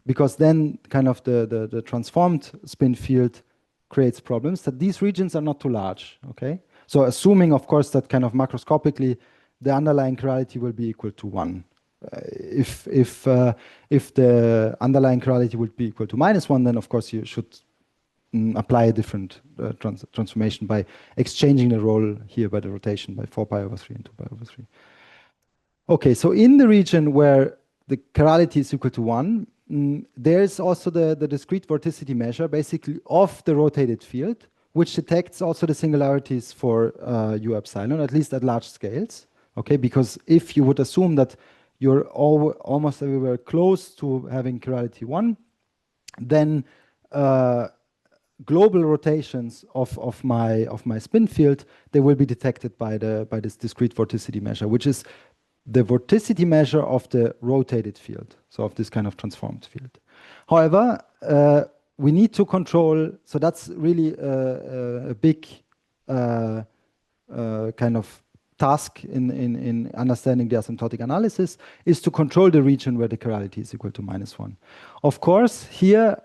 because then kind of the transformed spin field creates problems, that these regions are not too large, okay? So assuming, of course, that kind of macroscopically, the underlying chirality will be equal to 1. If the underlying chirality would be equal to -1, then of course you should apply a different transformation by exchanging the role here by the rotation by 4 pi over 3 and 2 pi over 3. Okay, so in the region where the chirality is equal to 1, there is also the discrete vorticity measure, basically of the rotated field, which detects also the singularities for u epsilon, at least at large scales. Okay, because if you would assume that you're almost everywhere close to having chirality 1, then global rotations of my spin field, they will be detected by this discrete vorticity measure, which is the vorticity measure of the rotated field, so of this kind of transformed field. However, we need to control, so that's really a big kind of task in understanding the asymptotic analysis, is to control the region where the chirality is equal to -1. Of course, here,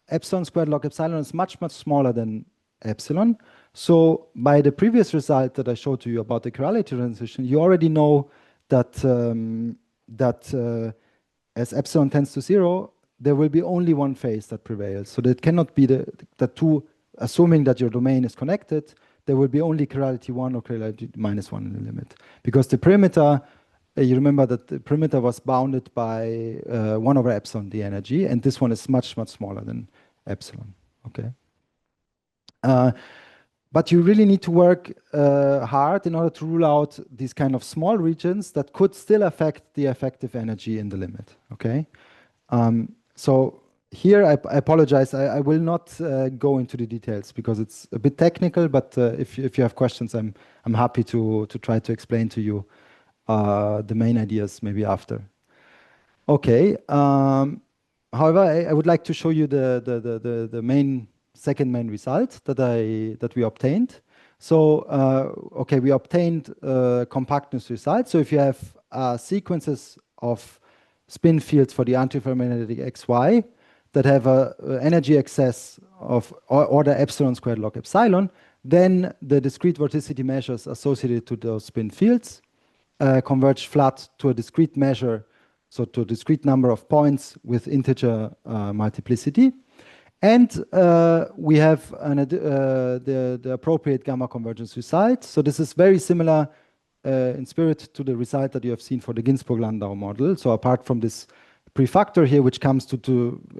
epsilon squared log epsilon is much, much smaller than epsilon. So by the previous result that I showed to you about the chirality transition, you already know that, as epsilon tends to 0, there will be only one phase that prevails. So that cannot be the two assuming that your domain is connected, there will be only chirality 1 or chirality -1 in the limit. Because the perimeter, you remember that the perimeter was bounded by 1 over epsilon, the energy, and this one is much, much smaller than epsilon, okay? But you really need to work hard in order to rule out these kind of small regions that could still affect the effective energy in the limit, okay? So here, I apologize, I will not go into the details because it's a bit technical, but if you have questions, I'm happy to try to explain to you the main ideas maybe after. Okay, however, I would like to show you the second main result that we obtained. So, okay, we obtained compactness results. So if you have sequences of spin fields for the antiferromagnetic XY that have a energy excess of order epsilon squared log epsilon, then the discrete vorticity measures associated to those spin fields converge flat to a discrete measure, so to a discrete number of points with integer multiplicity. And we have the appropriate gamma convergence result. So this is very similar in spirit to the result that you have seen for the Ginzburg-Landau model. So apart from this prefactor here, which comes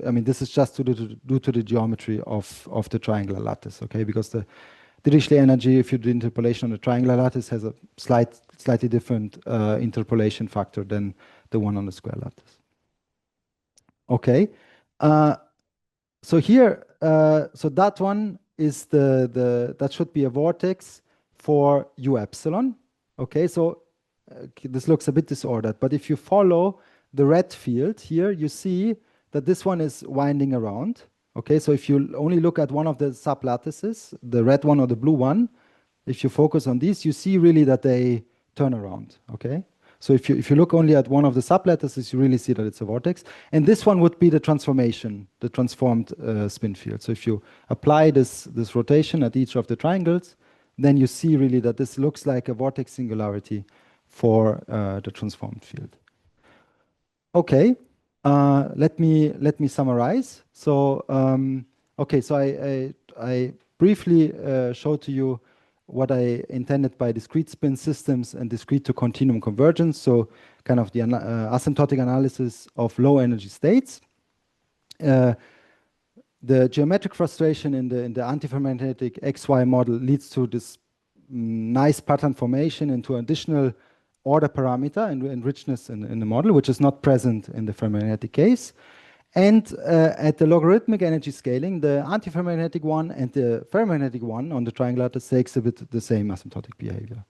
I mean, this is just due to the geometry of the triangular lattice, okay? Because the Dirichlet energy, if you do interpolation on the triangular lattice, has a slightly different interpolation factor than the one on the square lattice. Okay. So here, so that one is that should be a vortex for u epsilon. Okay, so this looks a bit disordered, but if you follow the red field here, you see that this one is winding around. Okay, so if you only look at one of the sublattices, the red one or the blue one, if you focus on these, you see really that they turn around. Okay, so if you look only at one of the sublattices, you really see that it's a vortex. And this one would be the transformation, the transformed spin field. So if you apply this rotation at each of the triangles, then you see really that this looks like a vortex singularity for the transformed field. Okay, let me summarize. So okay, so I briefly showed to you what I intended by discrete spin systems and discrete to continuum convergence. So kind of the asymptotic analysis of low energy states. The geometric frustration in the antiferromagnetic XY model leads to this nice pattern formation into additional order parameter and richness in the model, which is not present in the ferromagnetic case. And at the logarithmic energy scaling, the antiferromagnetic one and the ferromagnetic one on the triangular lattice exhibit the same asymptotic behavior.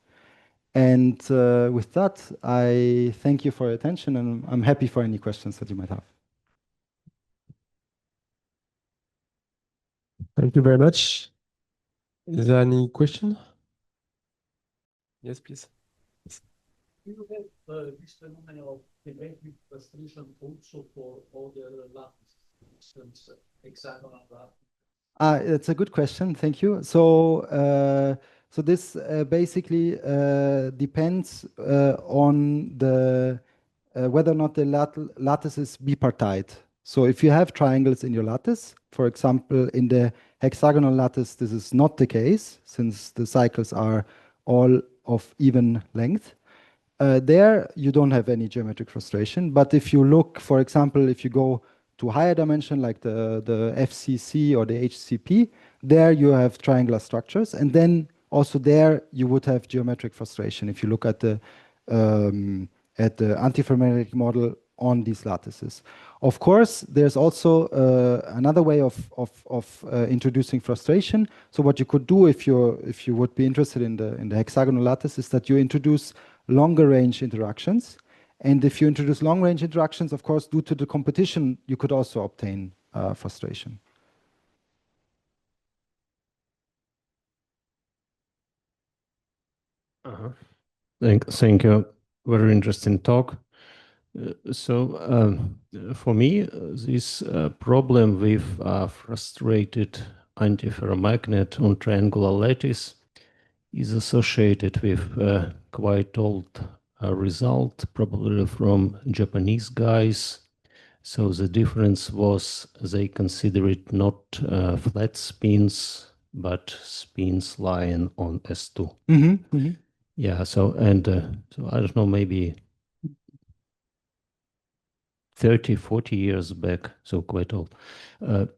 And with that, I thank you for your attention, and I'm happy for any questions that you might have. Thank you very much. Is there any question? Yes, please. You have this phenomenon of geometric frustration also for other lattices, hexagonal lattice? It's a good question. Thank you. So, so this basically depends on the whether or not the lattice is bipartite. So if you have triangles in your lattice, for example, in the hexagonal lattice, this is not the case since the cycles are all of even length. There, you don't have any geometric frustration. But if you look, for example, if you go to higher dimension like the FCC or the HCP, there you have triangular structures. And then also there, you would have geometric frustration if you look at the antiferromagnetic model on these lattices. Of course, there's also another way of introducing frustration. So what you could do if you would be interested in the hexagonal lattice is that you introduce longer range interactions. And if you introduce long range interactions, of course, due to the competition, you could also obtain frustration. Thank you. Very interesting talk. So for me, this problem with frustrated antiferromagnet on triangular lattice is associated with quite old result, probably from Japanese guys. So the difference was they consider it not flat spins, but spins lying on S2. Mm-hmm. Mm-hmm. Yeah, so I don't know, maybe 30, 40 years back, so quite old. What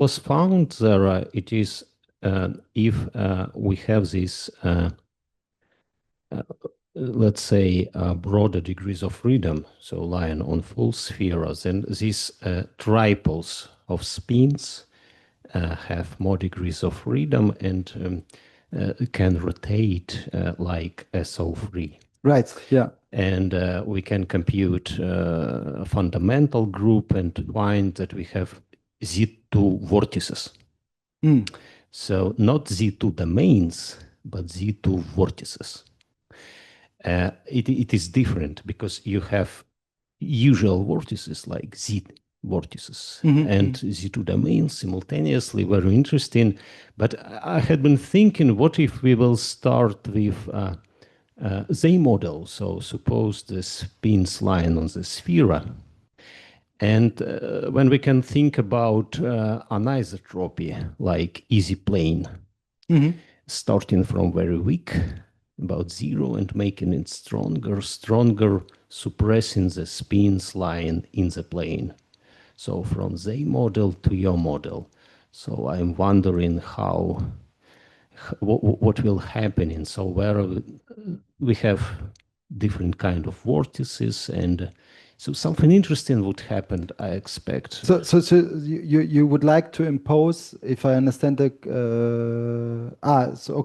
was found there, it is if we have this, let's say, broader degrees of freedom, so lying on full spheres, then these triples of spins have more degrees of freedom and can rotate like SO3. Right, yeah. And we can compute a fundamental group and find that we have Z2 vortices. Mm. So not Z2 domains, but Z2 vortices. It is different because you have usual vortices like Z vortices and Z2 domains simultaneously, very interesting. But I had been thinking, what if we will start with Z model? So suppose the spins lying on the sphere. And when we can think about anisotropy, like easy plane, starting from very weak, about 0, and making it stronger, suppressing the spins lying in the plane. So from Z model to your model. So I'm wondering what will happen in so where we have different kind of vortices, and so something interesting would happen, I expect. So you would like to impose, if I understand the so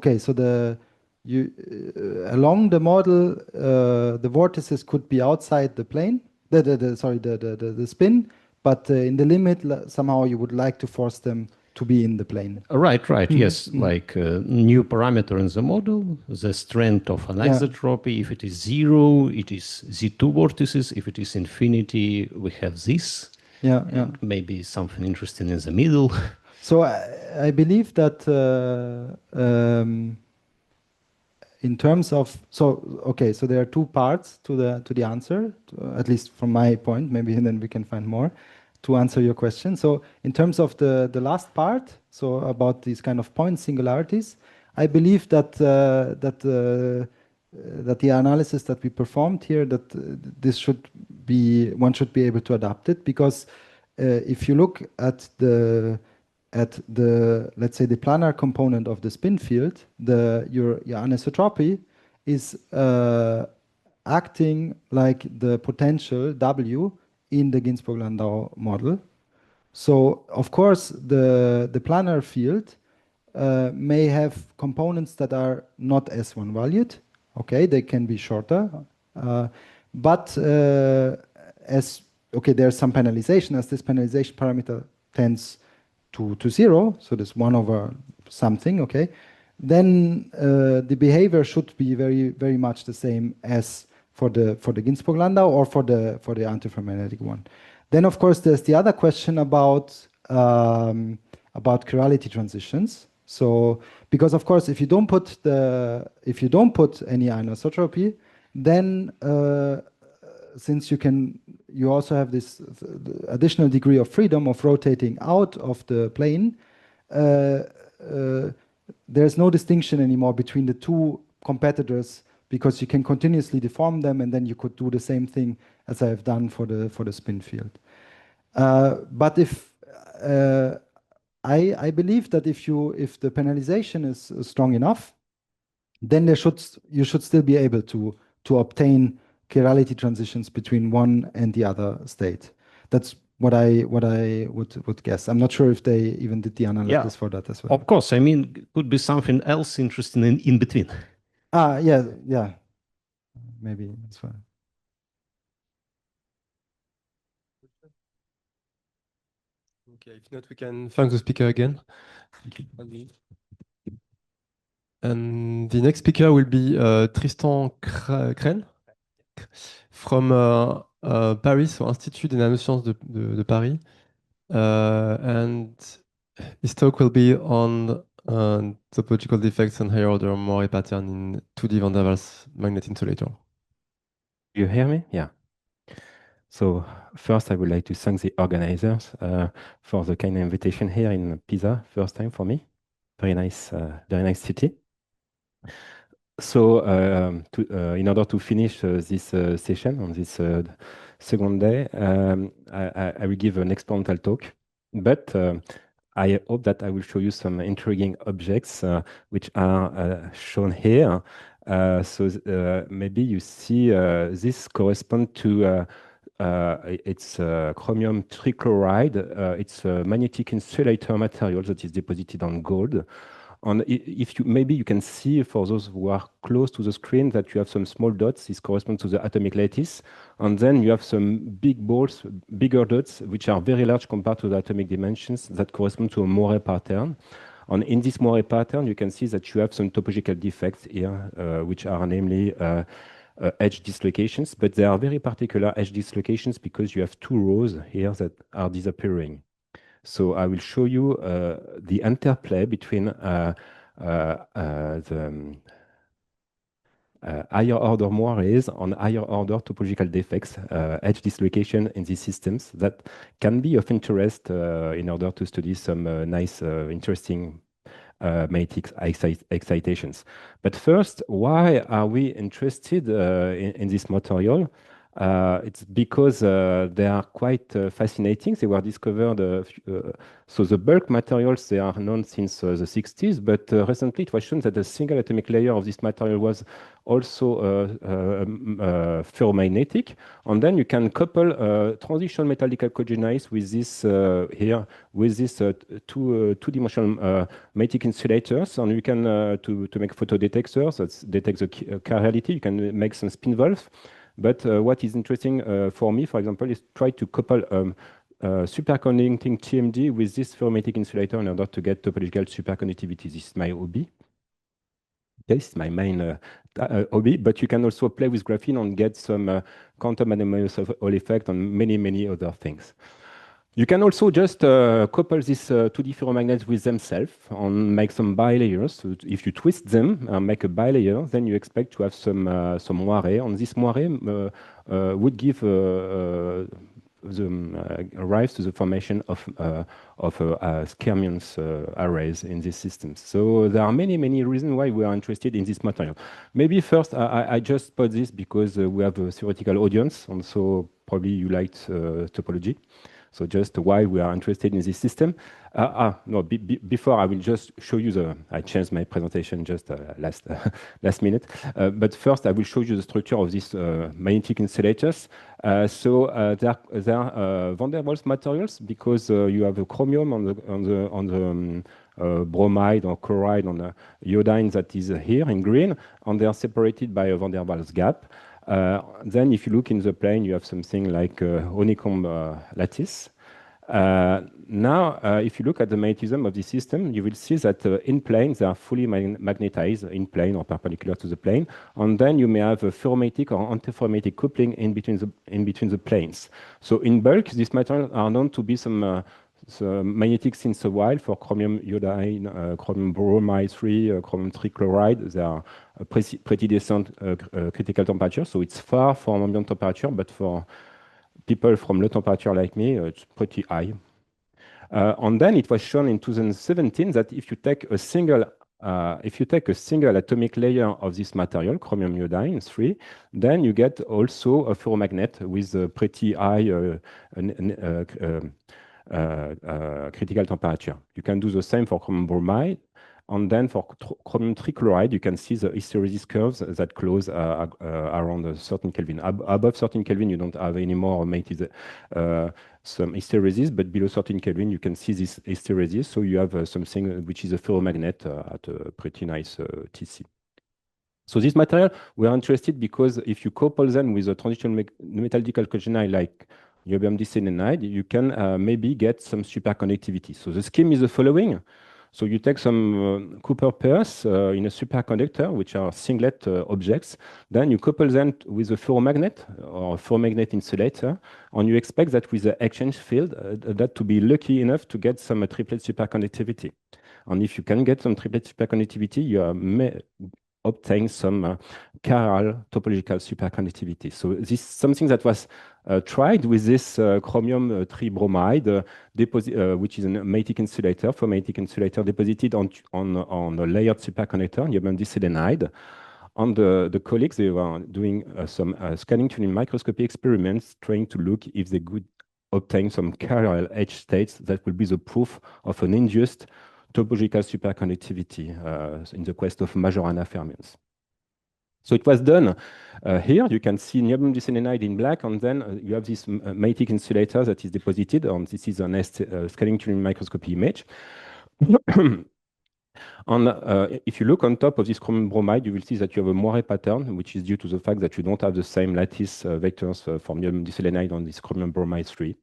along the model, the vortices could be outside the plane, the spin, but in the limit somehow you would like to force them to be in the plane. Right, yes, like new parameter in the model, the strength of anisotropy. If it is 0, it is Z2 vortices. If it is infinity, we have this. Maybe something interesting in the middle. So I believe that in terms of so there are two parts to the answer, at least from my point. Maybe then we can find more to answer your question. So in terms of the last part, so about these kind of point singularities, I believe that that the analysis that we performed here, that this should be, one should be able to adapt it, because if you look at the let's say the planar component of the spin field, your anisotropy is acting like the potential W in the Ginzburg-Landau model. So of course the planar field may have components that are not S1 valued. Okay, they can be shorter, but there's some penalization, as this penalization parameter tends to 0, so this 1 over something, okay, then the behavior should be very much the same as for the Ginzburg-Landau or for the antiferromagnetic one. Then of course there's the other question about chirality transitions. So because of course if you don't put any anisotropy, then since you also have this additional degree of freedom of rotating out of the plane, there's no distinction anymore between the two competitors, because you can continuously deform them, and then you could do the same thing as I have done for the spin field. But if I believe that if the penalization is strong enough, then you should still be able to obtain chirality transitions between one and the other state. That's what I would guess. I'm not sure if they even did the analysis for that as well. Of course, I mean, could be something else interesting in between. Yeah, maybe that's fine. Okay, if not, we can thank the speaker again. And the next speaker will be Tristan Crène from Paris, so Institut des Nanosciences de Paris. And his talk will be on topological defects and higher order Moré pattern in 2D van der Waals magnet insulator. You hear me? Yeah. So first, I would like to thank the organizers for the kind invitation here in Pisa, first time for me. Very nice city. So in order to finish this session on this second day, I will give an experimental talk, but I hope that I will show you some intriguing objects which are shown here. Maybe you see this correspond to it's chromium trichloride. It's a magnetic insulator material that is deposited on gold. If you maybe you can see for those who are close to the screen that you have some small dots. This corresponds to the atomic lattice, and then you have some big balls, bigger dots, which are very large compared to the atomic dimensions that correspond to a Moire pattern. And in this Moire pattern, you can see that you have some topological defects here, which are namely edge dislocations, but they are very particular edge dislocations because you have two rows here that are disappearing. So I will show you the interplay between the higher order moires and higher order topological defects, edge dislocation in these systems that can be of interest in order to study some nice, interesting magnetic excitations. But first, why are we interested in this material? It's because they are quite fascinating. They were discovered, so the bulk materials, they are known since the 60s, but recently it was shown that a single atomic layer of this material was also ferromagnetic. And then you can couple transition metallic chalcogenide with this here, with this two-dimensional magnetic insulators, and you can, to make photodetectors that detect the chirality, you can make some spin valve. But what is interesting for me, for example, is try to couple superconducting TMD with this ferromagnetic insulator in order to get topological superconductivity. This is my hobby. This is my main hobby, but you can also play with graphene and get some quantum anomalous Hall effect and many, many other things. You can also just couple these 2D ferromagnets with themselves and make some bilayers. So if you twist them and make a bilayer, then you expect to have some moire. And this moire would give rise to the formation of Skyrmions arrays in these systems. So there are many, many reasons why we are interested in this material. Maybe first, I just put this because we have a theoretical audience, and so probably you liked topology. So just why we are interested in this system. No, before I will just show you I changed my presentation just last minute. But first I will show you the structure of these magnetic insulators. They are van der Waals materials because you have a chromium on the bromide or chloride on the iodine that is here in green, and they are separated by a van der Waals gap. Then if you look in the plane, you have something like honeycomb lattice. Now, if you look at the magnetism of the system, you will see that in plane, they are fully magnetized in plane or perpendicular to the plane. And then you may have a ferromagnetic or antiferromagnetic coupling in between the planes. So in bulk, these materials are known to be some magnetic since a while for chromium iodine, chromium bromide 3, chromium trichloride. They are pretty decent critical temperature. So it's far from ambient temperature, but for people from low temperature like me, it's pretty high. And then it was shown in 2017 that if you take a single atomic layer of this material, chromium iodine 3, then you get also a ferromagnet with a pretty high critical temperature. You can do the same for chromium bromide. And then for chromium trichloride, you can see the hysteresis curves that close around a certain Kelvin. Above 13 Kelvin, you don't have any more some hysteresis, but below 13 Kelvin, you can see this hysteresis. So you have something which is a ferromagnet at a pretty nice TC. So this material, we are interested because if you couple them with a transition metallic chalcogenide like niobium diselenide, you can maybe get some superconductivity. So the scheme is the following. So you take some Cooper pairs in a superconductor, which are singlet objects. Then you couple them with a ferromagnet or a ferromagnet insulator, and you expect that with the exchange field, that to be lucky enough to get some triplet superconductivity. And if you can get some triplet superconductivity, you may obtain some chiral topological superconductivity. So this is something that was tried with this chromium 3 bromide which is a magnetic insulator, ferromagnetic insulator deposited on a layered superconductor, niobium diselenide. On the colleagues, they were doing some scanning tuning microscopy experiments, trying to look if they could obtain some chiral edge states that will be the proof of an induced topological superconductivity in the quest of Majorana fermions. So it was done here. You can see niobium diselenide in black, and then you have this magnetic insulator that is deposited, and this is an scanning tuning microscopy image. If you look on top of this chromium bromide, you will see that you have a moire pattern, which is due to the fact that you don't have the same lattice vectors for niobium diselenide on this chromium bromide 3.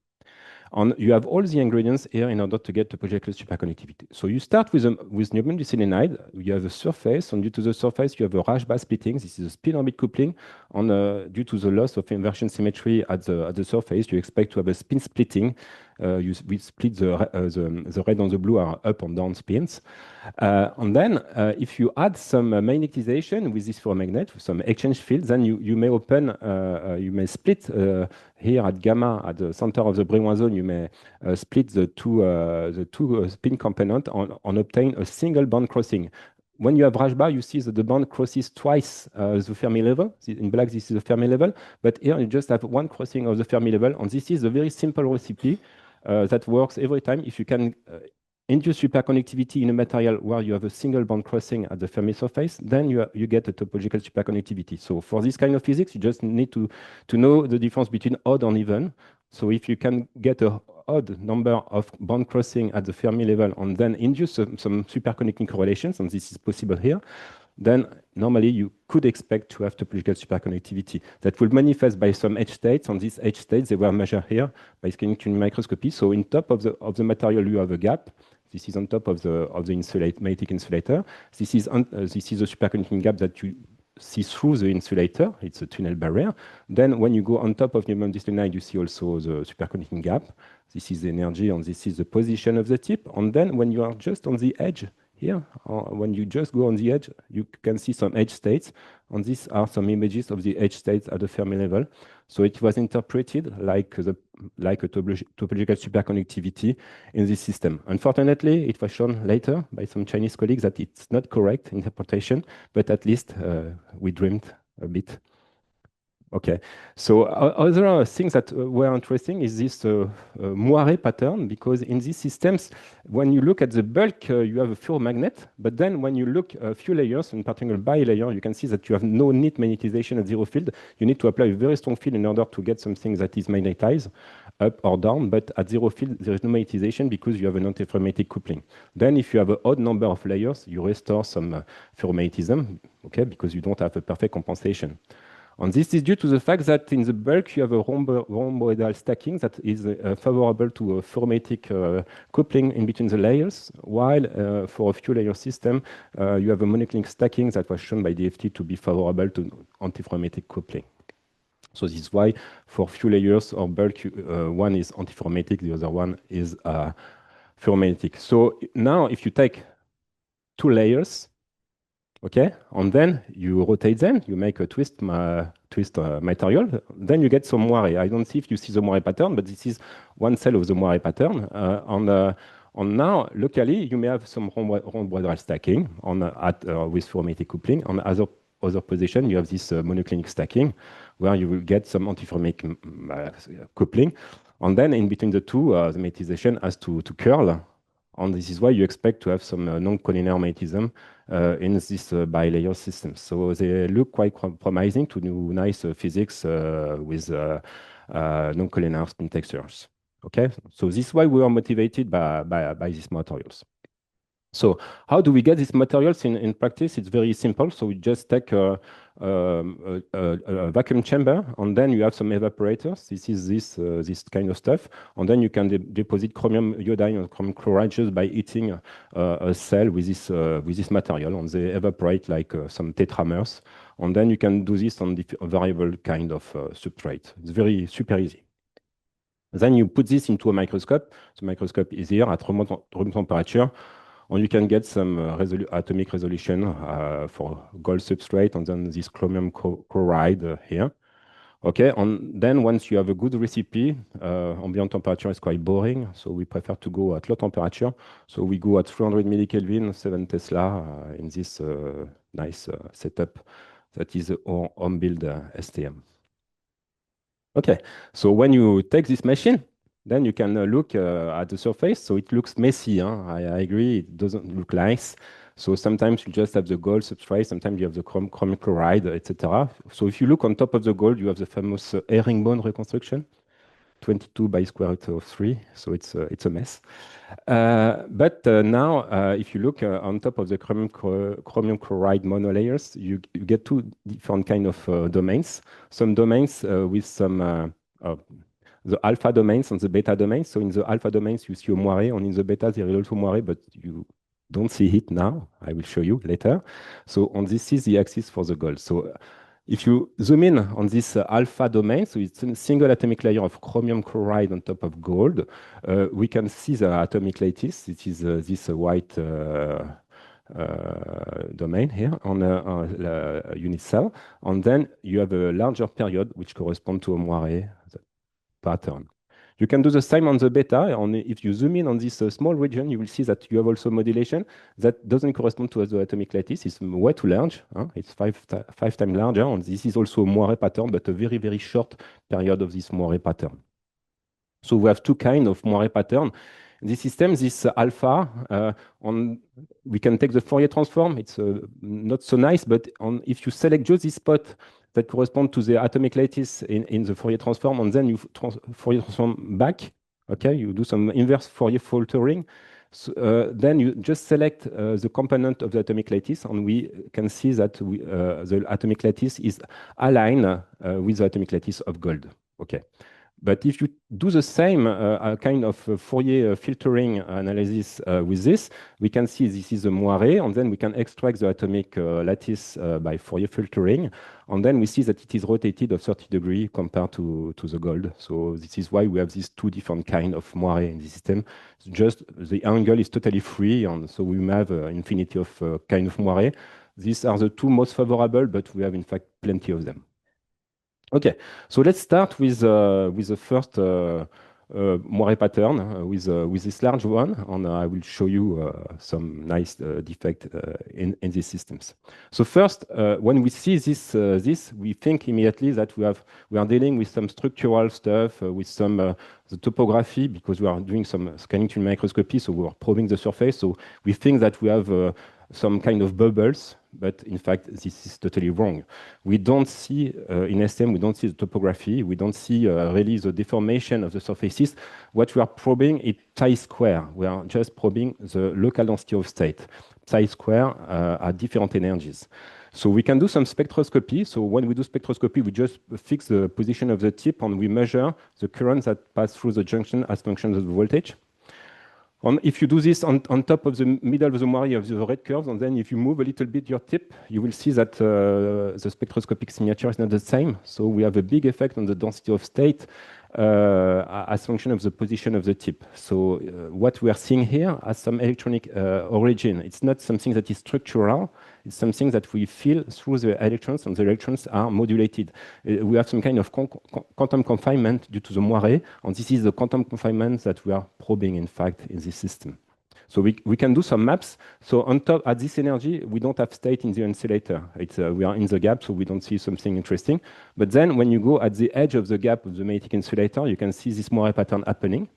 And you have all the ingredients here in order to get topological superconductivity. So you start with niobium diselenide. You have a surface, and due to the surface, you have a Rashba splitting. This is a spin-orbit coupling. And due to the loss of inversion symmetry at the surface, you expect to have a spin splitting. We split the red and the blue are up and down spins. And then if you add some magnetization with this ferromagnet, with some exchange fields, then you may open, you may split here at gamma, at the center of the Brillouin zone, you may split the two spin component and obtain a single band crossing. When you have Rashba, you see that the band crosses twice the Fermi level. In black, this is the Fermi level. But here, you just have one crossing of the Fermi level. And this is a very simple recipe that works every time. If you can induce superconductivity in a material where you have a single band crossing at the Fermi surface, then you get a topological superconductivity. So for this kind of physics, you just need to know the difference between odd and even. So if you can get an odd number of band crossing at the Fermi level and then induce some superconducting correlations, and this is possible here, then normally you could expect to have topological superconductivity that will manifest by some edge states. And these edge states, they were measured here by scanning tuning microscopy. So in top of the material, you have a gap. This is on top of the magnetic insulator. This is the superconducting gap that you see through the insulator. It's a tunnel barrier. Then when you go on top of niobium diselenide, you see also the superconducting gap. This is the energy, and this is the position of the tip. And then when you are just on the edge here, when you just go on the edge, you can see some edge states. And these are some images of the edge states at the Fermi level. So it was interpreted like a topological superconductivity in this system. Unfortunately, it was shown later by some Chinese colleagues that it's not correct interpretation, but at least we dreamed a bit. Okay, so other things that were interesting is this moire pattern, because in these systems, when you look at the bulk, you have a ferromagnet, but then when you look a few layers, in particular bilayer, you can see that you have no neat magnetization at zero field. You need to apply a very strong field in order to get something that is magnetized up or down, but at zero field, there is no magnetization because you have an antiferromagnetic coupling. Then if you have an odd number of layers, you restore some ferromagnetism, okay, because you don't have a perfect compensation. And this is due to the fact that in the bulk, you have a rhomboidal stacking that is favorable to a ferromagnetic coupling in between the layers, while for a few layer system, you have a monoclinic stacking that was shown by DFT to be favorable to antiferromagnetic coupling. So this is why for few layers or bulk, one is antiferromagnetic, the other one is ferromagnetic. So now if you take two layers, okay, and then you rotate them, you make a twist material, then you get some moire. I don't see if you see the moire pattern, but this is one cell of the moire pattern. And now, locally, you may have some rhomboidal stacking with ferromagnetic coupling. On other position, you have this monoclinic stacking, where you will get some antiferromagnetic coupling. And then in between the two, the magnetization has to curl. And this is why you expect to have some non-collinear magnetism in this bilayer system. So they look quite promising to do nice physics with non-collinear spin textures. Okay, so this is why we are motivated by these materials. So how do we get these materials in practice? It's very simple. So we just take a vacuum chamber, and then you have some evaporators. This is this kind of stuff. And then you can deposit chromium iodine or chromium chloride just by heating a cell with this material, and they evaporate like some tetramers. And then you can do this on a variable kind of substrate. It's very super easy. Then you put this into a microscope. The microscope is here at room temperature. And you can get some atomic resolution for gold substrate, and then this chromium chloride here. Okay, and then once you have a good recipe, ambient temperature is quite boring, so we prefer to go at low temperature. So we go at 300 millikelvin, 7 Tesla in this nice setup that is our home-build STM. Okay, so when you take this machine, then you can look at the surface. So it looks messy, huh? I agree, it doesn't look nice. So sometimes you just have the gold substrate, sometimes you have the chromium chloride, etc. So if you look on top of the gold, you have the famous herringbone reconstruction, 22 by square root of 3. So it's a mess. But now, if you look on top of the chromium chloride monolayers, you get two different kind of domains. Some domains with some the alpha domains and the beta domains. So in the alpha domains, you see a moire, and in the beta, there is also moire, but you don't see it now. I will show you later. So on this is the axis for the gold. So if you zoom in on this alpha domain, so it's a single atomic layer of chromium chloride on top of gold, we can see the atomic lattice. It is this white domain here on a unit cell. And then you have a larger period which corresponds to a moire pattern. You can do the same on the beta. And if you zoom in on this small region, you will see that you have also modulation that doesn't correspond to the atomic lattice. It's way too large. It's five times larger. And this is also a moire pattern, but a very, very short period of this moire pattern. So we have two kinds of moire pattern. This system, this alpha, we can take the Fourier transform. It's not so nice, but if you select just this spot that correspond to the atomic lattice in the Fourier transform, and then you Fourier transform back, okay, you do some inverse Fourier filtering. So, then you just select the component of the atomic lattice, and we can see that the atomic lattice is aligned with the atomic lattice of gold. Okay. But if you do the same kind of Fourier filtering analysis with this, we can see this is a moire, and then we can extract the atomic lattice by Fourier filtering, and then we see that it is rotated of 30 degrees compared to the gold. So this is why we have these two different kind of moire in the system. Just the angle is totally free, and so we have infinity of kind of moire. These are the two most favorable, but we have in fact plenty of them. Okay, so let's start with the first moire pattern with this large one, and I will show you some nice defect in these systems. So first, when we see this, we think immediately that we are dealing with some structural stuff, with some the topography, because we are doing some scanning to microscopy, so we are probing the surface. So we think that we have some kind of bubbles, but in fact, this is totally wrong. We don't see, in STM, we don't see the topography, we don't see really the deformation of the surfaces. What we are probing is chi-square. We are just probing the local density of state. Chi-square at different energies. So we can do some spectroscopy. So when we do spectroscopy, we just fix the position of the tip and we measure the currents that pass through the junction as functions of the voltage. And if you do this on top of the middle of the moire of the red curves, and then if you move a little bit your tip, you will see that the spectroscopic signature is not the same. So we have a big effect on the density of state as function of the position of the tip. So what we are seeing here has some electronic origin. It's not something that is structural. It's something that we feel through the electrons, and the electrons are modulated. We have some kind of quantum confinement due to the moire, and this is the quantum confinement that we are probing, in fact, in this system. So we can do some maps. So on top, at this energy, we don't have state in the insulator. We are in the gap, so we don't see something interesting. But then when you go at the edge of the gap of the magnetic insulator, you can see this moire pattern happening.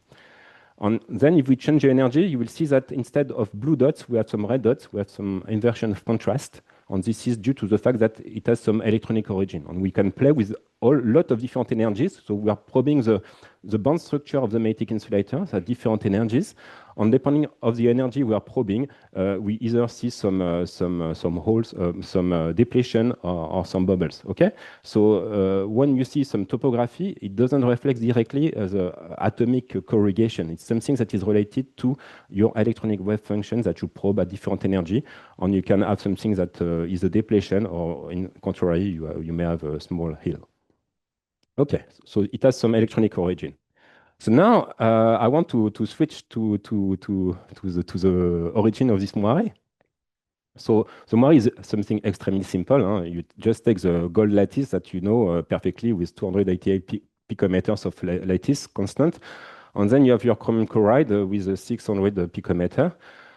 And then if we change the energy, you will see that instead of blue dots, we have some red dots, we have some inversion of contrast. And this is due to the fact that it has some electronic origin. And we can play with a lot of different energies. So we are probing the bond structure of the magnetic insulators at different energies. And depending on the energy we are probing, we either see some holes, some depletion, or some bubbles. Okay. So when you see some topography, it doesn't reflect directly the atomic corrugation. It's something that is related to your electronic wave function that you probe at different energy. And you can have something that is a depletion, or in contrary, you may have a small hill. Okay. So it has some electronic origin. So now I want to switch to the origin of this moire. So the Moiré is something extremely simple. Huh? You just take the gold lattice that you know perfectly with 288 picometers of lattice constant. And then you have your chromium chloride with a 600 picometer.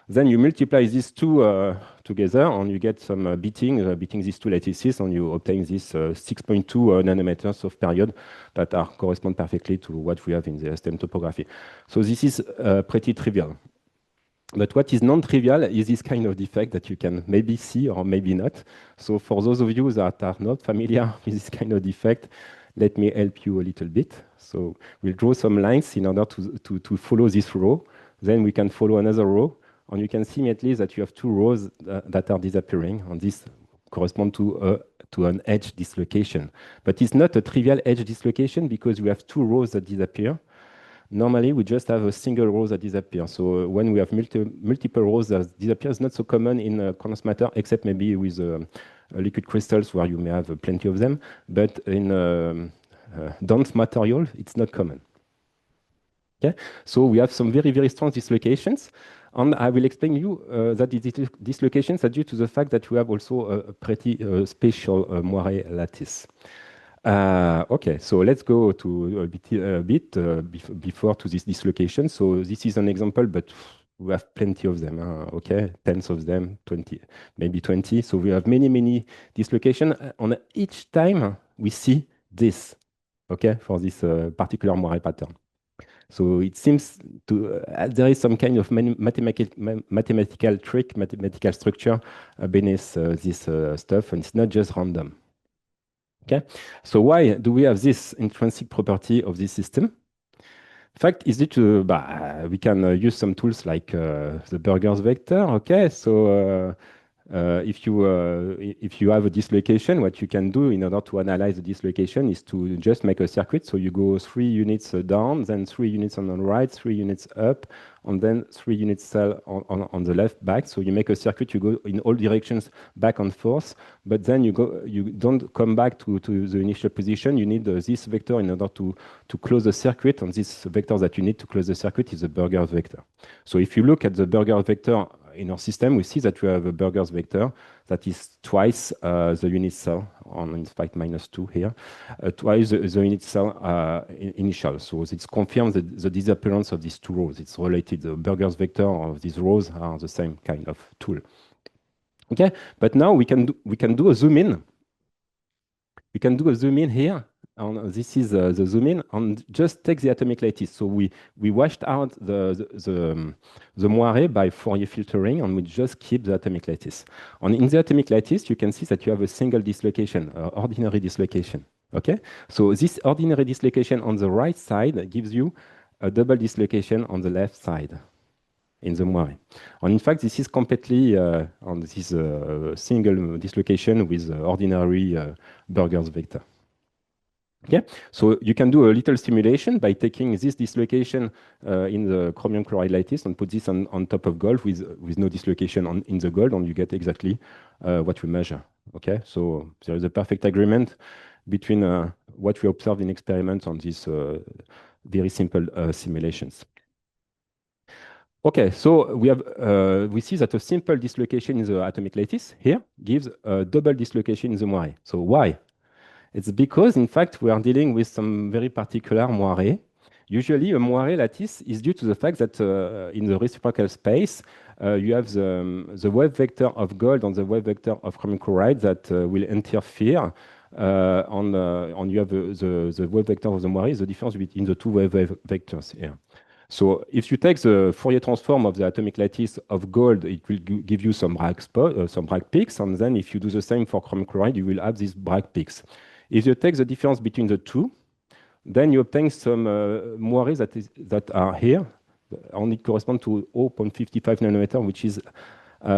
Then you multiply these two together and you get some beating these two lattices, and you obtain this 6.2 nanometers of period that are correspond perfectly to what we have in the STM topography. So this is pretty trivial. But what is non-trivial is this kind of defect that you can maybe see or maybe not. So for those of you that are not familiar with this kind of defect, let me help you a little bit. So we'll draw some lines in order to follow this row. Then we can follow another row. And you can see immediately that you have two rows that are disappearing. And this corresponds to an edge dislocation. But it's not a trivial edge dislocation because we have two rows that disappear. Normally, we just have a single row that disappears. So when we have multiple rows that disappear, it's not so common in condensed matter, except maybe with liquid crystals where you may have plenty of them. But in dense material, it's not common. Okay? So we have some very, very strong dislocations. And I will explain you that these dislocations are due to the fact that we have also a pretty special Moiré lattice. Okay, so let's go to a bit before to this dislocation. So this is an example, but we have plenty of them. Okay, tens of them, 20, maybe 20. So we have many, many dislocations. On each time we see this, okay, for this particular Moiré pattern. So it seems to there is some kind of mathematical trick, mathematical structure beneath this stuff, and it's not just random. Okay, so why do we have this intrinsic property of this system? In fact, is it we can use some tools like the Burgers vector. Okay, so if you have a dislocation, what you can do in order to analyze the dislocation is to just make a circuit. So you go 3 units down, then 3 units on the right, 3 units up, and then 3 units on the left back. So you make a circuit, you go in all directions back and forth, but then you don't come back to the initial position. You need this vector in order to close the circuit, and this vector that you need to close the circuit is the Burgers vector. So if you look at the Burgers vector in our system, we see that we have a Burgers vector that is twice the unit cell, in fact -2 here, twice the unit cell initial. So it confirms the disappearance of these two rows. It's related. The Burgers vector of these rows are the same kind of tool. Okay, but now we can do a zoom in. We can do a zoom in here. And this is the zoom in, and just take the atomic lattice. So we washed out the Moiré by Fourier filtering, and we just keep the atomic lattice. And in the atomic lattice, you can see that you have a single dislocation, ordinary dislocation. Okay, so this ordinary dislocation on the right side gives you a double dislocation on the left side in the Moiré. And in fact, this is completely on this single dislocation with ordinary Burgers vector. Okay, so you can do a little simulation by taking this dislocation in the chromium chloride lattice and put this on top of gold with no dislocation in the gold, and you get exactly what we measure. Okay, so there is a perfect agreement between what we observe in experiments on these very simple simulations. Okay, so we see that a simple dislocation in the atomic lattice here gives a double dislocation in the Moiré. So why? It's because, in fact, we are dealing with some very particular Moiré. Usually, a Moiré lattice is due to the fact that in the reciprocal space, you have the wave vector of gold and the wave vector of chromium chloride that will interfere. And you have the wave vector of the Moiré is the difference between the two wave vectors here. So if you take the Fourier transform of the atomic lattice of gold, it will give you some Bragg peaks. And then if you do the same for chromium chloride, you will have these Bragg peaks. If you take the difference between the two, then you obtain some Moirés that are here, only correspond to 0.55 nanometer, which is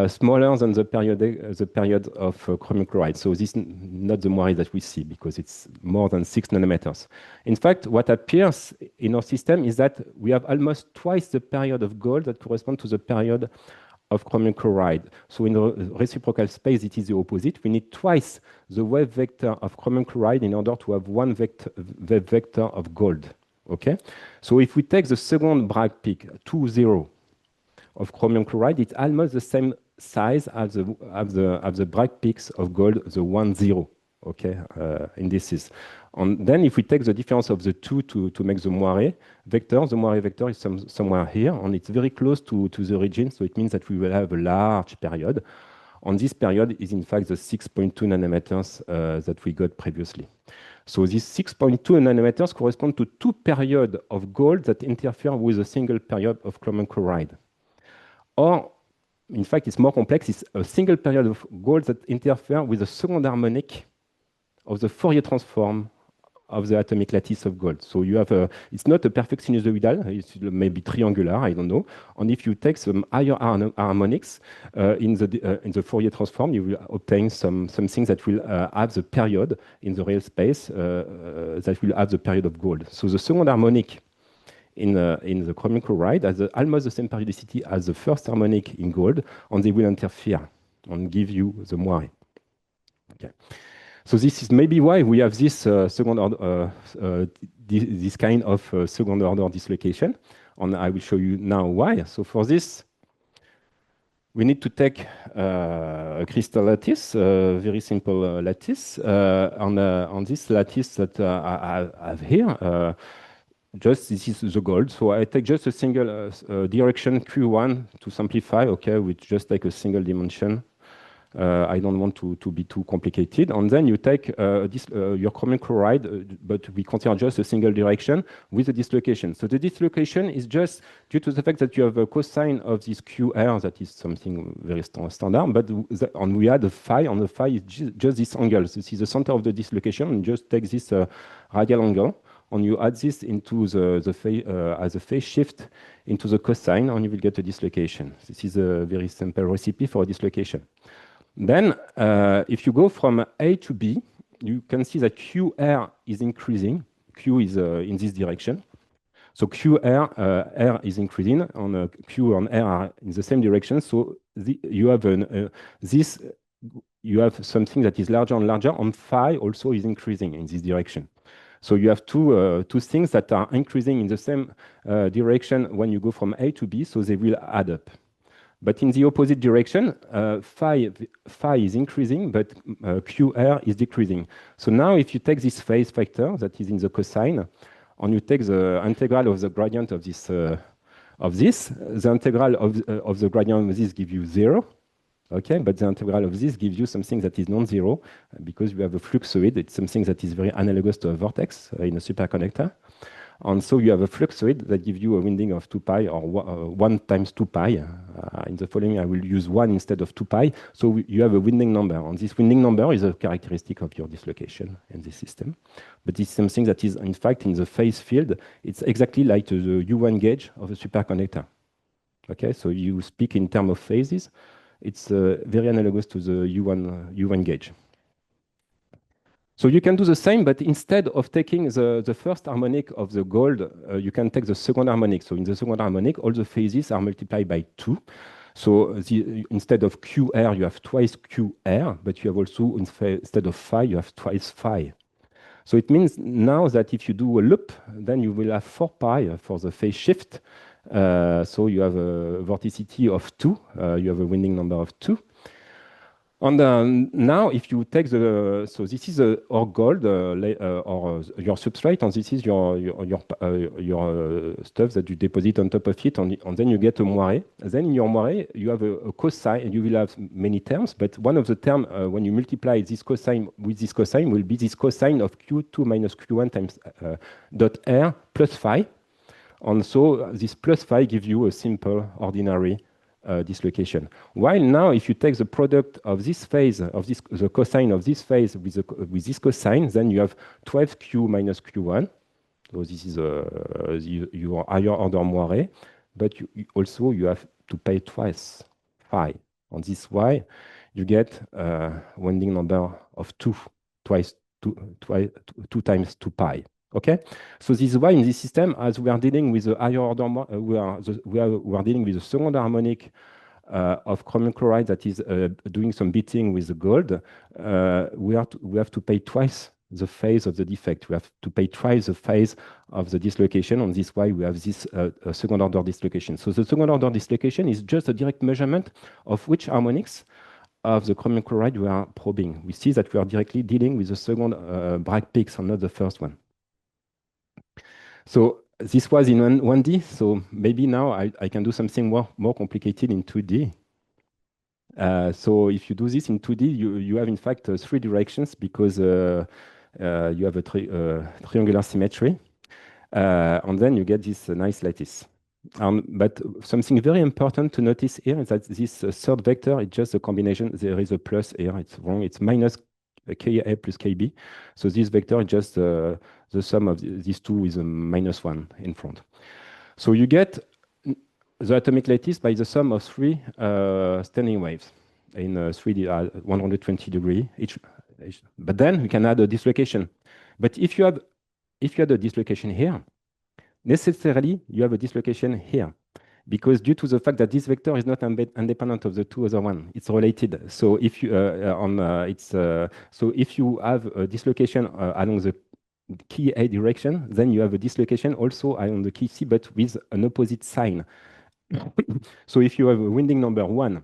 smaller than the period of chromium chloride. So this is not the Moiré that we see because it's more than 6 nanometers. In fact, what appears in our system is that we have almost twice the period of gold that corresponds to the period of chromium chloride. So in the reciprocal space, it is the opposite. We need twice the wave vector of chromium chloride in order to have one wave vector of gold. Okay? So if we take the second Bragg peak, 2, 0, of chromium chloride, it's almost the same size as the bright peaks of gold, the 1, 0, okay, indices. And then if we take the difference of the two to make the moire vector, the moire vector is somewhere here, and it's very close to the origin, so it means that we will have a large period. And this period is in fact the 6.2 nanometers that we got previously. So these 6.2 nanometers correspond to 2 periods of gold that interfere with a single period of chromium chloride. Or, in fact, it's more complex. It's a single period of gold that interfere with the second harmonic of the Fourier transform of the atomic lattice of gold. So you have it's not a perfect sinusoidal, it's maybe triangular, I don't know. And if you take some higher harmonics in the Fourier transform, you will obtain something that will have the period in the real space that will have the period of gold. So the second harmonic in the chromium chloride has almost the same periodicity as the first harmonic in gold, and they will interfere and give you the moire. Okay. So this is maybe why we have this second order, this kind of second order dislocation, and I will show you now why. So for this, we need to take a crystal lattice, a very simple lattice, on this lattice that I have here. Just this is the gold. So I take just a single direction Q1 to simplify, okay, with just like a single dimension. I don't want to be too complicated. And then you take your chromium chloride, but we consider just a single direction with a dislocation. So the dislocation is just due to the fact that you have a cosine of this QR, that is something very standard, but and we add a phi, and the phi is just this angle. This is the center of the dislocation, and just take this radial angle, and you add this into the phase, as a phase shift into the cosine, and you will get a dislocation. This is a very simple recipe for a dislocation. Then, if you go from A to B, you can see that QR is increasing. Q is in this direction. So QR, R is increasing, and Q and R are in the same direction. So you have you have something that is larger and larger, and phi also is increasing in this direction. So you have two things that are increasing in the same direction when you go from A to B, so they will add up. But in the opposite direction, phi is increasing, but QR is decreasing. So now if you take this phase factor that is in the cosine, and you take the integral of the gradient of this, the integral of the gradient of this gives you 0. Okay, but the integral of this gives you something that is non-zero because you have a fluxoid. It's something that is very analogous to a vortex in a superconductor. And so you have a fluxoid that gives you a winding of 2 pi, or 1 times 2 pi. In the following, I will use 1 instead of 2 pi. So you have a winding number. And this winding number is a characteristic of your dislocation in this system. But it's something that is, in fact, in the phase field, it's exactly like the U1 gauge of a superconductor. Okay, so you speak in terms of phases. It's very analogous to the U1 gauge. So you can do the same, but instead of taking the first harmonic of the gold, you can take the second harmonic. So in the second harmonic, all the phases are multiplied by 2. So instead of QR, you have twice QR, but you have also, instead of phi, you have twice phi. So it means now that if you do a loop, then you will have 4 pi for the phase shift. So you have a vorticity of 2, you have a winding number of 2. And now, if you take so this is our gold or your substrate, and this is your stuff that you deposit on top of it, and then you get a moire. Then in your moire, you have a cosine. You will have many terms, but one of the terms when you multiply this cosine with this cosine will be this cosine of Q2 minus Q1 times dot R plus phi. And so this plus phi gives you a simple ordinary dislocation. While now, if you take the product of this phase, the cosine of this phase with this cosine, then you have 12Q minus Q1. So this is your higher order moire, but also you have to pay twice phi. On this y, you get a winding number of 2 times 2 pi. Okay, so this is why in this system, as we are dealing with the higher order, we are dealing with the second harmonic of chromium chloride that is doing some beating with the gold. We have to pay twice the phase of the defect. We have to pay twice the phase of the dislocation. On this why we have this second order dislocation. So the second order dislocation is just a direct measurement of which harmonics of the chromium chloride we are probing. We see that we are directly dealing with the second Bragg peaks and not the first one. So this was in 1D, so maybe now I can do something more complicated in 2D. So if you do this in 2D, you have in fact 3 directions because you have a triangular symmetry. And then you get this nice lattice. But something very important to notice here is that this third vector is just a combination. There is a plus here, it's wrong. It's minus Ka plus Kb. So this vector is just the sum of these two with a -1 in front. So you get the atomic lattice by the sum of 3 standing waves in 3D 120 degree each. But then we can add a dislocation. But if you had a dislocation here, necessarily you have a dislocation here, because due to the fact that this vector is not independent of the two other one, it's related. So if you so if you have a dislocation along the key A direction, then you have a dislocation also along the key C, but with an opposite sign. So if you have a winding number 1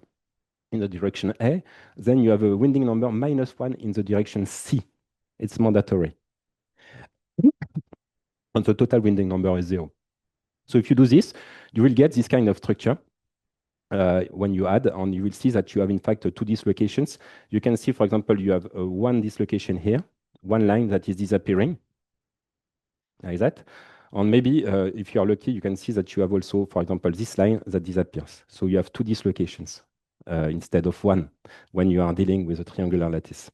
in the direction A, then you have a winding number -1 in the direction C. It's mandatory. And the total winding number is 0. So if you do this, you will get this kind of structure when you add, and you will see that you have in fact 2 dislocations. You can see, for example, you have 1 dislocation here, 1 line that is disappearing, like that. And maybe if you are lucky, you can see that you have also, for example, this line that disappears. So you have 2 dislocations instead of 1 when you are dealing with a triangular lattice.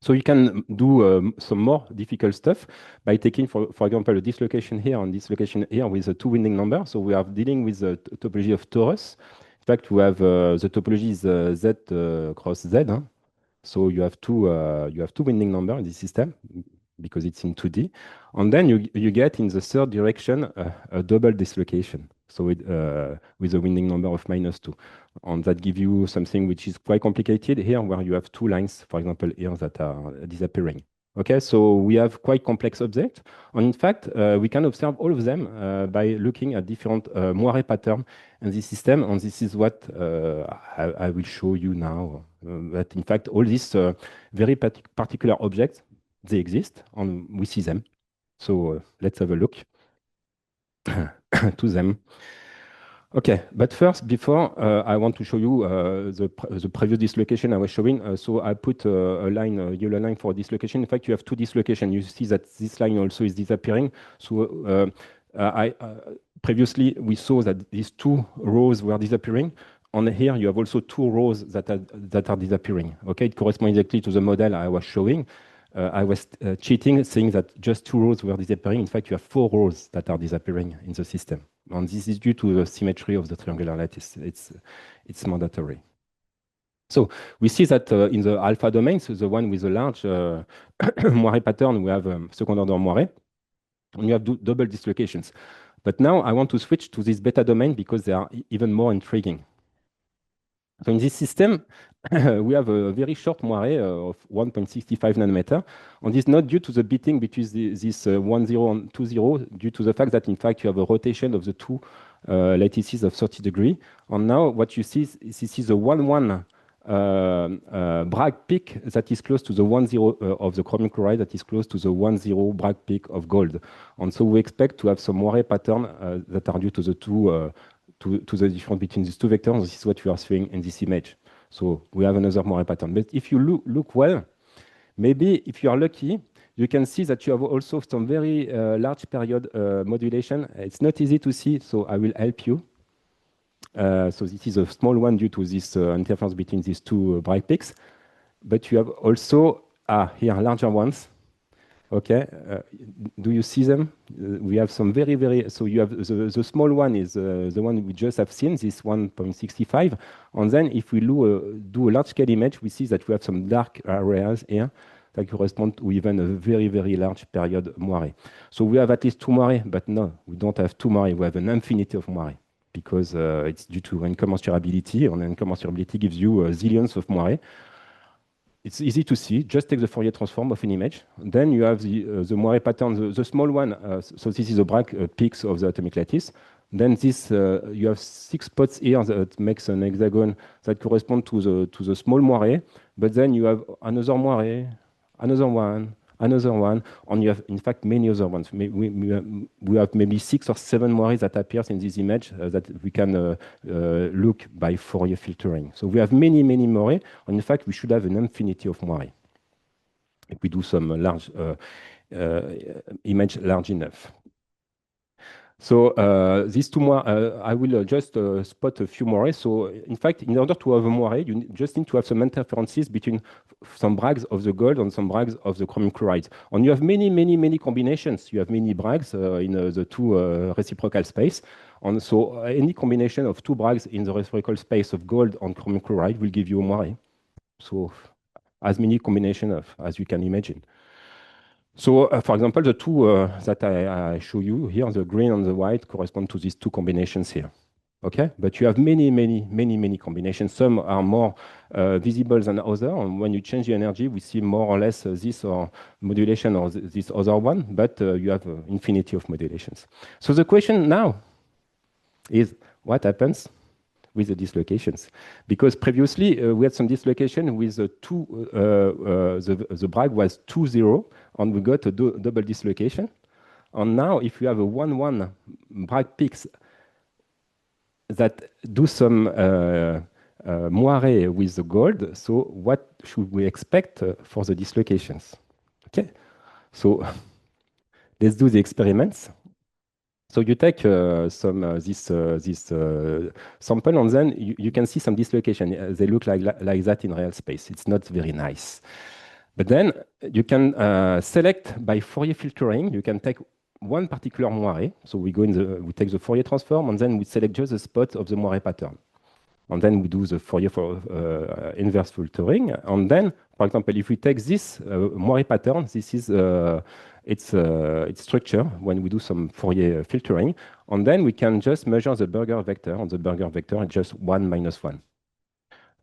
So you can do some more difficult stuff by taking, for example, a dislocation here and dislocation here with a 2 winding number. So we are dealing with the topology of torus. In fact, we have the topology is Z cross Z. Huh? So you have two winding number in this system because it's in 2D. And then you get in the third direction a double dislocation. So with a winding number of -2. And that gives you something which is quite complicated here, where you have 2 lines, for example, here that are disappearing. Okay, so we have quite complex objects. And in fact, we can observe all of them by looking at different moire patterns in this system. And this is what I will show you now. That in fact, all these very particular objects, they exist, and we see them. So let's have a look to them. Okay, but first, before I want to show you the previous dislocation I was showing. So I put a line, a yellow line for dislocation. In fact, you have 2 dislocations. You see that this line also is disappearing. So previously we saw that these 2 rows were disappearing. And here you have also 2 rows that are disappearing. Okay, it corresponds exactly to the model I was showing. I was cheating, saying that just 2 rows were disappearing. In fact, you have 4 rows that are disappearing in the system. And this is due to the symmetry of the triangular lattice. It's mandatory. So we see that in the alpha domain, so the one with the large moire pattern, we have second order moire. And you have double dislocations. But now I want to switch to this beta domain because they are even more intriguing. So in this system, we have a very short moire of 1.65 nanometer. And it's not due to the beating between this 1, 0 and 2, 0, due to the fact that, in fact, you have a rotation of the 2 lattices of 30 degrees. And now what you see is this is a 1, 1 Bragg peak that is close to the 1, 0 of the chromium chloride that is close to the 1, 0 Bragg peak of gold. And so we expect to have some moire pattern that are due to the to the difference between these 2 vectors. This is what we are seeing in this image. So we have another moire pattern. But if you look well, maybe if you are lucky, you can see that you have also some very large period modulation. It's not easy to see, so I will help you. So this is a small one due to this interference between these 2 Bragg peaks. But you have also here larger ones. Okay, do you see them? We have some very, very, so you have the small one is the one we just have seen, this 1.65. And then if we do a large scale image, we see that we have some dark areas here that correspond to even a very, very large period moire. So we have at least 2 moire, but no, we don't have 2 moire, we have an infinity of moire because it's due to incommensurability, and incommensurability gives you zillions of moire. it's easy to see. Just take the Fourier transform of an image. Then you have the Moiré pattern, the small one. So this is the Bragg peaks of the atomic lattice. Then this, you have 6 spots here that makes an hexagon that correspond to the small Moiré. But then you have another Moiré, another one, and you have, in fact, many other ones. We have maybe 6 or 7 Moirés that appears in this image that we can look by Fourier filtering. So we have many, many Moirés, and in fact, we should have an infinity of Moirés if we do some large image large enough. So these two more, I will just spot a few Moirés. So in fact, in order to have a Moiré, you just need to have some interferences between some Braggs of the gold and some Braggs of the chromium chloride. And you have many, many, many combinations. You have many Braggs in the two reciprocal space. And so any combination of 2 Braggs in the reciprocal space of gold and chromium chloride will give you a Moiré. So as many combinations as you can imagine. So, for example, the two that I show you here, the green and the white, correspond to these 2 combinations here. Okay, but you have many, many, many, many combinations. Some are more visible than others. And when you change the energy, we see more or less this or modulation or this other one. But you have infinity of modulations. So the question now is, what happens with the dislocations? Because previously we had some dislocation with the Bragg was 2, 0, and we got a double dislocation. And now if you have a 1, 1 Bragg peaks that do some moiré with the gold, so what should we expect for the dislocations? Okay, so let's do the experiments. So you take this sample, and then you can see some dislocation. They look like that in real space. It's not very nice. But then you can select by Fourier filtering. You can take one particular moiré. So we take the Fourier transform, and then we select just the spot of the moiré pattern. And then we do the Fourier inverse filtering. And then, for example, if we take this moiré pattern, this is its structure when we do some Fourier filtering. And then we can just measure the Berger vector. And the Berger vector is just 1, -1.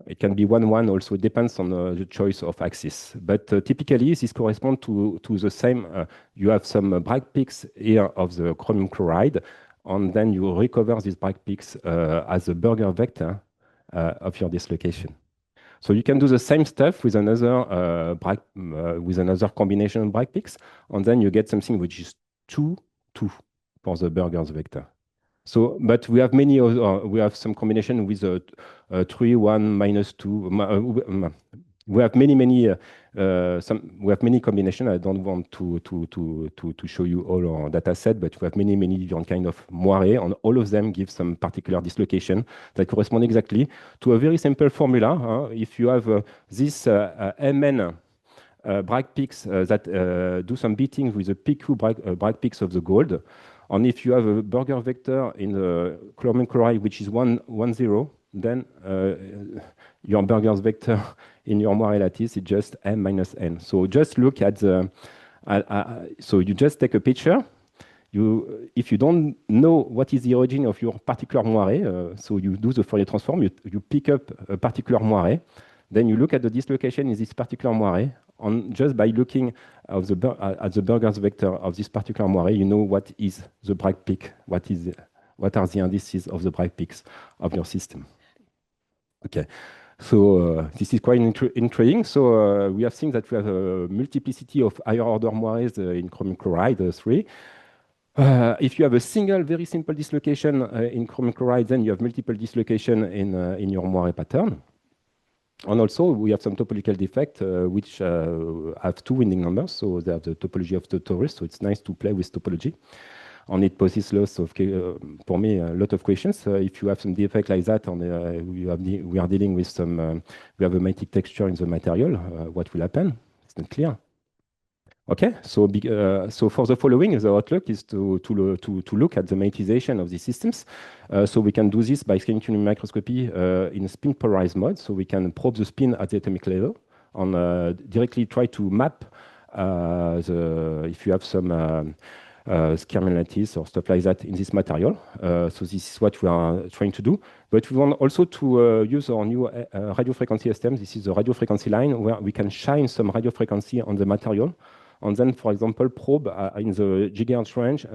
It can be 1, 1 also. It depends on the choice of axis. But typically, this corresponds to the same. You have some Bragg peaks here of the chromium chloride. And then you recover these Bragg peaks as a Berger vector of your dislocation. So you can do the same stuff with another combination of Bragg peaks, and then you get something which is 2, 2 for the Berger's vector. So, but we have many other, we have some combination with 3, 1, -2. We have many combinations. I don't want to show you all our data set, but we have many different kind of moiré, and all of them give some particular dislocation that correspond exactly to a very simple formula. If you have this Mn Bragg peaks that do some beating with the PQ Bragg peaks of the gold, and if you have a Berger vector in the chromium chloride which is 1, 1, 0, then your Berger's vector in your moiré lattice is just m minus n. So just look at the. So you just take a picture. If you don't know what is the origin of your particular moiré, so you do the Fourier transform. You pick up a particular moiré, then you look at the dislocation in this particular moiré, and just by looking at the Berger's vector of this particular moiré, you know what is the Bragg peak. What are the indices of the Bragg peaks of your system? Okay. So this is quite intriguing. So we have seen that we have a multiplicity of higher order moirés in chromium chloride, 3. If you have a single very simple dislocation in chromium chloride, then you have multiple dislocation in your moiré pattern. And also we have some topological defect which have 2 winding numbers. So they have the topology of the torus. So it's nice to play with topology. And it poses lots of, for me, a lot of questions. If you have some defect like that, and we are dealing with some, we have a magnetic texture in the material, what will happen? It's not clear. Okay, so for the following, the outlook is to look at the magnetization of these systems. So we can do this by scanning microscopy in a spin polarized mode. So we can probe the spin at the atomic level and directly try to map if you have some Skyrmion lattice or stuff like that in this material. So this is what we are trying to do. But we want also to use our new radio frequency system. This is a radio frequency line where we can shine some radio frequency on the material. And then, for example, probe in the gigahertz range,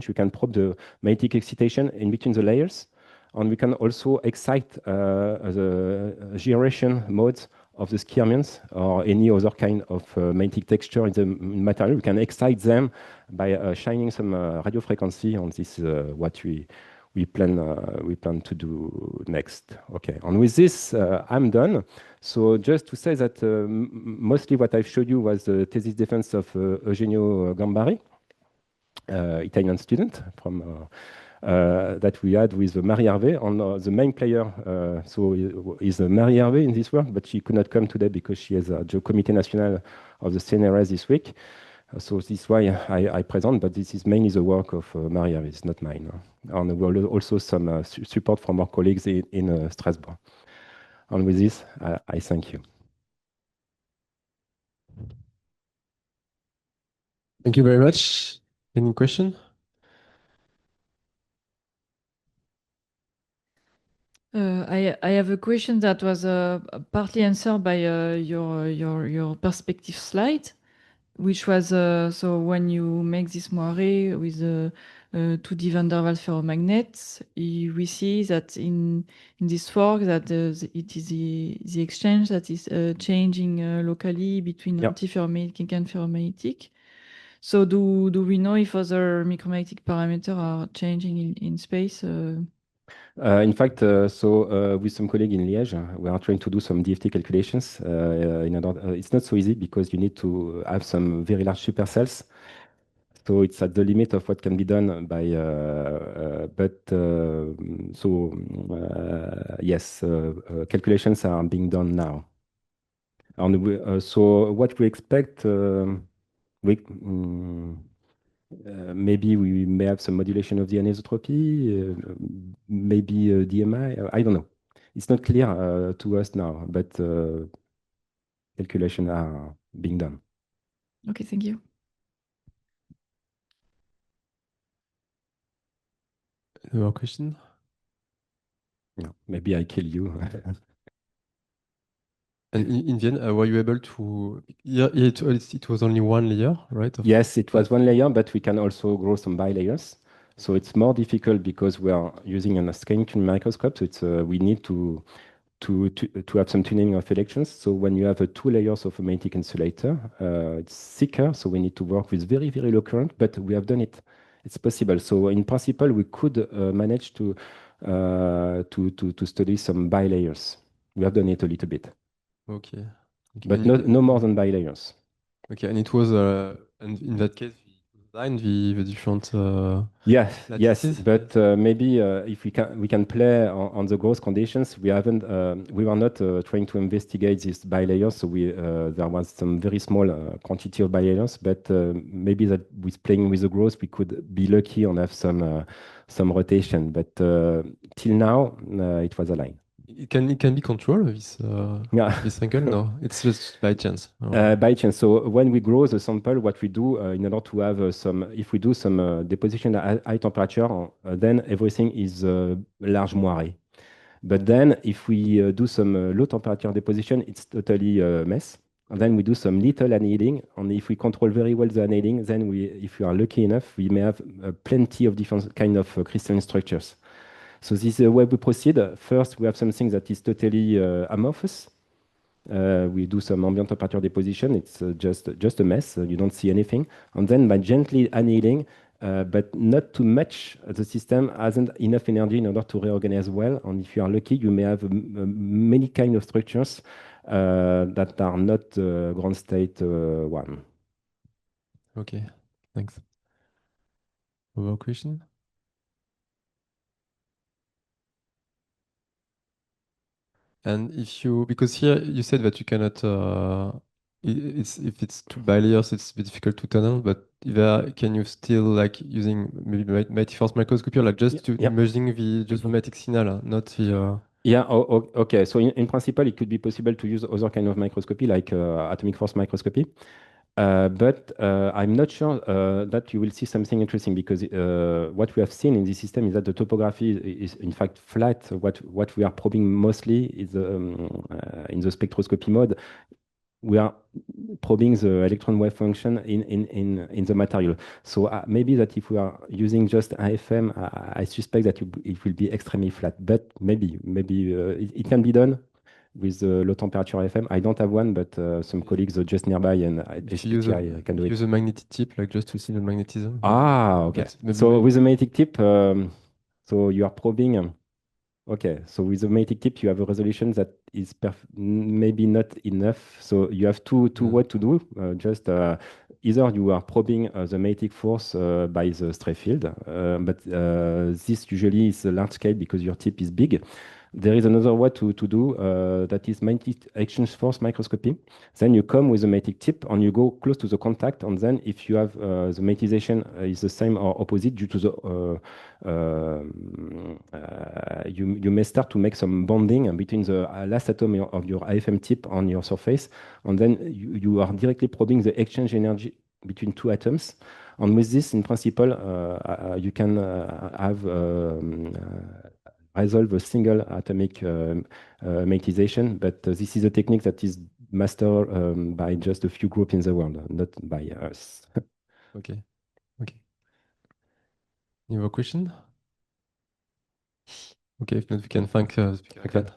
we can probe the magnetic excitation in between the layers. And we can also excite the gyration modes of the skyrmions or any other kind of magnetic texture in the material. We can excite them by shining some radio frequency, and this is what we plan to do next. Okay, and with this, I'm done. So just to say that mostly what I've showed you was the thesis defense of Eugenio Gambari, Italian student from that we had with Marie Hervé on the main player. So is Marie Hervé in this work, but she could not come today because she has the Comité National of the CNRS this week. So this is why I present, but this is mainly the work of Marie Hervé, it's not mine. And we will also some support from our colleagues in Strasbourg. And with this, I thank you. Thank you very much. Any question? I have a question that was partly answered by your perspective slide, which was so when you make this moire with 2D van der Waals ferromagnets, we see that in this fork that it is the exchange that is changing locally between antiferromagnetic and ferromagnetic. So do we know if other micromagnetic parameters are changing in space? In fact, with some colleagues in Liège, we are trying to do some DFT calculations. It's not so easy because you need to have some very large supercells. So it's at the limit of what can be done by, yes, calculations are being done now. And so what we expect, maybe we may have some modulation of the anisotropy, maybe DMI, I don't know. It's not clear to us now, but calculations are being done. Okay, thank you. No more question? No, maybe I kill you. And in the end, were you able to? Yeah, it was only one layer, right? Yes, it was one layer, but we can also grow some bilayers. So it's more difficult because we are using a scanning microscope. So it's we need to have some tuning of electrons. So when you have 2 layers of a magnetic insulator, it's thicker. So we need to work with very, very low current, but we have done it. It's possible. So in principle, we could manage to study some bilayers. We have done it a little bit. Okay. But no more than bilayers. Okay, and it was, and in that case, we designed the different. Yes, but maybe if we can play on the growth conditions. We haven't, we were not trying to investigate these bilayers. So there was some very small quantity of bilayers, but maybe that with playing with the growth, we could be lucky and have some rotation. But till now, it was aligned. It can be controlled, this angle? No, it's just by chance. By chance. So when we grow the sample, what we do in order to have if we do some deposition at high temperature, then everything is large moire. But then if we do some low temperature deposition, it's totally a mess. And then we do some little annealing. And if we control very well the annealing, then if we are lucky enough, we may have plenty of different kind of crystalline structures. So this is the way we proceed. First, we have something that is totally amorphous. We do some ambient temperature deposition. It's just a mess. You don't see anything. And then by gently annealing, but not too much, the system hasn't enough energy in order to reorganize well. And if you are lucky, you may have many kind of structures that are not ground state 1. Okay, thanks. More question? And because here you said that you cannot, if it's 2 bilayers, it's a bit difficult to tunnel, but can you still, like, using maybe multi-force microscopy, or like just imaging the geometric signal, not the... Yeah, okay. So in principle, it could be possible to use other kind of microscopy, like atomic force microscopy. But I'm not sure that you will see something interesting because what we have seen in this system is that the topography is in fact flat. What we are probing mostly is in the spectroscopy mode. We are probing the electron wave function in the material. So maybe that if we are using just AFM, I suspect that it will be extremely flat. But maybe it can be done with low temperature AFM. I don't have one, but some colleagues are just nearby and I can do it. Use a magnetic tip, like just to see the magnetism. Okay. So with a magnetic tip, so you are probing. Okay, so with the magnetic tip, you have a resolution that is maybe not enough. So you have two what to do. Just either you are probing the magnetic force by the stray field, but this usually is a large scale because your tip is big. There is another way to do that is magnetic exchange force microscopy. Then you come with a magnetic tip and you go close to the contact, and then if you have the magnetization is the same or opposite due to the you may start to make some bonding between the last atom of your AFM tip on your surface, and then you are directly probing the exchange energy between two atoms. And with this, in principle, you can have resolve a single atomic magnetization, but this is a technique that is mastered by just a few groups in the world, not by us. Okay. Any more question? Okay, if not, we can thank Speaker.